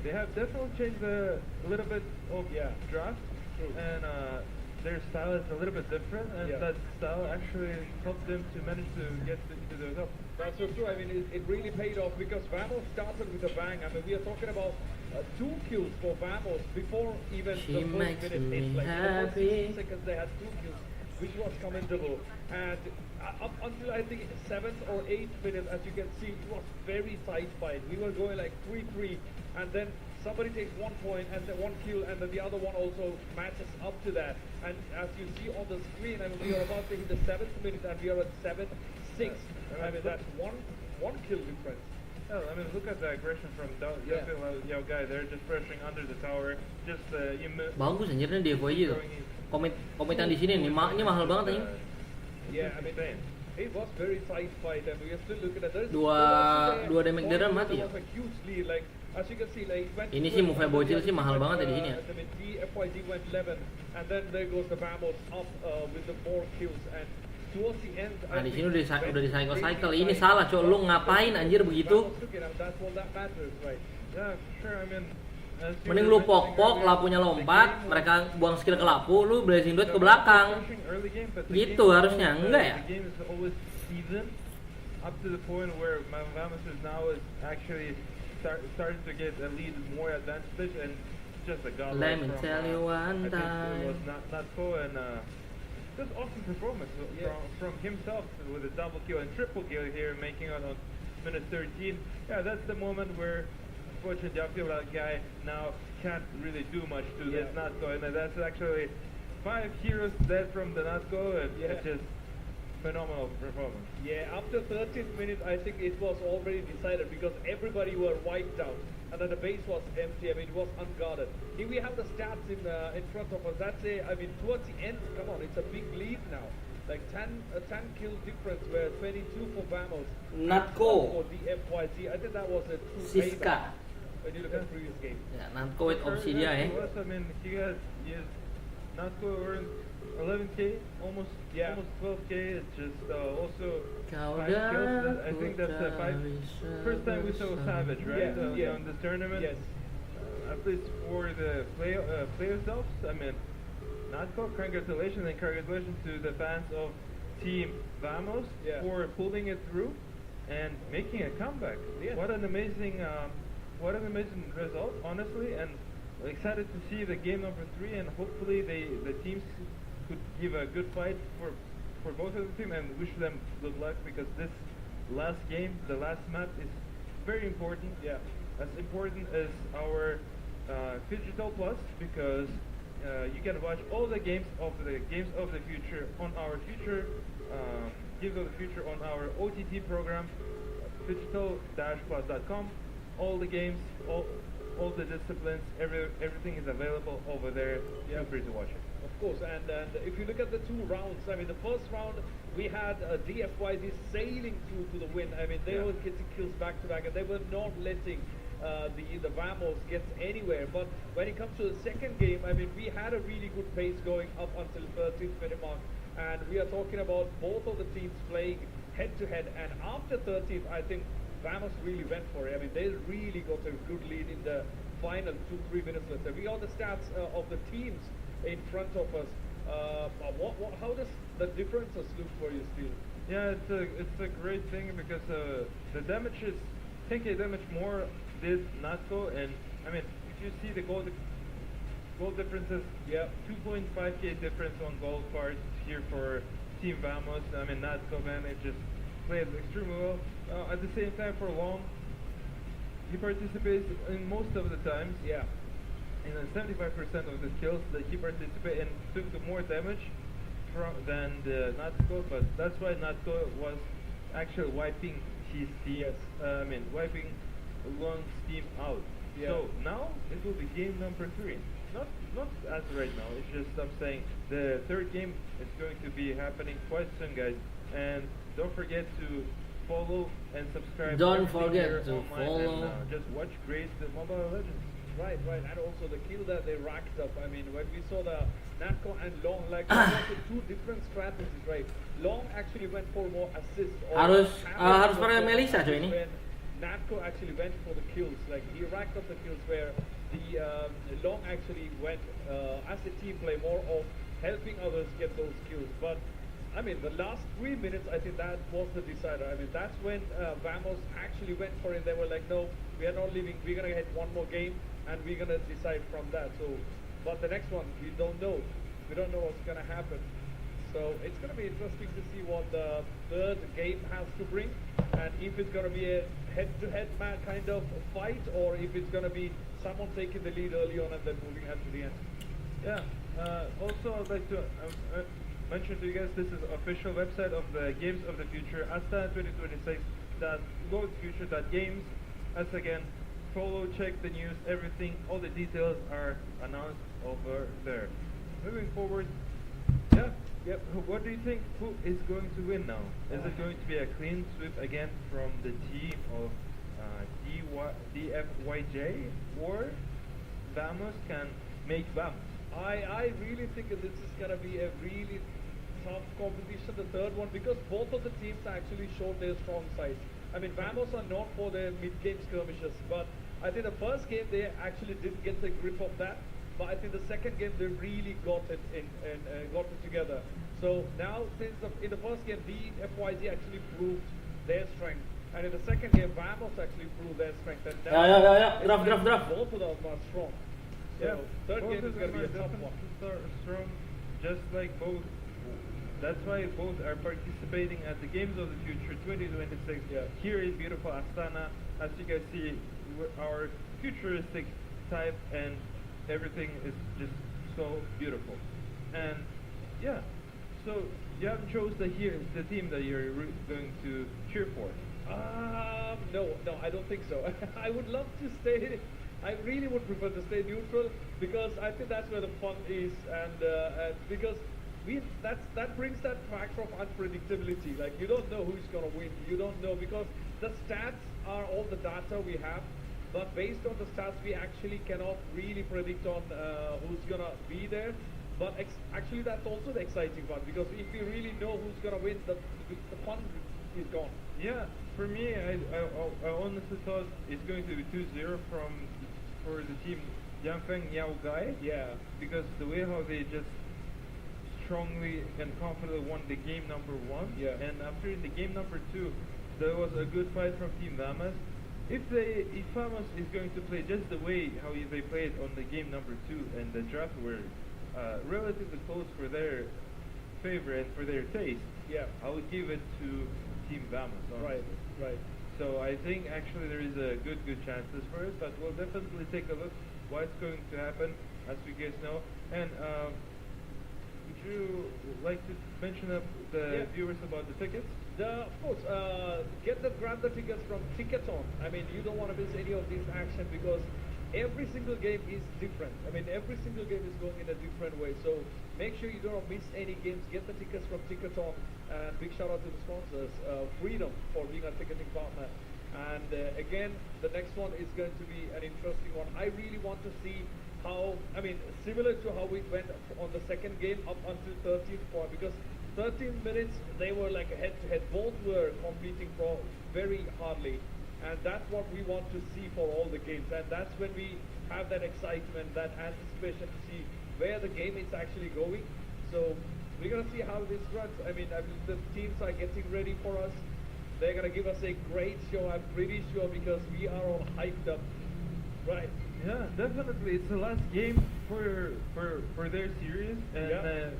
They have definitely changed a little bit of draft, and their style is a little bit different, and that style actually helped them to manage to get into the top. That's so true. I mean, it really paid off because Vamos started with a bang. I mean, we are talking about 2 kills for Vamos before even the first minute hit. Like the first 6 seconds, they had 2 kills, which was commendable. And up until I think 7th or 8th minute, as you can see, it was very tight fight. We were going like 3-3, and then somebody takes 1 point and then 1 kill, and then the other one also matches up to that. And as you see on the screen, I mean, we are about to hit the 7th minute, and we are at 7-6. I mean, that's one kill difference. Oh, I mean, look at the aggression from Yao guy. They're just pressuring under the tower. Just bagus anjirnya dia aja tuh. Komentan di sini nih, maknya mahal banget anjing. Yeah, I mean, it was very tight fight, and we are still looking at this. Dua damage dia mati ya. A huge lead, like As you can see, like when Ini sih move bocil sih mahal banget ya di sini ya. I mean, FYZ went 11, and then there goes the Vamos up with the more kills, and towards the end. Nah di sini udah di cycle. Ini salah, cok. Lu ngapain anjir begitu? That's all that matters, right? Yeah, sure. I mean, Mending lu pok-pok, lapunya lompat, mereka buang skill ke lapu, lu blazing duit ke belakang. Gitu harusnya, enggak ya? The game is always even up to the point where Vamos is now actually starting to get a lead more advantage, and just a godlike Let me tell you one I think it was time. Natko, and just awesome performance from himself with a double kill and triple kill here, making it on minute 13. Yeah, that's the moment where unfortunately I feel that guy now can't really do much to this Natko, and that's actually 5 heroes dead from the Natko, and it's just phenomenal performance. Yeah, after 13th minute, I think it was already decided because everybody were wiped out, and then the base was empty. I mean, it was unguarded. Here we have the stats in front of us. That's I mean, towards the end, come on, it's a big lead now. Like 10 kill difference, where 22 for Vamos. Natko. For the FYZ. I think that was a true Siska. payback when you look at the previous game. Ya, Natko with opsi dia ya. I mean, you guys, Natko earned 11k, almost 12k. It's just also 5 kills. I think that's the first time we saw Savage, right? On this tournament. Yes. At least for the playoffs. I mean, Natko, congratulations, and congratulations to the fans of Team Vamos for pulling it through and making a comeback. Yeah. What an amazing result, honestly, and excited to see the game number 3, and hopefully the teams could give a good fight for both of the teams, and wish them good luck, because this last game, the last map, is very important. Yeah. As important as our Digital Plus, because you can watch all the games of the future on our games of the future on our OTT program, digital-plus.com. All the games, all the disciplines, everything is available over there. Feel free to watch it. Of course, and if you look at the 2 rounds, I mean, the first round we had DFYZ sailing through to the win. I mean, they were getting kills back to back, and they were not letting the Vamos get anywhere. But when it comes to the second game, I mean, we had a really good pace going up until 13th minute mark, and we are talking about both of the teams playing head to head. And after 13th, I think Vamos really went for it. I mean, they really got a good lead in the final 2-3 minutes later. We got the stats of the teams in front of us. How does the differences look for you still? Yeah, it's a great thing, because the damage is 10k damage more did Natko, and I mean, if you see the gold differences, 2.5k difference on gold cards here for Team Vamos. I mean, Natko, man, it just played extremely well. At the same time, for Long, he participates in most of the times. Yeah. In 75% of the kills that he participated and took more damage than the Natko, but that's why Natko was actually wiping his team. Wiping Long's team out. Yeah. So now it will be game number 3. Not as right now. It's just I'm saying the third game is going to be happening quite soon, guys. And don't forget to follow and subscribe. Don't forget to online, follow. and just watch great Mobile Legends. Right, and also the kill that they racked up. I mean, when we saw the Natko and Long, like, there were 2 different strategies, right? Long actually went for more assists. Harus pakai Melissa cuy ini. When Natko actually went for the kills, like he racked up the kills, where the Long actually went as a team play more of helping others get those kills. But I mean, the last 3 minutes, I think that was the decider. I mean, that's when Vamos actually went for it. They were like, no, we are not leaving. We're gonna get one more game, and we're gonna decide from that. So, but the next one, we don't know. We don't know what's gonna happen. So it's gonna be interesting to see what the third game has to bring, and if it's gonna be a head-to-head kind of fight, or if it's gonna be someone taking the lead early on and then moving ahead to the end. Yeah. Also, I'd like to mention to you guys, this is the official website of the Games of the Future, asta2026.gofuture.games. As again, follow, check the news, everything, all the details are announced over there. Moving forward, what do you think, who is going to win now? Is it going to be a clean sweep again from the team of DFYJ or Vamos can make Vamos. I really think that this is going to be a really tough competition, the third one, because both of the teams actually showed their strong sides. I mean, Vamos are known for their mid-game skirmishes, but I think the first game they actually didn't get the grip of that. But I think the second game they really got it got it together. So now, in the first game, DFYZ actually proved their strength, and in the second game, Vamos actually proved their strength. And now Ya, it's draft. both of them are strong. So third both game is of going to them be a are tough one. definitely strong, just like both. That's why both are participating at the Games of the Future 2026 here in beautiful Astana. As you guys see, our futuristic type and everything is just so beautiful. And yeah, so you haven't chose the team that you're going to cheer for. No, I don't think so. I would love to stay. I really would prefer to stay neutral because I think that's where the fun is, and because that brings that factor of unpredictability. Like you don't know who's gonna win. You don't know because the stats are all the data we have, but based on the stats, we actually cannot really predict on who's gonna be there. But actually, that's also the exciting part because if we really know who's gonna win, the fun is gone. Yeah, for me, I honestly thought it's going to be 2-0 for the team Yangfeng Yao Gai. Yeah. Because the way how they just strongly and confidently won the game number 1. Yeah. And after in the game number 2, there was a good fight from Team Vamos. If Vamos is going to play just the way how they played on the game number 2 and the draft were relatively close for their favor and for their taste, I would give it to Team Vamos. Honestly. Right. So I think actually there is a good chances for it, but we'll definitely take a look what's going to happen as we guys know. And would you like to mention the viewers about the tickets? Of course, grab the tickets from Ticketon. I mean, you don't want to miss any of this action because every single game is different. I mean, every single game is going in a different way. So make sure you don't miss any games. Get the tickets from Ticketon. And big shout out to the sponsors, Freedom, for being our ticketing partner. And again, the next one is going to be an interesting one. I really want to see how, I mean, similar to how we went on the second game up until 13th point, because 13 minutes, they were like head-to-head. Both were competing for very hardly. And that's what we want to see for all the games. And that's when we have that excitement, that anticipation to see where the game is actually going. So we're going to see how this runs. I mean, the teams are getting ready for us. They're going to give us a great show, I'm pretty sure, because we are all hyped up. Right. Yeah, definitely. It's the last game for their series. And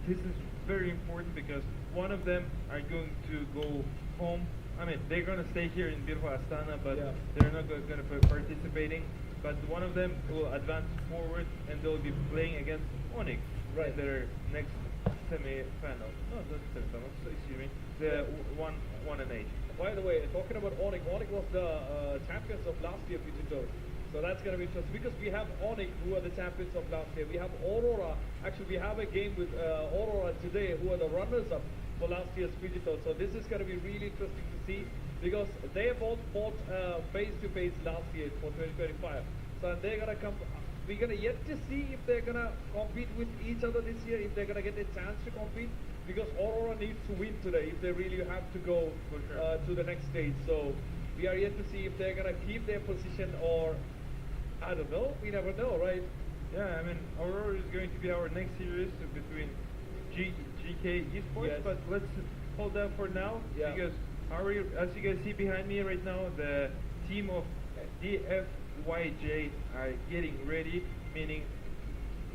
this is very important because one of them are going to go home. I mean, they're going to stay here in beautiful Astana, but they're not going to be participating. But one of them will advance forward and they'll be playing against Onyx. Right. Their next semi-final. No, not semi-final, excuse me. The 1-8. By the way, talking about Onyx was the champions of last year Digital. So that's going to be interesting because we have Onyx who are the champions of last year. We have Aurora. Actually, we have a game with Aurora today who are the runners-up for last year's Digital. So this is going to be really interesting to see because they both fought face-to-face last year for 2025. So they're going to come. We're going to yet to see if they're going to compete with each other this year, if they're going to get a chance to compete, because Aurora needs to win today if they really have to go to the next stage. So we are yet to see if they're going to keep their position or, I don't know, we never know, right? Yeah, I mean, Aurora is going to be our next series between GK Esports, but let's hold that for now, because as you guys see behind me right now, the team of DFYJ are getting ready, meaning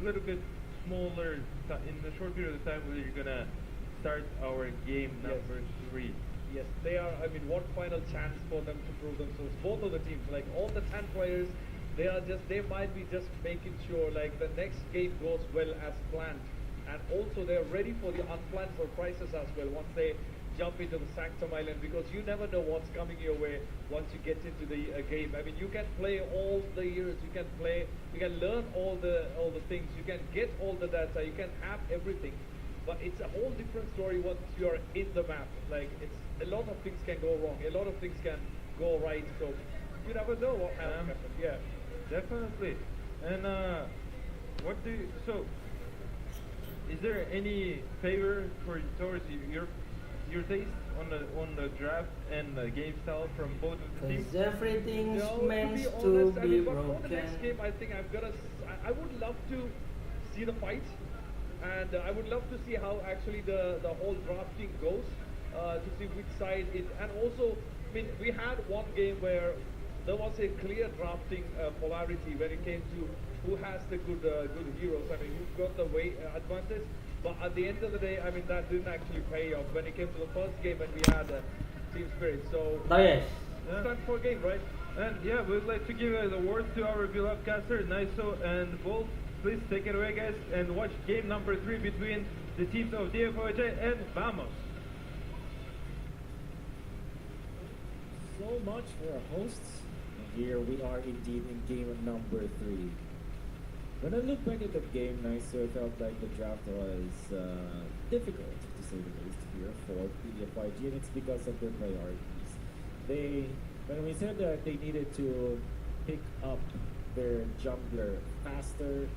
a little bit smaller in the short period of time where you're going to start our game number 3. Yes, they are, I mean, what final chance for them to prove themselves. Both of the teams, like all the 10 players, they might be just making sure like the next game goes well as planned. And also they're ready for the unplanned surprises as well once they jump into the Sanctum Island, because you never know what's coming your way once you get into the game. I mean, you can play all the years, you can learn all the things, you can get all the data, you can have everything. But it's a whole different story once you're in the map. Like, it's a lot of things can go wrong. A lot of things can go right. So you never know what happens. Yeah. Definitely. And is there any favor towards your taste on the draft and the game style from both of the teams? Cause everything's No, to meant be to honest, I be mean, but for the next broken. game, I think I would love to see the fight, and I would love to see how actually the whole drafting goes, to see which side it, and also, I mean, we had one game where there was a clear drafting polarity when it came to who has the good heroes. I mean, who got the advantage. But at the end of the day, I mean, that didn't actually pay off when it came to the first game when we had team spirit. So Oh yes. it's time for a game, right? And yeah, we'd like to give the word to our beloved caster, Naiso and Wolf. Please take it away, guys, and watch game number 3 between the teams of DFOJ and Vamos. So much for our hosts. And here we are indeed in game number 3. When I look back at the game, Nicer felt like the draft was difficult, to say the least, here for PDFYG, and it's because of their priorities. When we said that they needed to pick up their jungler faster,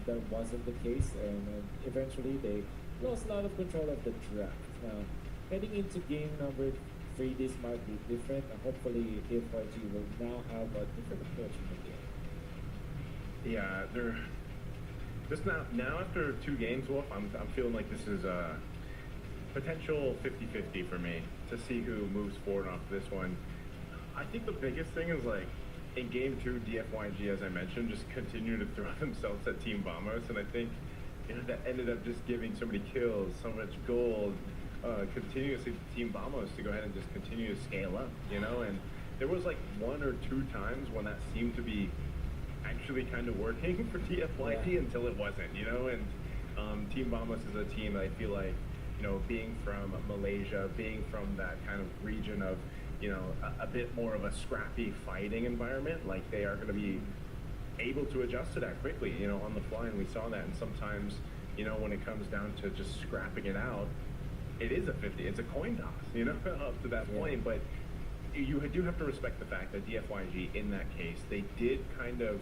that wasn't the case, and eventually they lost a lot of control of the draft. Now, heading into game number 3, this might be different. Hopefully, DFYG will now have a different approach in the game. Yeah, they're just now after 2 games, Wolf, I'm feeling like this is a potential 50-50 for me to see who moves forward off this one. I think the biggest thing is, like, in game 2, DFYG, as I mentioned, just continue to throw themselves at Team Vamos, and I think that ended up just giving so many kills, so much gold, continuously to Team Vamos to go ahead and just continue to scale up, and there was like 1 or 2 times when that seemed to be actually kind of working for TFYG until it wasn't, and Team Vamos is a team that I feel like, being from Malaysia, being from that kind of region of, a bit more of a scrappy fighting environment, like they are going to be able to adjust to that quickly, on the fly, and we saw that, and sometimes, when it comes down to just scrapping it out, it is a 50, it's a coin toss, up to that point, but you do have to respect the fact that DFYG, in that case, they did kind of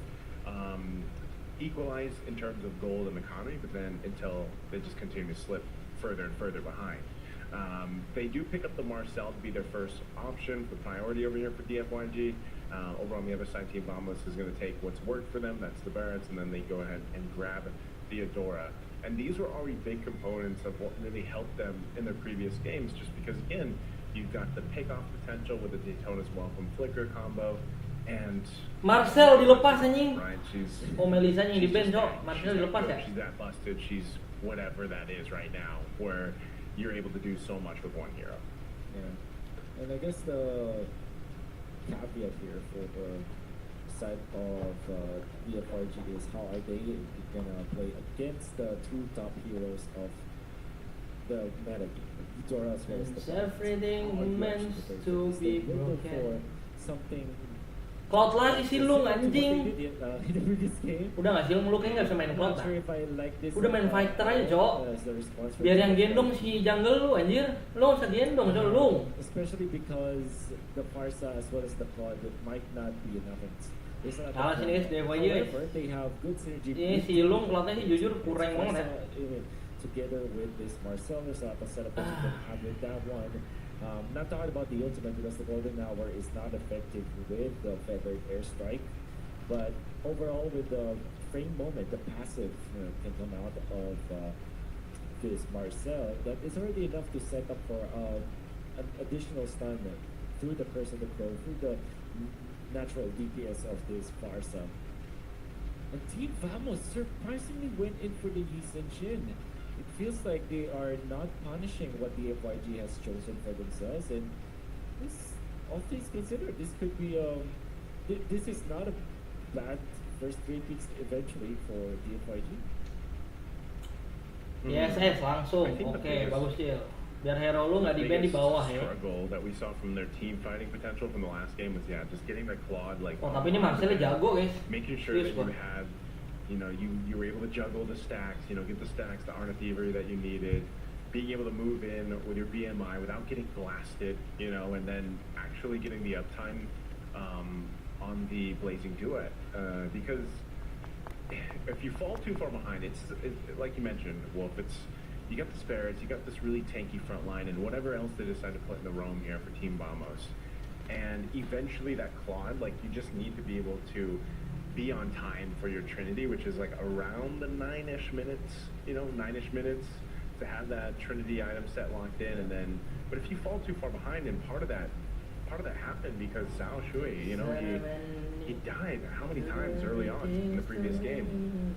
equalize in terms of gold and economy, but then until they just continue to slip further and further behind. They do pick up the Marcel to be their first option for priority over here for DFYG. Over on the other side, Team Vamos is going to take what's worked for them, that's the Barretts, and then they go ahead and grab Theodora. And these were already big components of what really helped them in their previous games, just because, again, you've got the pick-off potential with the Daytona's Welcome Flicker combo, and Marcel dilepas anjing. right, she's Oh, Melissa yang di she's band, just Cok. that- Marcel she's dilepas that- ya? She's that busted, she's whatever that is right now, where you're able to do so much with one hero. Yeah. And I guess the caveat here for the side of DFRG is how are they gonna play against the 2 top heroes of the meta game, Dora as well as the It's Barretts. everything How are you meant actually gonna to play this? be They look broken. for something Cloud lagi sih lu similar to what they anjing. did in the previous game. Udah gak sih lu kayaknya gak bisa main I'm Cloud not lah. sure if I like this Udah main fighter aja, Cok. as the response from Biar yang DFRG. gendong si jungle lu anjir. Lu gak usah gendong, so lu. Especially because the Farsa as well as the Claude might not be enough. It's not Kalah enough. sini guys, DFYG guys. However, they have good synergy. Ini si Lung Cloudnya sih jujur kurang banget ya. Together with this Marcel, there's a setup that you can have with that one. Not talking about the ultimate because the Golden Hour is not effective with the Feathered Airstrike. But overall, with the frame moment, the passive can come out of this Marcel. That is already enough to set up for an additional stun through the Curse of the Crow, through the natural DPS of this Farsa. And Team Vamos surprisingly went in for the Yi Sen Shin. It feels like they are not punishing what the FYG has chosen for themselves, and this, all things considered, this could be this is not a bad first 3 picks eventually for the FYG. Yes, langsung. I think the Oke, biggest- bagus sih. Biar hero lu nggak di ban di biggest bawah ya. struggle that we saw from their team fighting potential from the last game was just getting the Claude like. Oh, tapi ini Marcel jago guys. Making sure Serius that you gua. had, you were able to juggle the stacks, get the stacks, the Arna Thievery that you needed, being able to move in with your BMI without getting blasted, you know, and then actually getting the uptime on the blazing duet, because if you fall too far behind, it's like you mentioned, Wolf. It's you got the Spirits, you got this really tanky front line, and whatever else they decide to put in the Rome here for Team Vamos, and eventually that Claude, like you just need to be able to be on time for your Trinity, which is like around the 9-ish minutes, you know, 9-ish minutes to have that Trinity item set locked in, and then, but if you fall too far behind, and part of that happened because Zhao Shui, you know, he died how many times early on in the previous game,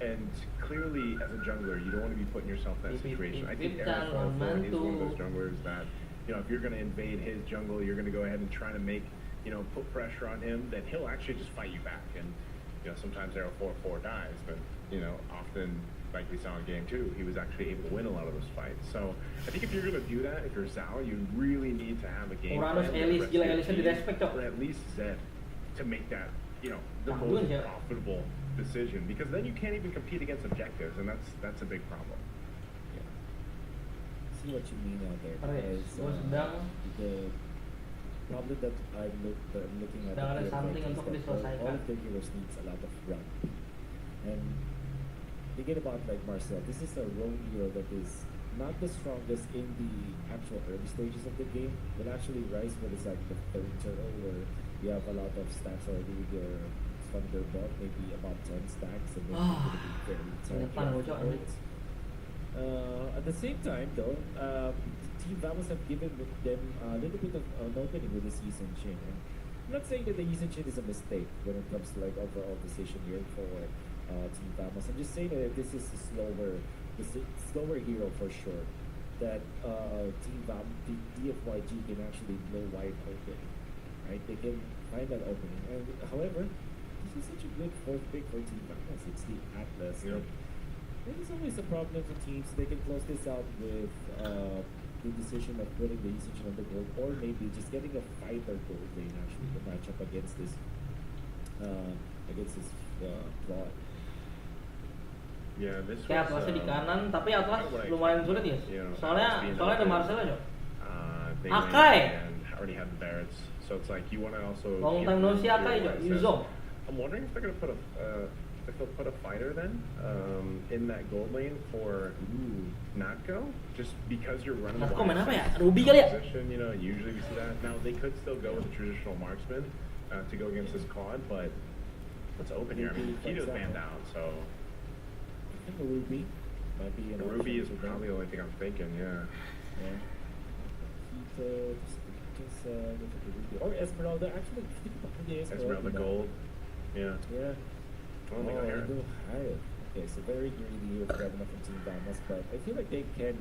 and clearly as a jungler, you don't want to be putting yourself in that situation. I think Eric Falford is one of those junglers that, you know, if you're going to invade his jungle, you're going to go ahead and try to make, you know, put pressure on him, then he'll actually just fight you back. And, you know, sometimes Arrow 4-4 dies, but, you know, often, like we saw in game 2, he was actually able to win a lot of those fights. So I think if you're going to do that, if you're Zhao, you really need to have a game plan or at least Zed to make that, you know, the most profitable decision, because then you can't even compete against objectives, and that's a big problem. See what you mean out there, guys. The problem that I'm looking at here is that all of the heroes needs a lot of run. And thinking about like Marcel, this is a roam hero that is not the strongest in the actual early stages of the game. Will actually rise when it's like the third turtle, where you have a lot of stacks already with your Thunderbolt, maybe about 10 stacks, and then you're going to be very at the same time, though, Team Vamos have given them a little bit of an opening with the Season Chin. And I'm not saying that the Season Chin is a mistake when it comes to like overall decision here for Team Vamos. I'm just saying that this is a slower hero for sure. That Team Vamos, the DFYG can actually blow wide open, right? They can find that opening. And however, this is such a good fourth pick for Team Vamos. It's the Atlas. Yep. There's always a problem for teams. They can close this out with the decision of putting the usage on the gold, or maybe just getting a fighter gold lane actually to match up against this plot. Yeah, this Kayak Atlasnya di kanan, tapi Atlas lumayan sulit ya. Soalnya ada Marcel aja. Akai. Already have the Barretts, so it's like you want to also. Long time no see Akai aja. Yuzo. I'm wondering if they're gonna put if they'll put a fighter then in that gold lane for Natko, just because you're running Natko main apa ya? Ruby kali ya? Position, you know, usually we see that. Now they could still go with a traditional marksman to go against this Claude, but what's open here? I mean, Kito's banned out, so. I think a Ruby might be an Ruby is probably the only thing I'm thinking, yeah. Kito, just or Esmeralda. Actually, think about the Esmeralda gold. Yeah. Yeah. Oh, they go higher. Okay, so very greedy with Karena from Team Vamos, but I feel like they can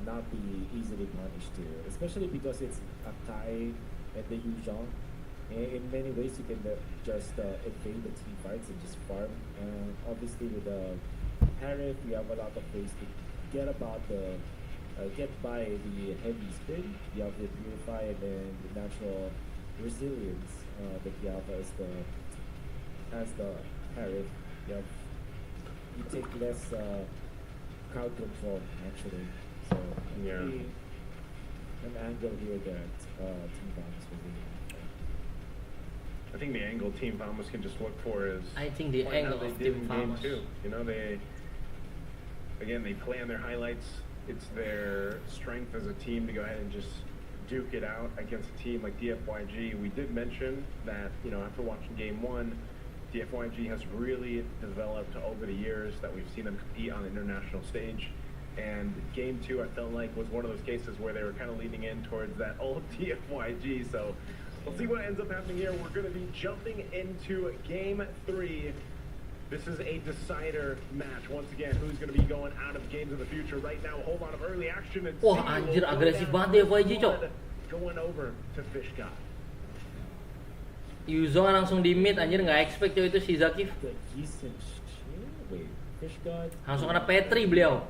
not be easily punished here, especially because it's Akai and the Yuzhong. In many ways, you can just evade the team fights and just farm. Obviously, with Harith, you have a lot of ways to get by the heavy spin. You have the Purify and then the natural resilience that you have as the Harith. You take less crowd control actually. So maybe an angle here that Team Vamos will be. I think the angle Team Vamos can just look for is I think the angle of Team Vamos. You know, they play on their highlights. It's their strength as a team to go ahead and just duke it out against a team like DFYG. We did mention that, you know, after watching game 1, DFYG has really developed over the years that we've seen them compete on the international stage. And game 2, I felt like, was one of those cases where they were kind of leaning in towards that old DFYG. So we'll see what ends up happening here. We're going to be jumping into game 3. This is a decider match. Once again, who's going to be going out of games in the future? Right now, a whole lot of early action. And wah, anjir, agresif banget DFYG, Cok. Going over to Fish God. Yuzo langsung di mid, anjir, nggak expect itu si Zakif. Langsung kena Petri beliau.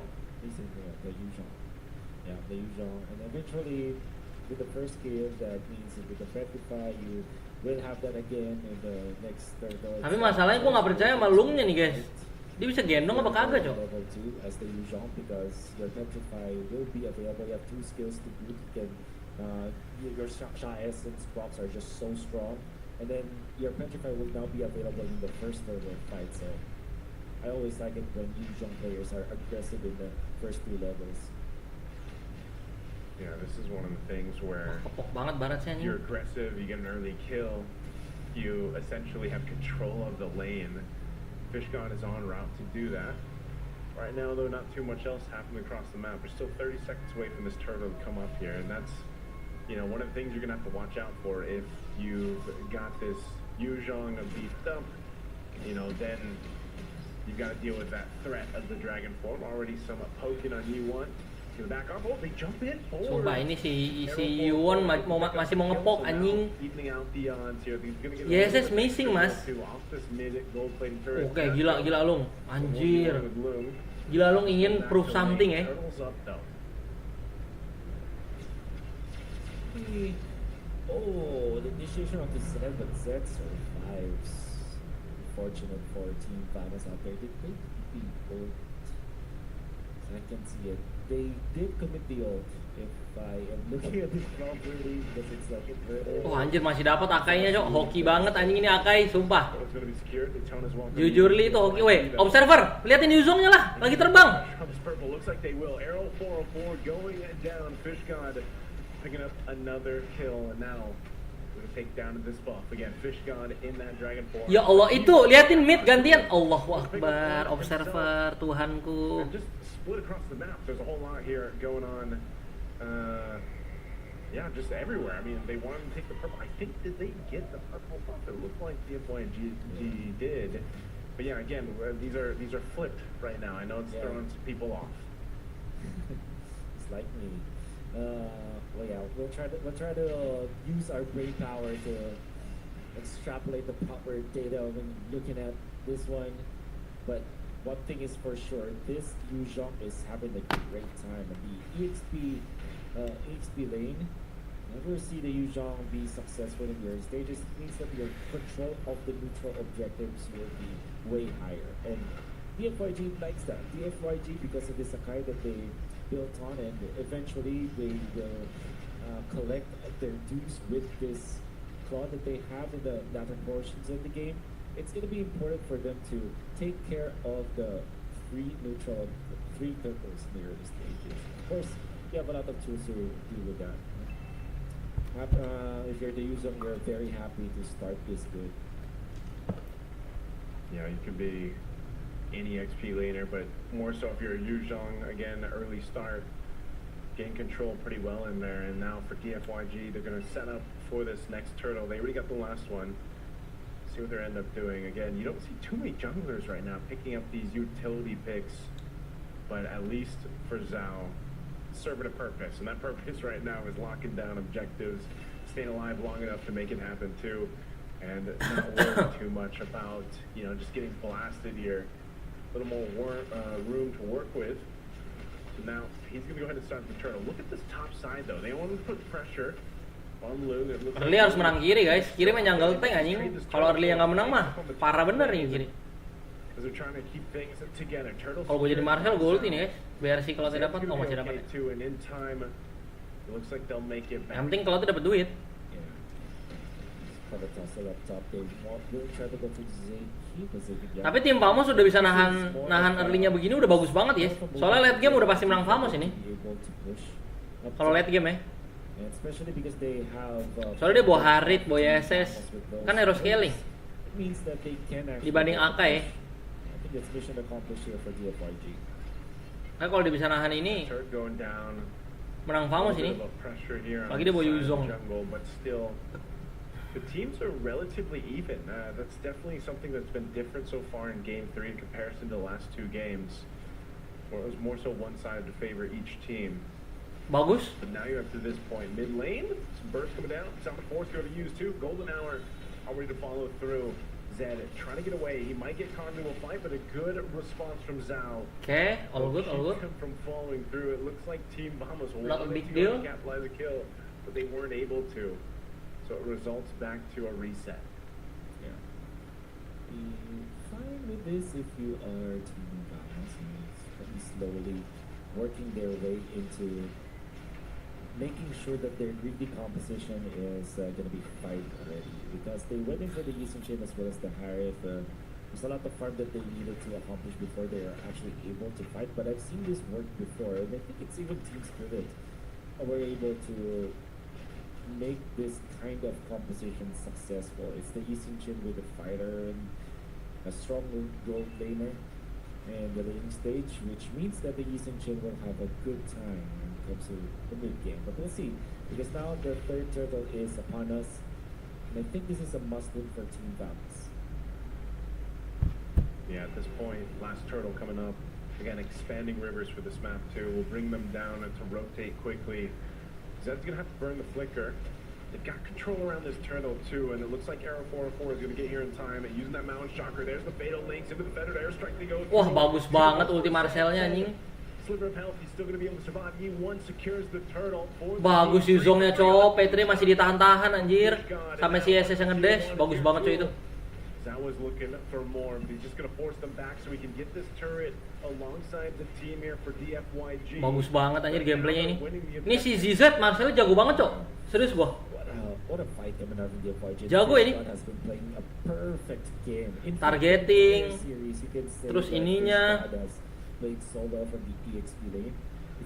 Yeah, the Yuzhong. And eventually, with the first kill, that means with the Petrify, you will have that again in the next third. Tapi masalahnya gue nggak percaya sama Lungnya nih, guys. Dia bisa gendong apa kagak, Cok? Level 2 as the Yuzhong because your Petrify will be available. You have 2 skills to boot. You can, your Sha Essence props are just so strong. And then your Petrify will now be available in the first turtle fight. So I always like it when Yuzhong players are aggressive in the first 2 levels. Yeah, this is one of the things where Kepok banget baratnya you're nih. aggressive, you get an early kill, you essentially have control of the lane. Fishgone is en route to do that. Right now, though, not too much else happening across the map. We're still 30 seconds away from this turtle to come up here, and that's, you know, one of the things you're gonna have to watch out for if you've got this Yuzhong beefed up. You know, then you've got to deal with that threat of the dragon form. Already somewhat poking on U1. Gonna back off. Oh, they jump in. Sumpah ini si Yuwon masih mau ngepok anjing. Yes, missing mas. Oke, gila Lung. Anjir. Gila Lung ingin prove something ya. Oh, the initiation of the Z survives. Fortunate for Team Pantas out there. They could be both. I can see it. They did commit the ult. If I am looking at this properly, because it's like inverted. Oh anjir masih dapat Akainya, Cok. Hoki banget anjing ini Akai, sumpah. Jujur li itu hoki. Weh, observer, liatin Yuzongnya lah, lagi terbang. Looks like they will. Arrow 404 going down. Fishgone picking up another kill, and now take down this buff again. Fishgone in that dragon form. Ya Allah, itu liatin mid gantian. Allahu Akbar, observer Tuhanku. Just split across the map. There's a whole lot here going on. Yeah, just everywhere. I mean, they wanted to take the purple. I think did they get the purple buff? It looked like DFYG did. But yeah, again, these are flipped right now. I know it's throwing some people off. It's like me. Well, yeah, we'll try to use our brain power to extrapolate the proper data when looking at this one. But one thing is for sure, this Yuzhong is having a great time at the EXP lane. Never see the Yuzhong be successful in your stages. It means that your control of the neutral objectives will be way higher. And DFYG likes that. DFYG, because of the Sakai that they built on, and eventually they will collect their dues with this claw that they have in the latter portions of the game. It's going to be important for them to take care of the three turtles in the early stages. Of course, you have a lot of tools to deal with that. If you're the user, you're very happy to start this good. Yeah, you could be any XP laner, but more so if you're a Yuzhong, again, early start, gain control pretty well in there. And now for DFYG, they're going to set up for this next turtle. They already got the last one. See what they end up doing. Again, you don't see too many junglers right now picking up these utility picks, but at least for Zhao, serving a purpose. And that purpose right now is locking down objectives, staying alive long enough to make it happen too, and not worrying too much about, you know, just getting blasted here. A little more room to work with. So now he's going to go ahead and start the turtle. Look at this top side though. They want to put pressure on Lu. Early harus menang kiri guys. Kiri main jungle tank anjing. Kalau early yang nggak menang mah parah bener nih kiri. Kalau gue jadi Marshall gue ulti nih guys. Biar si kalau tidak dapat, oh masih dapat. Yang penting kalau tidak dapat duit. Tapi tim Famos sudah bisa nahan early-nya begini udah bagus banget ya. Soalnya late game udah pasti menang Famos ini. Kalau late game ya. Soalnya dia bawa Harit, bawa SS, kan hero scaling dibanding AK ya. Nah kalau dia bisa nahan ini menang Famos ini. Lagi dia bawa Yuzong. The teams are relatively even. That's definitely something that's been different so far in Game 3 in comparison to the last two games, where it was more so one-sided to favor each team. Bagus. But now you're up to this point. Mid lane, some bursts coming down. Sound of Force going to use too. Golden Hour already to follow through. Zed trying to get away. He might get caught into a fight, but a good response from Zhao. Okay, all good, all good. Him from following through. It looks like Team Vamos Not a wanted big to deal. capitalize a kill, but they weren't able to. So it results back to a reset. Yeah. The final with this, if you are Team Balance, pretty slowly working their way into making sure that their greedy composition is going to be fight already, because they went in for the Yisun as well as the Harith. There's a lot of farm that they needed to accomplish before they are actually able to fight, but I've seen this work before, and I think it's even Team Spirit were able to make this kind of composition successful. It's the Yisun with a fighter and a strong gold laner and the laning stage, which means that the Yisun will have a good time when it comes to the mid game. But we'll see, because now the third turtle is upon us, and I think this is a must-win for Team Balance. Yeah, at this point, last turtle coming up. Again, expanding rivers for this map too. We'll bring them down and to rotate quickly. Zed's gonna have to burn the flicker. They've got control around this turtle too, and it looks like Arrow 404 is gonna get here in time. And using that mountain shocker, there's the fatal links into the feathered airstrike. They go. Wah, bagus banget ulti Marcelnya anjing. Sliver of health, he's still gonna be able to survive. Yi1 secures the turtle. Bagus Yuzongnya cowok, Petri masih ditahan-tahan anjir. Sampai si SS yang ngedash, bagus banget cuy itu. That was looking for more, but he's just gonna force them back so we can get this turret alongside the team here for DFYG. Bagus banget anjir gameplaynya ini. Ini si ZZ Marcel jago banget cok. Serius gua. What a fight coming out of DFYG. Jago ini. Has been playing a perfect game. Targeting. Series, you can say Terus ininya. Played solo from the EXP lane.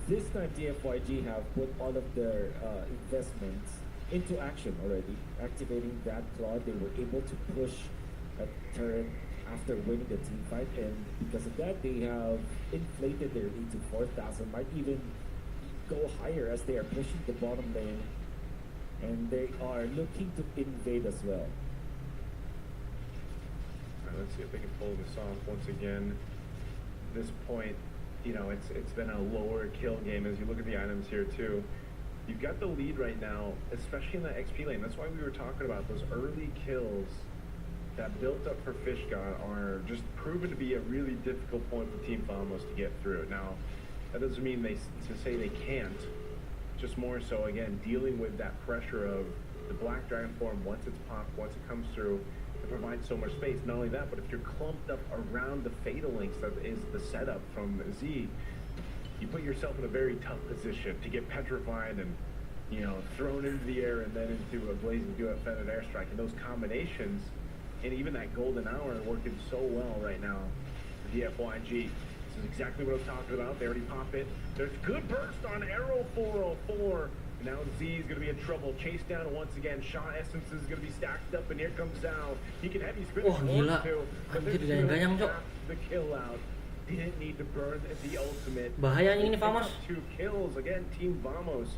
This time DFYG have put all of their investments into action already. Activating that claw, they were able to push a turret after winning the team fight, and because of that they have inflated their lead to 4,000, might even go higher as they are pushing the bottom lane, and they are looking to invade as well. Alright, let's see if they can pull this off once again. At this point, you know, it's been a lower kill game as you look at the items here too. You've got the lead right now, especially in the XP lane. That's why we were talking about those early kills that built up for Fish God are just proven to be a really difficult point for Team Famos to get through. Now, that doesn't mean to say they can't, just more so, again, dealing with that pressure of the Black Dragon form once it's popped, once it comes through, it provides so much space. Not only that, but if you're clumped up around the Fatal Links that is the setup from Z, you put yourself in a very tough position to get petrified and, you know, thrown into the air and then into a blazing duet feathered airstrike. And those combinations, and even that golden hour working so well right now for DFYG. This is exactly what I was talking about. They already pop it. There's good burst on Arrow 404. Now Z is going to be in trouble. Chase down once again. Shaw Essence is going to be stacked up, and here comes Zhao. He can heavy spin Wah, gila. Anjir, gayang-gayang, Cok. The kill out. Didn't need to burn the ultimate. Bahaya ini Famos. 2 kills. Again, Team Vamos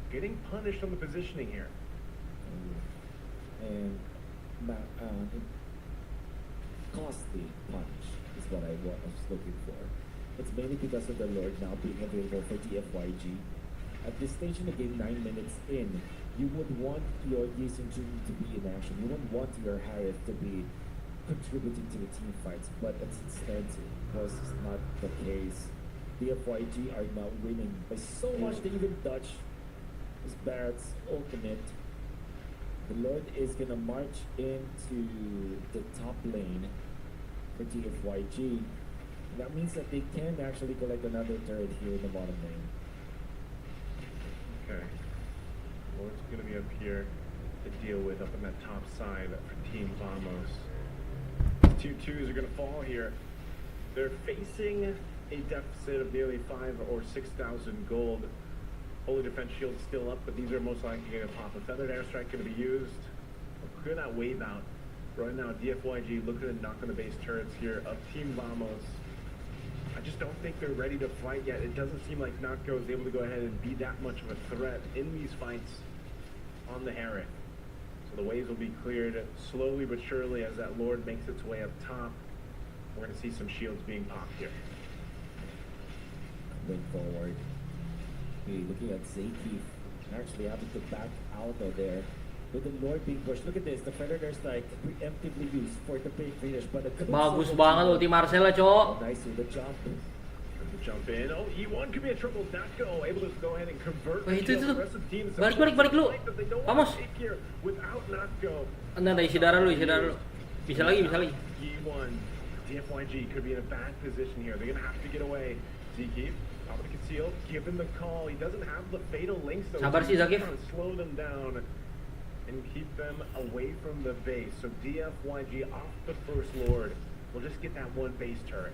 getting punished on the positioning here. And costly punch is what I was looking for. It's mainly because of the Lord now being available for DFYG. At this stage in the game, 9 minutes in, you would want your Yisun to be in action. You wouldn't want your Harith to be contributing to the team fights, but instead, of course, it's not the case. DFYG are now winning by so much they even dodge his Barrett's ultimate. The Lord is gonna march into the top lane for DFYG. That means that they can actually collect another turret here in the bottom lane. Okay. Lord's gonna be up here to deal with up on that top side for Team Vamos. 2 twos are gonna fall here. They're facing a deficit of nearly 5,000 or 6,000 gold. Holy Defense Shield still up, but these are most likely going to pop. A Feathered Airstrike going to be used. Clear that wave out. Right now, DFYG looking to knock on the base turrets here of Team Vamos. I just don't think they're ready to fight yet. It doesn't seem like Notco is able to go ahead and be that much of a threat in these fights on the Harith. So the waves will be cleared slowly but surely as that Lord makes its way up top. We're going to see some shields being popped here. Going forward. Looking at Zaykeef actually having to back out of there with the Lord being pushed. Look at this, the Predator Strike preemptively used for the big finish, but the bagus banget ulti Marcel, Cok. Nice with the jump. Jump in. Oh, E1 could be in trouble. Notco able to go ahead and convert. Itu. Balik lu. Vamos. Without Notco. Isi darah lu. Bisa lagi. E1 DFYG could be in a bad position here. They're going to have to get away. Zeke, top of the conceal, given the call. He doesn't have the fatal links, though. Sabar sih, Zakif. Trying to slow them down and keep them away from the base. So DFYG off the first Lord. We'll just get that one base turret.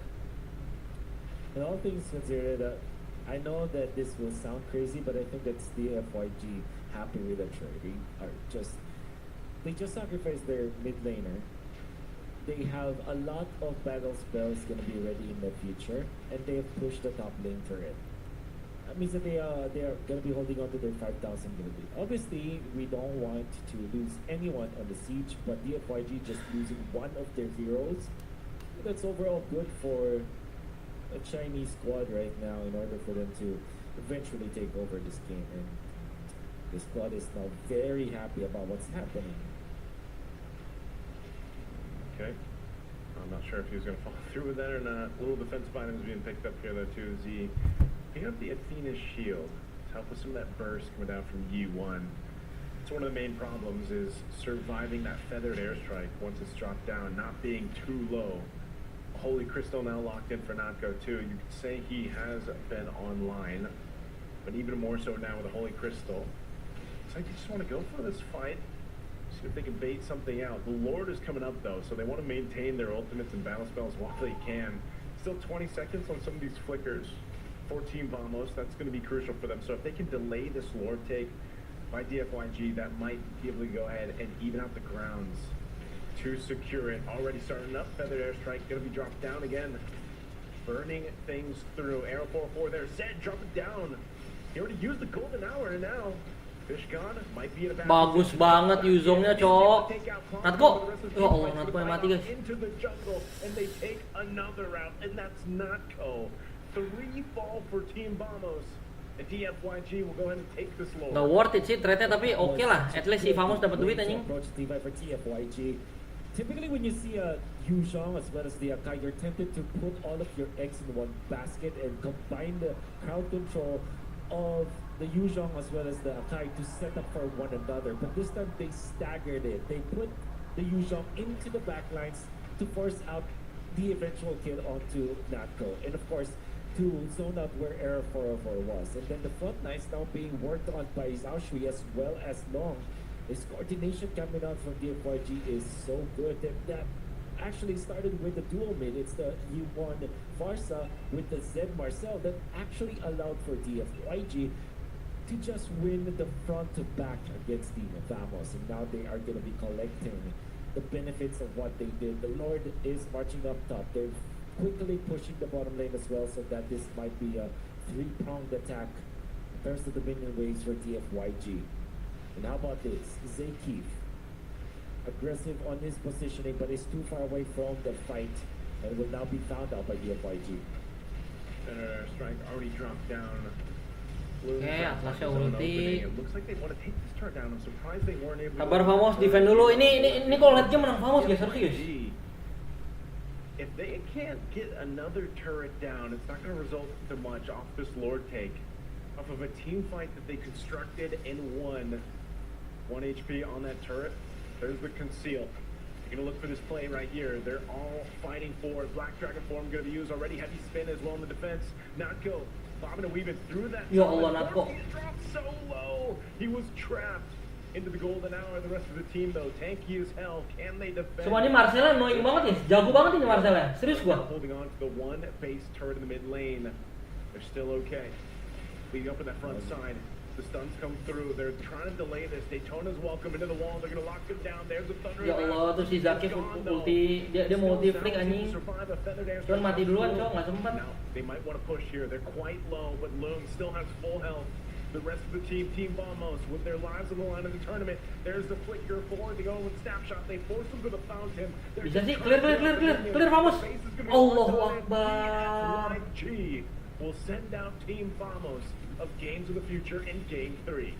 And all things considered, I know that this will sound crazy, but I think that's DFYG happy with the trade. They just sacrificed their mid laner. They have a lot of battle spells going to be ready in the future, and they have pushed the top lane turret. That means that they are going to be holding on to their 5,000 ability. Obviously, we don't want to lose anyone on the siege, but DFYG just losing one of their heroes, that's overall good for a Chinese squad right now in order for them to eventually take over this game. And the squad is now very happy about what's happening. Okay. I'm not sure if he was going to follow through with that or not. Little defensive items being picked up here, though, too. Z picking up the Athena shield to help with some of that burst coming down from Yi1. It's one of the main problems is surviving that feathered airstrike once it's dropped down, not being too low. Holy Crystal now locked in for Natko, too. You could say he has been online, but even more so now with the Holy Crystal. It's like they just want to go for this fight. See if they can bait something out. The Lord is coming up, though, so they want to maintain their ultimates and battle spells while they can. Still 20 seconds on some of these flickers. 14 Vamos, that's going to be crucial for them. So if they can delay this Lord take by DFYG, that might be able to go ahead and even out the grounds to secure it. Already starting up, feathered airstrike, going to be dropped down again. Burning things through. Arrow 4-4 there. Zed, drop it down. He already used the golden hour, and now Fishgone might be in a bad Bagus position. banget Yuzongnya, Cok. Natko. Ya Allah, Natko yang mati, guys. Into the jungle, and they take another route, and that's Natko. 3 fall for Team Vamos. And DFYG will go ahead and take this Lord. Nggak worth it sih trade-nya, tapi oke lah. At least si Vamos dapat duit anjing. Approach Levi for TFYG. Typically when you see a Yuzhong as well as the Akai, you're tempted to put all of your eggs in one basket and combine the crowd control of the Yuzhong as well as the Akai to set up for one another. But this time they staggered it. They put the Yuzhong into the backlines to force out the eventual kill onto Natko. And of course, to zone out where Era 404 was. And then the front lines now being worked on by Zhao Shui as well as Long. His coordination coming out from DFYG is so good that actually started with the dual mid. It's the U1 Farsa with the Z Marcel that actually allowed for DFYG to just win the front to back against the Vamos. And now they are going to be collecting the benefits of what they did. The Lord is marching up top. They're quickly pushing the bottom lane as well, so that this might be a 3-pronged attack in terms of the minion waves for DFYG. And how about this? Zakif, aggressive on his positioning, but is too far away from the fight and will now be found out by DFYG. Strike already dropped down. Atlasnya ulti. It looks like they want to take this turret down. I'm surprised they weren't able to. Sabar Vamos, defend dulu. Ini kalau late game menang Vamos guys, serius. If they can't get another turret down, it's not going to result too much off this Lord take. Off of a team fight that they constructed and won. 1 HP on that turret. There's the conceal. You're going to look for this play right here. They're all fighting for it. Black Dragon form going to be used already. Heavy spin as well in the defense. Natko bobbing and weaving through that. Ya Allah, Natko. He dropped so low. He was trapped into the golden hour. The rest of the team, though, tanky as hell. Can they defend? Semua ini Marcella annoying banget ya. Jago banget ini Marcella. Serius gua. Holding on to the one base turret in the mid lane. They're still okay. Leading up in that front side. The stuns come through. They're trying to delay this. Daytona's welcome into the wall. They're going to lock him down. There's a thunder. Ya Allah, tuh si Zakif ulti, dia mau ulti flick anjing. Cuman mati duluan, Cok, nggak sempat. Now, they might want to push here. They're quite low, but Loom still has full health. The rest of the team, Team Vamos, with their lives on the line of the tournament. There's the flicker forward to go with snapshot. They force them to the fountain. Bisa sih, clear Vamos. Allahu Akbar. G will send out Team Vamos of Games of the Future in Game 3.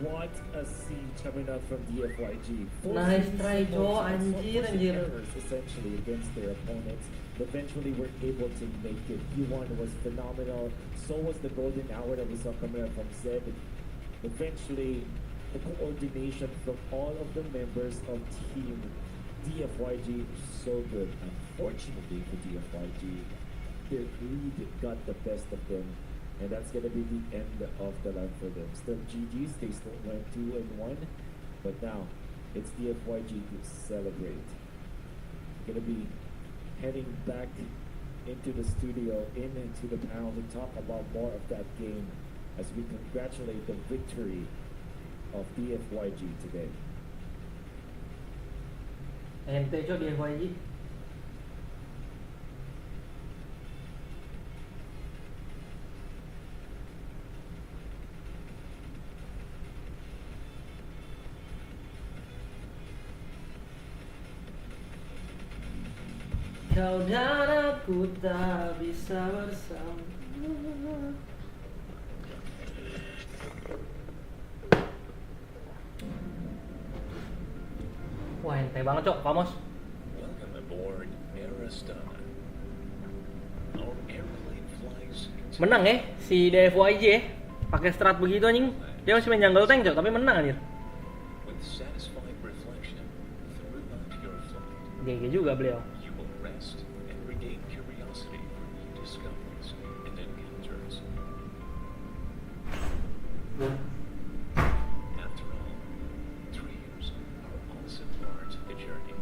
What a siege coming out from DFYG. Nice try, Joe. Anjir. Essentially against their opponents. Eventually were able to make it. P1 was phenomenal. So was the golden hour that we saw coming out from Zed. Eventually, the coordination from all of the members of Team DFYG is so good. Unfortunately for DFYG, their greed got the best of them, and that's gonna be the end of the line for them. Still GG's, they still went 2-1, but now it's DFYG to celebrate. Gonna be heading back into the studio, into the panel to talk about more of that game as we congratulate the victory of DFYG today. Ente cho DFYG. Kau dan aku tak bisa bersama. Wah, ente banget, Cok, Pamos. Welcome aboard Aristana. Our airplane flies into Menang ya si DFYG ya. Pakai strat begitu anjing. Dia masih main jungle tank, Cok, tapi menang anjir. with satisfying reflection throughout your flight. GG juga beliau. You will rest and regain curiosity for new discoveries and encounters. After all, 3 years are also part of the journey.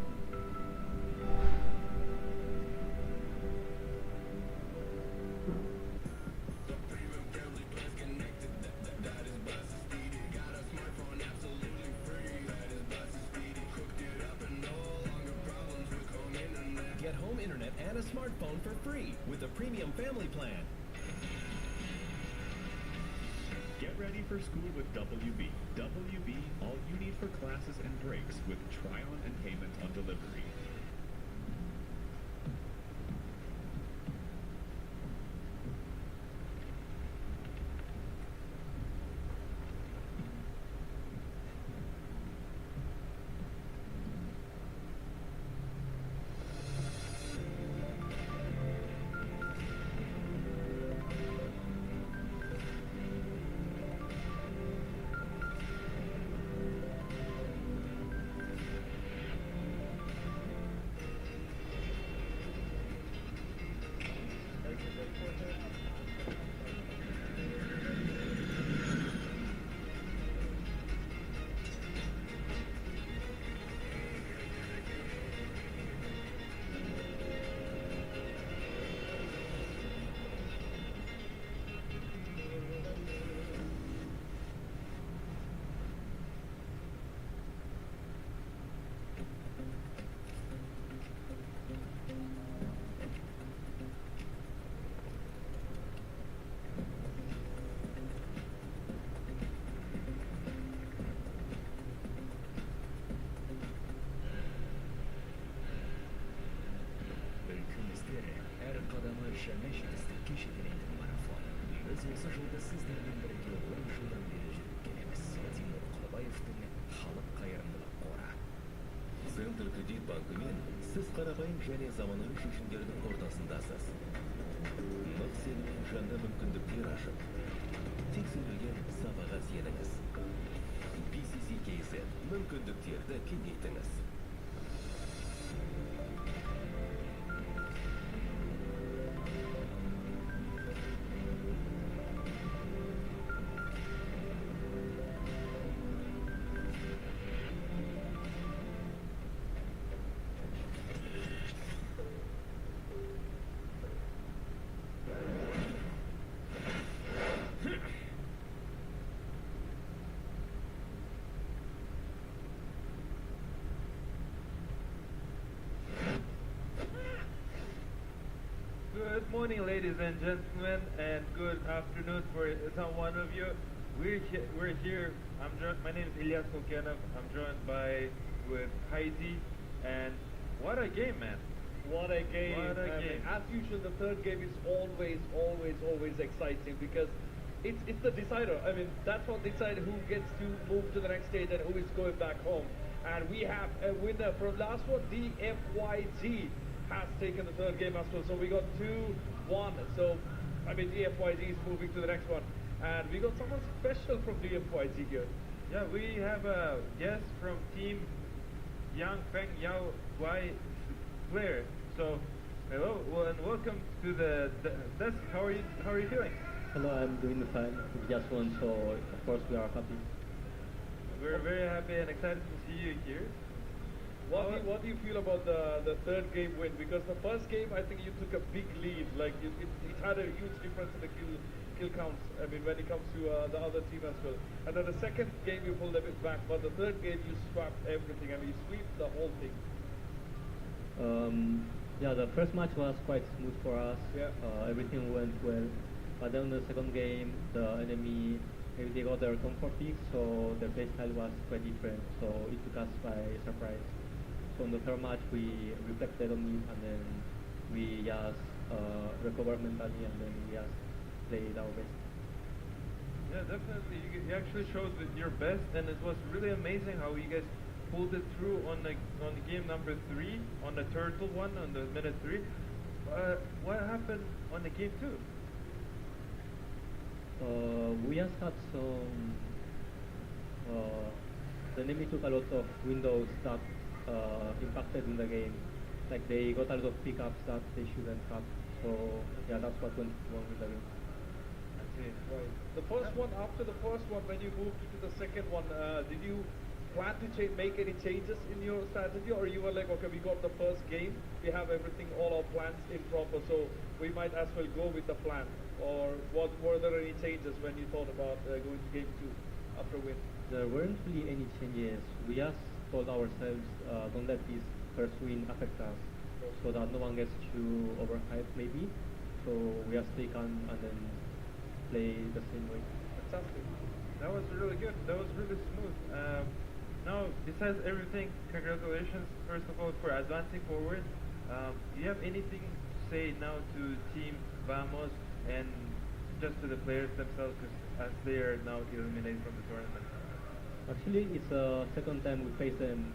Get home internet and a smartphone for free with the premium family plan. Get ready for school with WB. WB, all you need for classes and breaks with try-on and payment on delivery. жылда сіздермен бірге 10 жылдан бері жүріп келеміз. Тимур Құлыбаевтың халық қайырымдылық қоры. Центр кредит банкімен сіз қарапайым және заманауи шешімдердің ортасындасыз. Нық сеніммен жаңа мүмкіндіктер ашып, тексерілген сапаға сеніңіз. PCC-KZ мүмкіндіктерді кеңейтіңіз. Good morning, ladies and gentlemen, and good afternoon for some one of you. We're here. My name is Ilyas Kokyanov. I'm joined with Heidi, and what a game, man! What a game. What a game. As usual, the third game is always exciting because it's the decider. I mean, that's what decides who gets to move to the next stage and who is going back home. And we have a winner from last one, DFYG has taken the third game as well. So we got 2-1. So, I mean, DFYG is moving to the next one. And we got someone special from DFYG here. Yeah, we have a guest from Team Yang Feng Yao Y player. So, hello, well, and welcome to the desk. How are you doing? Hello, I'm doing fine. We just won, so of course we are happy. We're very happy and excited to see you here. What do you feel about the third game win? Because the first game, I think you took a big lead. Like it had a huge difference in the kill counts. I mean, when it comes to the other team as well. And then the second game you pulled a bit back, but the third game you swept everything. I mean, you swept the whole thing. Yeah, the first match was quite smooth for us. Yeah. Everything went well. But then the second game, the enemy, maybe they got their comfort pick, so their play style was quite different. So it took us by surprise. So in the third match, we reflected on it, and then we just recovered mentally, and then we just played our best. Yeah, definitely. You actually showed your best, and it was really amazing how you guys pulled it through on game number 3, on the turtle one, on the minute 3. What happened on the game 2? We just had some. The enemy took a lot of windows that impacted in the game. Like they got a lot of pickups that they shouldn't have. So yeah, that's what went wrong with the game. I see. Right. The first one, after the first one, when you moved to the second one, did you plan to make any changes in your strategy, or you were like, okay, we got the first game, we have everything, all our plans in proper, so we might as well go with the plan? Or were there any changes when you thought about going to game 2 after win? There weren't really any changes. We just told ourselves, don't let this first win affect us, so that no one gets too overhyped maybe. So we just stay calm and then play the same way. Fantastic. That was really good. That was really smooth. Now, besides everything, congratulations, first of all, for advancing forward. Do you have anything to say now to Team Vamos and just to the players themselves, as they are now eliminated from the tournament? Actually, it's the second time we face them.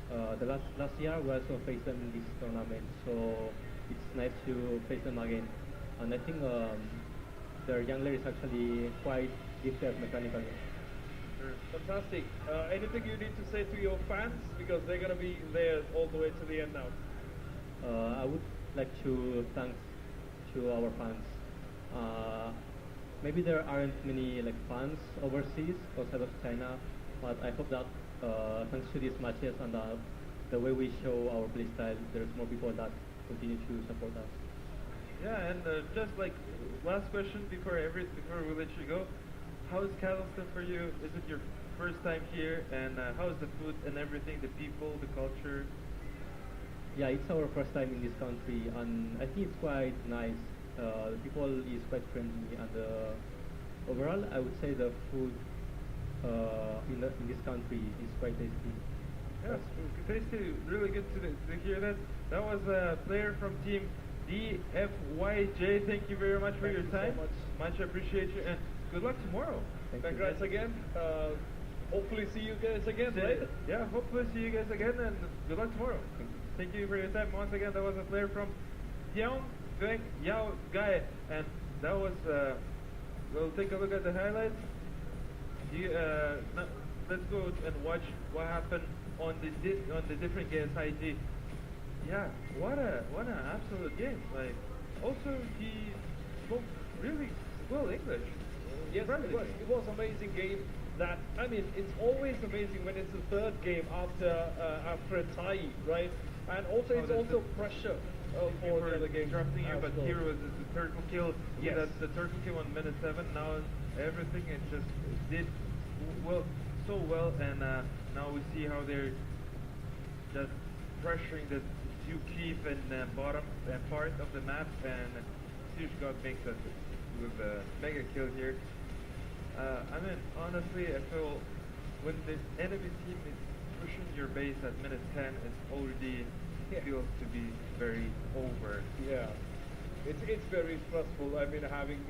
The last year we also faced them in this tournament, so it's nice to face them again. And I think their jungler is actually quite gifted mechanically. Fantastic. Anything you need to say to your fans, because they're going to be there all the way to the end now? I would like to thank to our fans. Maybe there aren't many fans overseas outside of China, but I hope that thanks to these matches and the way we show our play style, there's more people that continue to support us. Yeah, and just last question before we let you go. How's Kazakhstan for you? Is it your first time here? And how's the food and everything, the people, the culture? Yeah, it's our first time in this country, and I think it's quite nice. The people is quite friendly, and overall, I would say the food in this country is quite tasty. Yeah, tasty. Really good to hear that. That was a player from Team DFYJ. Thank you very much for your time. So much appreciate you, and good luck tomorrow. Congrats again. Hopefully see you guys again, right? Yeah, hopefully see you guys again, and good luck tomorrow. Thank you for your time. Once again, that was a player from Yao Gai, and that was, we'll take a look at the highlights. Let's go and watch what happened on the different games. IG. Yeah, what an absolute game. Also he spoke really well English. Yes, it was amazing game. That, I mean, it's always amazing when it's the third game after a tie, right? And also it's also pressure for the other game. Interrupting you, but here was the turtle kill. Yes. That's the turtle kill on minute 7. Now everything it did so well, and now we see how they're just pressuring the two chief and bottom part of the map, and Huge God makes us with a mega kill here. I mean, honestly, I feel when the enemy team is pushing your base at minute 10, it's already feels to be very over. Yeah, it's very stressful. I mean, having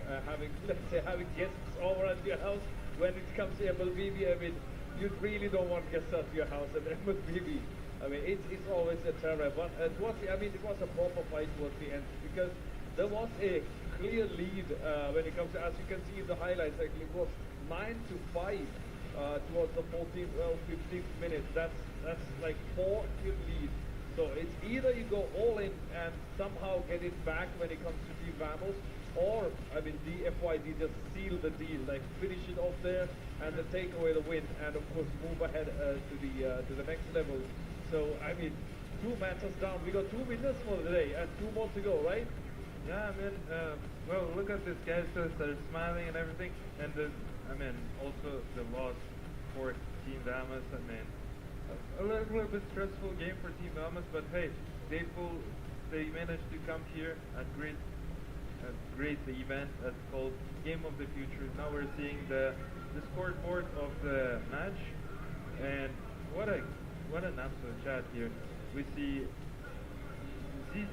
let's say having guests over at your house when it comes to MLBB. I mean, you really don't want guests at your house at MLBB. I mean, it's always a terror. But it was a proper fight towards the end, because there was a clear lead when it comes to, as you can see in the highlights, actually it was 9-5 towards the 14th, 15th minute. That's like 4 kill lead. So it's either you go all in and somehow get it back when it comes to Team Vamos, or I mean DFYD just seal the deal, like finish it off there and then take away the win, and of course move ahead to the next level. So I mean, 2 matches down. We got 2 winners for the day and 2 more to go, right? Yeah, I mean, well, look at this guys that are smiling and everything, and I mean, also the loss for Team Damas. I mean, a little bit stressful game for Team Damas, but hey, they managed to come here at great event that's called Game of the Future. Now we're seeing the scoreboard of the match, and what an absolute chat here. We see ZZ.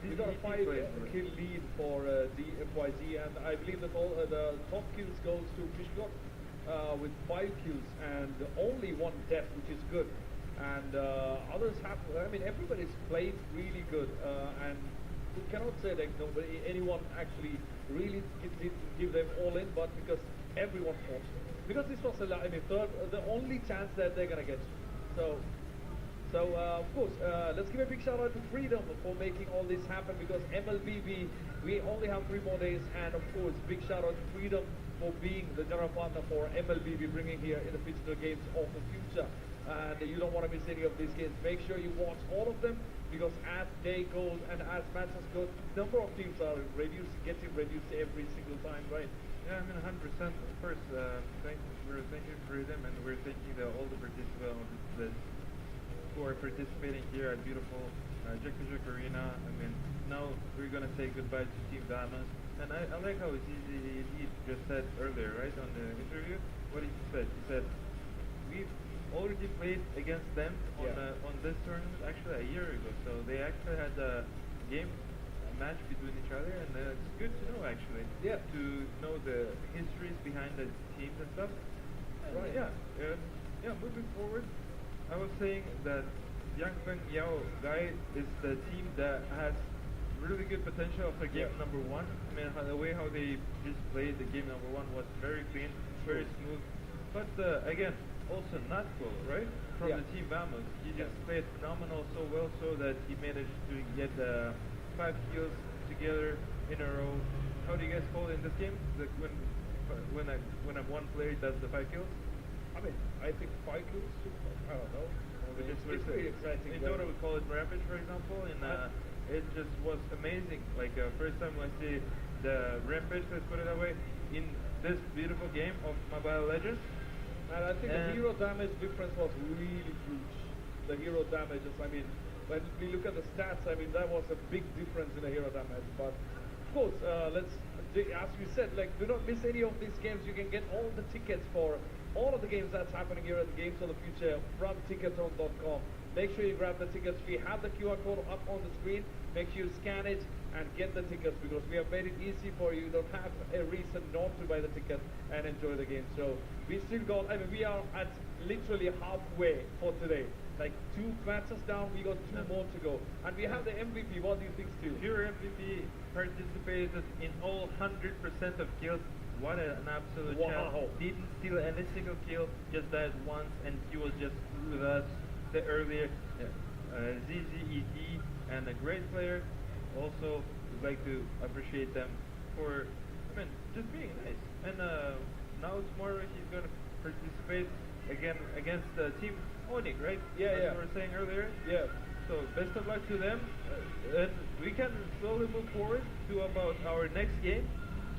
We got a 5 kill lead for DFYZ, and I believe that all the top kills goes to Fishgott with 5 kills and only 1 death, which is good. And others have, I mean, everybody's played really good, and we cannot say that anyone actually really did give them all in, but because everyone fought. Because this was the only chance that they're gonna get. So, of course, let's give a big shout out to Freedom for making all this happen, because MLBB, we only have 3 more days, and of course, big shout out to Freedom for being the general partner for MLBB, bringing here in the physical games of the future. And you don't want to miss any of these games. Make sure you watch all of them, because as day goes and as matches go, number of teams are getting reduced every single time, right? Yeah, I mean 100%. Of course, we're thanking Freedom, and we're thanking all the participants who are participating here at beautiful Jekajek Arena. I mean, now we're gonna say goodbye to Team Damas, and I like how he just said earlier, right, on the interview, what he said. He said, we've already played against them on this tournament actually a year ago, so they actually had a match between each other, and it's good to know actually, to know the histories behind the teams and stuff. Right. Yeah. Moving forward, I was saying that Yang Feng Yao Guy is the team that has really good potential for game number 1. I mean, the way how they just played the game number 1 was very clean, very smooth. But again, also not cool, right? From the team Vamos, he just played phenomenal so well, so that he managed to get 5 kills together in a row. How do you guys call it in this game? When one player does the 5 kills? I mean, I think 5 kills, I don't know. It's pretty exciting. In Dota we call it Rampage, for example, and it just was amazing. Like, first time I see the Rampage, let's put it that way, in this beautiful game of Mobile Legends. And I think the hero damage difference was really huge. The hero damages, I mean, when we look at the stats, I mean, that was a big difference in the hero damage. But, of course, as we said, like, do not miss any of these games. You can get all the tickets for all of the games that's happening here at the Games of the Future from ticketron.com. Make sure you grab the tickets. We have the QR code up on the screen. Make sure you scan it and get the tickets, because we have made it easy for you. You don't have a reason not to buy the ticket and enjoy the game. So we still got, I mean, we are at literally halfway for today. Like 2 matches down, we got 2 more to go. And we have the MVP. What do you think, Stu? Your MVP participated in all 100% of kills. What an absolute champ. Didn't steal any single kill, just died once, and he was just with us the earlier ZZED, and a great player. Also, would like to appreciate them for, I mean, just being nice. And now tomorrow he's going to participate again against Team Onyx, right? That's what we were saying earlier. Yeah. So best of luck to them. And we can slowly move forward to about our next game.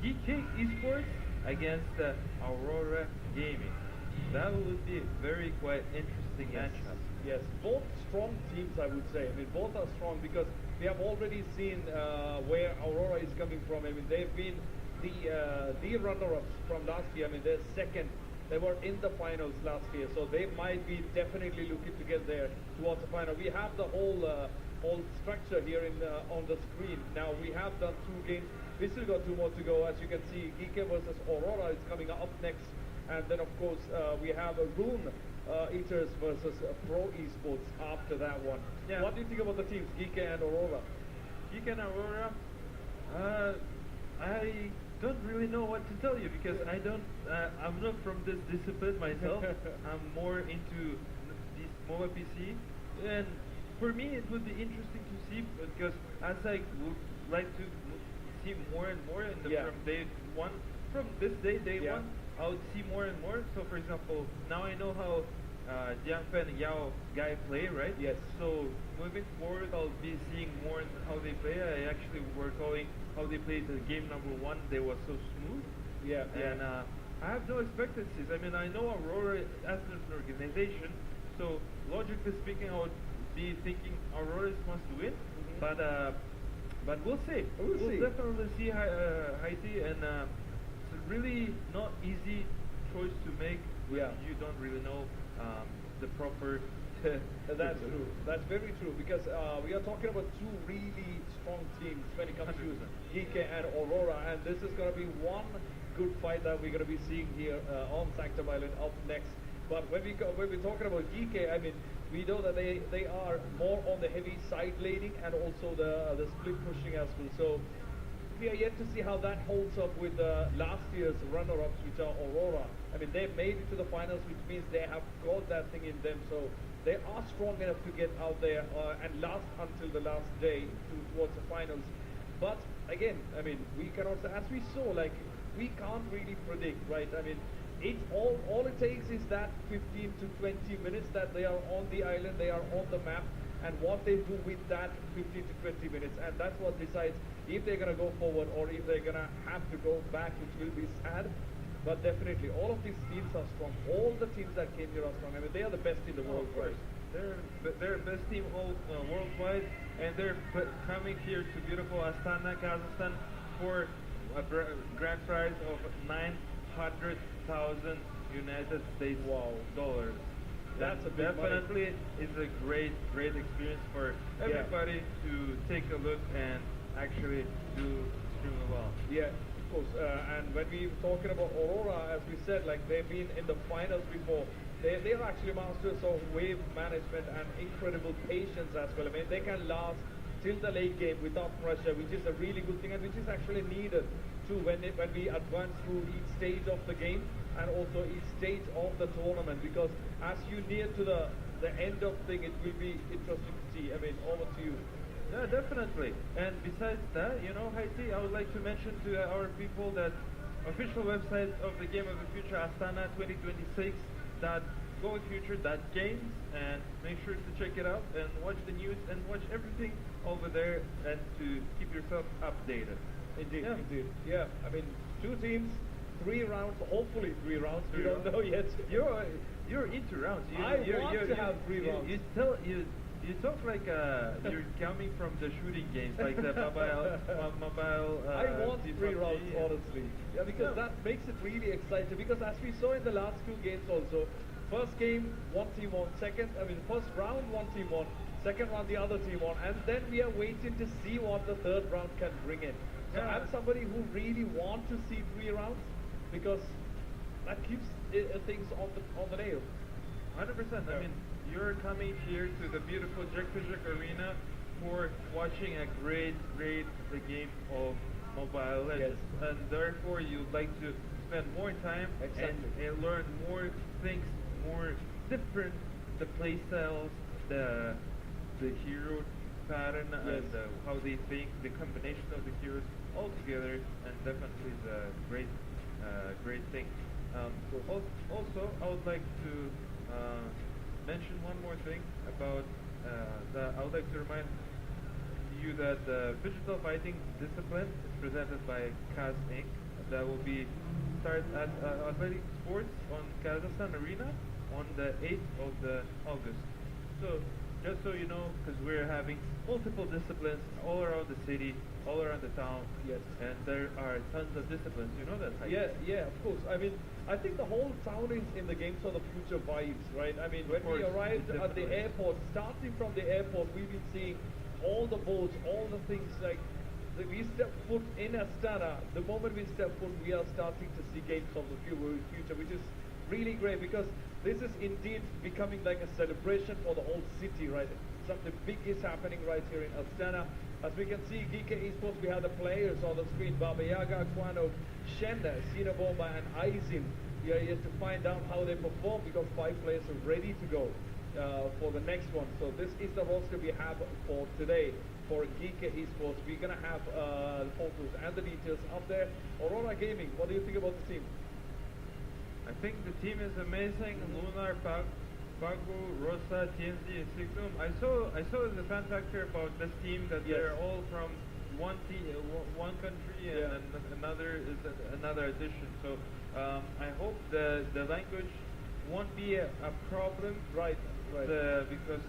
GK Esports against Aurora Gaming. That would be very quite interesting matchup. Yes, both strong teams, I would say. I mean, both are strong because we have already seen where Aurora is coming from. I mean, they've been the runner-ups from last year. I mean, they're second. They were in the finals last year, so they might be definitely looking to get there towards the final. We have the whole structure here on the screen. Now, we have done 2 games. We still got 2 more to go. As you can see, GK versus Aurora is coming up next. And then, of course, we have a Rune Eaters versus Pro Esports after that one. Yeah. What do you think about the teams, GK and Aurora? GK and Aurora, I don't really know what to tell you, because I'm not from this discipline myself. I'm more into this mobile PC, and for me, it would be interesting to see because as I would like to see more and more in the from day one, from this day one, I would see more and more. So, for example, now I know how Jiangfen and Yao guy play, right? Yes. So moving forward, I'll be seeing more how they play. I actually were calling how they played the game number 1. They was so smooth. Yeah. And I have no expectancies. I mean, I know Aurora as an organization, so logically speaking, I would be thinking Aurora is supposed to win. But we'll see. We'll definitely see Haiti, and it's a really not easy choice to make when you don't really know the proper. That's true. That's very true because we are talking about two really strong teams when it comes 100%. to GK and Aurora, and this is going to be one good fight that we're going to be seeing here on Sanctum Island up next. But when we're talking about GK, I mean, we know that they are more on the heavy side laning and also the split pushing as well. So we are yet to see how that holds up with last year's runner-ups, which are Aurora. I mean, they made it to the finals, which means they have got that thing in them. So they are strong enough to get out there and last until the last day towards the finals. But again, I mean, we cannot, as we saw, like, we can't really predict, right? I mean, all it takes is that 15 to 20 minutes that they are on the island, they are on the map, and what they do with that 15 to 20 minutes, and that's what decides if they're going to go forward or if they're going to have to go back, which will be sad. But definitely, all of these teams are strong. All the teams that came here are strong. I mean, they are the best in the world, right? They're best team worldwide, and they're coming here to beautiful Astana, Kazakhstan, for a grand prize of 900,000 United States dollars. That's a big definitely is a great experience for everybody to take a look and actually do extremely well. Yeah, of course. And when we're talking about Aurora, as we said, like they've been in the finals before. They are actually masters of wave management and incredible patience as well. I mean, they can last till the late game without pressure, which is a really good thing and which is actually needed too when we advance through each stage of the game and also each stage of the tournament, because as you near to the end of thing, it will be interesting to see. I mean, over to you. Yeah, definitely. And besides that, you know, Haiti, I would like to mention to our people that official website of the Game of the Future, Astana 2026, gofuture.games, and make sure to check it out and watch the news and watch everything over there and to keep yourself updated. Indeed. Yeah, I mean, 2 teams, 3 rounds, hopefully 3 rounds. We don't know yet. You're into rounds. I want to have 3 rounds. You talk like you're coming from the shooting games, like the mobile. I want 3 rounds, honestly. Yeah, because that makes it really exciting. Because as we saw in the last 2 games also, first game, one team won. First round, one team won. Second round, the other team won. And then we are waiting to see what the third round can bring in. So I'm somebody who really want to see 3 rounds because that keeps things on the nail. 100%. I mean, you're coming here to the beautiful Jekpejek Arena for watching a great game of Mobile Legends, and therefore you'd like to spend more time and learn more things, more different, the play styles, the hero pattern, and how they think, the combination of the heroes all together, and definitely is a great thing. Also, I would like to mention one more thing about I would like to remind you that the digital fighting discipline is presented by Kaz Inc. That will be start at Athletic Sports on Kazakhstan Arena on the 8th of August. So just so you know, because we're having multiple disciplines all around the city, all around the town, and there are tons of disciplines. You know that? Yeah, of course. I mean, I think the whole town is in the Games of the Future vibes, right? I mean, when we arrived at the airport, starting from the airport, we've been seeing all the boats, all the things like. We step foot in Astana. The moment we step foot, we are starting to see Games of the Future, which is really great because this is indeed becoming like a celebration for the whole city, right? Something big is happening right here in Astana. As we can see, GK Esports, we have the players on the screen, Baba Yaga, Kwano, Shenda, Sinabomba, and Aizin. We are yet to find out how they perform because 5 players are ready to go. for the next one. So this is the roster we have for today for Geek Esports. We're gonna have photos and the details up there. Aurora Gaming, what do you think about the team? I think the team is amazing. Lunar, Pagu, Rosa, TNZ, and Signum. I saw the fan factor about this team that Yes. they're all from one country and another is another addition. So I hope the language won't be a problem. Right. Because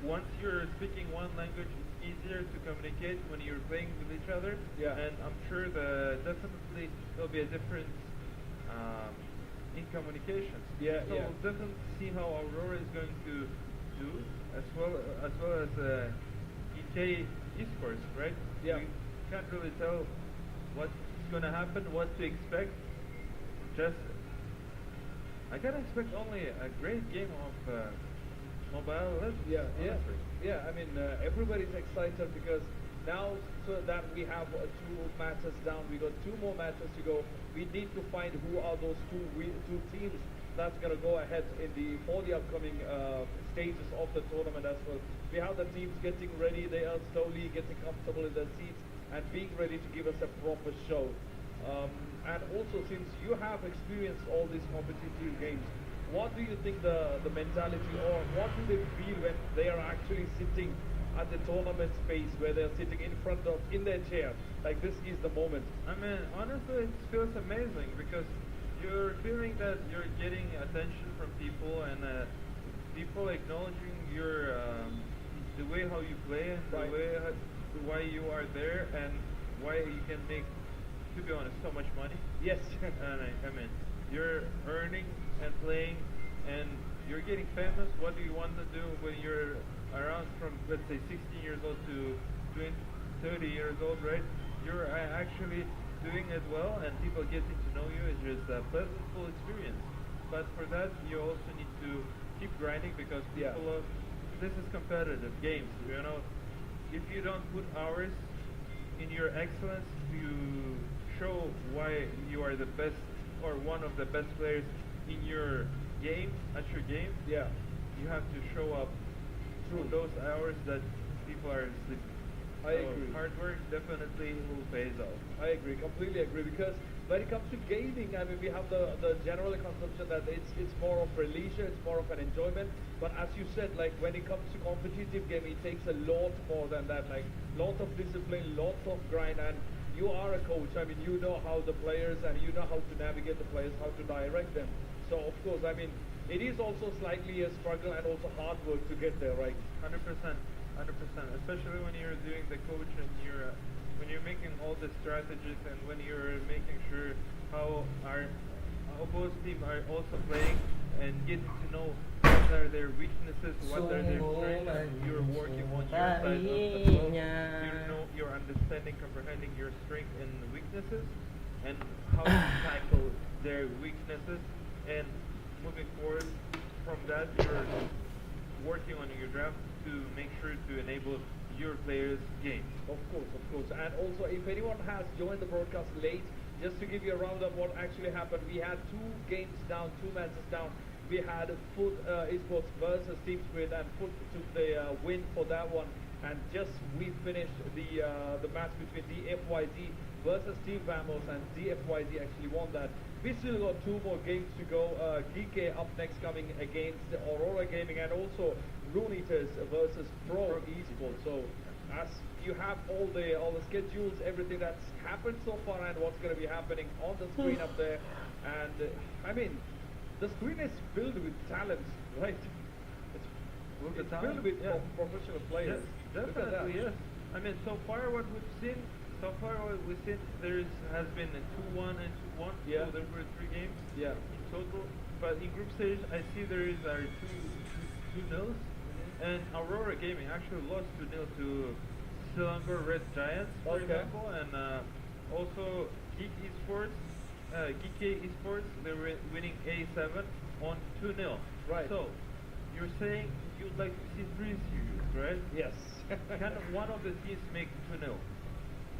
once you're speaking one language, it's easier to communicate when you're playing with each other. Yeah. And I'm sure definitely there'll be a difference in communications. Yeah, So yeah. we'll definitely see how Aurora is going to do, as well as EK Esports, right? Yeah. We can't really tell what's going to happen, what to expect. Just I can expect only a great game of Mobile Legends. Yeah. I mean, everybody's excited because now, so that we have 2 matches down, we got 2 more matches to go. We need to find who are those two teams that's gonna go ahead for the upcoming stages of the tournament as well. We have the teams getting ready; they are slowly getting comfortable in their seats and being ready to give us a proper show. And also, since you have experienced all these competitive games, what do you think the mentality, or what do they feel when they are actually sitting at the tournament space where they're sitting in their chair? Like, this is the moment. I mean, honestly, it feels amazing because you're feeling that you're getting attention from people and people acknowledging your the way how you play and Right. the way why you are there and why you can make, to be honest, so much money. Yes. And I mean, you're earning and playing and you're getting famous. What do you want to do when you're around from, let's say, 16 years old to 20, 30 years old, right? You're actually doing it well and people getting to know you is just a pleasantful experience. But for that, you also need to keep grinding because people love, this is competitive games, you know. If you don't put hours in your excellence to show why you are the best or one of the best players in your game, at your game, Yeah. you have to show up through those hours that people are sleeping. I So agree. hard work definitely will pay off. I agree, completely agree, because when it comes to gaming, I mean, we have the general conception that it's more of a leisure, it's more of an enjoyment. But as you said, like, when it comes to competitive gaming, it takes a lot more than that, like, lot of discipline, lots of grind, and you are a coach. I mean, you know how the players, and you know how to navigate the players, how to direct them. So, of course, I mean, it is also slightly a struggle and also hard work to get there, right? 100%, 100%. Especially when you're doing the coach and when you're making all the strategies and when you're making sure how both team are also playing and getting to know what are their weaknesses, what are their strengths, and you're working on your side as well. You're understanding, comprehending your strengths and weaknesses and how to tackle their weaknesses, and moving forward from that, you're working on your draft to make sure to enable your players' games. Of course. And also, if anyone has joined the broadcast late, just to give you a roundup what actually happened, we had 2 games down, 2 matches down. We had Foot Esports versus Team Spirit, and Foot took the win for that one. And just we finished the match between DFYZ versus Team Vamos, and DFYZ actually won that. We still got 2 more games to go. Geek up next, coming against Aurora Gaming, and also Rune Eaters versus Pro Esports. So as you have all the schedules, everything that's happened so far, and what's going to be happening on the screen up there, and I mean, the screen is filled with talents, right? It's filled with professional players. Yes, Look at that. definitely, yes. I mean, so far what we've seen, there has been a 2-1 and 2-1. Yeah. So there were 3 games Yeah. in total. But in group stage, I see there is our two nils, and Aurora Gaming actually lost 2-0 to Selangor Red Giants, for Okay. example, and also Geek Esports, they were winning A7 on 2-0. Right. So you're saying you'd like to see 3 series, right? Yes. Can one of the teams make 2-0?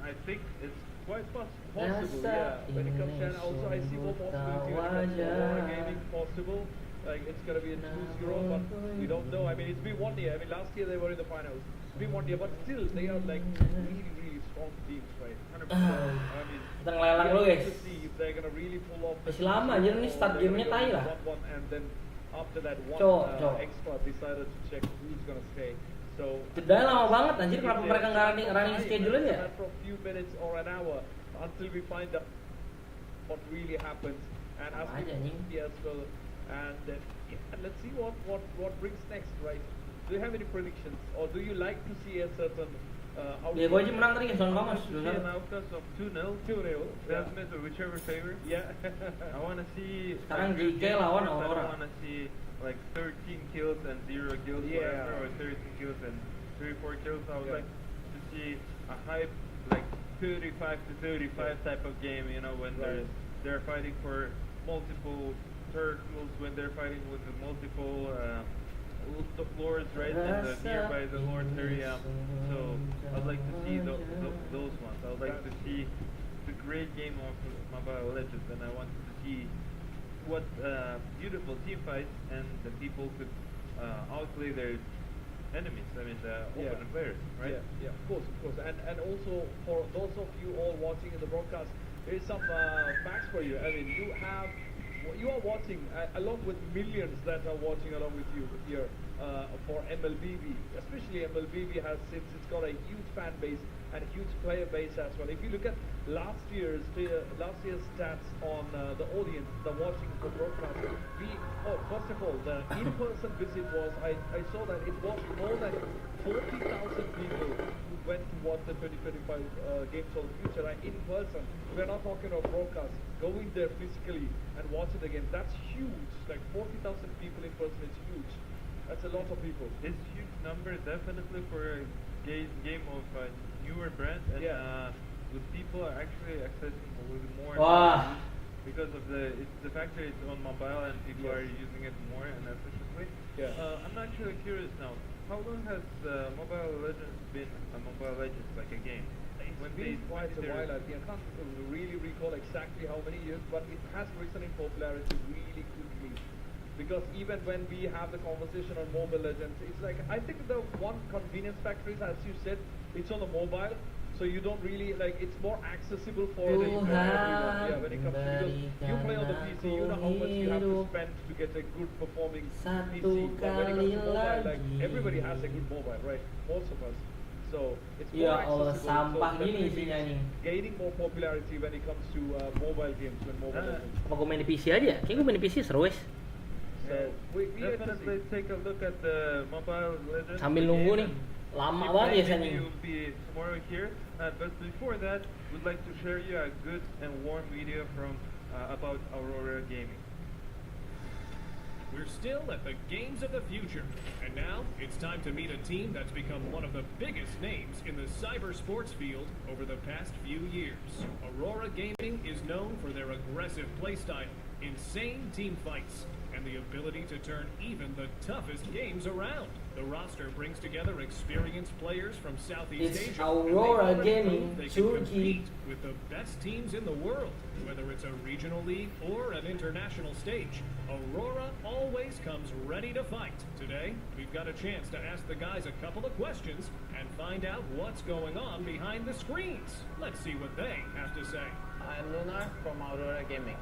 I think it's quite possible. Possible, yeah. When it comes to, and also I see more possibility when it comes to Aurora Gaming, possible. like it's gonna be a 2-0, but we don't know. I mean, it's been 1 year. I mean, last year they were in the finals. It's been 1 year, but still they are like really strong teams, right? 100%. I mean, Kita ngelelang dulu guys. to see if they're gonna really pull off. Masih lama aja nih start gamenya tai lah. 1-1 and then after that one Cok. extra decided to check who's gonna stay. So Jedanya lama banget anjir, kenapa mereka nggak running schedule aja? For a few minutes or an hour until we find out what really happens and as Apa aja, anjing? we as well. And let's see what brings next, right? Do you have any predictions, or do you like to see a certain Ya gue aja menang tadi kan, soal Thomas. See an outcast of 2-0. 2-0? Definite or whichever favor. Yeah. I want to see. Sekarang a good GK game. lawan I Aurora. don't want to see like 13 kills and 0 kills, Yeah. whatever, or 13 kills and 3-4 kills. I would Yeah. like to see a hype like 35 to 35 type of game. You know, when Right. they're fighting for multiple circles, when they're fighting with the multiple the floors, right, and nearby the Lord's area. So I'd like to see those ones. I would like to see the great game of Mobile Legends, and I want to see what beautiful team fights and the people could outplay their enemies. I mean, the opponent players, right? Yeah, of course. And also for those of you all watching in the broadcast, there is some facts for you. I mean, you are watching along with millions that are watching along with you here for MLBB. Especially MLBB has, since it's got a huge fan base and a huge player base as well. If you look at last year's stats on the audience, the watching the broadcast, first of all, the in-person visit was, I saw that it was more than 40,000 people who went to watch the 2025 Games of the Future in person. We're not talking about broadcast. Going there physically and watching the game, that's huge. Like 40,000 people in person is huge. That's a lot of people. It's a huge number, definitely for a game of newer brand, and the people are actually accessing a little more. Wah. Because of the fact that it's on mobile and people are using it more and efficiently. Yeah. I'm actually curious now. How long has Mobile Legends been a Mobile Legends, like a game? It's been quite a while. I think I can't really recall exactly how many years, but it has risen in popularity really quickly. Because even when we have the conversation on Mobile Legends, it's like, I think the one convenience factor is, as you said, it's on the mobile, so you don't really, like, it's more accessible for everyone. Yeah, when it comes to, because you play on the PC, you know how much you have to spend to get a good performing PC. But when it comes to mobile, like, everybody has a good mobile, right? Most of us. So it's more Ya Allah, accessible. sampah So gini definitely isinya nih. gaining more popularity when it comes to mobile games, when Mobile Legends. Apa gue main di PC aja? Kayaknya gue main di PC seru wes. So we have to Definitely see. take a look at the Mobile Legends. Sambil the nunggu game, nih, and lama if banget maybe biasanya. you'll be tomorrow here. But before that, we'd like to share you a good and warm video from about Aurora Gaming. We're still at the Games of the Future, and now it's time to meet a team that's become one of the biggest names in the cyber sports field over the past few years. Aurora Gaming is known for their aggressive playstyle, insane team fights, and the ability to turn even the toughest games around. The roster brings together experienced players from Southeast It's Asia. Aurora and they've already Gaming, proved they can Turkey. compete with the best teams in the world, whether it's a regional league or an international stage. Aurora always comes ready to fight. Today, we've got a chance to ask the guys a couple of questions and find out what's going on behind the screens. Let's see what they have to say. I'm Lunar from Aurora Gaming.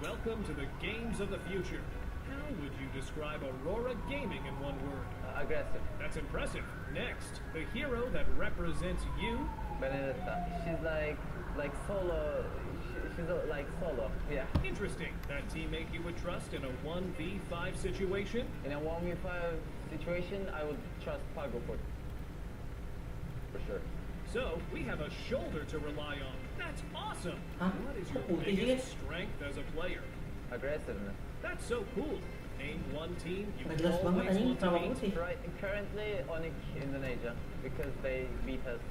Welcome to the Games of the Future. How would you describe Aurora Gaming in one word? Aggressive. That's impressive. Next, the hero that represents you. Benedetta. She's like solo. She's like solo. Yeah. Interesting. That teammate you would trust in a 1v5 situation. In a 1v5 situation, I would trust Pago for sure. So, we have a shoulder to rely on. That's awesome. Huh? What is your Oh, biggest strength as a player? Aggressiveness. That's so cool. Name one team you Nggak jelas banget always anjing, want to kenapa beat. putih? Right. Currently, Onyx Indonesia because they beat us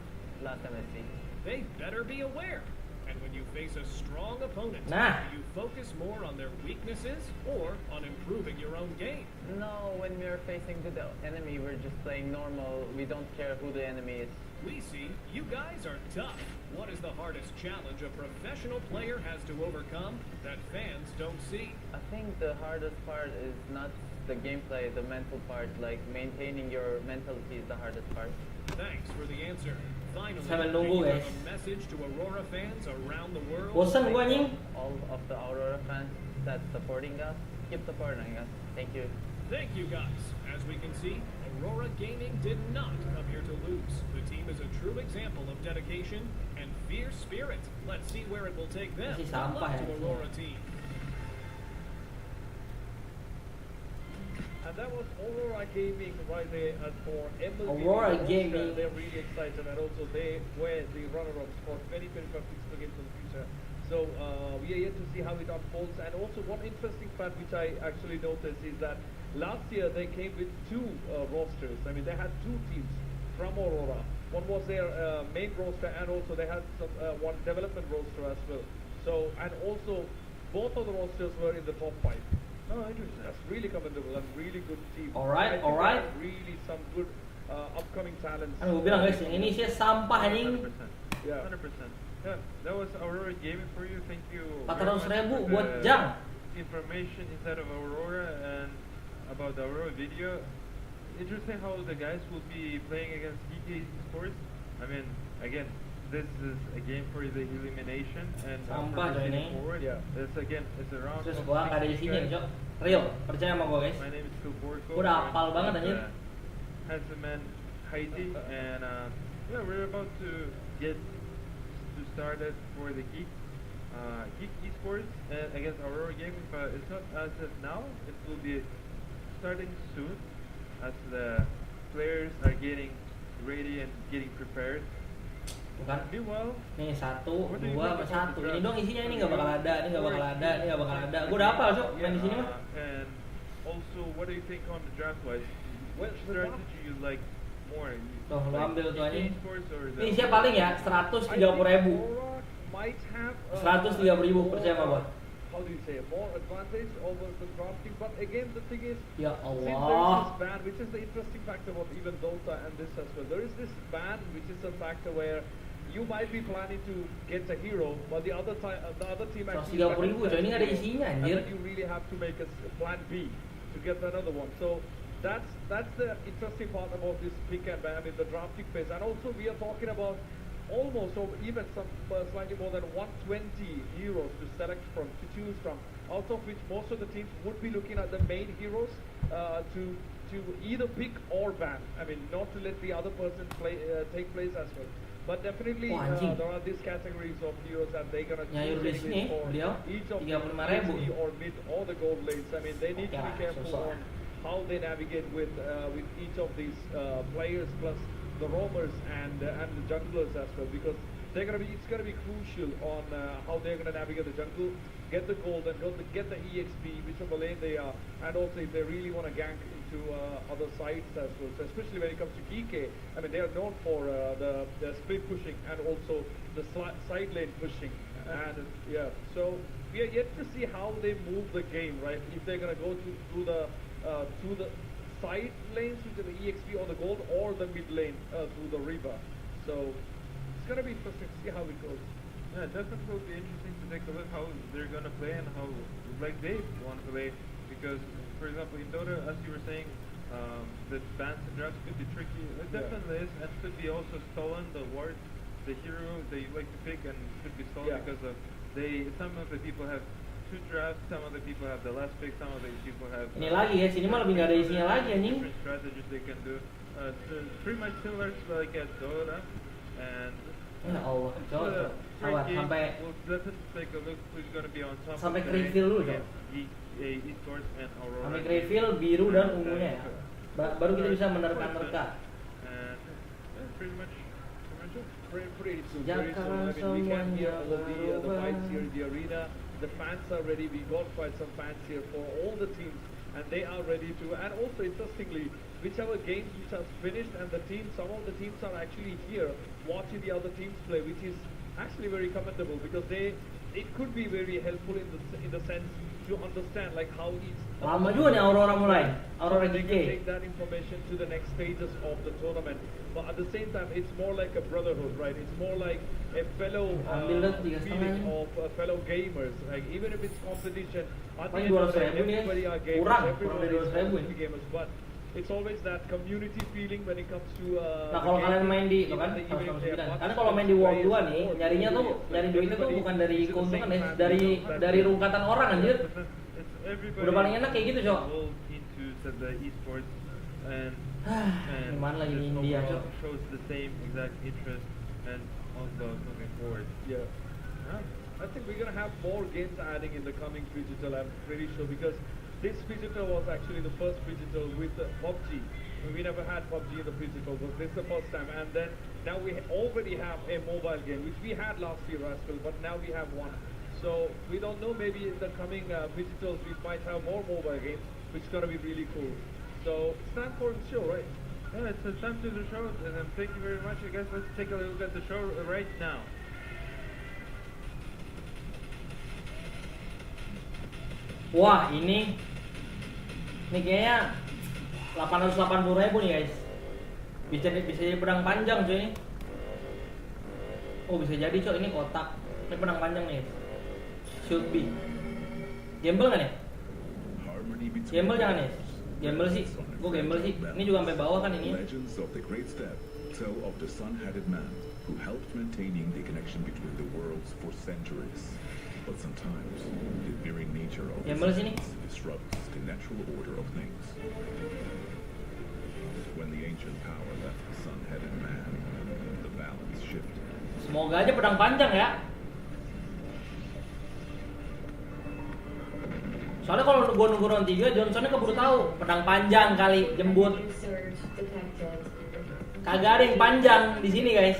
last time I see. They better be aware. And when you face a strong opponent? Nah. Do you focus more on their weaknesses or on improving your own game? No, when we're facing the enemy, we're just playing normal. We don't care who the enemy is. We see you guys are tough. What is the hardest challenge a professional player has to overcome that fans don't see? I think the hardest part is not the gameplay, the mental part. Like maintaining your mentality is the hardest part. Thanks for the answer. Finally, Sambil do nunggu, you have guys. a message to Aurora fans around the world? Bosan gua anjing. All of the Aurora fans that's supporting us, keep supporting us. Thank you. Thank you guys. As we can see, Aurora Gaming did not come here to lose. The team is a true example of dedication and fierce spirit. Let's see where it will take them. Masih Good sampah luck ya. to Aurora team. And that was Aurora Gaming right there for MLBB. Aurora Gaming. They're really excited, and also they were the runner-ups for 2025 Physical Games in the future. So we are yet to see how it unfolds. And also one interesting fact which I actually noticed is that last year they came with two rosters. I mean, they had two teams from Aurora. One was their main roster, and also they had some one development roster as well. So, and also both of the rosters were in the top 5. No, interesting. That's really commendable and really good team. Alright, I think alright. they have really some good upcoming talents. Kan gue bilang guys, yang ini sih sampah anjing. 100%. Yeah. 100%. Yeah, that was Aurora Gaming for you. Thank you. 400.000 very much for buat the jam. Information inside of Aurora and about the Aurora video. Interesting how the guys will be playing against GK Sports. I mean, again, this is a game for the elimination and Sampah coy ini. forward. Yeah, it's again, it's a round. Terus of gua nggak ada 16 isinya, guys. Cok. Real, percaya sama gua guys. My name is Kuborko. Gua udah hafal banget anjir. Handsome man Haiti, and yeah, we're about to get to started for the Geek Esports against Aurora Gaming, but it's not as of now. It will be starting soon as the players are getting ready and getting prepared. Bukan. Meanwhile, Nih 1, 2, what do you sama think about 1. the Ini draft? dong isinya, ini nggak bakal ada, ini nggak bakal ada, ini nggak bakal ada. Gua udah hafal Cok, main di sini mah. And also, what do you think on the draft wise? What strategy you like more? Tuh, lu ambil tuh anjing. Esports or the Ini isinya paling ya 130.000. Aurora might have 130.000 percaya sama gua. How do you say, more advantage over the drafting, but again the thing is, Ya since there is Allah. this ban, which is the interesting factor of even Dota and this as well, there is this ban which is a factor where you might be planning to get a hero, but the other team actually 130.000 coy, ini nggak ada hero, isinya and anjir. then you really have to make a plan B to get another one. So that's the interesting part about this pick and ban, I mean the drafting phase, and also we are talking about almost or even some slightly more than 120 heroes to select from, to choose from, out of which most of the teams would be looking at the main heroes to either pick or ban. I mean, not to let the other person take place as well. But definitely Wah, anjing. there are these categories of heroes and they're gonna Nyayur di choose sini, anyways for beliau each of 35.000. the or mid or the gold lanes. I mean, they need to be Oke, careful susah. on how they navigate with each of these players plus the roamers and the junglers as well, because it's gonna be crucial on how they're gonna navigate the jungle, get the gold and get the EXP, whichever lane they are, and also if they really want to gank into other sides as well. So especially when it comes to GK, I mean they are known for the split pushing and also the side lane pushing, and yeah. So we are yet to see how they move the game, right? If they're gonna go through the side lanes with the EXP or the gold, or the mid lane through the Reba. So it's gonna be interesting to see how it goes. Yeah, definitely will be interesting to take a look how they're gonna play and how like they want to play. Because, for example, in Dota, as you were saying, the bans and drafts could be tricky. It definitely is, and could be also stolen. The ward, the hero that you like to pick, and could be stolen because of some of the people have 2 drafts, some of the people have the last pick, some of the people have. Ini lagi ya, sini mah lebih nggak ada isinya lagi anjing. Different strategies they can do. So pretty much similar to like at Dota, and. Ya Allah, Cok. Sabar, sampai We'll definitely take a look who's gonna be on top. Sampai of ke reveal dulu, Cok. Esports and Aurora. sampai ke reveal biru dan ungunya ya. Baru kita bisa menerka-nerka. And pretty much it. Pretty soon. Ya, Very soon. I mean, we can hear all of the semuanya fights here in the arena. The fans are ready. We got quite some fans here for all the teams, and they are ready to. And also, interestingly, whichever games which are finished, and some of the teams are actually here watching the other teams play, which is actually very commendable because it could be very helpful in the sense to understand like how each Lama juga nih Aurora mulai. Aurora they can GK. take that information to the next stages of the tournament. But at the same time, it's more like a brotherhood, right? It's more like a fellow feeling of fellow gamers. Like even if it's competition, at the end of the day, everybody are gamers, everybody is gamers. But it's always that community feeling when it comes to. Nah kalau kalian main di, lo kan, karena kalau main di World 2 nih, nyarinya tuh, nyari duitnya tuh bukan dari keuntungan ya, dari rungkatan orang anjir. Udah paling enak kayak gitu, Cok. Gimana lagi di India, Cok? Shows the same exact interest and also moving forward. Yeah. I think we're gonna have more games adding in the coming digital. I'm pretty sure because this digital was actually the first digital with PUBG. We never had PUBG in the digital, but this is the first time. And then now we already have a mobile game, which we had last year as well, but now we have one. So we don't know, maybe in the coming digitals we might have more mobile games, which is gonna be really cool. So it's time for the show, right? Yeah, it's time to the show, and thank you very much. I guess let's take a look at the show right now. Wah ini kayaknya 880.000 nih guys. Bisa jadi pedang panjang cuy. Oh bisa jadi Cok, ini kotak. Ini pedang panjang nih. Should be. Gamble nggak nih? Gamble jangan nih. Gamble sih. Gue gamble sih. Ini juga sampai bawah kan ini. Legends of the great step tell of the sun-headed man who helped maintaining the connection between the worlds for centuries. But sometimes the very nature of things disrupts the natural order of things. When the ancient power left the sun-headed man, the balance shifted. Semoga aja pedang panjang ya. Soalnya kalau gua nunggu round 3, Johnsonnya keburu tahu pedang panjang kali jembut. Kagak ada yang panjang di sini guys.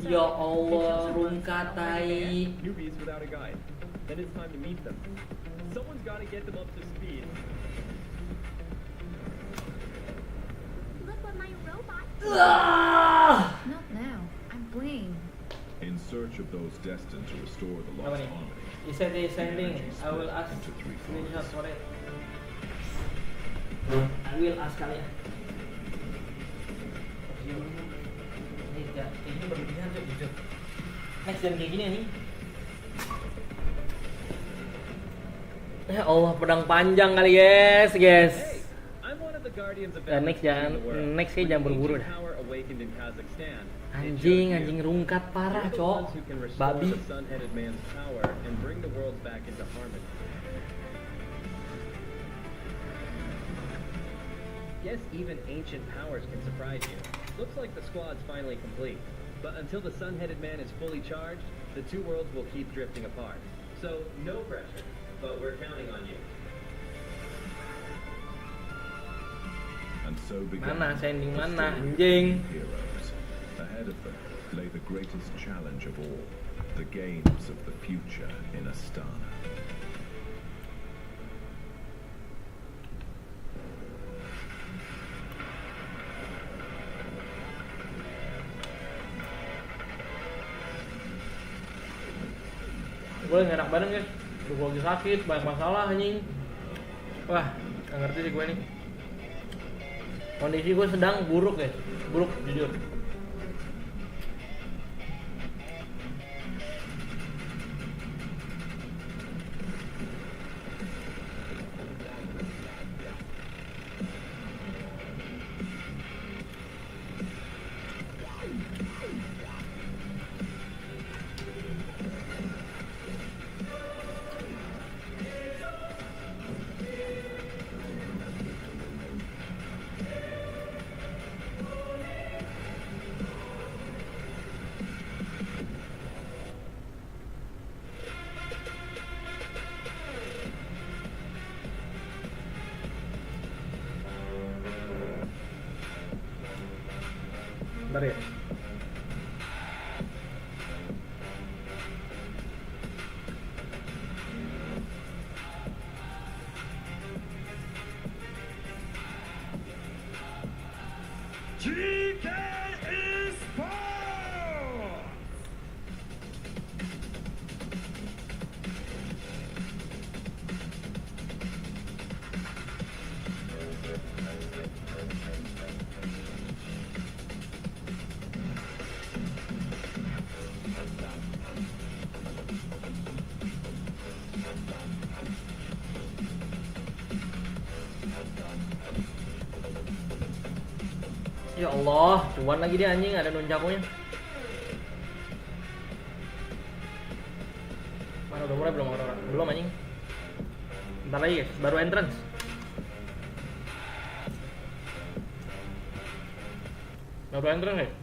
Ya Allah, rungkatai. Newbies without a guide. Then it's time to meet them. Someone's got to get them up to speed. Look what my robot. Not now. I'm playing. In search of those destined to restore the lost harmony. He said he's sending. I will ask. Screenshot for it. I will ask kalian. Ini berlebihan tuh jujur. Next dan kayak gini nih. Ya Allah, pedang panjang kali guys. Next jangan buru-buru dah. Anjing rungkat parah, Cok. Babi. Yes, even ancient powers can surprise you. Looks like the squad's finally complete. But until the sun-headed man is fully charged, the two worlds will keep drifting apart. So, no pressure, but we're counting on you. And so began sending mana, anjing. Heroes. Ahead of them lay the greatest challenge of all, the games of the future in Astana. Gue nggak enak badan guys, gue lagi sakit, banyak masalah anjing. Wah, nggak ngerti sih gue nih. Kondisi gue sedang buruk guys, buruk jujur. Bentar ya. Ya Allah, cuan lagi dia anjing, ada nuncakunya. Mana udah mulai belum orang? Belum anjing. Bentar lagi guys, baru entrance. Baru entrance guys.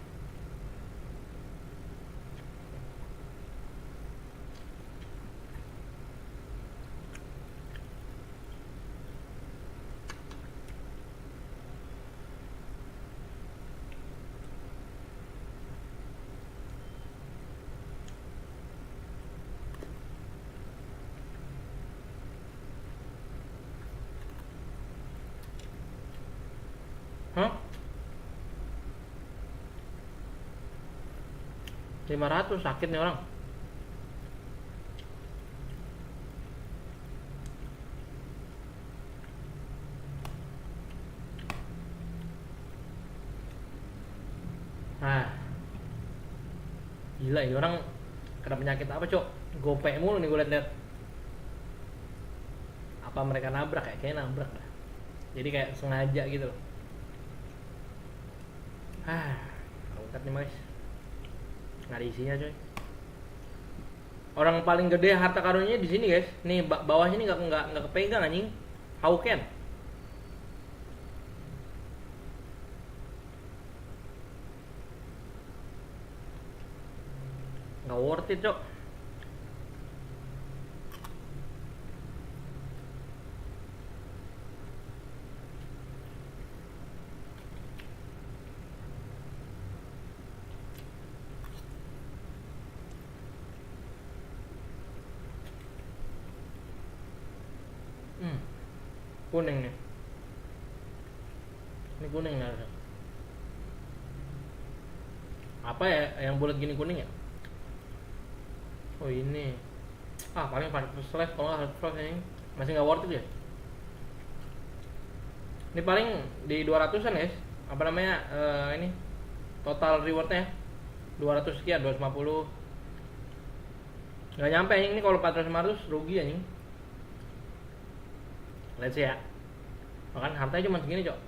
Hah? 500 sakit nih orang. Nah, gila ini orang kena penyakit apa cok? Gopek mulu nih gue liat-liat. Apa mereka nabrak ya? Kayaknya nabrak dah. Jadi kayak sengaja gitu loh. Angkat nih guys. Nggak ada isinya coy. Orang paling gede harta karunnya di sini guys. Nih bawah sini nggak kepegang anjing. How can? Nggak worth it cok. Kuning nih. Ini kuning nggak ada. Apa ya yang bulat gini kuning ya? Oh ini. Paling first slash kalau nggak first ini masih nggak worth it ya. Ini paling di 200-an guys. Apa namanya ini total rewardnya 200 sekian, 250. Nggak nyampe ini kalau 400-500 rugi anjing. Let's see ya. Makan hartanya cuma segini cok.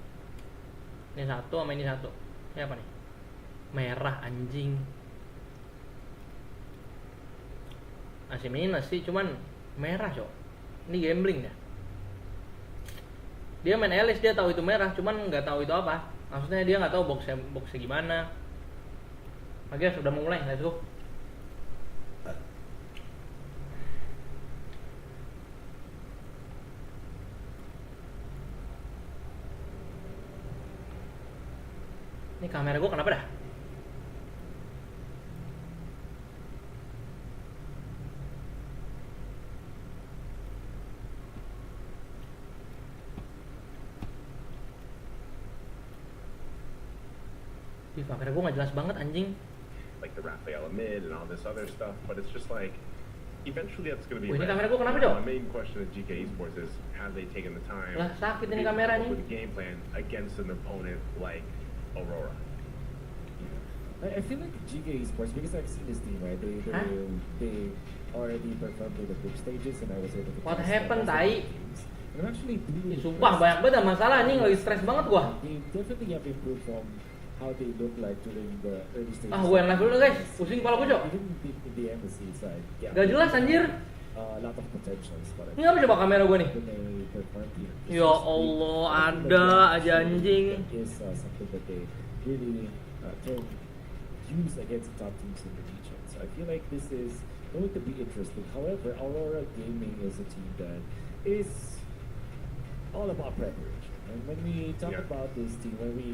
Ini satu sama ini satu. Ini apa nih? Merah anjing. Masih minus sih, cuman merah cok. Ini gambling ya. Dia main Alice, dia tahu itu merah, cuman nggak tahu itu apa. Maksudnya dia nggak tahu boxnya gimana. Oke, sudah mulai, let's go. Ini kamera gue kenapa dah? Di kamera gue nggak jelas banget anjing. Like the Raphael amid and all this other stuff, but it's just like eventually that's going to be. Ini kamera gue kenapa dong? The main question of GK Esports is have they taken the time? Lah sakit ini kamera nih. With a game plan against an opponent like Aurora. I feel like GK Esports, because I've seen this team, right? They already performed in the group stages, and I was able to. What happened, Tai? I'm actually really. Sumpah banyak banget masalah nih, lagi stres banget gua. They definitely have improved from how they look like during the early stages. Gue yang live dulu guys, pusing kepala gue cok. Even in the embassy side. Yeah. Gak jelas anjir. A lot of potentials. Ini apa coba kamera gue nih? Ya Allah, ada aja anjing. Is something that they really can use against the top teams in the region. So I feel like this is going to be interesting. However, Aurora Gaming is a team that is all about preparation. And when we talk about this team, when we